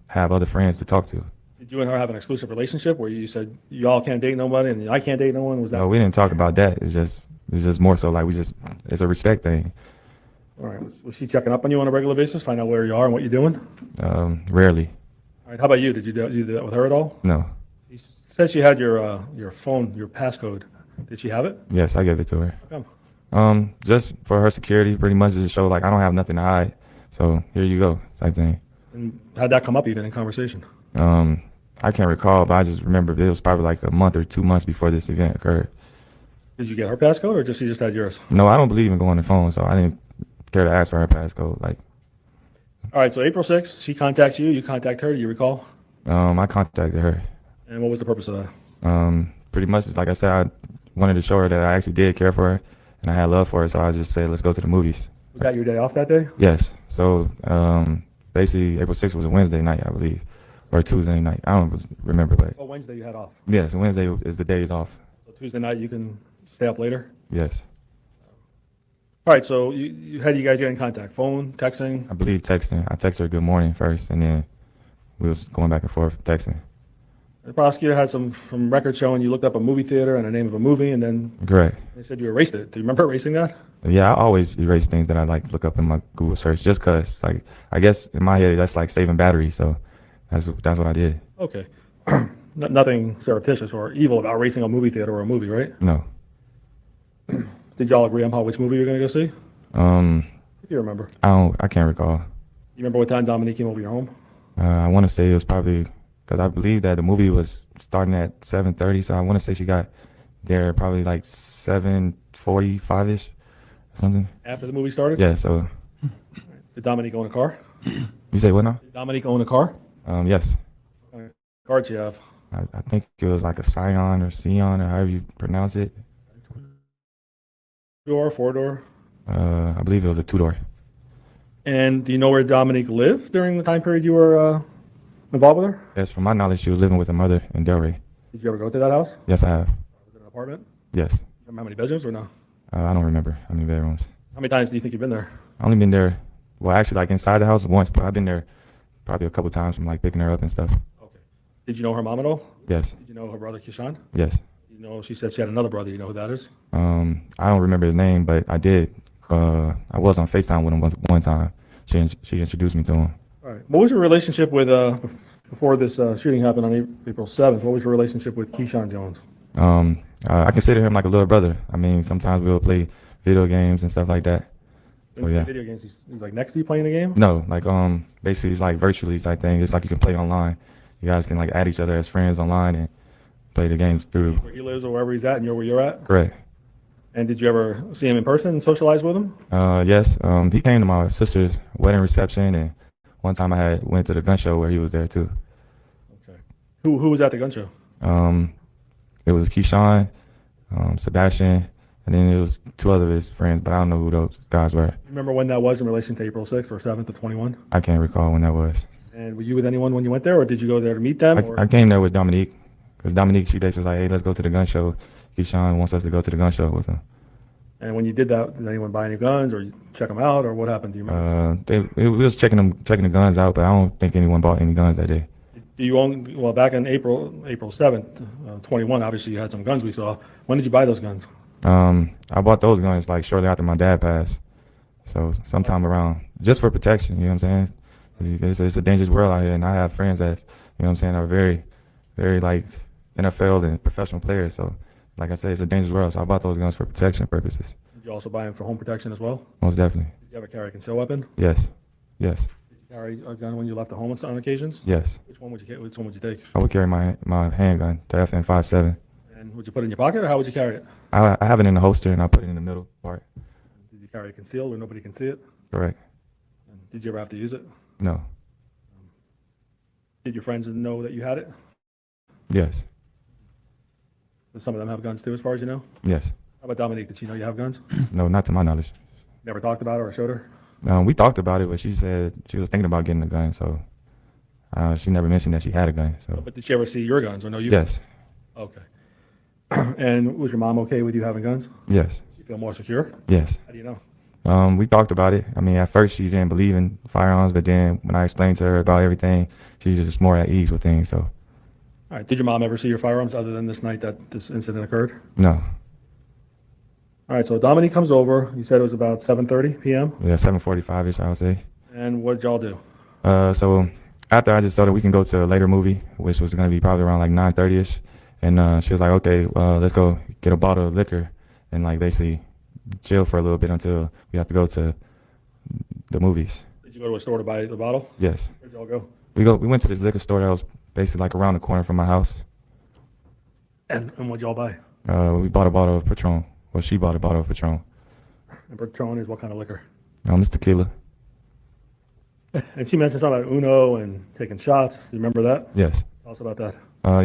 have other friends to talk to. did you and her have an exclusive relationship where you said y'all can't date nobody and I can't date no one? Was that? No, we didn't talk about that. It's just more so like it's a respect thing. All right. Was she checking up on you on a regular basis, find out where you are and what you're doing? Rarely. All right. How about you? Did you do that with her at all? No. She said she had your phone, your passcode. Did she have it? Yes, I gave it to her. How come? Just for her security, pretty much to show like I don't have nothing to hide. So here you go, type thing. And how'd that come up even in conversation? I can't recall, but I just remember it was probably like a month or 2 months before this event occurred. Did you get her passcode or she just had yours? No, I don't believe in going to phone, so I didn't care to ask for her passcode. Like, All right. So April 6th, she contacts you. You contact her. Do you recall? I contacted her. And what was the purpose of that? Pretty much, like I said, I wanted to show her that I actually did care for her and I had love for her, so I just said, let's go to the movies. Was that your day off that day? Yes. So basically, April 6th was a Wednesday night, I believe, or a Tuesday night. I don't remember, but Oh, Wednesday you had off. yes, Wednesday is the days off. So Tuesday night you can stay up later? Yes. All right. So how do you guys get in contact? Phone, texting? I believe texting. I texted her good morning first, and then we was going back and forth texting. The prosecutor had some records showing you looked up a movie theater and the name of a movie, and then Correct. they said you erased it. Do you remember erasing that? Yeah, I always erase things that I like look up in my Google search, just cause like I guess in my head that's like saving battery, so that's what I did. Okay. Nothing surreptitious or evil about erasing a movie theater or a movie, right? No. Did y'all agree on which movie you're gonna go see? If you remember. I can't recall. You remember what time Dominique came over your home? I want to say it was probably because I believe that the movie was starting at 7:30, so I want to say she got there probably like 7:45ish, or something. After the movie started? Yeah. So Did Dominique own a car? you say what now? Did Dominique own a car? Yes. What car do you have? I think it was like a Scion or Scion or however you pronounce it. Door, four-door? I believe it was a 2-door. And do you know where Dominique lived during the time period you were involved with her? Yes, from my knowledge, she was living with her mother in Delray. Did you ever go to that house? Yes, I have. Was it an apartment? Yes. You remember how many bedrooms or no? I don't remember how many bedrooms. How many times do you think you've been there? I only been there, well, actually, like inside the house once, but I've been there probably a couple times from like picking her up and stuff. Okay. Did you know her mom at all? Yes. Did you know her brother Kishan? Yes. You know, she said she had another brother. You know who that is? I don't remember his name, but I did. I was on FaceTime with him one time. She introduced me to him. All right. What was your relationship with, before this shooting happened on April 7th, what was your relationship with Keyshawn Jones? I consider him like a little brother. I mean, sometimes we'll play video games and stuff like that. When Oh, you play yeah. video games, he's like next to you playing the game? No, like basically it's like virtually type thing. It's like you can play online. You guys can like add each other as friends online and play the games through. Where he lives or wherever he's at and you're where you're at? Correct. And did you ever see him in person and socialize with him? Yes. He came to my sister's wedding reception, and one time I went to the gun show where he was there too. Okay. Who was at the gun show? It was Keyshawn, Sebastien, and then it was 2 other of his friends, but I don't know who those guys were. You remember when that was in relation to April 6th or 7th of 21? I can't recall when that was. And were you with anyone when you went there, or did you go there to meet them? I came there with Dominique, because Dominique, she basically was like, hey, let's go to the gun show. Keyshawn wants us to go to the gun show with him. And when you did that, did anyone buy any guns or you check them out, or what happened? Do you remember? We was checking the guns out, but I don't think anyone bought any guns that day. Do you own, well, back in April 7th, 21, obviously you had some guns we saw. When did you buy those guns? I bought those guns like shortly after my dad passed. So sometime around, just for protection, you know what I'm saying? It's a dangerous world out here, and I have friends that, you know what I'm saying, are very, very like NFL and professional players. So like I said, it's a dangerous world, so I bought those guns for protection purposes. Did you also buy them for home protection as well? Most definitely. Did you ever carry a concealed weapon? Yes. Yes. Did you carry a gun when you left the home on occasions? Yes. Which one would you take? I would carry my handgun, the FN57. And would you put it in your pocket, or how would you carry it? I have it in the holster, and I put it in the middle part. Did you carry it concealed where nobody can see it? Correct. And did you ever have to use it? No. Did your friends know that you had it? Yes. Does some of them have guns too, as far as you know? Yes. How about Dominique? Did she know you have guns? No, not to my knowledge. Never talked about it or showed her? We talked about it, but she said she was thinking about getting a gun, so she never mentioned that she had a gun. So But did she ever see your guns or know you? yes, Okay. And was your mom okay with you having guns? yes, You feel more secure? yes. How do you know? We talked about it. I mean, at first she didn't believe in firearms, but then when I explained to her about everything, she's just more at ease with things. So All right. Did your mom ever see your firearms other than this night that this incident occurred? no, All right. So Dominique comes over. You said it was about 7:30 p.m. yeah, 7:45ish, I would say. And what did y'all do? So after I just told her we can go to a later movie, which was gonna be probably around like 9:30ish, and she was like, okay, let's go get a bottle of liquor and like basically chill for a little bit until we have to go to the movies. Did you go to a store to buy the bottle? Yes, Where'd y'all go? we went to this liquor store that was basically like around the corner from my house. And what'd y'all buy? We bought a bottle of Patron. Well, she bought a bottle of Patron. And Patron is what kind of liquor? It's tequila. And she mentioned something about Uno and taking shots. Do you remember that? Yes. Tell us about that.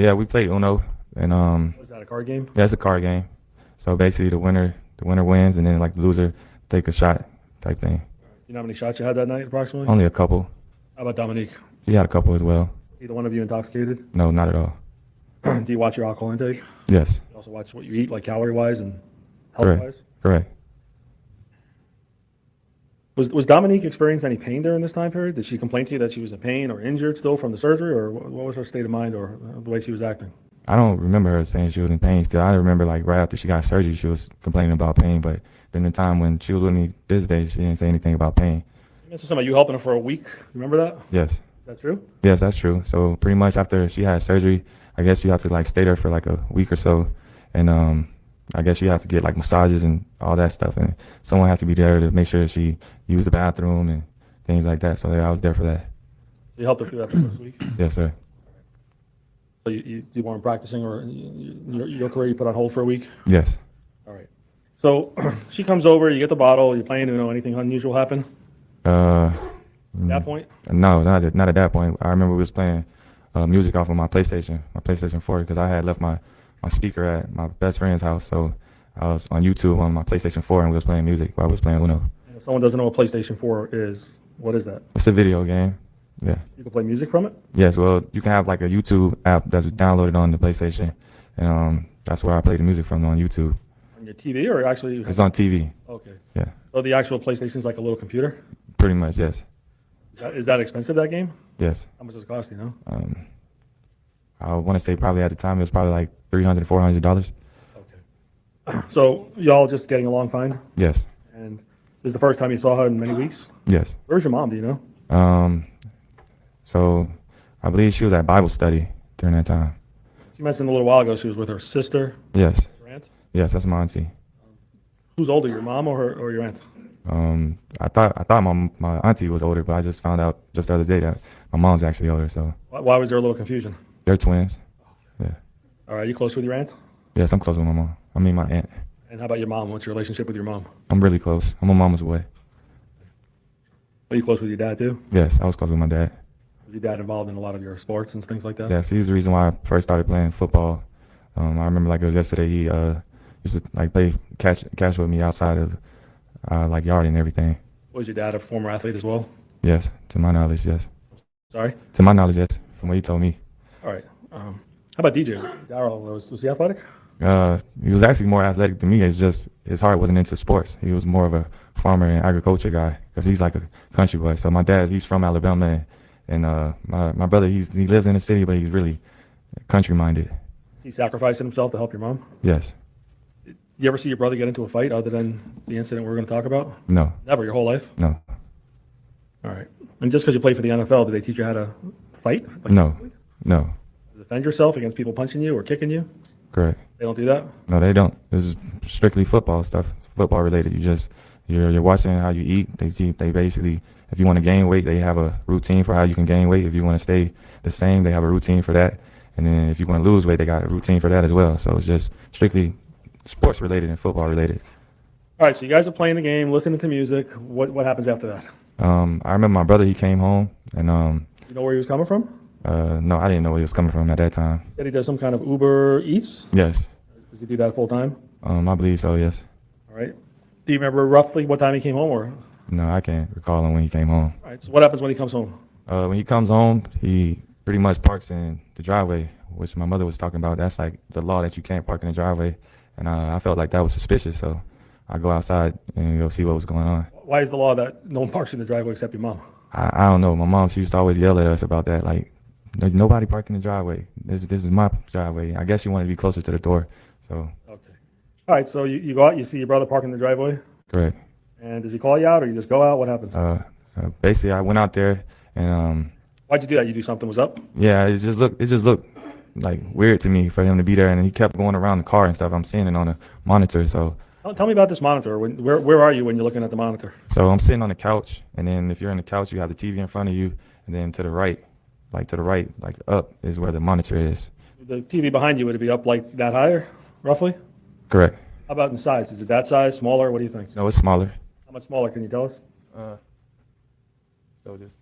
Yeah, we played Uno, and Was that a card game? yeah, it's a card game. So basically, the winner wins, and then like the loser take a shot type thing. You know how many shots you had that night, approximately? Only a couple. How about Dominique? She had a couple as well. Either one of you intoxicated? No, not at all. Do you watch your alcohol intake? Yes, You also watch what you eat, like calorie-wise and correct, health-wise? correct. Was Dominique experiencing any pain during this time period? Did she complain to you that she was in pain or injured still from the surgery, or what was her state of mind or the way she was acting? I don't remember her saying she was in pain still. I remember like right after she got surgery, she was complaining about pain, but then the time when she was with me this day, she didn't say anything about pain. You mentioned something about you helping her for a week. Remember that? Yes, Is that true? yes, that's true. So pretty much after she had surgery, I guess you have to like stay there for like a week or so, and I guess you have to get like massages and all that stuff, and someone has to be there to make sure she used the bathroom and things like that. So yeah, I was there for that. You helped her through that first week? Yes, sir. So you weren't practicing, or your career you put on hold for a week? Yes. All right. So she comes over, you get the bottle, you're playing Uno, anything unusual happen Uh, at that point? no, not at that point. I remember we was playing music off of my PlayStation 4, because I had left my speaker at my best friend's house. So I was on YouTube on my PlayStation 4 and we was playing music while I was playing Uno. And if someone doesn't know what PlayStation 4 is, what is that? It's a video game. Yeah. You can play music from it? Yes. Well, you can have like a YouTube app that's downloaded on the PlayStation, and that's where I play the music from, on YouTube. On your TV, or actually? It's on TV. Okay. Yeah. So the actual PlayStation's like a little computer? Pretty much. Yes. Is that expensive, that game? Yes. How much does it cost, you know? I want to say probably at the time it was probably like $300, $400. Okay. So y'all just getting along fine? Yes. And this is the first time you saw her in many weeks? Yes. Where's your mom, do you know? So I believe she was at Bible study during that time. You mentioned a little while ago she was with her sister, Yes. her aunt. Yes, that's my auntie. Who's older, your mom or your aunt? I thought my auntie was older, but I just found out just the other day that my mom's actually older. So Why was there a little confusion? they're twins. Yeah. All right, you close with your aunt? Yes, I'm close with my mom. I mean, my aunt. And how about your mom? What's your relationship with your mom? I'm really close. I'm a mama's boy. Are you close with your dad too? Yes, I was close with my dad. Was your dad involved in a lot of your sports and things like that? Yes, he's the reason why I first started playing football. I remember like it was yesterday. He used to like play catch with me outside of like yard and everything. Was your dad a former athlete as well? Yes, to my knowledge, yes. Sorry? To my knowledge, yes. From what he told me. All right. How about DJ? Darryl, was he athletic? He was actually more athletic than me. It's just his heart wasn't into sports. He was more of a farmer and agriculture guy, because he's like a country boy. So my dad, he's from Alabama, and my brother, he lives in the city, but he's really country minded. He sacrificing himself to help your mom? Yes. You ever see your brother get into a fight other than the incident we're going to talk about? No. Never, your whole life? No. All right. And just because you played for the NFL, did they teach you how to fight? Like, No. No. defend yourself against people punching you or kicking you? Correct. They don't do that? No, they don't. This is strictly football stuff, football related. You're watching how you eat. They basically, if you want to gain weight, they have a routine for how you can gain weight. If you want to stay the same, they have a routine for that. And then if you want to lose weight, they got a routine for that as well. So it's just strictly sports related and football related. All right, so you guys are playing the game, listening to music. What happens after that? I remember my brother, he came home, and You know where he was coming from? no, I didn't know where he was coming from at that time. Said he does some kind of Uber Eats. Yes. Does he do that full time? I believe so, yes. All right. Do you remember roughly what time he came home, or? No, I can't recall him when he came home. All right, so what happens when he comes home? When he comes home, he pretty much parks in the driveway, which my mother was talking about. That's like the law that you can't park in the driveway. And I felt like that was suspicious, so I go outside and go see what was going on. Why is the law that no one parks in the driveway except your mom? I don't know. My mom, she used to always yell at us about that, like, nobody park in the driveway. This is my driveway. I guess she wanted to be closer to the door, so. Okay. All right, so you go out, you see your brother parking in the driveway, Correct. and does he call you out, or you just go out? What happens? Basically, I went out there and Why'd you do that? You do something was up? yeah, it just looked like weird to me for him to be there, and he kept going around the car and stuff. I'm seeing it on the monitor, so Tell me about this monitor. Where are you when you're looking at the monitor? I'm sitting on the couch, and then if you're on the couch, you have the TV in front of you, and then to the right, like up is where the monitor is. The TV behind you, would it be up like that higher, roughly? Correct. How about in size? Is it that size, smaller? What do you think? No, it's smaller. How much smaller? Can you tell us? So just,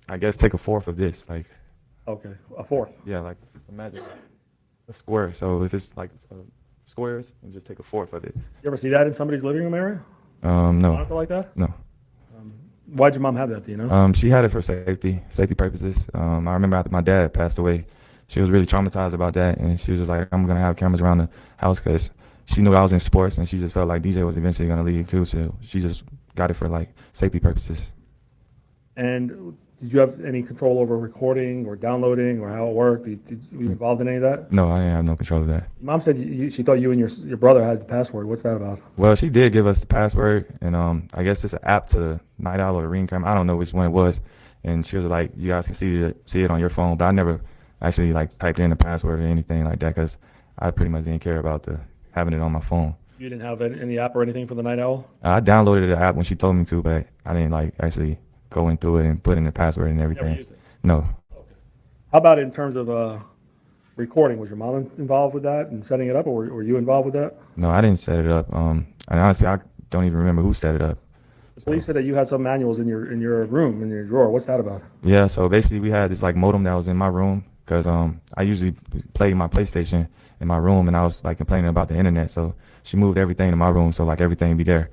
I guess, take a fourth of this, like, Okay, a fourth. yeah, like imagine a square. So if it's like squares, and just take a fourth of it. You ever see that in somebody's living room area? No, Monitor like that? no. Why'd your mom have that? Do you know? She had it for safety purposes. I remember after my dad passed away, she was really traumatized about that, and she was just like, I'm gonna have cameras around the house because she knew I was in sports, and she just felt like DJ was eventually gonna leave too. So she just got it for like safety purposes. And did you have any control over recording or downloading or how it worked? Were you involved in any of that? No, I didn't have no control of that. Your mom said she thought you and your brother had the password. What's that about? Well, she did give us the password, and I guess it's an app to the Night Owl or the Ring camera. I don't know which one it was. And she was like, you guys can see it on your phone, but I never actually like typed in the password or anything like that because I pretty much didn't care about having it on my phone. You didn't have any app or anything for the Night Owl? I downloaded the app when she told me to, but I didn't like actually go into it and put in the password and everything. Never used it? No. How about in terms of recording? Was your mom involved with that and setting it up, or were you involved with that? No, I didn't set it up. And honestly, I don't even remember who set it up. The police said that you had some manuals in your room, in your drawer. What's that about? Yeah, so basically we had this like modem that was in my room because I usually play my PlayStation in my room, and I was like complaining about the internet. So she moved everything to my room, so like everything be there.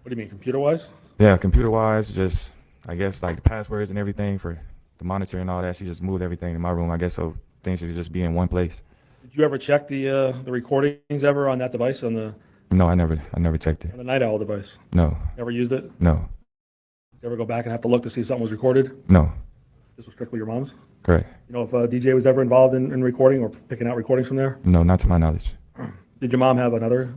What do you mean, computer-wise? Yeah, computer-wise, just I guess like the passwords and everything for the monitor and all that. She just moved everything to my room, I guess, so things should just be in one place. Did you ever check the recordings ever on that device, on the No, I never checked it. Night Owl device? No, Never used it? no, You ever go back and have to look to see if something was recorded? no, This was strictly your mom's? correct. You know if DJ was ever involved in recording or picking out recordings from there? No, not to my knowledge. Did your mom have another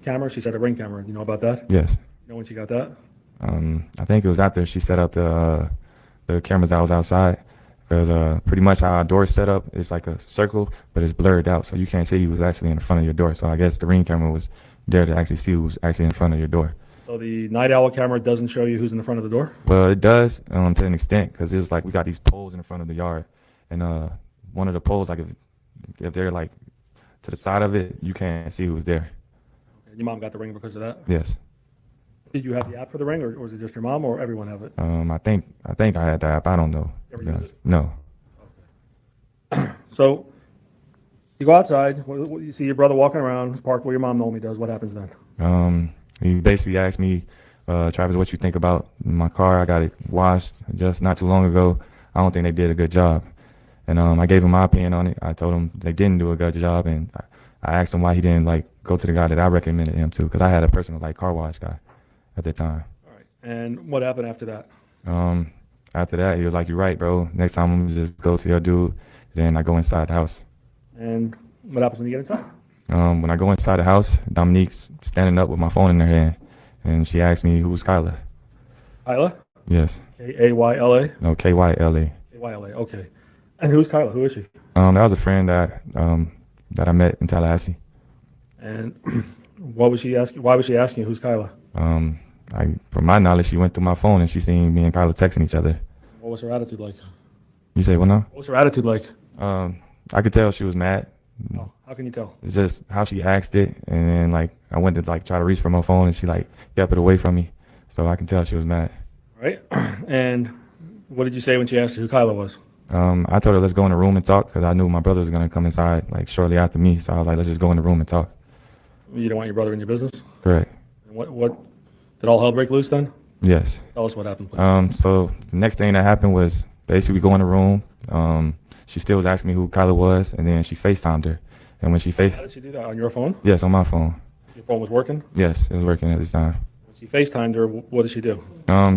camera? She said a Ring camera. You know about that? Yes. You know when she got that? I think it was after she set up the cameras that was outside, because pretty much how our door's set up, it's like a circle, but it's blurred out, so you can't see who's actually in front of your door. So I guess the Ring camera was there to actually see who's actually in front of your door. So the Night Owl camera doesn't show you who's in the front of the door? Well, it does to an extent, because it was like we got these poles in the front of the yard, and one of the poles, like if they're like to the side of it, you can't see who's there. Your mom got the Ring because of that? Yes. Did you have the app for the Ring, or was it just your mom, or everyone have it? I think I had the app. I don't know. Ever use it? No. So you go outside, you see your brother walking around, he's parked where your mom normally does. What happens then? He basically asked me, Travis, what you think about my car? I got it washed just not too long ago. I don't think they did a good job. And I gave him my opinion on it. I told him they didn't do a good job, and I asked him why he didn't like go to the guy that I recommended him to, because I had a personal like car wash guy at the time. All right. And what happened after that? After that, he was like, "You're right, bro. Next time I'm gonna just go to your dude." Then I go inside the house. And what happens when you get inside? When I go inside the house, Dominique's standing up with my phone in her hand, and she asked me, "Who's Kyla?" Kyla? Yes. K-A-Y-L-A? No, K-Y-L-A. K-Y-L-A, okay. And who's Kyla? Who is she? That was a friend that I met in Tallahassee. And what was she asking? Why was she asking you who's Kyla? From my knowledge, she went through my phone and she seen me and Kyla texting each other. What was her attitude like? You say what now? What was her attitude like? I could tell she was mad. Oh, how can you tell? It's just how she asked it, and then like I went to like try to reach for my phone, and she like kept it away from me, so I can tell she was mad. All right. And what did you say when she asked you who Kyla was? I told her let's go in the room and talk, because I knew my brother was gonna come inside like shortly after me, so I was like, let's just go in the room and talk. You didn't want your brother in your business? Correct. And what, did all hell break loose then? Yes. Tell us what happened, please. So the next thing that happened was basically we go in the room. She still was asking me who Kyla was, and then she FaceTimed her. And when she How did she do that, on your phone? yes, on my phone. Your phone was working? Yes, it was working at this time. When she FaceTimed her, what did she do?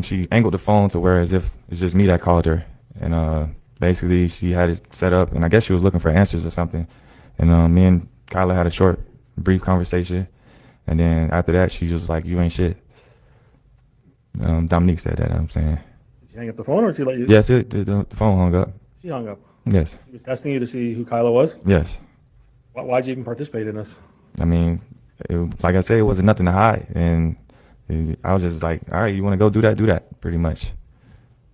She angled the phone to where as if it's just me that called her, and basically she had it set up, and I guess she was looking for answers or something. And me and Kyla had a short, brief conversation, and then after that she was like, "You ain't shit." Dominique said that. I'm saying. Did she hang up the phone, or did she let you? Yes, the phone hung up. She hung up. Yes, She was testing you to see who Kyla was? yes. Why'd you even participate in this? I mean, like I said, it wasn't nothing to hide, and I was just like, "All right, you want to go do that, pretty much."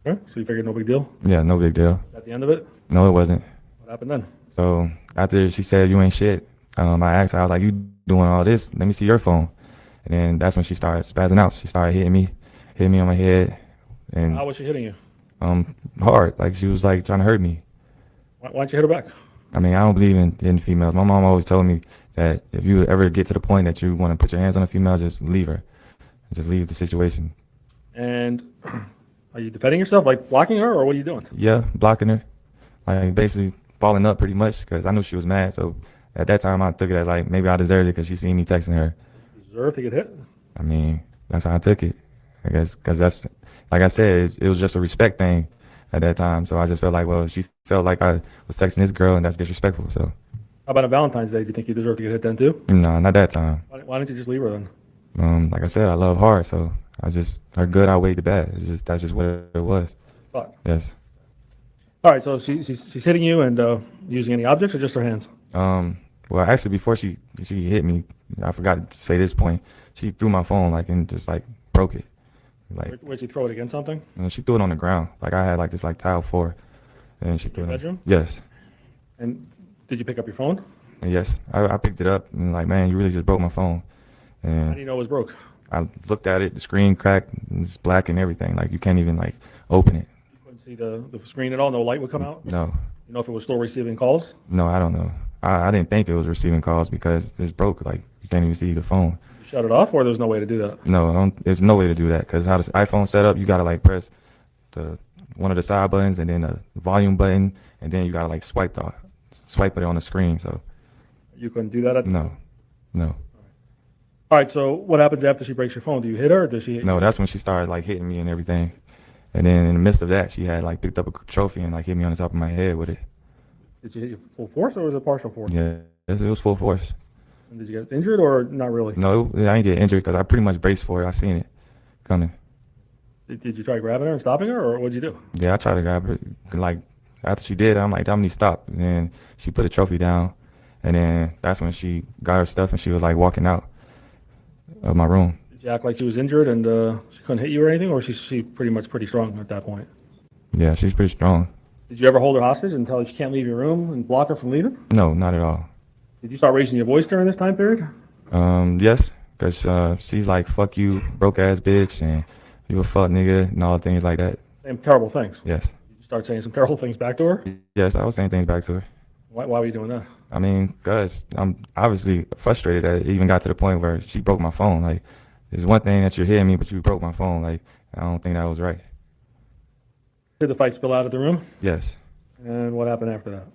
Okay, so you figured no big deal? Yeah, no big deal. At the end of it, No, it wasn't. what happened then? So after she said, "You ain't shit," I asked her, I was like, "You doing all this? Let me see your phone." And then that's when she started spazzing out. She started hitting me on my head, and How was she hitting you? hard. Like she was like trying to hurt me. Why'd you hit her back? I mean, I don't believe in hitting females. My mom always told me that if you ever get to the point that you want to put your hands on a female, just leave her. Just leave the situation. And are you defending yourself, like blocking her, or what are you doing? Yeah, blocking her. Like basically falling up pretty much because I knew she was mad. So at that time, I took it as like maybe I deserved it because she seen me texting her. You deserve to get hit? I mean, that's how I took it. I guess because that's, like I said, it was just a respect thing at that time. So I just felt like, well, she felt like I was texting this girl and that's disrespectful. So How about on Valentine's Day? Do you think you deserve to get hit then too? no, not that time. Why didn't you just leave her then? Like I said, I love hard. So her good outweighed the bad. That's just what it was. Thought. Yes. All right, so she's hitting you and using any objects or just her hands? Well, actually, before she hit me, I forgot to say this point. She threw my phone like and just like broke it. Like Where'd she throw it against something? she threw it on the ground. Like I had like this like tile floor, and she threw Your it. bedroom? Yes. And did you pick up your phone? And yes, I picked it up and like, man, you really just broke my phone. How do And you know it was broke? I looked at it, the screen cracked, it's black and everything. Like you can't even like open it. You couldn't see the screen at all? No light would come out? No, You know if it was still receiving calls? no, I don't know. I didn't think it was receiving calls because it's broke. Like you can't even see the phone. You shut it off, or there's no way to do that? No, there's no way to do that because how this iPhone set up, you gotta like press one of the side buttons and then the volume button, and then you gotta like swipe it on the screen. So You couldn't do that? no. All right, so what happens after she breaks your phone? Do you hit her, or does she hit you? No, that's when she started like hitting me and everything. And then in the midst of that, she had like picked up a trophy and like hit me on the top of my head with it. Did she hit you full force, or was it partial force? Yeah, it was full force. And did you get injured, or not really? No, I didn't get injured because I pretty much braced for it. I seen it coming. Did you try grabbing her and stopping her, or what'd you do? Yeah, I tried to grab her. Like after she did, I'm like, Dominique, stop. And then she put the trophy down, and then that's when she got her stuff and she was like walking out of my room. Did you act like she was injured and she couldn't hit you or anything, or she pretty strong at that point? Yeah, she's pretty strong. Did you ever hold her hostage and tell her she can't leave your room and block her from leaving? No, not at all. Did you start raising your voice during this time period? Yes, because she's like, fuck you, broke ass bitch, and you a fuck nigga, and all things like that. Saying terrible things. Yes. Did you start saying some terrible things back to her? Yes, I was saying things back to her. Why were you doing that? I mean, because I'm obviously frustrated that it even got to the point where she broke my phone. Like, it's one thing that you're hitting me, but you broke my phone. Like, I don't think that was right. Did the fight spill out of the room? Yes. And what happened after that?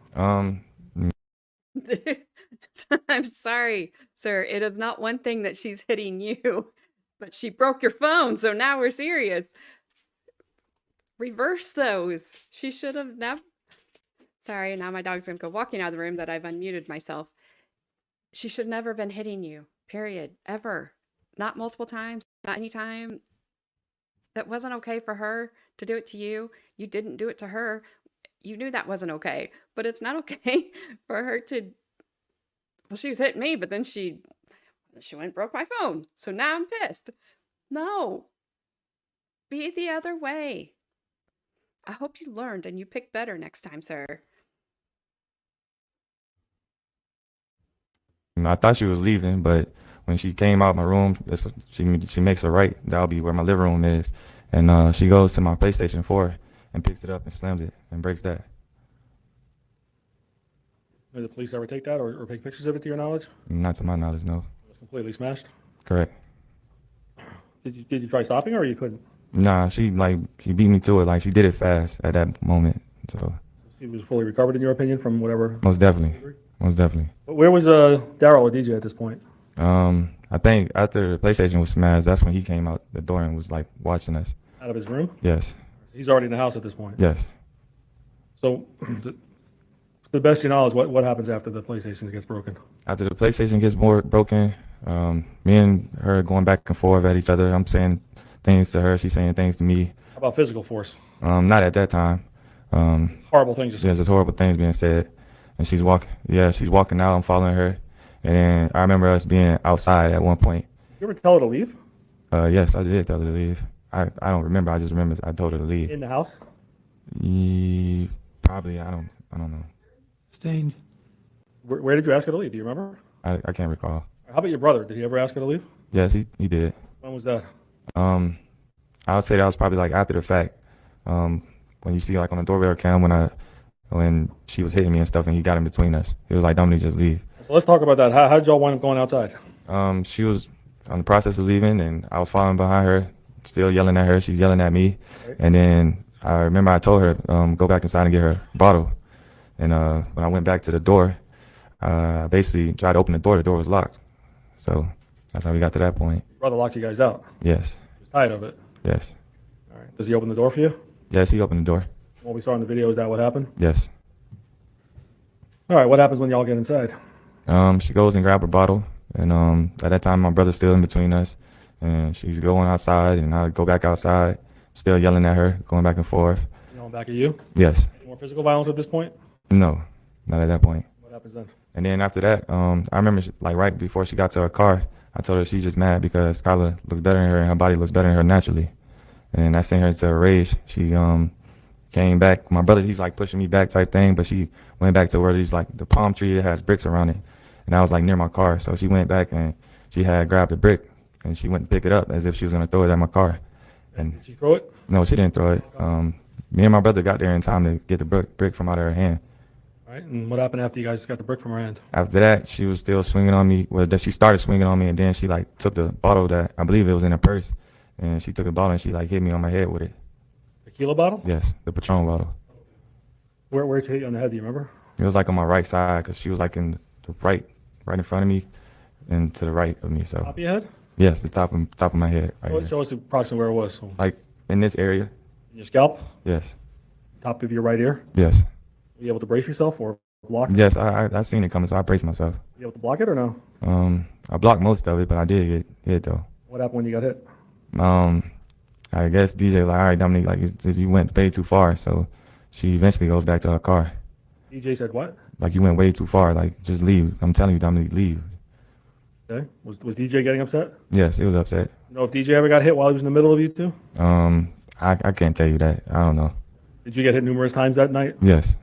I'm sorry, sir. It is not one thing that she's hitting you, but she broke your phone. So now we're serious. Reverse those. She should have never. Sorry, now my dog's going to go walking out of the room that I've unmuted myself. She should never have been hitting you, period, ever. Not multiple times, not any time. That wasn't okay for her to do it to you. You didn't do it to her. You knew that wasn't okay, but it's not okay for her to, well, she was hitting me, but then she went and broke my phone. So now I'm pissed. No. Be the other way. I hope you learned and you pick better next time, sir. I thought she was leaving, but when she came out my room, she makes a right. That'll be where my living room is. And she goes to my PlayStation 4 and picks it up and slams it and breaks that. Did the police ever take that or take pictures of it to your knowledge? Not to my knowledge, no. It was Completely smashed? Correct. Did you try stopping her or you couldn't? Nah, she beat me to it. Like, she did it fast at that moment. So He was fully recovered in your opinion from whatever? most definitely. Most definitely. But where was Daryl or DJ at this point? I think after the PlayStation was smashed, that's when he came out the door and was like watching us. Out of his room? Yes. He's already in the house at this point. Yes. So, to the best of your knowledge, what happens after the PlayStation gets broken? After the PlayStation gets broken, me and her going back and forth at each other. I'm saying things to her, she's saying things to me. How about physical force? Not at that time. Horrible things. There's just horrible things being said, and she's walking out. I'm following her, and then I remember us being outside at one point. Did you ever tell her to leave? Yes, I did tell her to leave. I don't remember. I just remember I told her to leave. In the house? Probably. I don't know. Stained. Where did you ask her to leave? Do you remember? I can't recall. How about your brother? Did he ever ask her to leave? Yes, he did. When was that? I would say that was probably like after the fact. When you see like on the doorbell cam when she was hitting me and stuff and he got in between us. He was like, Dominique, just leave. So let's talk about that. How did y'all wind up going outside? She was on the process of leaving and I was following behind her, still yelling at her. She's yelling at me. Right. And then I remember I told her, go back inside and get her bottle. And when I went back to the door, I basically tried to open the door was locked. So that's how we got to that point. Your brother locked you guys out. Yes. He was tired of it. Yes. All right. Does he open the door for you? Yes, he opened the door. What we saw in the video, is that what happened? Yes. All right. What happens when y'all get inside? She goes and grab her bottle. And at that time, my brother's still in between us. And she's going outside, and I go back outside, still yelling at her, going back and forth. Yelling back at you? Yes. Any more physical violence at this point? No, not at that point. What happens then? And then after that, I remember like right before she got to her car, I told her she's just mad because Skylar looks better than her and her body looks better than her naturally. And I sent her to a rage. She came back. My brother, he's like pushing me back type thing, but she went back to where there's like the palm tree that has bricks around it. And I was like near my car. So she went back and she had grabbed a brick and she went to pick it up as if she was going to throw it at my car. And Did she throw it? no, she didn't throw it. Me and my brother got there in time to get the brick from out of her hand. All right. And what happened after you guys got the brick from her hand? After that, she was still swinging on me. Well, she started swinging on me, and then she like took the bottle that I believe it was in her purse, and she took the bottle and she like hit me on my head with it. Tequila bottle? Yes, the Patron bottle. Where'd she hit you on the head? Do you remember? It was like on my right side because she was like in the right in front of me, and to the right of me. So Top of your head? yes, the top of my head. Right here. Show us approximately where it was. So, Like in this area. in your scalp? Yes. Top of your right ear? Yes. Were you able to brace yourself or block it? Yes. I seen it coming, so I braced myself. Were you able to block it or no? I blocked most of it, but I did get hit though. What happened when you got hit? I guess DJ like, all right, Dominique, like you went way too far. So she eventually goes back to her car. DJ said what? Like, you went way too far. Like, just leave. I'm telling you, Dominique, leave. Okay. Was DJ getting upset? Yes, he was upset. You know if DJ ever got hit while he was in the middle of you two? I can't tell you that. I don't know. Did you get hit numerous times that night? Yes.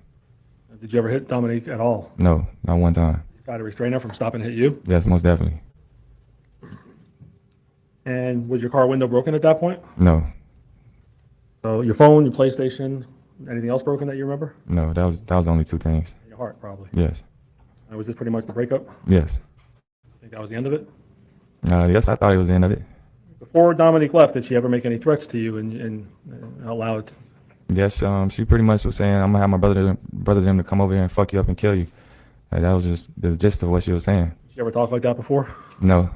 Did you ever hit Dominique at all? No, not one time. You try to restrain her from stopping to hit you? Yes, most definitely. And was your car window broken at that point? No, So your phone, your PlayStation, anything else broken that you remember? no, that was the only two things. Your heart, probably. Yes. And was this pretty much the breakup? Yes. I think that was the end of it. Yes, I thought it was the end of it. Before Dominique left, did she ever make any threats to you and allow it? Yes, she pretty much was saying, I'm gonna have my brother them to come over here and fuck you up and kill you. Like, that was just the gist of what she was saying. Did she ever talk like that before? No,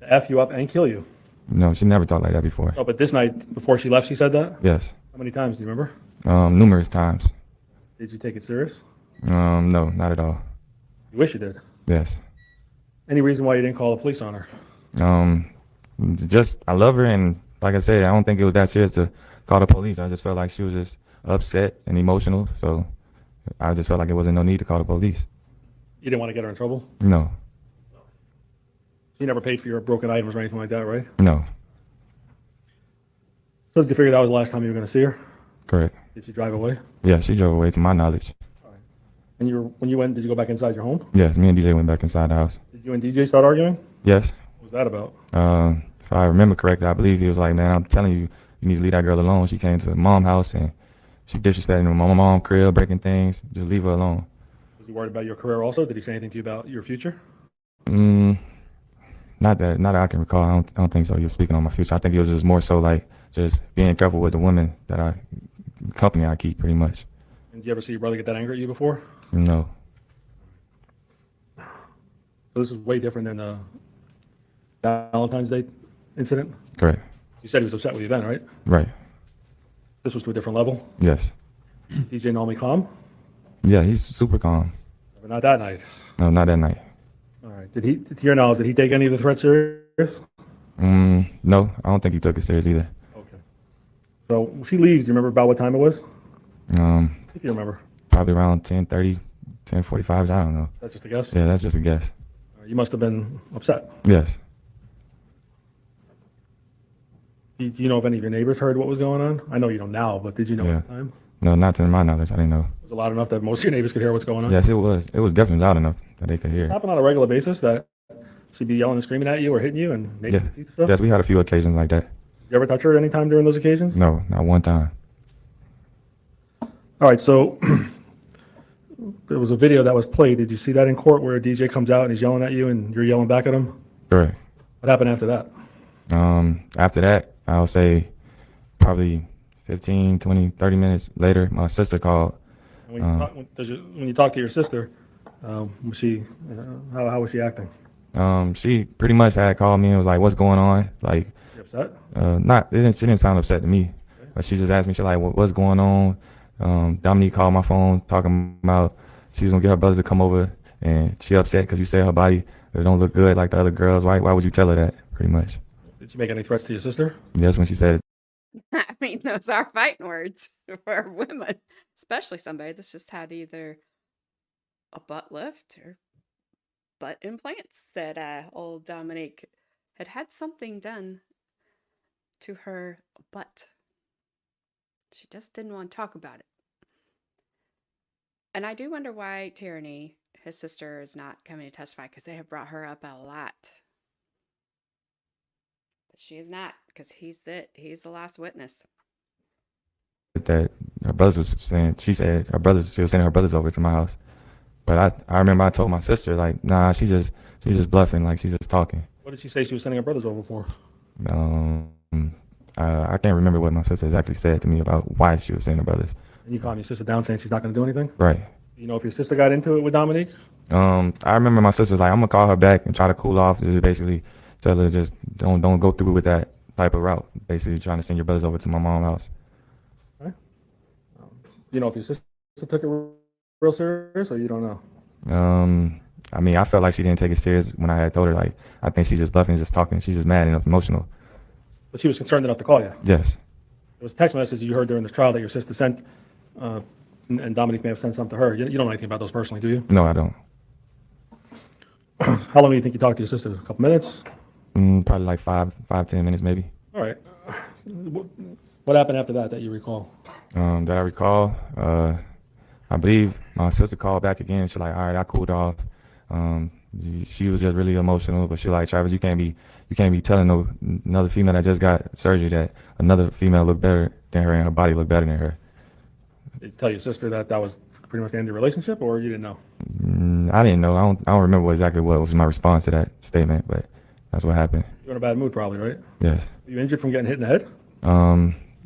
To F you up and kill you? no, she never talked like that before. Oh, but this night, before she left, she said that? Yes, How many times, do you remember? numerous times. Did you take it serious? No, not at all. You wish you did. Yes. Any reason why you didn't call the police on her? Just I love her, and like I said, I don't think it was that serious to call the police. I just felt like she was just upset and emotional, so I just felt like it wasn't no need to call the police. You didn't want to get her in trouble? No, You never paid for your broken items or anything like that, right? no, So did you figure that was the last time you were going to see her? correct. Did she drive away? Yeah, she drove away to my knowledge. And when you went, did you go back inside your home? Yes, me and DJ went back inside the house. Did you and DJ start arguing? Yes. What was that about? If I remember correctly, I believe he was like, man, I'm telling you, you need to leave that girl alone. She came to the mom house and she disrespected my mom crib, breaking things. Just leave her alone. Was he worried about your career also? Did he say anything to you about your future? Not that I can recall. I don't think so. He was speaking on my future. I think it was just more so like just being careful with the women company I keep, pretty much. And did you ever see your brother get that angry at you before? No. So this is way different than the Valentine's Day incident? Correct. You said he was upset with you then, right? Right. This was to a different level? Yes. DJ normally calm? Yeah, he's super calm. But not that night. No, not that night. All right. Did he, to your knowledge, did he take any of the threats serious? No, I don't think he took it serious either. Okay. So when she leaves, do you remember about what time it was? If you remember. Probably around 10:30, 10:45. I don't know. That's just a guess? Yeah, that's just a guess. You must have been upset. Yes. Do you know if any of your neighbors heard what was going on? I know you don't now, but did you know Yeah. at the time? No, not to my knowledge. I didn't know. Was it loud enough that most of your neighbors could hear what's going on? Yes, it was. It was definitely loud enough that they could Does it hear. happen on a regular basis that she'd be yelling and screaming at you or hitting you and making Yeah. you see stuff? Yes, we had a few occasions like that. Did you ever touch her any time during those occasions? No, not one time. All right, so there was a video that was played. Did you see that in court where a DJ comes out and he's yelling at you and you're yelling back at him? Correct. What happened after that? After that, I'll say probably 15, 20, 30 minutes later, my sister called. When you talk to your sister, was she, how was she acting? She pretty much had called me and was like, "What's going on?" Like, You upset? she didn't sound upset to me, but she just asked me, she like, "What's going on?" Dominique called my phone talking about she's gonna get her brothers to come over, and she upset because you said her body don't look good like the other girls. Why would you tell her that? Pretty much. Did she make any threats to your sister? That's when she said it. I mean, those are fighting words for women, especially somebody that's just had either a butt lift or butt implants. That old Dominique had something done to her butt. She just didn't want to talk about it. And I do wonder why Tyranny, his sister, is not coming to testify, because they have brought her up a lot. But she is not, because he's the last witness. That her brothers was saying, she was sending her brothers over to my house. But I remember I told my sister, like, nah, she's just bluffing, like she's just talking. What did she say she was sending her brothers over for? I can't remember what my sister exactly said to me about why she was sending her brothers. And you calmed your sister down saying she's not going to do anything? Right. You know if your sister got into it with Dominique? I remember my sister was like, "I'm gonna call her back and try to cool off." Just basically tell her just don't go through with that type of route. Basically trying to send your brothers over to my mom's house. You know if your sister took it real serious, or you don't know? I mean, I felt like she didn't take it serious when I had told her, like, I think she's just bluffing, just talking. She's just mad and emotional. But she was concerned enough to call you. Yes. There was a text message you heard during this trial that your sister sent, and Dominique may have sent something to her. You don't know anything about those personally, do you? No, I don't. How long do you think you talked to your sister? A couple minutes? Probably like 5-10 minutes maybe. All right. What happened after that you recall? That I recall, I believe my sister called back again. She's like, "All right, I cooled off." She was just really emotional, but she like, "Travis, you can't be telling another female that just got surgery that another female looked better than her and her body looked better than her." Did you tell your sister that was pretty much the end of your relationship, or you didn't know? I didn't know. I don't remember exactly what was my response to that statement, but that's what happened. You were in a bad mood probably, right? Yes. Were you injured from getting hit in the head?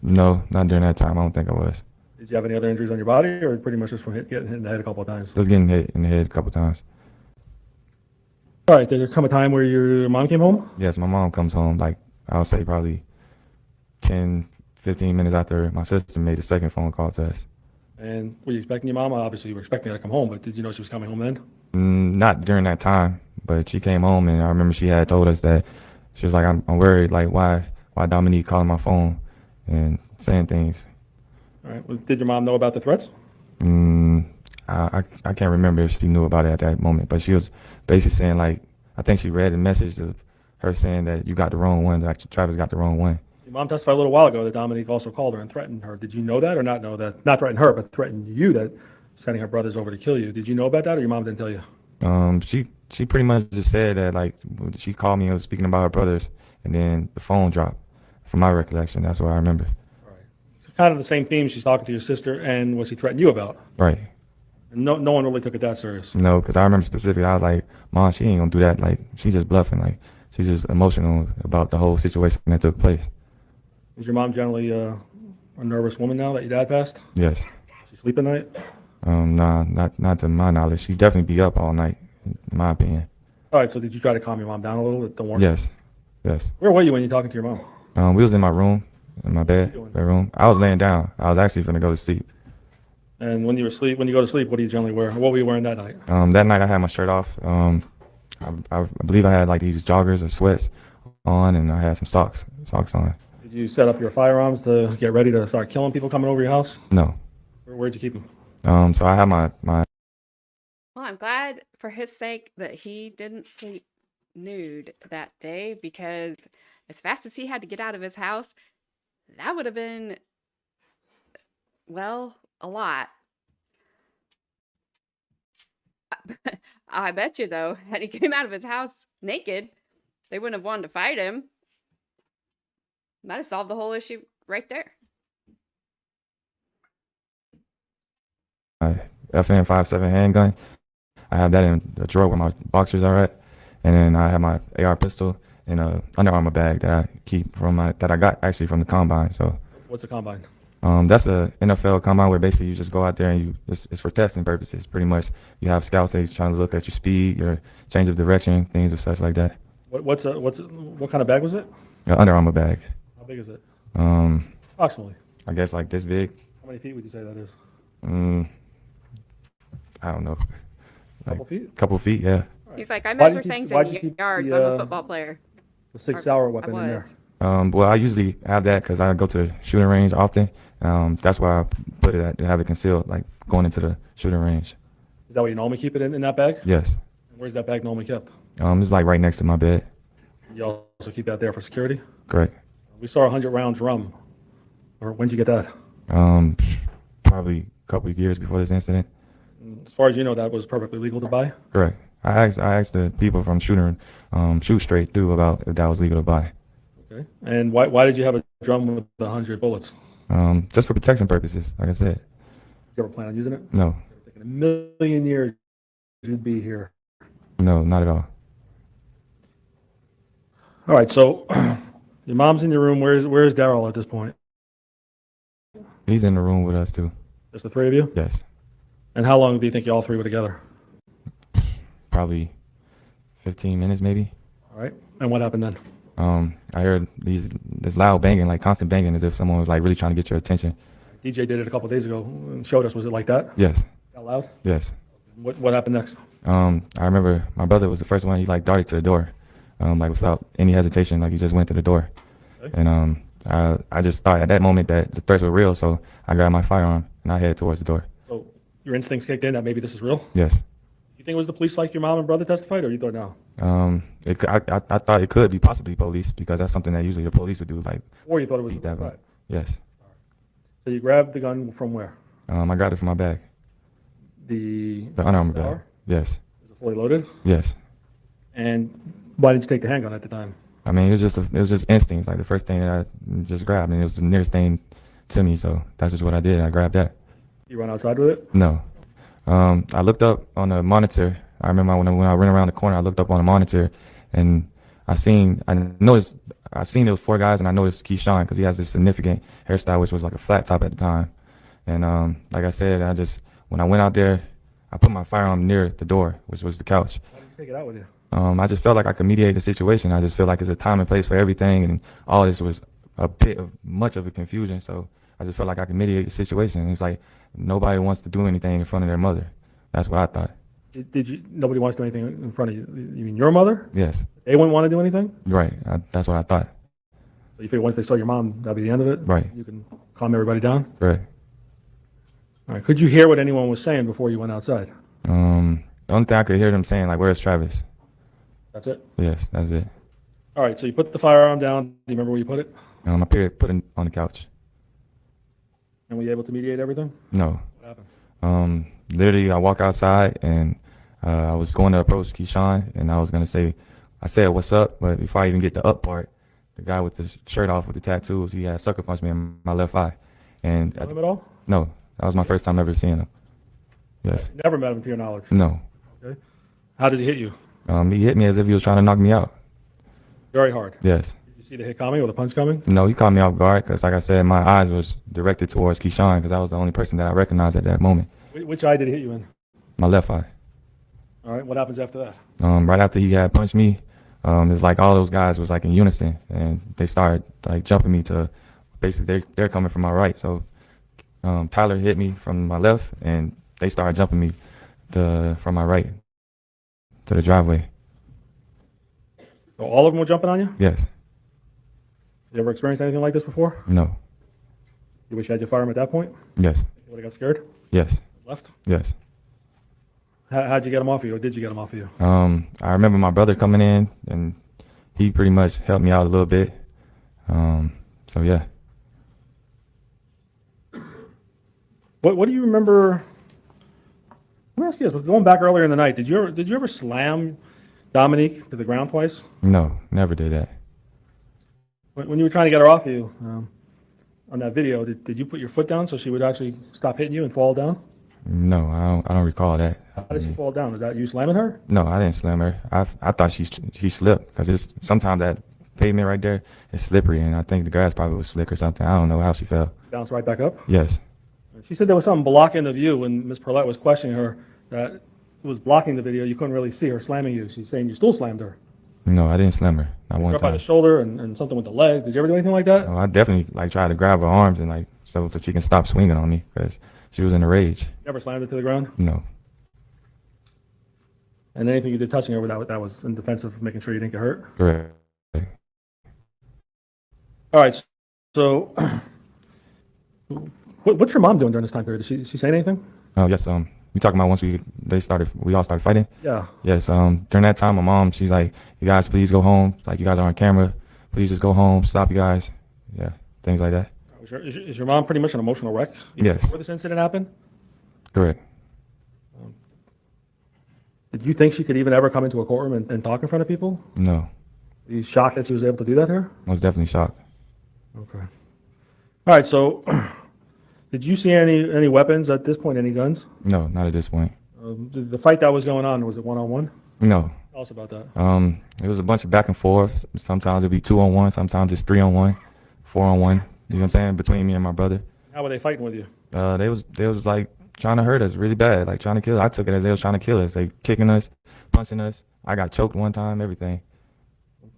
No, not during that time. I don't think I was. Did you have any other injuries on your body, or pretty much just from getting hit in the head a couple of times? Just getting hit in the head a couple times. All right, did there come a time where your mom came home? Yes, my mom comes home, like, I'll say probably 10, 15 minutes after my sister made the second phone call to us. And were you expecting your mom? Obviously, you were expecting her to come home, but did you know she was coming home then? Not during that time, but she came home, and I remember she had told us that she was like, I'm worried, like, why Dominique calling my phone and saying things. All right. Well, did your mom know about the threats? I can't remember if she knew about it at that moment, but she was basically saying, like, I think she read a message of her saying that you got the wrong one, like Travis got the wrong one. Your mom testified a little while ago that Dominique also called her and threatened her. Did you know that or not know that? Not threaten her, but threatened you that sending her brothers over to kill you. Did you know about that, or your mom didn't tell you? She pretty much just said that, like, she called me and was speaking about her brothers, and then the phone dropped. From my recollection, that's what I remember. All right. It's kind of the same theme. She's talking to your sister and what she threatened you about. Right. And no one really took it that serious. No, because I remember specifically, I was like, "Mom, she ain't gonna do that. Like, she just bluffing. Like, she's just emotional about the whole situation that took place. Is your mom generally a nervous woman now that your dad passed? Yes. She sleep at night? Nah, not to my knowledge. She definitely be up all night, in my opinion. All right, so did you try to calm your mom down a little? Don't worry. Yes. Yes. Where were you when you're talking to your mom? We was in my room, in my bedroom. I was laying down. I was actually finna go to sleep. And when you go to sleep, what do you generally wear? What were you wearing that night? That night I had my shirt off. I believe I had like these joggers or sweats on, and I had some socks on. Did you set up your firearms to get ready to start killing people coming over your house? No. Where'd you keep them? So I had my Well, I'm glad for his sake that he didn't sleep nude that day, because as fast as he had to get out of his house, that would have been, well, a lot. I bet you, though, had he came out of his house naked, they wouldn't have wanted to fight him. Might have solved the whole issue right there. FN-57 handgun. I have that in the drawer where my boxers are at, and then I have my AR pistol in a Under Armour bag that I keep that I got actually from the combine. So What's a combine? that's a NFL combine where basically you just go out there and it's for testing purposes. Pretty much, you have scouts that trying to look at your speed, your change of direction, things of such like that. What kind of bag was it? Under Armour bag. How big is it? I Approximately. guess like this big. How many feet would you say that is? I don't know. Couple feet? Couple feet, yeah. He's like, I Why measure did you- things why'd in you keep yards. the, I'm a football player. The Sig Or Sauer I weapon in there. was. Well, I usually have that because I go to the shooting range often. That's why I put it to have it concealed, like going into the shooting range. Is that where you normally keep it in that bag? Yes. Where's that bag normally kept? It's like right next to my bed. You also keep that there for security? Correct. We saw 100 rounds drum. Or when'd you get that? Probably a couple of years before this incident. As far as you know, that was perfectly legal to buy? Correct. I asked the people from Shoot Straight Through about if that was legal to buy. Okay. And why did you have a drum with 100 bullets? Just for protection purposes, like I said. Did you ever plan on using it? No. In a million years, you'd be here. No, not at all. All right, so your mom's in your room. Where's Daryl at this point? He's in the room with us too. Just the three of you? Yes. And how long do you think you all three were together? Probably 15 minutes maybe. All right. And what happened then? I heard this loud banging, like constant banging, as if someone was like really trying to get your attention. DJ did it a couple days ago and showed us. Was it like that? Yes. That loud? Yes. What happened next? I remember my brother was the first one. He like darted to the door, like without any hesitation, like he just went to the door. Okay. And I just thought at that moment that the threats were real, so I grabbed my firearm and I headed towards the door. So your instincts kicked in that maybe this is real? Yes. You think it was the police like your mom and brother testified, or you thought no? I thought it could be possibly police because that's something that usually the police would do. Like, Or you thought it was that right. Yes. So you grabbed the gun from where? I grabbed it from my bag, The Under Armour Sauer? bag. Yes. Was it fully loaded? Yes. And why didn't you take the handgun at the time? I mean, it was just instincts. Like the first thing that I just grabbed, and it was the nearest thing to me. So that's just what I did. I grabbed that. You run outside with it? No. I looked up on the monitor. I remember when I ran around the corner, I looked up on the monitor, and I noticed there was 4 guys, and I noticed Keyshawn because he has this significant hairstyle, which was like a flat top at the time. And like I said, when I went out there, I put my firearm near the door, which was the couch. Why didn't you take it out with you? I just felt like I could mediate the situation. I just feel like there's a time and place for everything, and all this was much of a confusion. So I just felt like I could mediate the situation. It's like nobody wants to do anything in front of their mother. That's what I thought. Nobody wants to do anything in front of you? You mean your mother? Yes. They wouldn't want to do anything? Right. That's what I thought. So you figure once they saw your mom, that'd be the end of it? Right. You can calm everybody down? Right. All right. Could you hear what anyone was saying before you went outside? The only thing I could hear them saying, like, "Where's Travis?" That's it? Yes, that's it. All right. So you put the firearm down. Do you remember where you put it? I put it on the couch. And were you able to mediate everything? No. What happened? Literally, I walk outside, and I was going to approach Keyshawn, and I said, "What's up?" But before I even get the up part, the guy with the shirt off with the tattoos, he had sucker punched me in my left eye. And Know him at all? no, that was my first time ever seeing him. Yes. Never met him to your knowledge. No. Okay. How does he hit you? He hit me as if he was trying to knock me out. Very hard. Yes. Did you see the hit coming or the punch coming? No, he caught me off guard because, like I said, my eyes was directed towards Keyshawn because I was the only person that I recognized at that moment. Which eye did it hit you in? My left eye. All right, what happens after that? Right after he had punched me, it's like all those guys was like in unison, and they started like jumping me to basically they're coming from my right. So Tyler hit me from my left, and they started jumping me from my right to the driveway. So all of them were jumping on you? Yes. You ever experienced anything like this before? No. You wish you had your firearm at that point? Yes. You would have got scared? Yes. Left? Yes. How'd you get him off of you, or did you get him off of you? I remember my brother coming in, and he pretty much helped me out a little bit. So yeah. What do you remember? Let me ask you this: going back earlier in the night, did you ever slam Dominique to the ground twice? No, never did that. When you were trying to get her off you on that video, did you put your foot down so she would actually stop hitting you and fall down? No, I don't recall that. How did she fall down? Was that you slamming her? No, I didn't slam her. I thought she slipped because it's sometimes that pavement right there is slippery, and I think the grass probably was slick or something. I don't know how she fell. Bounced right back up? Yes. She said there was something blocking the view when Ms. Perlette was questioning her that it was blocking the video. You couldn't really see her slamming you. She's saying you still slammed her. No, I didn't slam her. Not one Up by the time. shoulder and something with the leg. Did you ever do anything like that? No, I definitely like tried to grab her arms and like so that she can stop swinging on me because she was in a rage. Never slammed her to the ground? No. And anything you did touching her that was in defense of making sure you didn't get hurt? Correct. All right. So what's your mom doing during this time period? Did she say anything? Oh yes. We talking about once we all started fighting. Yeah. Yes. During that time, my mom, she's like, "You guys, please go home. Like, you guys are on camera. Please just go home. Stop, you guys." Yeah, things like that. Is your mom pretty much an emotional wreck? Yes. Before this incident happened? Correct. Did you think she could even ever come into a courtroom and talk in front of people? No. Are you shocked that she was able to do that here? I was definitely shocked. Okay. All right. So, did you see any weapons at this point? Any guns? No, not at this point. The fight that was going on, was it 1-on-1? No. Tell us about that. It was a bunch of back and forth. Sometimes it'd be 2-on-1. Sometimes it's 3-on-1, 4-on-1. You know what I'm saying? Between me and my brother. How were they fighting with you? They was like trying to hurt us really bad, like trying to kill us. I took it as they was trying to kill us. They kicking us, punching us. I got choked one time, everything.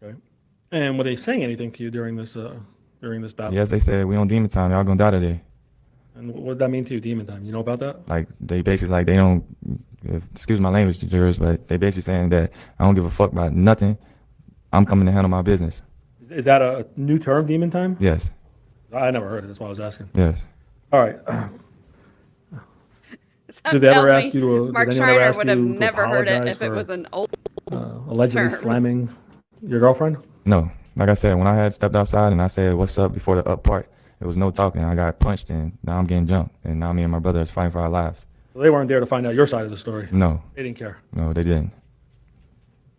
Okay. And were they saying anything to you during this battle? Yes, they said, "We on demon time. Y'all gonna die today." And what did that mean to you, demon time? You know about that? Like, they basically, like, they don't, excuse my language, jurors, but they basically saying that I don't give a fuck about nothing. I'm coming to handle my business. Is that a new term, demon time? Yes. I never heard it. That's why I was asking. Yes. All right. Did they ever ask you to? Mark did anyone ever Schreiner ask would have you to never heard it apologize if it for, was an old allegedly term. slamming your girlfriend? No. Like I said, when I had stepped outside and I said, "What's up?" before the up part, it was no talking. I got punched and now I'm getting jumped. And now me and my brother is fighting for our lives. So they weren't there to find out your side of the story. No. They didn't care. No, they didn't.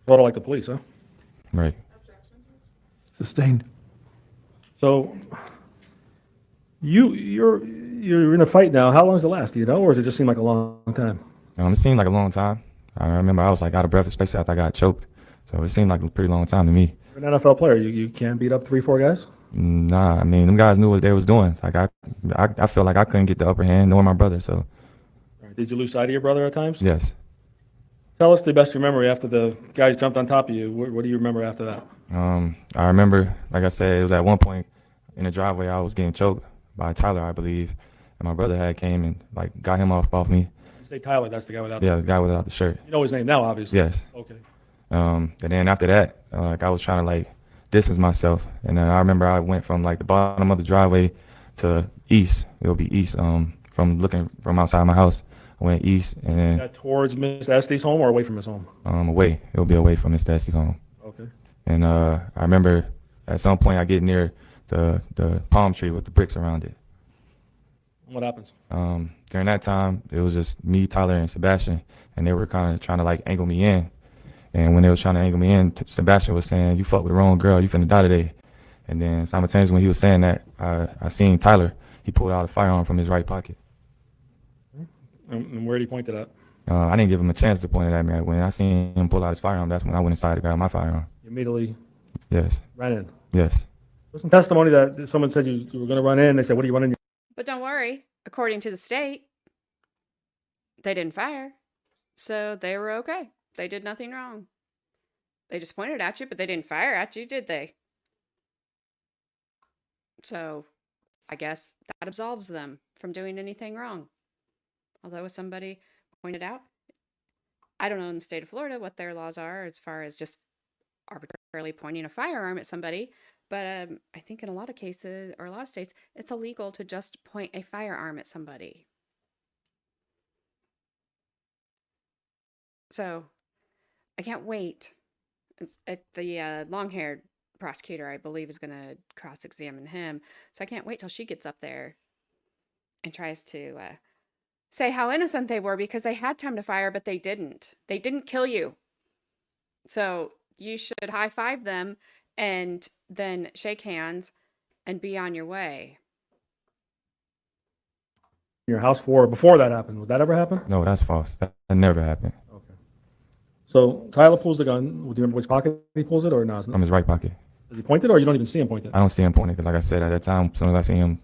Sort of like the police, huh? Right. Sustained. So you're in a fight now. How long does it last? Do you know, or does it just seem like a long time? It seemed like a long time. I remember I was like out of breath, especially after I got choked. So it seemed like a pretty long time to me. You're an NFL player. You can't beat up 3-4 guys? Nah, I mean, them guys knew what they was doing. Like, I feel like I couldn't get the upper hand, nor my brother, so. All right. Did you lose sight of your brother at times? Yes. Tell us the best memory after the guys jumped on top of you. What do you remember after that? I remember, like I said, it was at one point in the driveway I was getting choked by Tyler, I believe, and my brother had came and like got him off me. You say Tyler, that's the guy without Yeah, the guy without the shirt. You know his name now, obviously. Yes. Okay. And then after that, like I was trying to like distance myself, and then I remember I went from like the bottom of the driveway to east. It'll be east. From looking from outside my house, I went east and Is then that towards Miss Estes' home or away from his home? away. It'll be away from Miss Destiny's home. Okay. And I remember at some point I get near the palm tree with the bricks around it. What happens? During that time, it was just me, Tyler, and Sebastien, and they were kind of trying to like angle me in. And when they was trying to angle me in, Sebastien was saying, "You fuck with the wrong girl, you finna die today." And then simultaneously when he was saying that, I seen Tyler, he pulled out a firearm from his right pocket. And where did he point it at? I didn't give him a chance to point it at me. When I seen him pull out his firearm, that's when I went inside to grab my firearm. You immediately Yes. Ran in. Yes. There's some testimony that someone said you were going to run in. They said, what are you running? But don't worry, according to the state, they didn't fire. So they were okay. They did nothing wrong. They just pointed at you, but they didn't fire at you, did they? So I guess that absolves them from doing anything wrong. Although, as somebody pointed out, I don't know in the state of Florida what their laws are as far as just arbitrarily pointing a firearm at somebody. But I think in a lot of cases, or a lot of states, it's illegal to just point a firearm at somebody. So I can't wait. The long-haired prosecutor, I believe, is going to cross-examine him. So I can't wait till she gets up there and tries to say how innocent they were because they had time to fire, but they didn't. They didn't kill you. So you should high-five them and then shake hands and be on your way. Your house before that happened. Would that ever happen? No, that's false. That never happened. Okay. So Tyler pulls the gun. Do you remember which pocket he pulls it or not? From his right pocket. Does he point it or you don't even see him point it? I don't see him pointing because, like I said, at that time, as soon as I see him,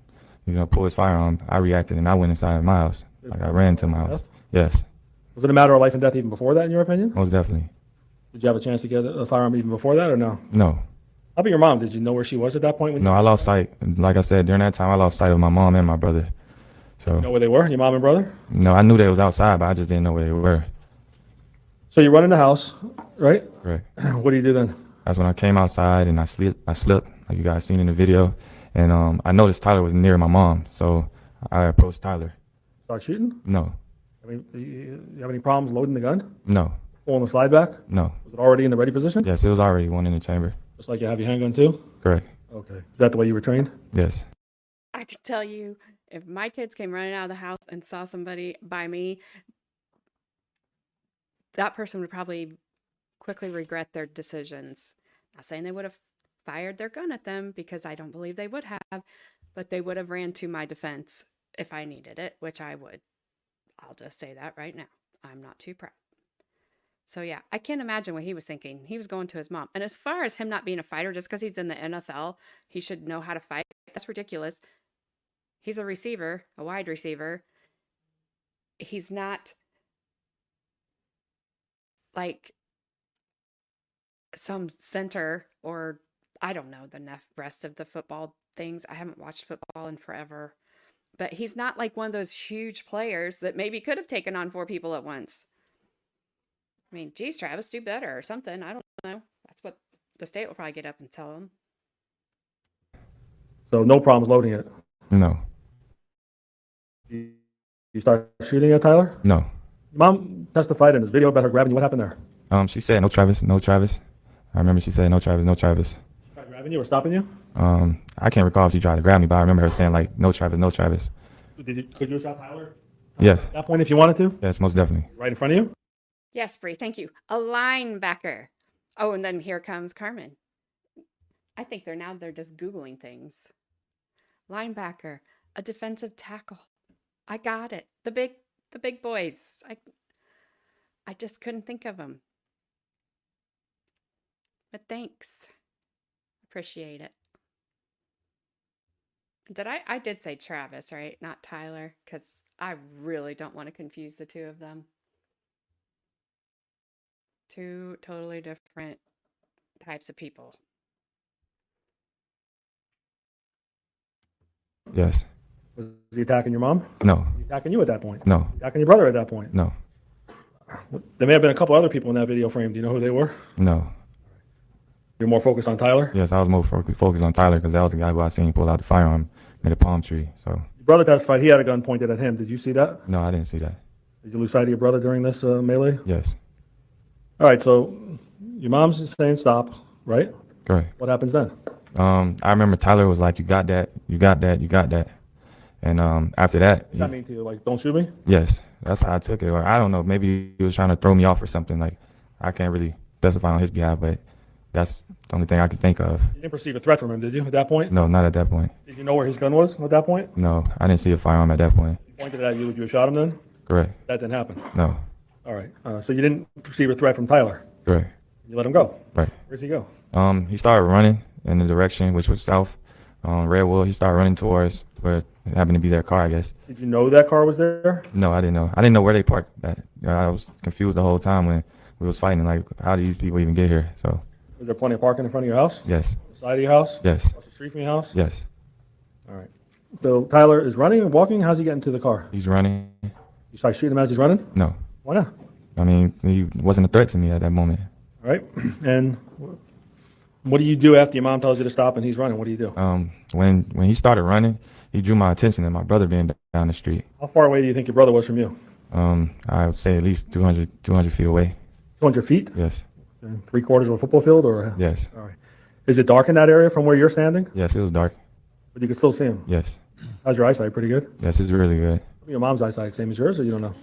pull his firearm, I reacted and I went inside my house. Like I ran to my house. Yes, Was it a matter of life and death even before that, in your opinion? most definitely. Did you have a chance to get a firearm even before that or no? No, How about your mom? Did you know where she was at that point? no, I lost sight. Like I said, during that time, I lost sight of my mom and my brother. You know So, where they were, your mom and brother? no, I knew they was outside, but I just didn't know where they were. So you run in the house, right? Correct. What do you do then? That's when I came outside and I slipped, like you guys seen in the video. And I noticed Tyler was near my mom, so I approached Tyler. Start shooting? No, I mean, you have any problems loading the gun? no, Pulling the slide back? no. Was it already in the ready position? Yes, it was already one in the chamber. Just like you have your handgun too? Correct. Okay. Is that the way you were trained? Yes. I could tell you, if my kids came running out of the house and saw somebody by me, that person would probably quickly regret their decisions. Not saying they would have fired their gun at them because I don't believe they would have, but they would have ran to my defense if I needed it, which I would. I'll just say that right now. I'm not too proud. So yeah, I can't imagine what he was thinking. He was going to his mom. And as far as him not being a fighter, just because he's in the NFL, he should know how to fight. That's ridiculous. He's a receiver, a wide receiver. He's not like some center or I don't know the rest of the football things. I haven't watched football in forever. But he's not like one of those huge players that maybe could have taken on 4 people at once. I mean, geez, Travis, do better or something. I don't know. That's what the state will probably get up and tell him. So no problems loading it. No, You start shooting at Tyler? no. Your mom testified in this video about her grabbing you. What happened there? She said, no, Travis, no, Travis. I remember she said, no, Travis, no, Travis. Tried grabbing you or stopping you? I can't recall if she tried to grab me, but I remember her saying, like, no, Travis, no, Travis. Could you have shot Tyler Yeah, at that point if you wanted to? yes, most definitely. Right in front of you? Yes, Bree, thank you. A linebacker. Oh, and then here comes Carmen. I think they're just Googling things. Linebacker, a defensive tackle. I got it. The big boys. I just couldn't think of them. But thanks. Appreciate it. I did say Travis, right? Not Tyler, because I really don't want to confuse the two of them. Two totally different types of people. Yes. Was he attacking your mom? No, Was he attacking you at that point? no, Attacking your brother at that point? no, There may have been a couple other people in that video frame. Do you know who they were? no. You're more focused on Tyler? Yes, I was more focused on Tyler because that was the guy who I seen pull out the firearm in the palm tree. So, Your brother testified he had a gun pointed at him. Did you see that? no, I didn't see that. Did you lose sight of your brother during this melee? Yes, All right, so your mom's saying stop, right? correct. What happens then? I remember Tyler was like, you got that, you got that, you got that. And after that, What does that mean to you? Like, don't shoot me? yes, that's how I took it. Or I don't know, maybe he was trying to throw me off or something. Like, I can't really specify on his behalf, but that's the only thing I can think of. You didn't perceive a threat from him, did you, at that point? No, not at that point. Did you know where his gun was at that point? No, I didn't see a firearm at that point. He pointed it at you. Would you have shot him then? Correct. That didn't happen. No, All right. So you didn't perceive a threat from Tyler. correct. You let him go. Right. Where's he go? He started running in the direction which was south. Redwood. He started running towards where it happened to be their car, I guess. Did you know that car was there? No, I didn't know. I didn't know where they parked that. I was confused the whole time when we was fighting. Like, how did these people even get here? So, Was there plenty of parking in front of your house? yes, Side of your house? yes, Across the street from your house? yes. All right. So Tyler is running and walking. How's he getting to the car? He's running. You start shooting him as he's running? No, Why not? I mean, he wasn't a threat to me at that moment. All right. And what do you do after your mom tells you to stop and he's running? What do you do? When he started running, he drew my attention to my brother being down the street. How far away do you think your brother was from you? I would say at least 200 feet away. 200 feet? Yes, 3/4 of a football field? Or yes, All right. Is it dark in that area from where you're standing? yes. It was dark. But you can still see him. Yes, How's your eyesight? Pretty good? yes. It's really good. Your mom's eyesight, same as yours, or you don't know?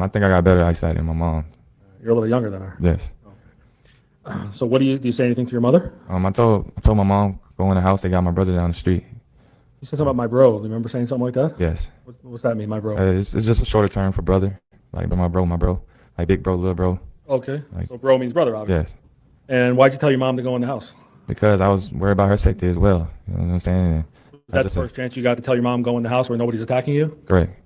I think I got better eyesight than my mom. You're a little younger than her. Yes. So what do you say anything to your mother? I told my mom, go in the house. They got my brother down the street. You said something about my bro. Do you remember saying something like that? Yes. What's that mean, my bro? It's just a shorter term for brother. Like my bro. Like big bro, little bro. Okay. Like- So bro means brother, obviously. Yes. And why'd you tell your mom to go in the house? Because I was worried about her safety as well. You know what I'm saying? And That's just the first chance you got to tell your mom go in the house where nobody's attacking you? correct.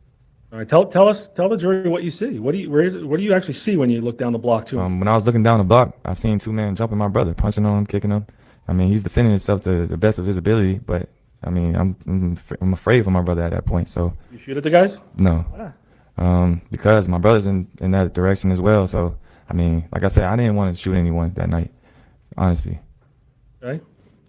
All right. Tell the jury what you see. What do you actually see when you look down the block to him? When I was looking down the block, I seen two men jumping my brother, punching on him, kicking him. I mean, he's defending himself to the best of his ability, but I mean, I'm afraid for my brother at that point. So You shoot at the guys? no, Why not? because my brother's in that direction as well. So I mean, like I said, I didn't want to shoot anyone that night, honestly. Okay.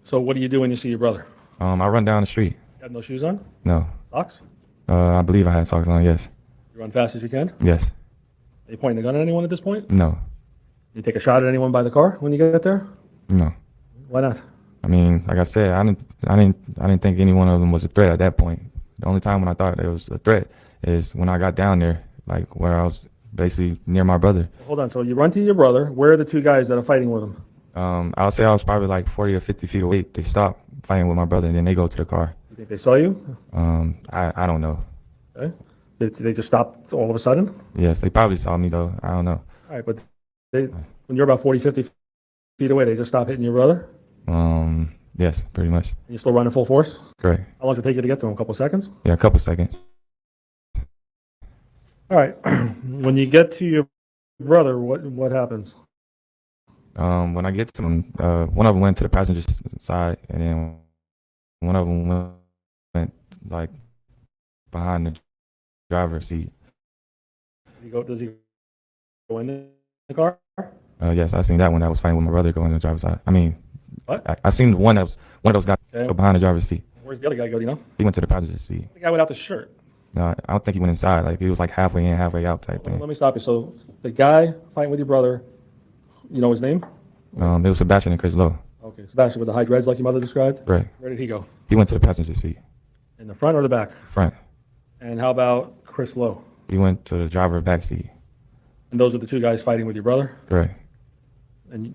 So what do you do when you see your brother? I run down the street. You have no shoes on? No, Socks? I believe I had socks on. Yes, You run fast as you can? yes, Are you pointing the gun at anyone at this point? no, You take a shot at anyone by the car when you get there? no. Why not? I mean, like I said, I didn't think any one of them was a threat at that point. The only time when I thought it was a threat is when I got down there, like where I was basically near my brother. Hold on. So you run to your brother. Where are the two guys that are fighting with him? I'll say I was probably like 40 or 50 feet away. They stopped fighting with my brother, and then they go to the car. You think they saw you? I don't know. Okay. Did they just stop all of a sudden? Yes, they probably saw me though. I don't know. All right, but when you're about 40, 50 feet away, they just stop hitting your brother? Yes, pretty much. And you still running full force? Correct. How long does it take you to get to him? A couple of seconds? Yeah, a couple seconds. All right. When you get to your brother, what happens? When I get to them, one of them went to the passenger side, and then one of them went like behind the driver's seat. Does he go in the car? Yes, I seen that one that was fighting with my brother going to the driver's side. I mean, What? I seen one of those guys Okay. go behind the driver's seat. Where's the other guy go, do you know? He went to the passenger seat. The guy without the shirt. No, I don't think he went inside. Like he was like halfway in, halfway out type thing. Let me stop you. So the guy fighting with your brother, you know his name? It was Sebastien and Chris Lowe. Okay, Sebastian with the high dreads like your mother described? Right. Where did he go? He went to the passenger seat, In the front or the back? front. And how about Chris Lowe? He went to the driver back seat. And those are the two guys fighting with your brother? Correct. And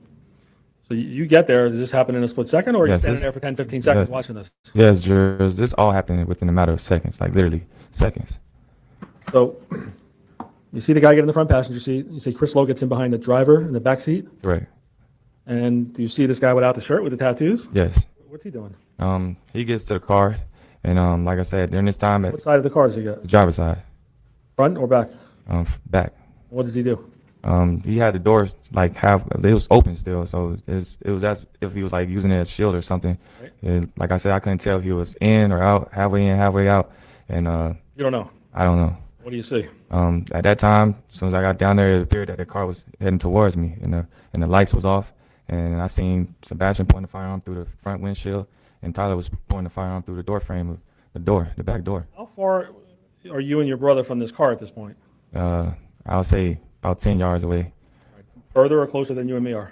so you get there, does this happen in a split second, or are you Yes, standing this- there for 10, 15 seconds Yeah. watching this? Yes, jurors. This all happened within a matter of seconds, like literally seconds. So you see the guy get in the front passenger seat, you see Chris Lowe gets in behind the driver in the back seat, Correct. and do you see this guy without the shirt with the tattoos? Yes. What's he doing? He gets to the car, and like I said, during this time at What side of the car does he get? the driver's side, Front or back? back. What does he do? He had the doors like half, it was open still, so it was as if he was like using it as a shield or something. Right. And like I said, I couldn't tell if he was in or out, halfway in, halfway out, and You don't know. I don't know. What do you see? At that time, as soon as I got down there, it appeared that the car was heading towards me, and the lights was off, and I seen Sebastian pointing the firearm through the front windshield, and Tyler was pointing the firearm through the door frame of the back door. How far are you and your brother from this car at this point? I'll say about 10 yards away. Further or closer than you and me are?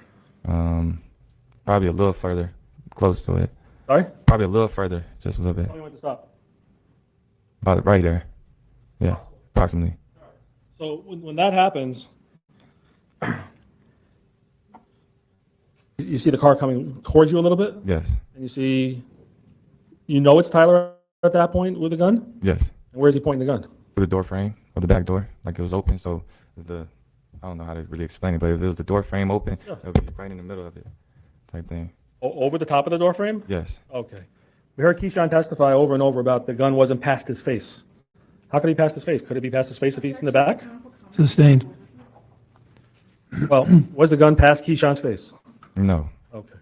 Probably a little further, close to it. Sorry? Probably a little further, just a little bit. Tell me when to stop. About right there. Yeah, approximately. So when that happens, you see the car coming towards you a little bit, Yes, and you know it's Tyler at that point with the gun? yes. And where's he pointing the gun? Through the door frame or the back door, like it was open, so the I don't know how to really explain it, but if it was the door frame open, Yeah. it would be right in the middle of it, type thing. Over the top of the door frame? Yes. Okay. We heard Keyshawn testify over and over about the gun wasn't past his face. How could he pass his face? Could it be past his face if he's in the back? Sustained. Well, was the gun past Keyshawn's face? No. Okay.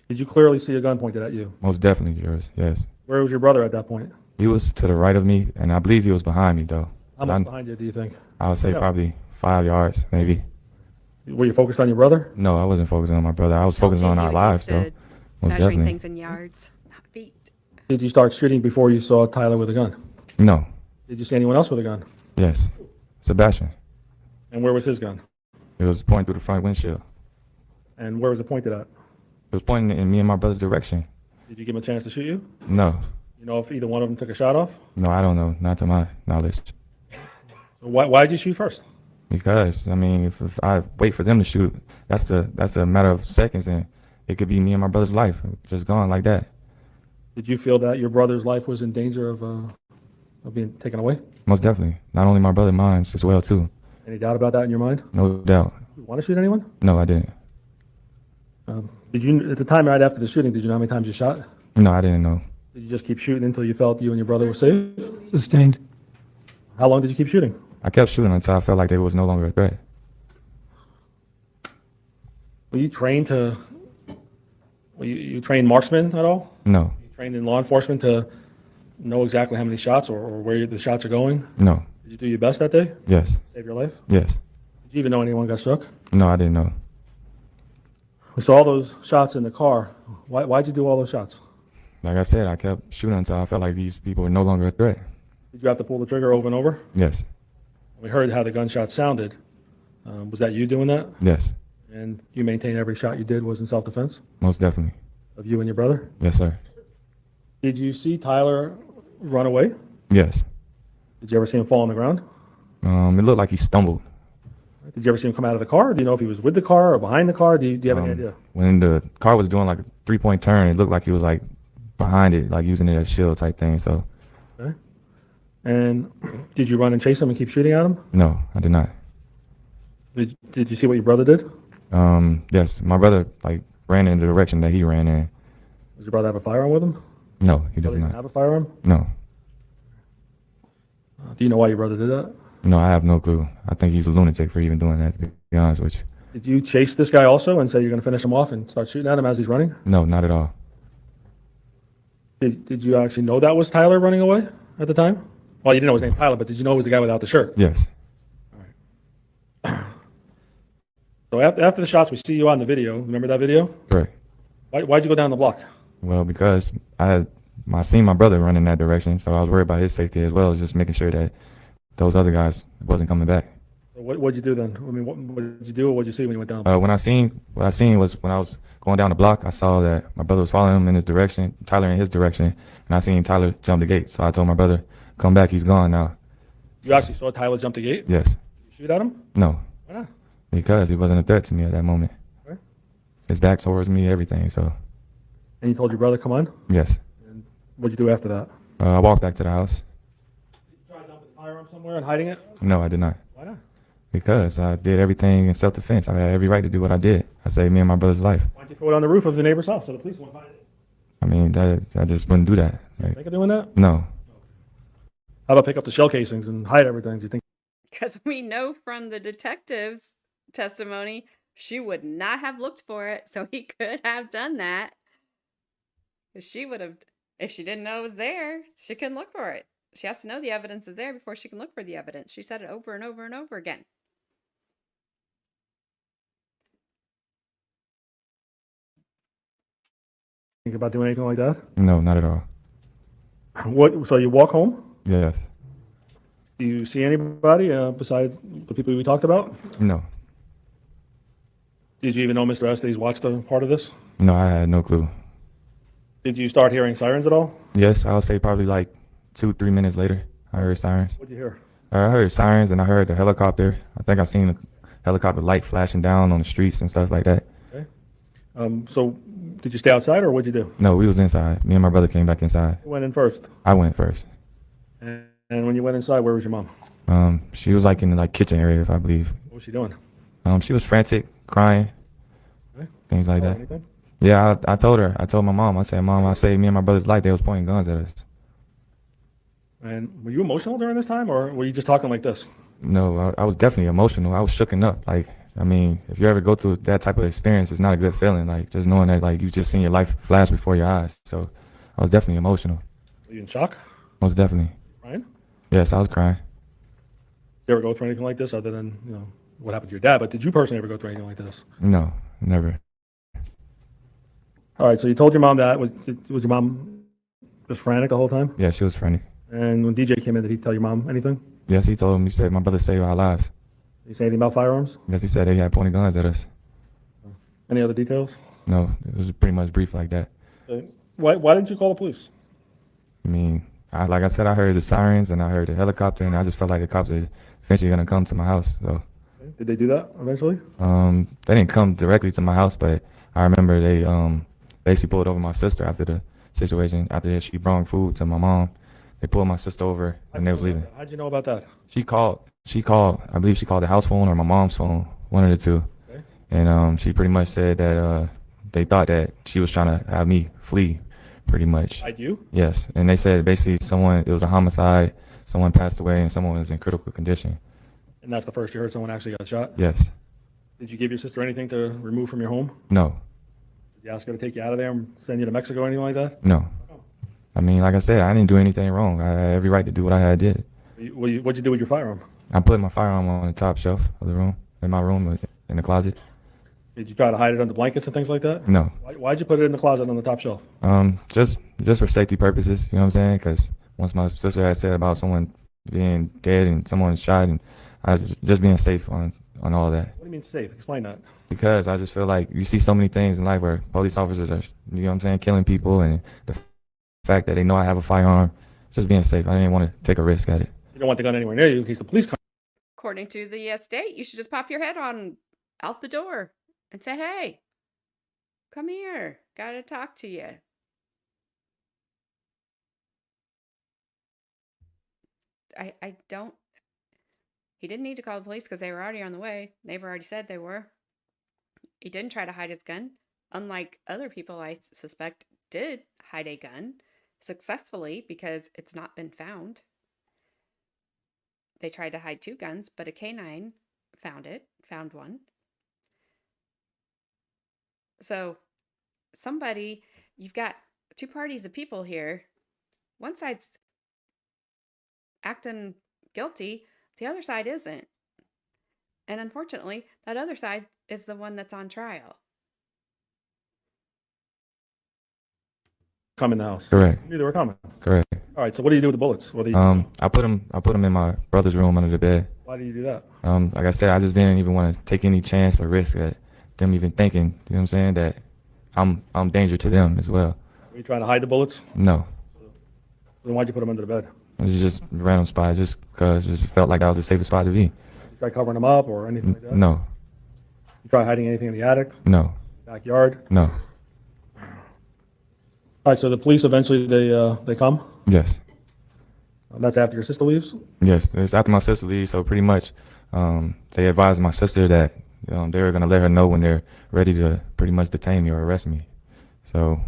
Did you clearly see a gun pointed at you? Most definitely yours. Yes. Where was your brother at that point? He was to the right of me, and I believe he was behind me though. How much behind you do you think? I would say Yeah. probably 5 yards, maybe. Were you focused on your brother? No, I wasn't focusing on my brother. I was focusing on He our was lives used to though. Most Measuring definitely. things in yards, not feet. Did you start shooting before you saw Tyler with a gun? No. Did you see anyone else with a gun? Yes. Sebastien. And where was his gun? It was pointing through the front windshield. And where was it pointed at? It was pointing in me and my brother's direction. Did you give him a chance to shoot you? No. You know if either one of them took a shot off? No, I don't know. Not to my knowledge. Why did you shoot first? Because I mean, if I wait for them to shoot, that's a matter of seconds, and it could be me and my brother's life just gone like that. Did you feel that your brother's life was in danger of being taken away? Most definitely. Not only my brother, mine as well too. Any doubt about that in your mind? No doubt. Did you want to shoot anyone? No, I didn't. Did you, at the time right after the shooting, did you know how many times you shot? No, I didn't know. Did you just keep shooting until you felt you and your brother were safe? Sustained. How long did you keep shooting? I kept shooting until I felt like they was no longer a threat. Were you trained to, you trained marksman at all? No, You trained in law enforcement to know exactly how many shots or where the shots are going? no, Did you do your best that day? yes, Save your life? yes. Did you even know anyone got struck? No, I didn't know. We saw all those shots in the car. Why'd you do all those shots? Like I said, I kept shooting until I felt like these people were no longer a threat. Did you have to pull the trigger over and over? Yes, We heard how the gunshot sounded. Was that you doing that? yes, And you maintain every shot you did was in self-defense most definitely. of you and your brother? Yes, sir. Did you see Tyler run away? Yes. Did you ever see him fall on the ground? It looked like he stumbled. Did you ever see him come out of the car? Do you know if he was with the car or behind the car? Do you have any idea? When the car was doing like a 3-point turn, it looked like he was like behind it, like using it as shield type thing. So Okay. And did you run and chase him and keep shooting at him? no, I did not. Did you see what your brother did? Yes, my brother like ran in the direction that he ran in. Does your brother have a firearm with him? No, he does Brother even not. have a firearm? No, Do you know why your brother did that? no, I have no clue. I think he's a lunatic for even doing that, to be honest with you. Did you chase this guy also and say you're going to finish him off and start shooting at him as he's running? No, not at all. Did you actually know that was Tyler running away at the time? Well, you didn't know his name Tyler, but did you know it was the guy without the shirt? Yes, So after the shots, we see you on the video. Remember that video? correct. Why'd you go down the block? Well, because I seen my brother run in that direction, so I was worried about his safety as well as just making sure that those other guys wasn't coming back. What'd you do then? I mean, what did you do or what'd you see when you went down? What I seen was when I was going down the block, I saw that my brother was following him in his direction, Tyler in his direction, and I seen Tyler jump the gate. So I told my brother, "Come back, he's gone now." You actually saw Tyler jump the gate? Yes. Did you shoot at him? No, Why not? because he wasn't a threat to me at that moment. Okay. His back towards me, everything. So And you told your brother, come on? yes, What'd you do after that? I walked back to the house. Did you try dumping the firearm somewhere and hiding it? No, I did not. Why not? Because I did everything in self-defense. I had every right to do what I did. I saved me and my brother's life. Why don't you throw it on the roof of the neighbor's house so the police won't find it? I mean, I just wouldn't do that. Like, Think of doing that? no. How about pick up the shell casings and hide everything? Do you think? Because we know from the detective's testimony, she would not have looked for it, so he could have done that. 'Cause she would have, if she didn't know it was there, she couldn't look for it. She has to know the evidence is there before she can look for the evidence. She said it over and over and over again. Think about doing anything like that? No, not at all. What? So you walk home? Yes. Do you see anybody besides the people we talked about? No. Did you even know Mr. Estes watched a part of this? No, I had no clue. Did you start hearing sirens at all? Yes, I would say probably like 2-3 minutes later, I heard sirens. What'd you hear? I heard sirens and I heard the helicopter. I think I seen the helicopter light flashing down on the streets and stuff like that. Okay. So did you stay outside or what'd you do? No, we was inside. Me and my brother came back inside. Who went in first? I went first. And when you went inside, where was your mom? She was like in the kitchen area, if I believe. What was she doing? She was frantic, crying, Okay. things like Oh, that. anything? Yeah, I told her. I told my mom. I said, Mom, I saved me and my brother's life. They was pointing guns at us. And were you emotional during this time, or were you just talking like this? No, I was definitely emotional. I was shooken up. Like, I mean, if you ever go through that type of experience, it's not a good feeling. Like, just knowing that, like, you just seen your life flash before your eyes. So I was definitely emotional. Were you in shock? Most definitely. Ryan? Yes, I was crying. Did you ever go through anything like this other than, what happened to your dad? But did you personally ever go through anything like this? No, never. All right, so you told your mom that. Was your mom just frantic the whole time? Yeah, she was frantic. And when DJ came in, did he tell your mom anything? Yes, he told me, he said, my brother saved our lives. Did he say anything about firearms? Yes, he said they had pointing guns at us. Any other details? No, it was pretty much brief like that. Why didn't you call the police? I mean, like I said, I heard the sirens and I heard the helicopter, and I just felt like the cops were eventually going to come to my house. So, Did they do that eventually? they didn't come directly to my house, but I remember they basically pulled over my sister after the situation. After she brought food to my mom, they pulled my sister over and they was leaving. How'd you know about that? She called. I believe she called the house phone or my mom's phone, one of the two. Okay. And she pretty much said that they thought that she was trying to have me flee, pretty much. Hide you? Yes, and they said basically it was a homicide, someone passed away, and someone was in critical condition. And that's the first you heard someone actually got shot? Yes. Did you give your sister anything to remove from your home? No. Did you ask her to take you out of there and send you to Mexico or anything like that? No. I mean, like I said, I didn't do anything wrong. I had every right to do what I had did. What'd you do with your firearm? I put my firearm on the top shelf of the room, in my room, in the closet. Did you try to hide it under blankets and things like that? No. Why'd you put it in the closet on the top shelf? Just for safety purposes, you know what I'm saying? Because once my sister had said about someone being dead and someone shot, and I was just being safe on all of that. What do you mean safe? Explain that. Because I just feel like you see so many things in life where police officers are, you know what I'm saying, killing people, and the fact that they know I have a firearm, just being safe. I didn't want to take a risk at it. You don't want the gun anywhere near you in case the police come. According to the state, you should just pop your head on out the door and say, "Hey, come here. Gotta talk to you." I don't. He didn't need to call the police because they were already on the way. Neighbor already said they were. He didn't try to hide his gun, unlike other people I suspect did hide a gun successfully because it's not been found. They tried to hide two guns, but a canine found one. So you've got two parties of people here. One side's acting guilty, the other side isn't. And unfortunately, that other side is the one that's on trial. Come in the house. Correct. Knew they were coming. Correct. All right. So what do you do with the bullets? What do you? I put them in my brother's room under the bed. Why do you do that? Like I said, I just didn't even want to take any chance or risk at them even thinking, you know what I'm saying, that I'm danger to them as well. Were you trying to hide the bullets? No. Then why'd you put them under the bed? It was just a random spot, just because it just felt like that was the safest spot to be. You try covering them up or anything like that? No. You try hiding anything in the attic, No. backyard? No. All right. So the police eventually they come. Yes. That's after your sister leaves. Yes. It's after my sister leaves, so pretty much they advised my sister that they were going to let her know when they're ready to pretty much detain me or arrest me. So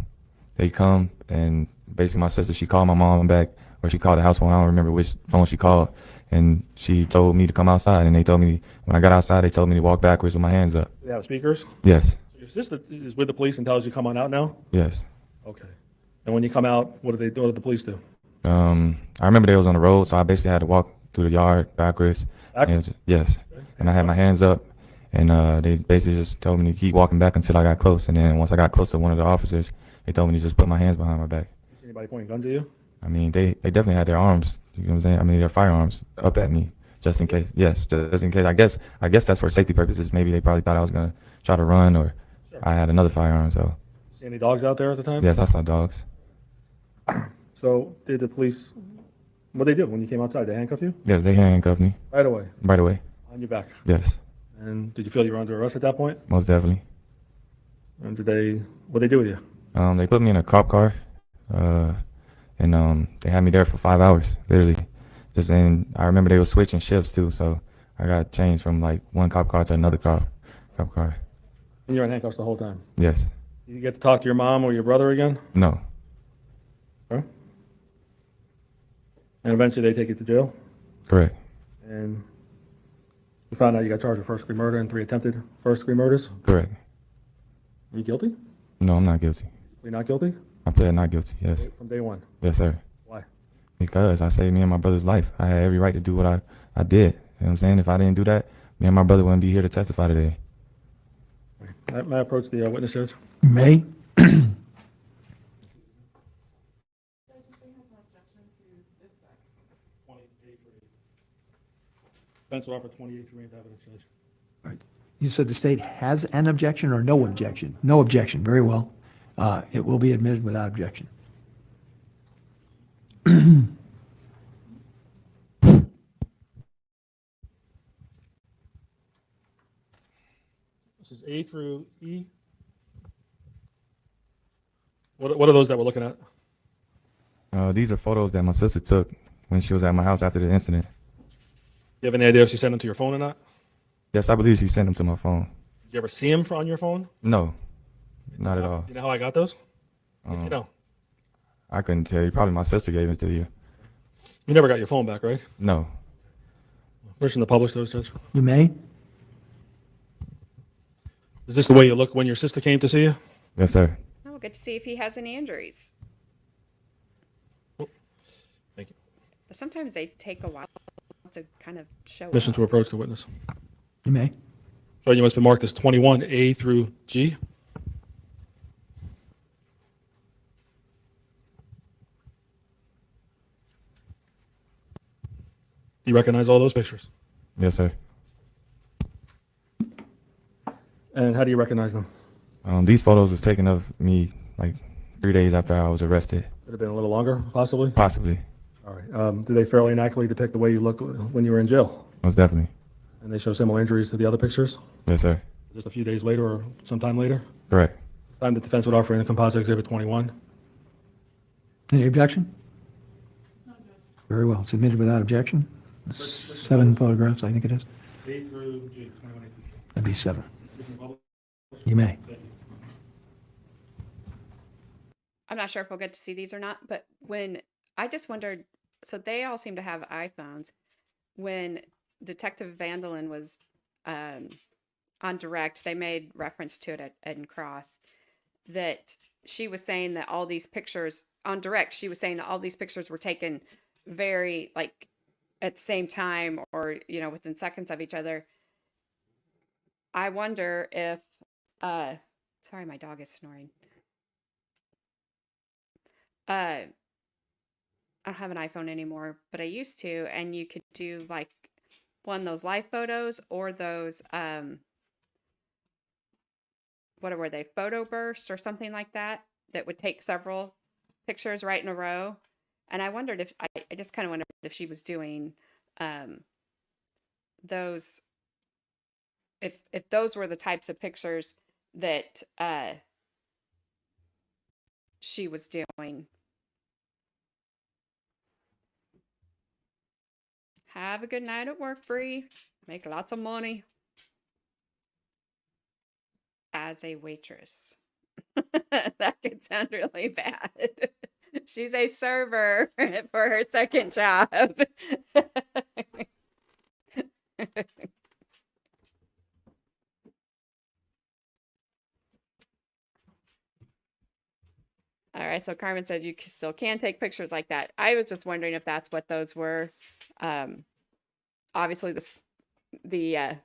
they come, and basically my sister, she called my mom back, or she called the house phone. I don't remember which phone she called. And she told me to come outside. And they told me, when I got outside, they told me to walk backwards with my hands up. They have speakers. Yes. So your sister is with the police and tells you come on out now. Yes. Okay. And when you come out, what do the police do? I remember they was on the road, so I basically had to walk through the yard backwards. Yes. And I had my hands up, and they basically just told me to keep walking back until I got close. And then once I got close to one of the officers, they told me to just put my hands behind my back. You see anybody pointing guns at you? I mean, they definitely had their arms, you know what I'm saying? I mean, their firearms up at me, just in case. Yes, just in case. I guess that's for safety purposes. Maybe they probably thought I was going to try to run, or I had another firearm, so. See any dogs out there at the time? Yes, I saw dogs. So did the police, what they do when you came outside? They handcuff you? Yes, they handcuffed me Right away, right away. on your back. Yes, And did you feel you were under arrest at that point? most definitely. And what they do with you? They put me in a cop car, and they had me there for 5 hours, literally. And I remember they were switching shifts too, so I got changed from like one cop car to another cop car. And you're in handcuffs the whole time. Yes. You get to talk to your mom or your brother again? No. Okay. And eventually they take you to jail? Correct. And you found out you got charged with first-degree murder and 3 attempted first-degree murders? Correct. Are you guilty? No, I'm not guilty. You're not guilty? I pled not guilty. Yes. From day one? Yes, sir. Why? Because I saved me and my brother's life. I had every right to do what I did. You know what I'm saying? If I didn't do that, me and my brother wouldn't be here to testify today. May I approach the witness judge? You may. Defense will offer 28 remains evidence, Judge. You said the state has an objection or no objection? No objection, very well. It will be admitted without objection. This is A through E. What are those that we're looking at? These are photos that my sister took when she was at my house after the incident. You have any idea if she sent them to your phone or not? Yes, I believe she sent them to my phone. Did you ever see them on your phone? No, not at all. You know how I got those? If you know. I couldn't tell you. Probably my sister gave it to you. You never got your phone back, right? No. Permission to publish those, Judge? You may. Is this the way you look when your sister came to see you? Yes, sir. Oh, good to see if he has any injuries. Thank you. But sometimes they take a while to kind of show Permission up. to approach the witness. You may. So you must be marked as 21, A through G. Do you recognize all those pictures? Yes, sir. And how do you recognize them? These photos was taken of me like 3 days after I was arrested. Could have been a little longer, possibly? Possibly. All right. Do they fairly and accurately depict the way you looked when you were in jail? Most definitely. And they show similar injuries to the other pictures? Yes, sir. Just a few days later or sometime later? Correct. Time the defense would offer in composite exhibit 21. Any objection? Very well. It's admitted without objection. 7 photographs, I think it is. A through G, 21, A through G. That'd be 7. You may. I'm not sure if we'll get to see these or not, but when I just wondered, so they all seem to have iPhones. When Detective Vandelin was on direct, they made reference to it in cross that she was saying that all these pictures on direct, she was saying that all these pictures were taken very like at the same time or, you know, within seconds of each other. I wonder if, sorry, my dog is snoring. I don't have an iPhone anymore, but I used to, and you could do like those live photos or those, what were they, photo bursts or something like that, that would take several pictures right in a row. And I wondered if, I just kind of wondered if she was doing those, if those were the types of pictures that she was doing. Have a good night at work, Bree. Make lots of money as a waitress. That could sound really bad. She's a server for her second job. All right, so Carmen says you still can take pictures like that. I was just wondering if that's what those were. Obviously, the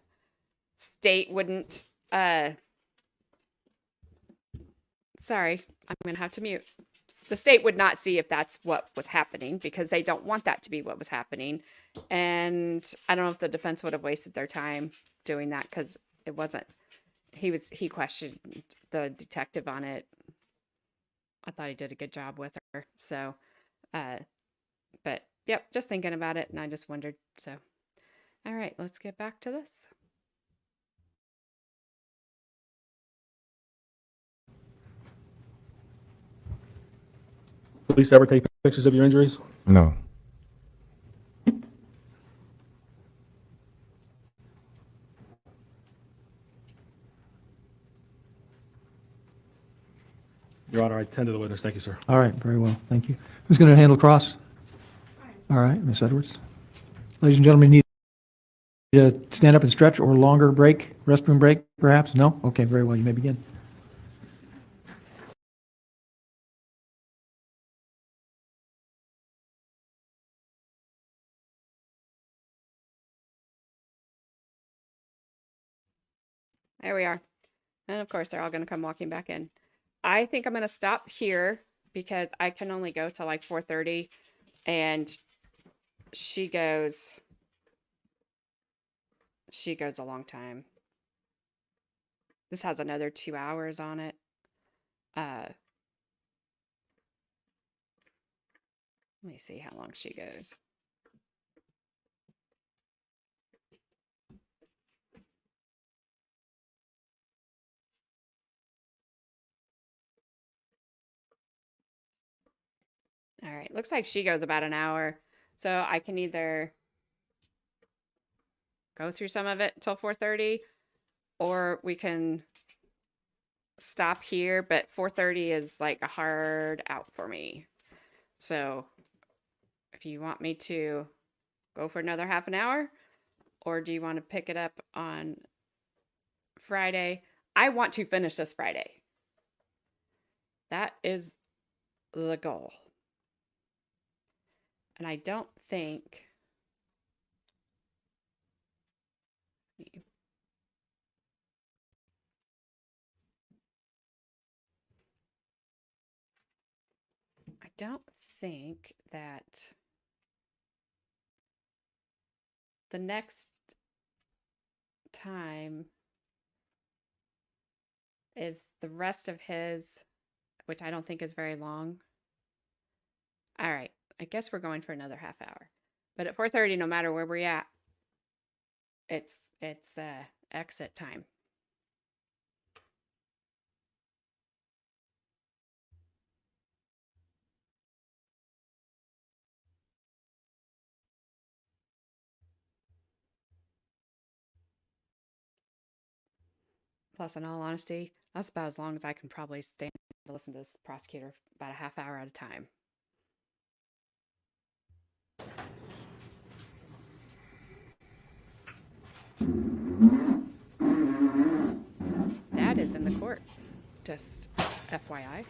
state wouldn't. Sorry, I'm going to have to mute. The state would not see if that's what was happening because they don't want that to be what was happening. And I don't know if the defense would have wasted their time doing that because it wasn't. He questioned the detective on it. I thought he did a good job with her. So, but yep, just thinking about it. And I just wondered. So, all right, let's get back to this. Police ever take pictures of your injuries? No. tend to the witness. Thank you, sir. All right, very well, thank you. Who's going to handle cross? All right, Ms. Edwards. Ladies and gentlemen, need to stand up and stretch or longer break, restroom break, perhaps? No? Okay, very well, you may begin. There we are. And of course, they're all going to come walking back in. I think I'm going to stop here because I can only go till like 4:30, and she goes a long time. This has another 2 hours on it. Let me see how long she goes. All right, looks like she goes about an hour. So I can either go through some of it till 4:30, or we can stop here, but 4:30 is like a hard out for me. So if you want me to go for another half an hour, or do you want to pick it up on Friday? I want to finish this Friday. That is the goal. And I don't think that the next time is the rest of his, which I don't think is very long. All right, I guess we're going for another half hour. But at 4:30, no matter where we're at, it's exit time. Plus, in all honesty, that's about as long as I can probably stand to listen to this prosecutor about a half hour at a time. That is in the court, just FYI.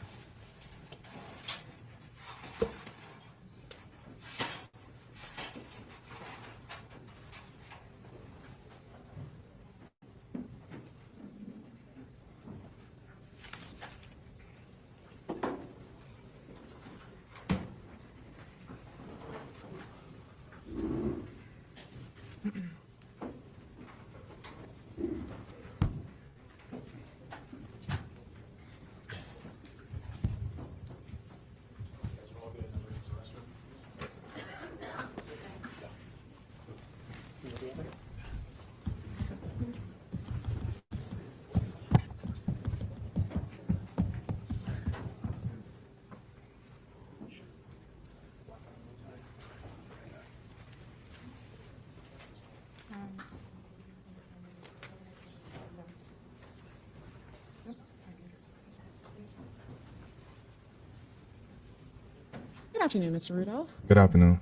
Good afternoon, Mr. Rudolph. Good afternoon.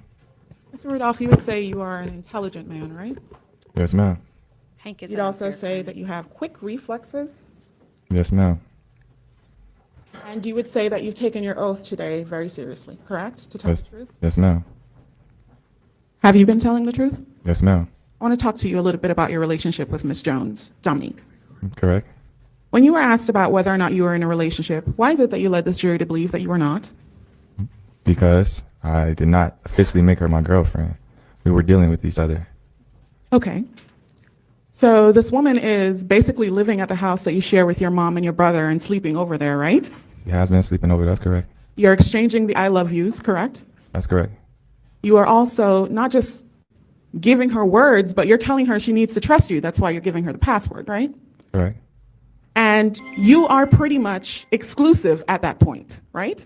Mr. Rudolph, you would say you are an intelligent man, right? Yes, ma'am. Hank is You'd also say that you have quick reflexes, Yes, ma'am. and you would say that you've taken your oath today very seriously, correct? To tell Yes, the truth? yes, ma'am. Have you been telling the truth? Yes, ma'am. I want to talk to you a little bit about your relationship with Miss Jones, Dominique. Correct. When you were asked about whether or not you were in a relationship, why is it that you led this jury to believe that you were not? Because I did not officially make her my girlfriend. We were dealing with each other. Okay. So this woman is basically living at the house that you share with your mom and your brother and sleeping over there, right? He has been sleeping over. That's correct. You're exchanging the I love yous, correct? That's correct. You are also not just giving her words, but you're telling her she needs to trust you. That's why you're giving her the password, right? Correct. And you are pretty much exclusive at that point, right?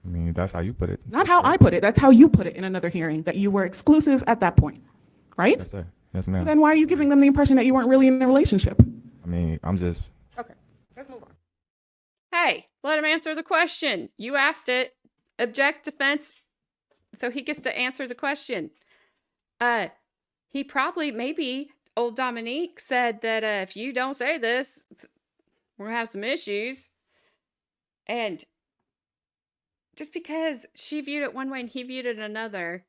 I mean, that's how you put it. Not how I put it. That's how you put it in another hearing, that you were exclusive at that point, right? Yes, sir. Yes, ma'am. Then why are you giving them the impression that you weren't really in a relationship? I mean, I'm just. Okay, let's move on. Hey, Let him answer the question. You asked it. Object, defense. So he gets to answer the question. He probably, maybe old Dominique said that if you don't say this, we're gonna have some issues. And just because she viewed it one way and he viewed it another,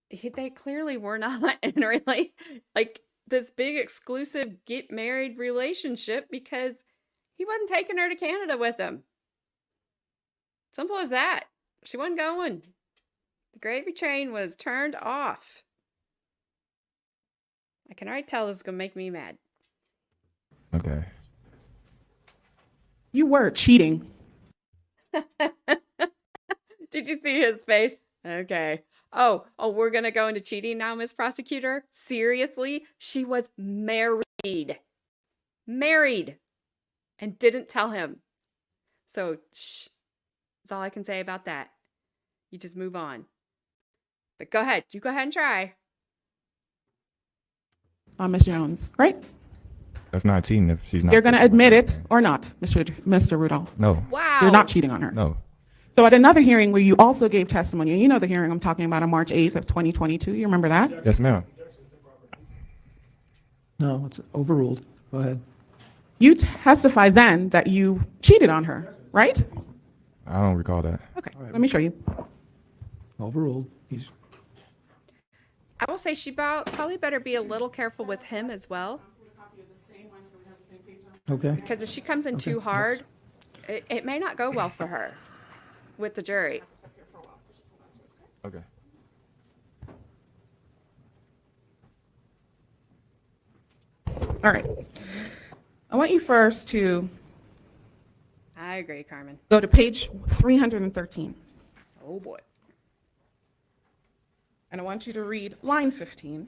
they clearly were not in really like this big exclusive get married relationship because he wasn't taking her to Canada with him. Simple as that. She wasn't going. The gravy train was turned off. I can already tell this is going to make me mad. Okay. You were cheating. Did you see his face? Okay. Oh, we're going to go into cheating now, Miss Prosecutor? Seriously? She was married. Married. And didn't tell him. So, shh. That's all I can say about that. You just move on. But go ahead. You go ahead and try. Ms. Jones, right? That's not cheating if she's not. You're going to admit it or not, Mr. Rudolph? No. Wow. You're not cheating on her? No. So at another hearing where you also gave testimony, and you know the hearing I'm talking about on March 8th of 2022, you remember that? Yes, ma'am. No, it's overruled. Go ahead. You testified then that you cheated on her, right? I don't recall that. Okay, let me show you. Overruled. I will say she probably better be a little careful with him as well. Okay. Because if she comes in too hard, it may not go well for her with the jury. Okay. All right. I want you first to I agree, Carmen. go to page 313. Oh boy. And I want you to read line 15.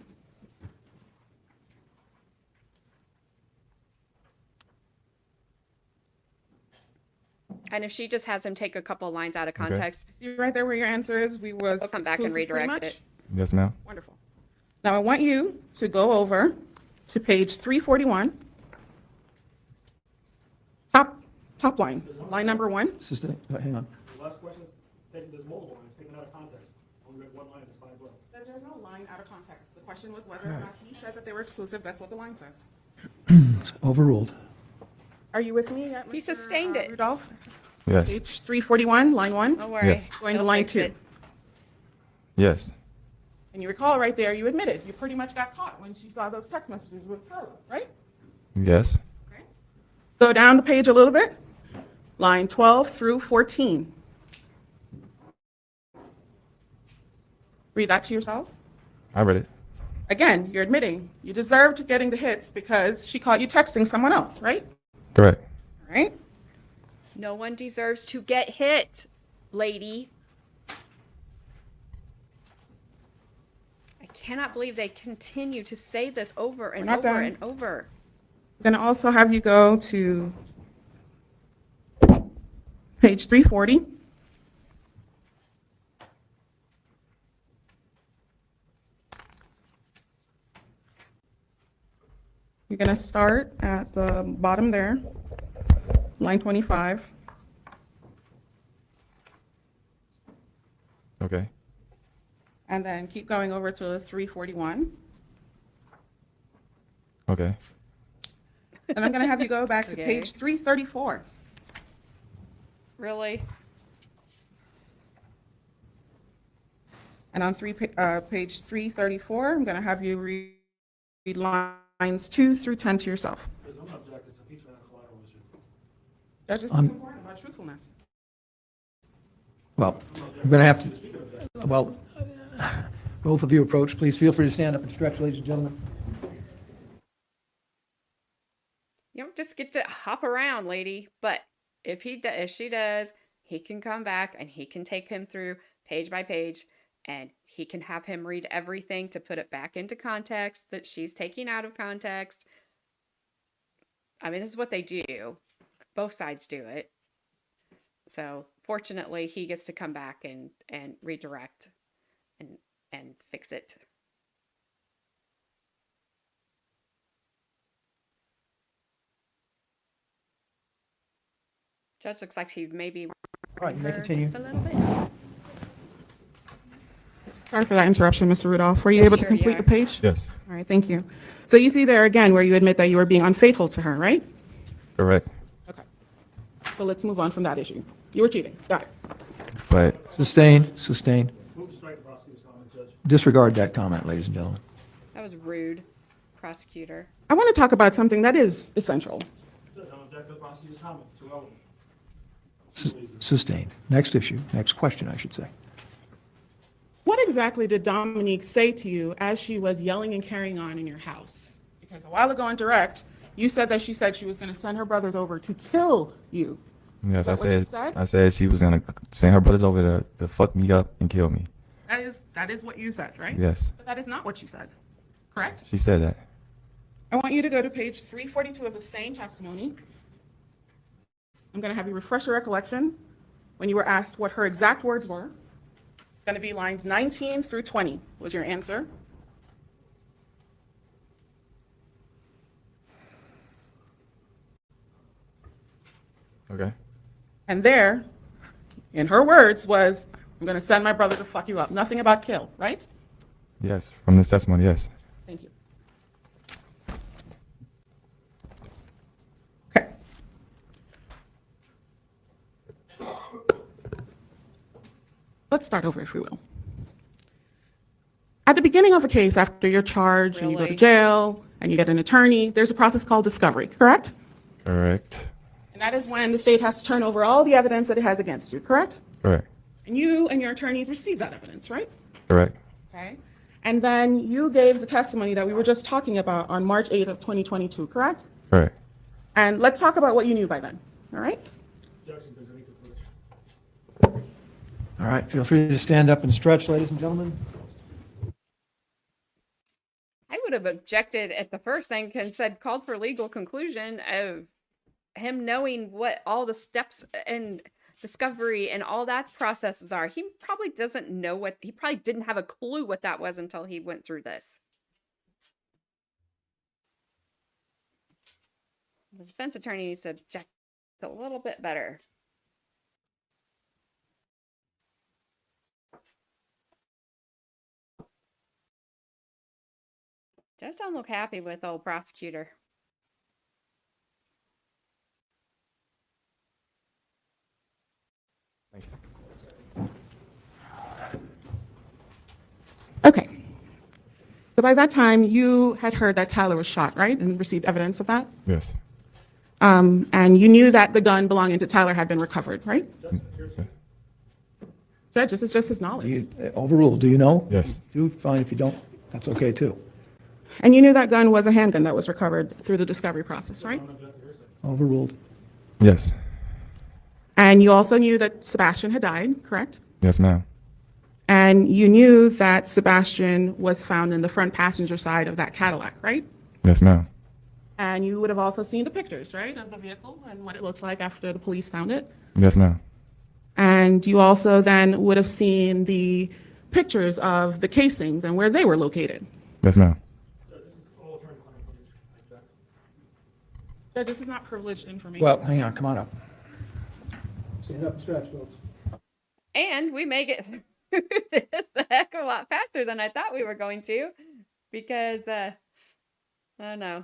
And if she just has him take a couple lines out of context, See right there where your answer is? We was we'll come back and exclusive pretty redirect much? it. Yes, ma'am. Wonderful. Now I want you to go over to page 341. Top line, line number 1. Assistant, hang on. The last question is, there's multiple lines taken out of context. Only read one line, it's 5 left. There's no line out of context. The question was whether or not he said that they were exclusive. That's what the line says. Overruled. Are you with me yet, He Mr. sustained it. Rudolph? Yes. Page 341, line 1. Don't worry. Yes. Going to He'll line fix 2. it. Yes. And you recall right there, you admitted, you pretty much got caught when she saw those text messages with Carla, right? Yes. Okay. Go down the page a little bit, line 12 through 14. Read that to yourself. I read it. Again, you're admitting you deserved getting the hits because she caught you texting someone else, right? Correct. All right. No one deserves to get hit, lady. I cannot believe they continue to say this over and not over done. and over. I'm going to also have you go to page 340. You're going to start at the bottom there, line 25. Okay. And then keep going over to 341. Okay. And I'm going to have you go back to Okay. page 334. Really? And on page 334, I'm going to have you read lines 2 through 10 to yourself. I'm not objecting, it's impeachment and collateral issue. That's just as important about truthfulness. Well, we're going to have to, well, both of you approach. Please feel free to stand up and stretch, ladies and gentlemen. You don't just get to hop around, lady. But if she does, he can come back and he can take him through page by page, and he can have him read everything to put it back into context that she's taking out of context. I mean, this is what they do. Both sides do it. So fortunately, he gets to come back and redirect and fix it. Judge looks like he maybe All right, you may her continue. just a little bit. Sorry for that interruption, Mr. Rudolph. Were you Yes, able to sure complete you the are. page? Yes, All right, thank you. So you see there again where you admit that you were being unfaithful to her, right? correct. Okay. So let's move on from that issue. You were cheating. Got it. But Sustained, sustained. Disregard that comment, ladies and gentlemen. That was rude, prosecutor. I want to talk about something that is essential. Sustained. Next issue, next question, I should say. What exactly did Dominique say to you as she was yelling and carrying on in your house? Because a while ago on direct, you said that she said she was going to send her brothers over to kill you. yes, Is that what you said? I said she was gonna send her brothers over to fuck me up and kill me. That is what you said, right? Yes, But that is not what you said, correct? she said that. I want you to go to page 342 of the same testimony. I'm going to have you refresh your recollection when you were asked what her exact words were. It's going to be lines 19 through 20 was your answer. Okay. And there, in her words, was, I'm going to send my brother to fuck you up. Nothing about kill, right? Yes, from this testimony, yes. Thank you. Okay. Let's start over, if we will. At the beginning of a case, after you're charged and you go to Really? jail and you get an attorney, there's a process called discovery, correct? Correct. And that is when the state has to turn over all the evidence that it has against you, correct? Correct. And you and your attorneys receive that evidence, right? Correct. Okay. And then you gave the testimony that we were just talking about on March 8th of 2022, correct? Correct. And let's talk about what you knew by then, all right? All right, feel free to stand up and stretch, ladies and gentlemen. I would have objected at the first thing and said called for legal conclusion of him knowing what all the steps and discovery and all that processes are. He probably doesn't know what, he probably didn't have a clue what that was until he went through this. The defense attorney needs to object a little bit better. Judge don't look happy with old prosecutor. Thank you. Okay. So by that time, you had heard that Tyler was shot, right? And received evidence of that? Yes. And you knew that the gun belonging to Tyler had been recovered, right? Judge, this is just his knowledge. Overruled, do you know? Yes. Do, fine, if you don't, that's okay too. And you knew that gun was a handgun that was recovered through the discovery process, right? Overruled. Yes. And you also knew that Sebastien had died, correct? Yes, ma'am. And you knew that Sebastien was found in the front passenger side of that Cadillac, right? Yes, ma'am. And you would have also seen the pictures, right, of the vehicle and what it looked like after the police found it. Yes, ma'am. And you also then would have seen the pictures of the casings and where they were located. Yes, ma'am. Judge, this is not privileged information. Well, hang on, come on up. Stand up and stretch, folks. And we make it through this a heck of a lot faster than I thought we were going to, because oh no,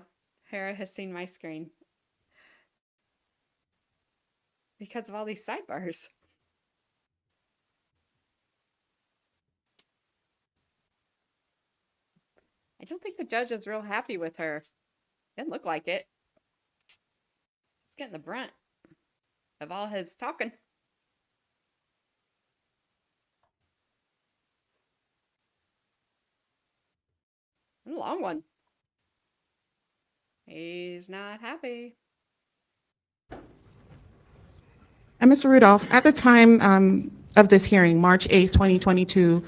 Hera has seen my screen because of all these sidebars. I don't think the judge is real happy with her. Didn't look like it. She's getting the brunt of all his talking. A long one. He's not happy. And Mr. Rudolph, at the time of this hearing, March 8th, 2022,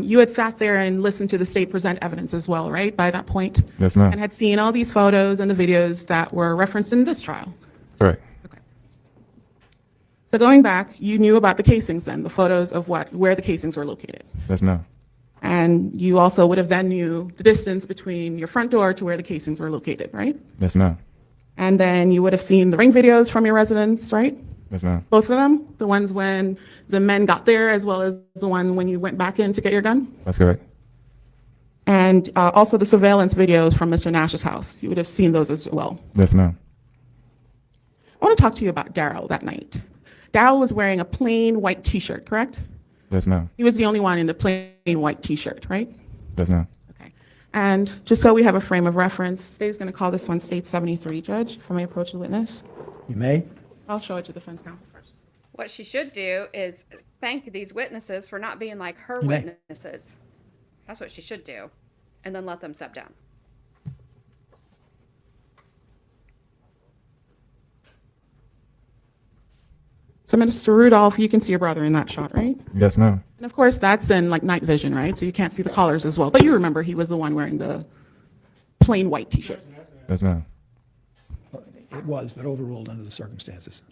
you had sat there and listened to the state present evidence as well, right, by that point? Yes, ma'am. And had seen all these photos and the videos that were referenced in this trial. Correct. Okay. So going back, you knew about the casings then, the photos of where the casings were located. Yes, ma'am. And you also would have then knew the distance between your front door to where the casings were located, right? Yes, ma'am. And then you would have seen the ring videos from your residence, right? Yes, ma'am. Both of them? The ones when the men got there as well as the one when you went back in to get your gun? That's correct. And also the surveillance videos from Mr. Nash's house. You would have seen those as well. Yes, ma'am. I want to talk to you about Daryl that night. Daryl was wearing a plain white t-shirt, correct? Yes, ma'am. He was the only one in the plain white t-shirt, right? Yes, ma'am. Okay. And just so we have a frame of reference, state is going to call this one State 73, Judge, if I may approach the witness. You may. I'll show it to defense counsel first. What she should do is thank these witnesses for not being like her You may. witnesses. That's what she should do. And then let them step down. So, Mr. Rudolph, you can see your brother in that shot, right? Yes, ma'am. And of course, that's in like night vision, right? So you can't see the collars as well. But you remember he was the one wearing the plain white t-shirt. Yes, ma'am. It was, but overruled under the circumstances.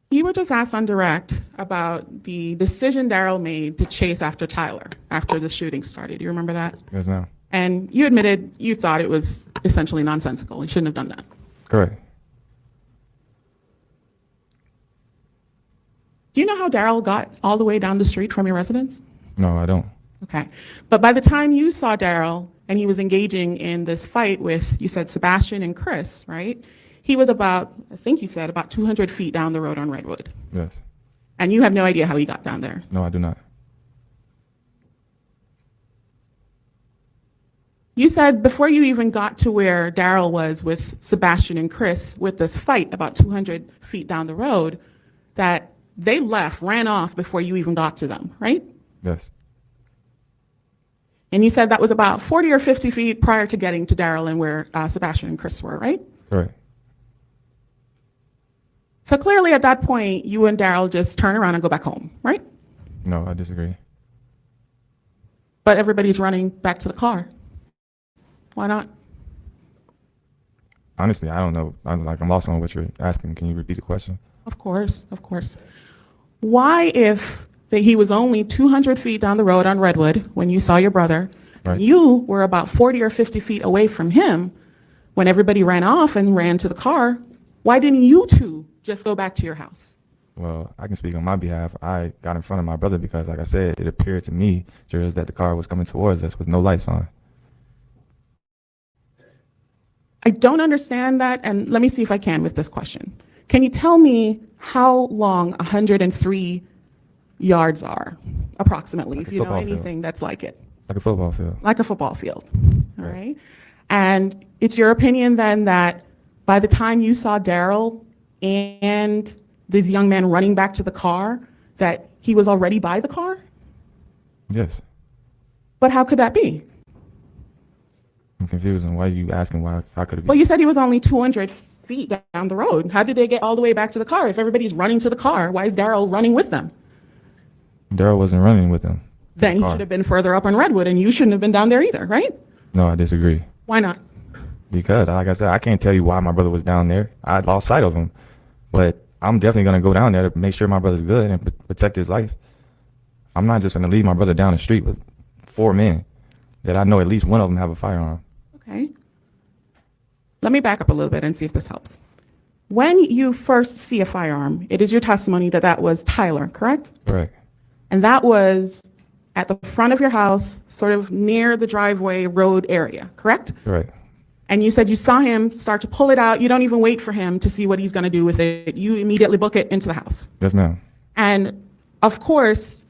You were just asked on direct about the decision Daryl made to chase after Tyler after the shooting started. You remember that? Yes, ma'am. And you admitted you thought it was essentially nonsensical. He shouldn't have done that. Correct. Do you know how Daryl got all the way down the street from your residence? No, I don't. Okay. But by the time you saw Daryl and he was engaging in this fight with, you said, Sebastien and Chris, right? He was about, I think you said, about 200 feet down the road on Redwood. Yes. And you have no idea how he got down there. No, I do not. You said before you even got to where Daryl was with Sebastien and Chris with this fight about 200 feet down the road, that they left, ran off before you even got to them, right? Yes. And you said that was about 40 or 50 feet prior to getting to Daryl and where Sebastien and Chris were, right? Correct. So clearly at that point, you and Daryl just turn around and go back home, right? No, I disagree. But everybody's running back to the car. Why not? Honestly, I don't know. I'm lost on what you're asking. Can you repeat the question? Of course, of course. Why, if he was only 200 feet down the road on Redwood when you saw your brother, Right. and you were about 40 or 50 feet away from him when everybody ran off and ran to the car, why didn't you two just go back to your house? Well, I can speak on my behalf. I got in front of my brother because, like I said, it appeared to me just that the car was coming towards us with no lights on. I don't understand that, and let me see if I can with this question. Can you tell me how long 103 yards are, approximately, Like a if you know football field. anything that's like it? Like a football field. Like a football field, all Right. right? And it's your opinion then that by the time you saw Daryl and this young man running back to the car, that he was already by the car? Yes. But how could that be? I'm confused on why you asking why. How could it be? Well, you said he was only 200 feet down the road. How did they get all the way back to the car? If everybody's running to the car, why is Daryl running with them? Daryl wasn't running with them. Then he car. should have been further up on Redwood, and you shouldn't have been down there either, right? No, I disagree. Why not? Because, like I said, I can't tell you why my brother was down there. I lost sight of him. But I'm definitely going to go down there to make sure my brother's good and protect his life. I'm not just going to leave my brother down the street with 4 men that I know at least one of them have a firearm. Okay. Let me back up a little bit and see if this helps. When you first see a firearm, it is your testimony that that was Tyler, correct? Correct. And that was at the front of your house, sort of near the driveway road area, correct? Correct. And you said you saw him start to pull it out. You don't even wait for him to see what he's going to do with it. You immediately book it into the house. Yes, ma'am. And of course,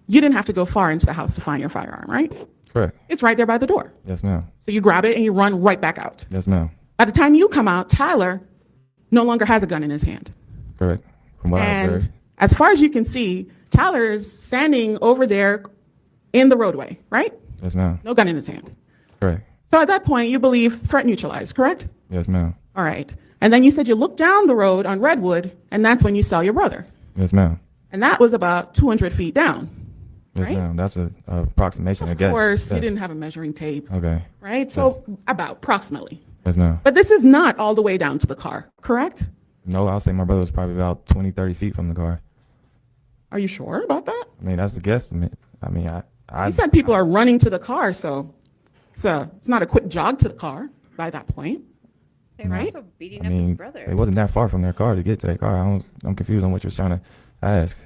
you didn't have to go far into the house to find your firearm, right? Correct. It's right there by the door. Yes, ma'am. So you grab it and you run right back out. Yes, ma'am. By the time you come out, Tyler no longer has a gun in his hand. Correct. From what I And observed. as far as you can see, Tyler is standing over there in the roadway, right? Yes, ma'am. No gun in his hand. Correct. So at that point, you believe threat neutralized, correct? Yes, ma'am. All right. And then you said you looked down the road on Redwood, and that's when you saw your brother. Yes, ma'am. And that was about 200 feet down. Yes, Right? ma'am. That's a approximation, I Of guess. course, you Yes. didn't have a measuring tape, Okay. right? So about approximately. Yes, ma'am. But this is not all the way down to the car, correct? No, I'll say my brother was probably about 20, 30 feet from the car. Are you sure about that? I mean, that's a guesstimate. I mean, I You said people are running to the car, so it's not a quick jog to the car by that point. They were Right. also beating I up his mean, brother. it wasn't that far from their car to get to their car. I'm confused on what you're trying to ask.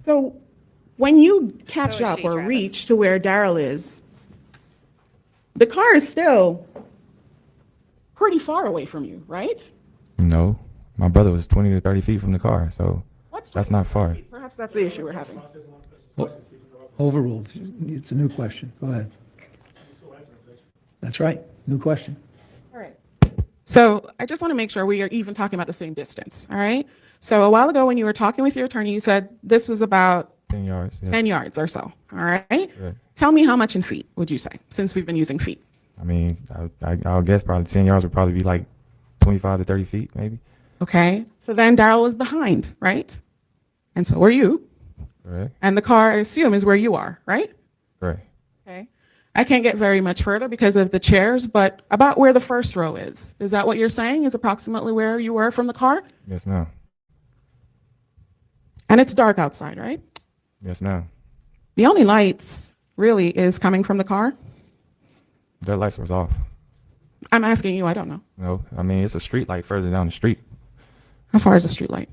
So when you catch So is up she, or Travis. reach to where Daryl is, the car is still pretty far away from you, right? No, my brother was 20 to 30 feet from the car, so What's that's not far. Perhaps that's the issue we're having. Overruled. It's a new question. Go ahead. That's right. New question. All right. So I just want to make sure we are even talking about the same distance, all right? So a while ago when you were talking with your attorney, you said this was about 10 yards. Yeah. 10 yards or so, all right? Right. Tell me how much in feet would you say, since we've been using feet? I mean, I'll guess probably 10 yards would probably be like 25 to 30 feet, maybe. Okay. So then Daryl was behind, right? And so were you. Correct. And the car, I assume, is where you are, right? Correct. Okay. I can't get very much further because of the chairs, but about where the first row is. Is that what you're saying is approximately where you were from the car? Yes, ma'am. And it's dark outside, right? Yes, ma'am. The only lights really is coming from the car. Their lights was off. I'm asking you, I don't know. No, I mean, it's a street light further down the street. How far is the street light?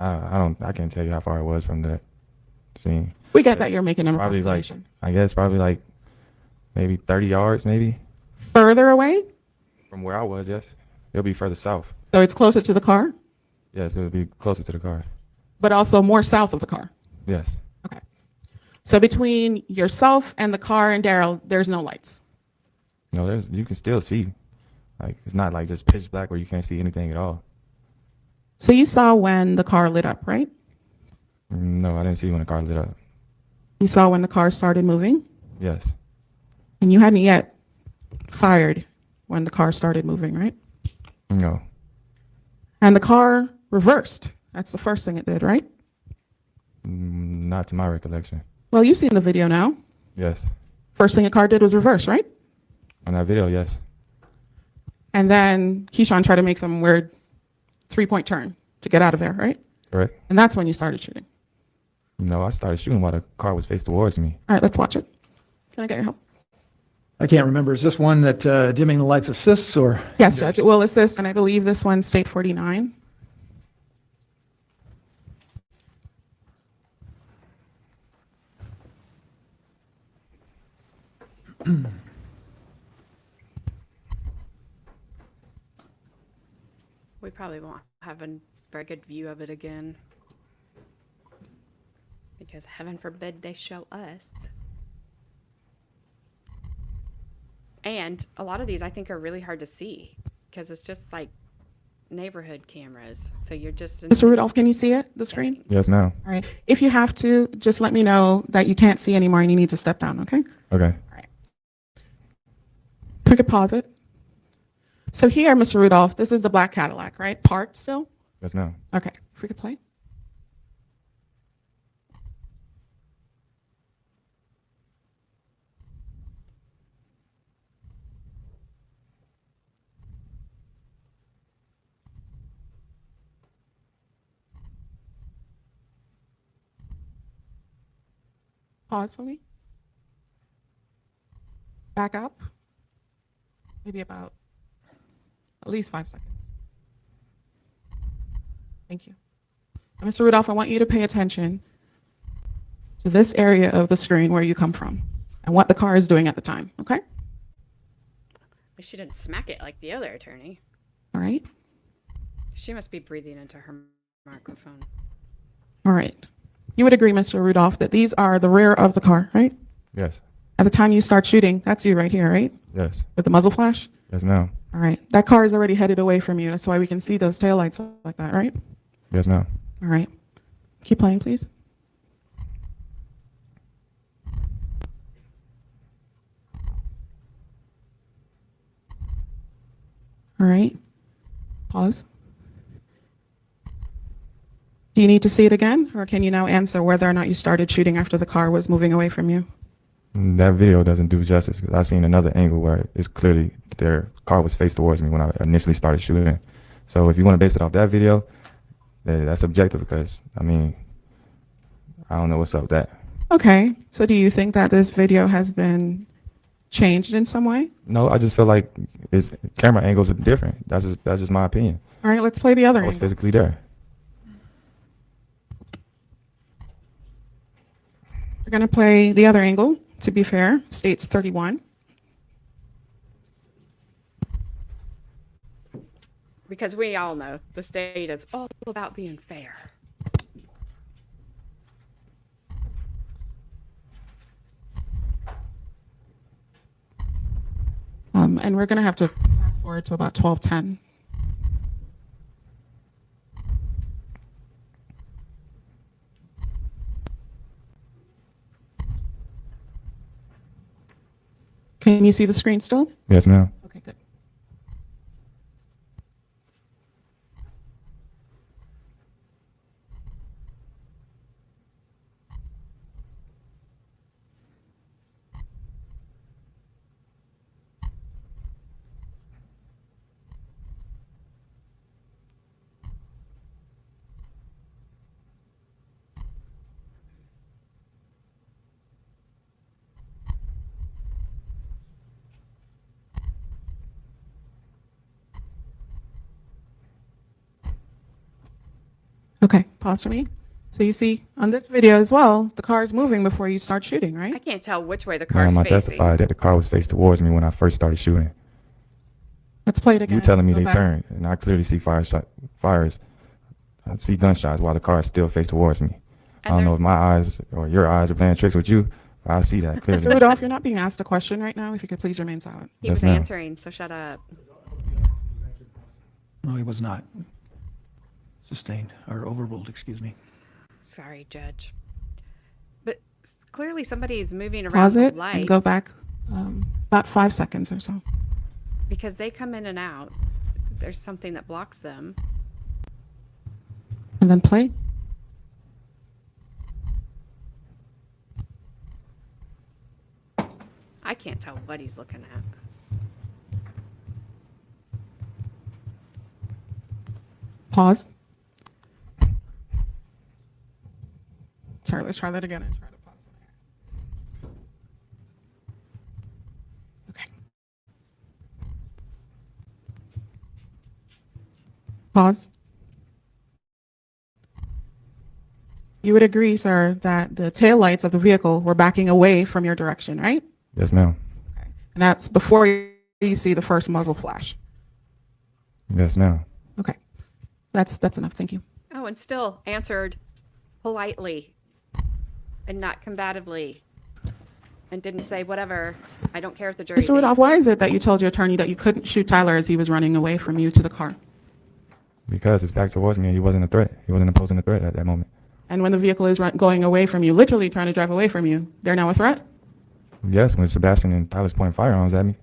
I can't tell you how far it was from the scene. We get that you're making an Probably like, approximation. I guess probably like maybe 30 yards, maybe Further away? from where I was. Yes, it'll be further south. So it's closer to the car, Yes, it'll be closer to the car. but also more south of the car. Yes, Okay. So between yourself and the car and Daryl, there's no lights. no, you can still see. Like it's not like just pitch black where you can't see anything at all. So you saw when the car lit up, right? No, I didn't see when the car lit up. You saw when the car started moving, Yes, and you hadn't yet fired when the car started moving, right? no, And the car reversed. That's the first thing it did, right? not to my recollection. Well, you've seen the video now. Yes, First thing the car did was reverse, right? on that video, yes. And then Keyshawn tried to make some weird three-point turn to get out of there, right? Correct. And that's when you started shooting. No, I started shooting while the car was faced towards me. All right, let's watch it. Can I get your help? I can't remember. Is this one that dimming the lights assists or? Yes, Judge. It will assist, and I believe this one's State 49. We probably won't have a very good view of it again. Because heaven forbid they show us. And a lot of these I think are really hard to see because it's just like neighborhood cameras. So you're just Mr. Rudolph, can you see it, the screen? Yes, ma'am. All right. If you have to, just let me know that you can't see anymore and you need to step down, okay? Okay. We could pause it. So here, Mr. Rudolph, this is the black Cadillac, right? Parked still? Yes, ma'am. Okay. If we could play. Pause for me. Back up. Maybe about at least 5 seconds. Thank you. And Mr. Rudolph, I want you to pay attention to this area of the screen where you come from and what the car is doing at the time, okay? She didn't smack it like the other attorney. All right? She must be breathing into her microphone. All right. You would agree, Mr. Rudolph, that these are the rear of the car, right? Yes. At the time you start shooting, that's you right here, right? Yes. With the muzzle flash? Yes, ma'am. All right. That car is already headed away from you. That's why we can see those taillights like that, right? Yes, ma'am. All right. Keep playing, please. All right. Pause. Do you need to see it again, or can you now answer whether or not you started shooting after the car was moving away from you? That video doesn't do justice because I seen another angle where it's clearly their car was faced towards me when I initially started shooting. So if you want to base it off that video, that's subjective because, I mean, I don't know what's up with that. Okay. So do you think that this video has been changed in some way? No, I just feel like his camera angles are different. That's just my opinion. All right, let's play the other I was angle. physically there. We're going to play the other angle, to be fair, states 31. Because we all know the state is all about being fair. And we're going to have to fast forward to about 12:10. Can you see the screen still? Yes, ma'am. Okay, good. Okay, pause for me. So you see on this video as well, the car is moving before you start shooting, I right? can't tell which way the car's Ma'am, I facing. testified that the car was faced towards me when I first started shooting. Let's play it again. You telling me Go they back. turned, and I clearly see fires. I see gunshots while the car is still faced towards me. I don't know if my eyes or your eyes are playing tricks with you, but I see that Mr. clearly. Rudolph, you're not being asked a question right now. If you could please remain silent. He Yes, was ma'am. answering, so shut up. No, he was not. Sustained, or overruled, excuse me. Sorry, Judge. But clearly somebody's moving around Pause the it lights. and go back about 5 seconds or so. Because they come in and out. There's something that blocks them. And then play. I can't tell what he's looking at. Pause. Sorry, let's try that again and try to pause. Okay. Pause. You would agree, sir, that the taillights of the vehicle were backing away from your direction, right? Yes, ma'am. And that's before you see the first muzzle flash. Yes, ma'am. Okay. That's enough. Thank you. Oh, and still answered politely and not combatively. And didn't say whatever. I don't care if the jury Mr. Rudolph, thinks. why is it that you told your attorney that you couldn't shoot Tyler as he was running away from you to the car? Because it's back towards me and he wasn't a threat. He wasn't posing a threat at that moment. And when the vehicle is going away from you, literally trying to drive away from you, they're now a threat? Yes, when Sebastien and Tyler's pointing firearms at me.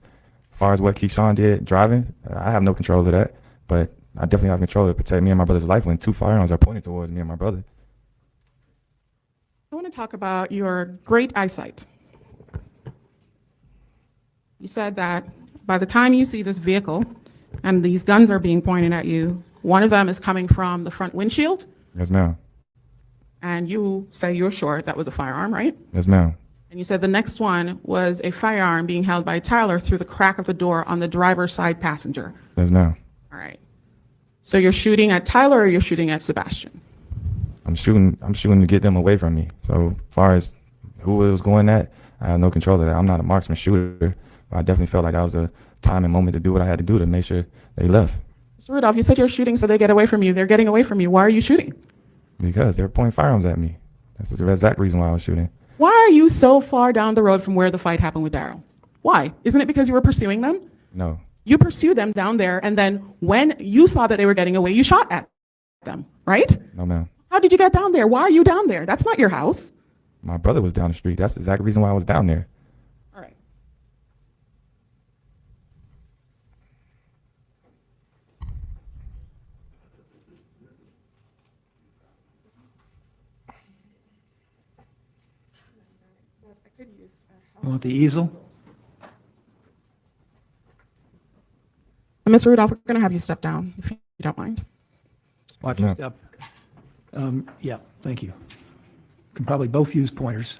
As far as what Keyshawn did driving, I have no control of that. But I definitely have control to protect me and my brother's life when two firearms are pointed towards me and my brother. I want to talk about your great eyesight. You said that by the time you see this vehicle and these guns are being pointed at you, one of them is coming from the front windshield, Yes, ma'am. and you say you're sure that was a firearm, right? Yes, ma'am. And you said the next one was a firearm being held by Tyler through the crack of the door on the driver's side passenger. Yes, ma'am. All right. So you're shooting at Tyler or you're shooting at Sebastien? I'm shooting to get them away from me. So as far as who it was going at, I have no control of that. I'm not a marksman shooter. But I definitely felt like that was the time and moment to do what I had to do to make sure they left. Mr. Rudolph, you said you're shooting so they get away from you. They're getting away from you. Why are you shooting? Because they were pointing firearms at me. That's the exact reason why I was shooting. Why are you so far down the road from where the fight happened with Daryl? Why? Isn't it because you were pursuing them? No. You pursued them down there, and then when you saw that they were getting away, you shot at them, right? No, ma'am. How did you get down there? Why are you down there? That's not your house. My brother was down the street. That's the exact reason why I was down there. All right. You want the easel? Mr. Rudolph, we're going to have you step down, if you don't mind. Watch No. your step. Yeah, thank you. Can probably both use pointers.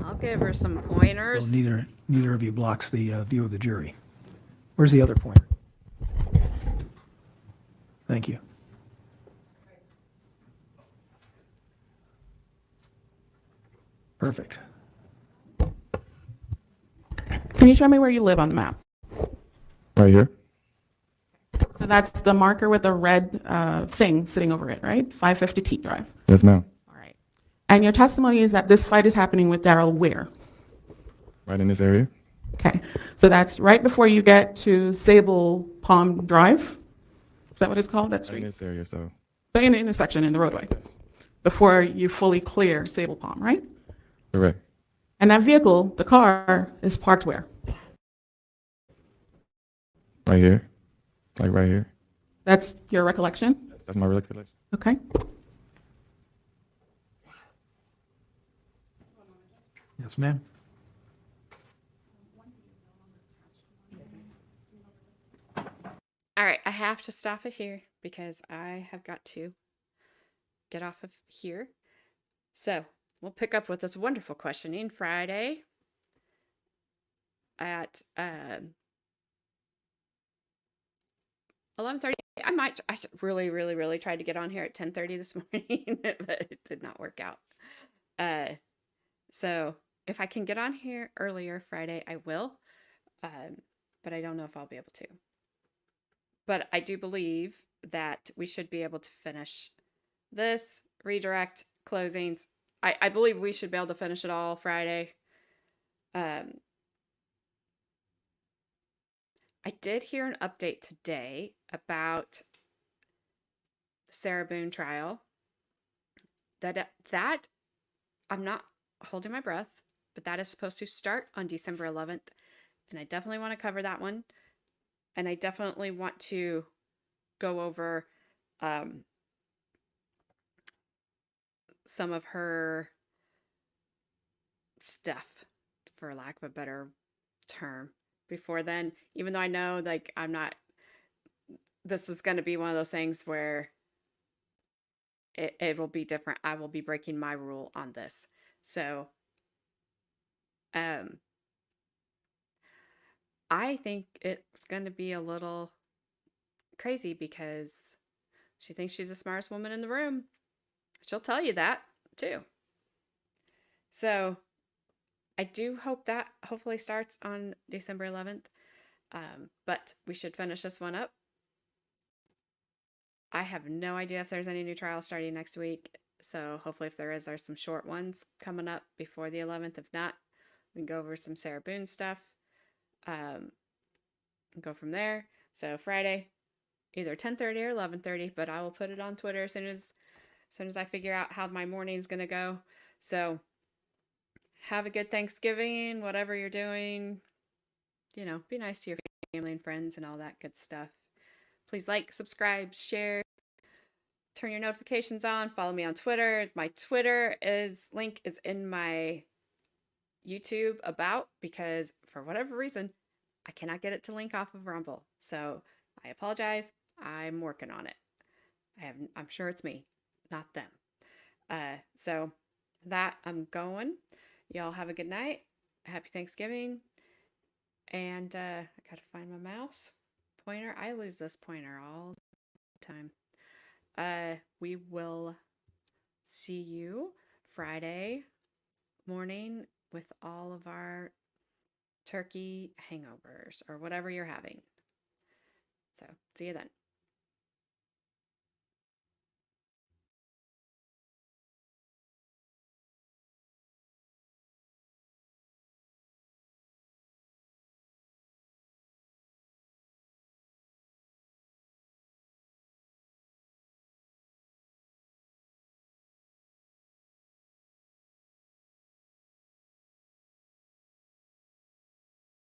I'll give her some So pointers. neither of you blocks the view of the jury. Where's the other pointer? Thank you. Perfect. Can you show me where you live on the map? Right here? So that's the marker with the red thing sitting over it, right? 550 T Drive. Yes, ma'am. All right. And your testimony is that this fight is happening with Daryl where? Right in this area? Okay. So that's right before you get to Sable Palm Drive. Is that what it's called? That Right in street? this area, so. So in the intersection in the roadway. Before you fully clear Sable Palm, right? Correct. And that vehicle, the car, is parked where? Right here? Like right here? That's your recollection? That's my recollection. Okay. Yes, ma'am. All right, I have to stop it here because I have got to get off of here. So we'll pick up with this wonderful questioning Friday at 11:30. I really tried to get on here at 10:30 this morning, but it did not work out. So if I can get on here earlier Friday, I will. But I don't know if I'll be able to. But I do believe that we should be able to finish this, redirect, closings. I believe we should be able to finish it all Friday. I did hear an update today about the Sarah Boone trial. That I'm not holding my breath, but that is supposed to start on December 11th. And I definitely want to cover that one. And I definitely want to go over some of her stuff, for lack of a better term, before then. Even though I know, like, this is going to be one of those things where it will be different. I will be breaking my rule on this. So, I think it's going to be a little crazy because she thinks she's the smartest woman in the room. She'll tell you that too. So I do hope that hopefully starts on December 11th. But we should finish this one up. I have no idea if there's any new trials starting next week. So hopefully if there is, there's some short ones coming up before the 11th. If not, we can go over some Sarah Boone stuff. And go from there. So Friday, either 10:30 or 11:30, but I will put it on Twitter as soon as I figure out how my morning's gonna go. So have a good Thanksgiving, whatever you're doing. Be nice to your family and friends and all that good stuff. Please like, subscribe, share, turn your notifications on, follow me on Twitter. My Twitter link is in my YouTube about, because for whatever reason, I cannot get it to link off of Rumble. So I apologize. I'm working on it. I'm sure it's me, not them. So that I'm going. Y'all have a good night. Happy Thanksgiving. And I gotta find my mouse pointer. I lose this pointer all the time. We will see you Friday morning with all of our turkey hangovers or whatever you're having. So see you then.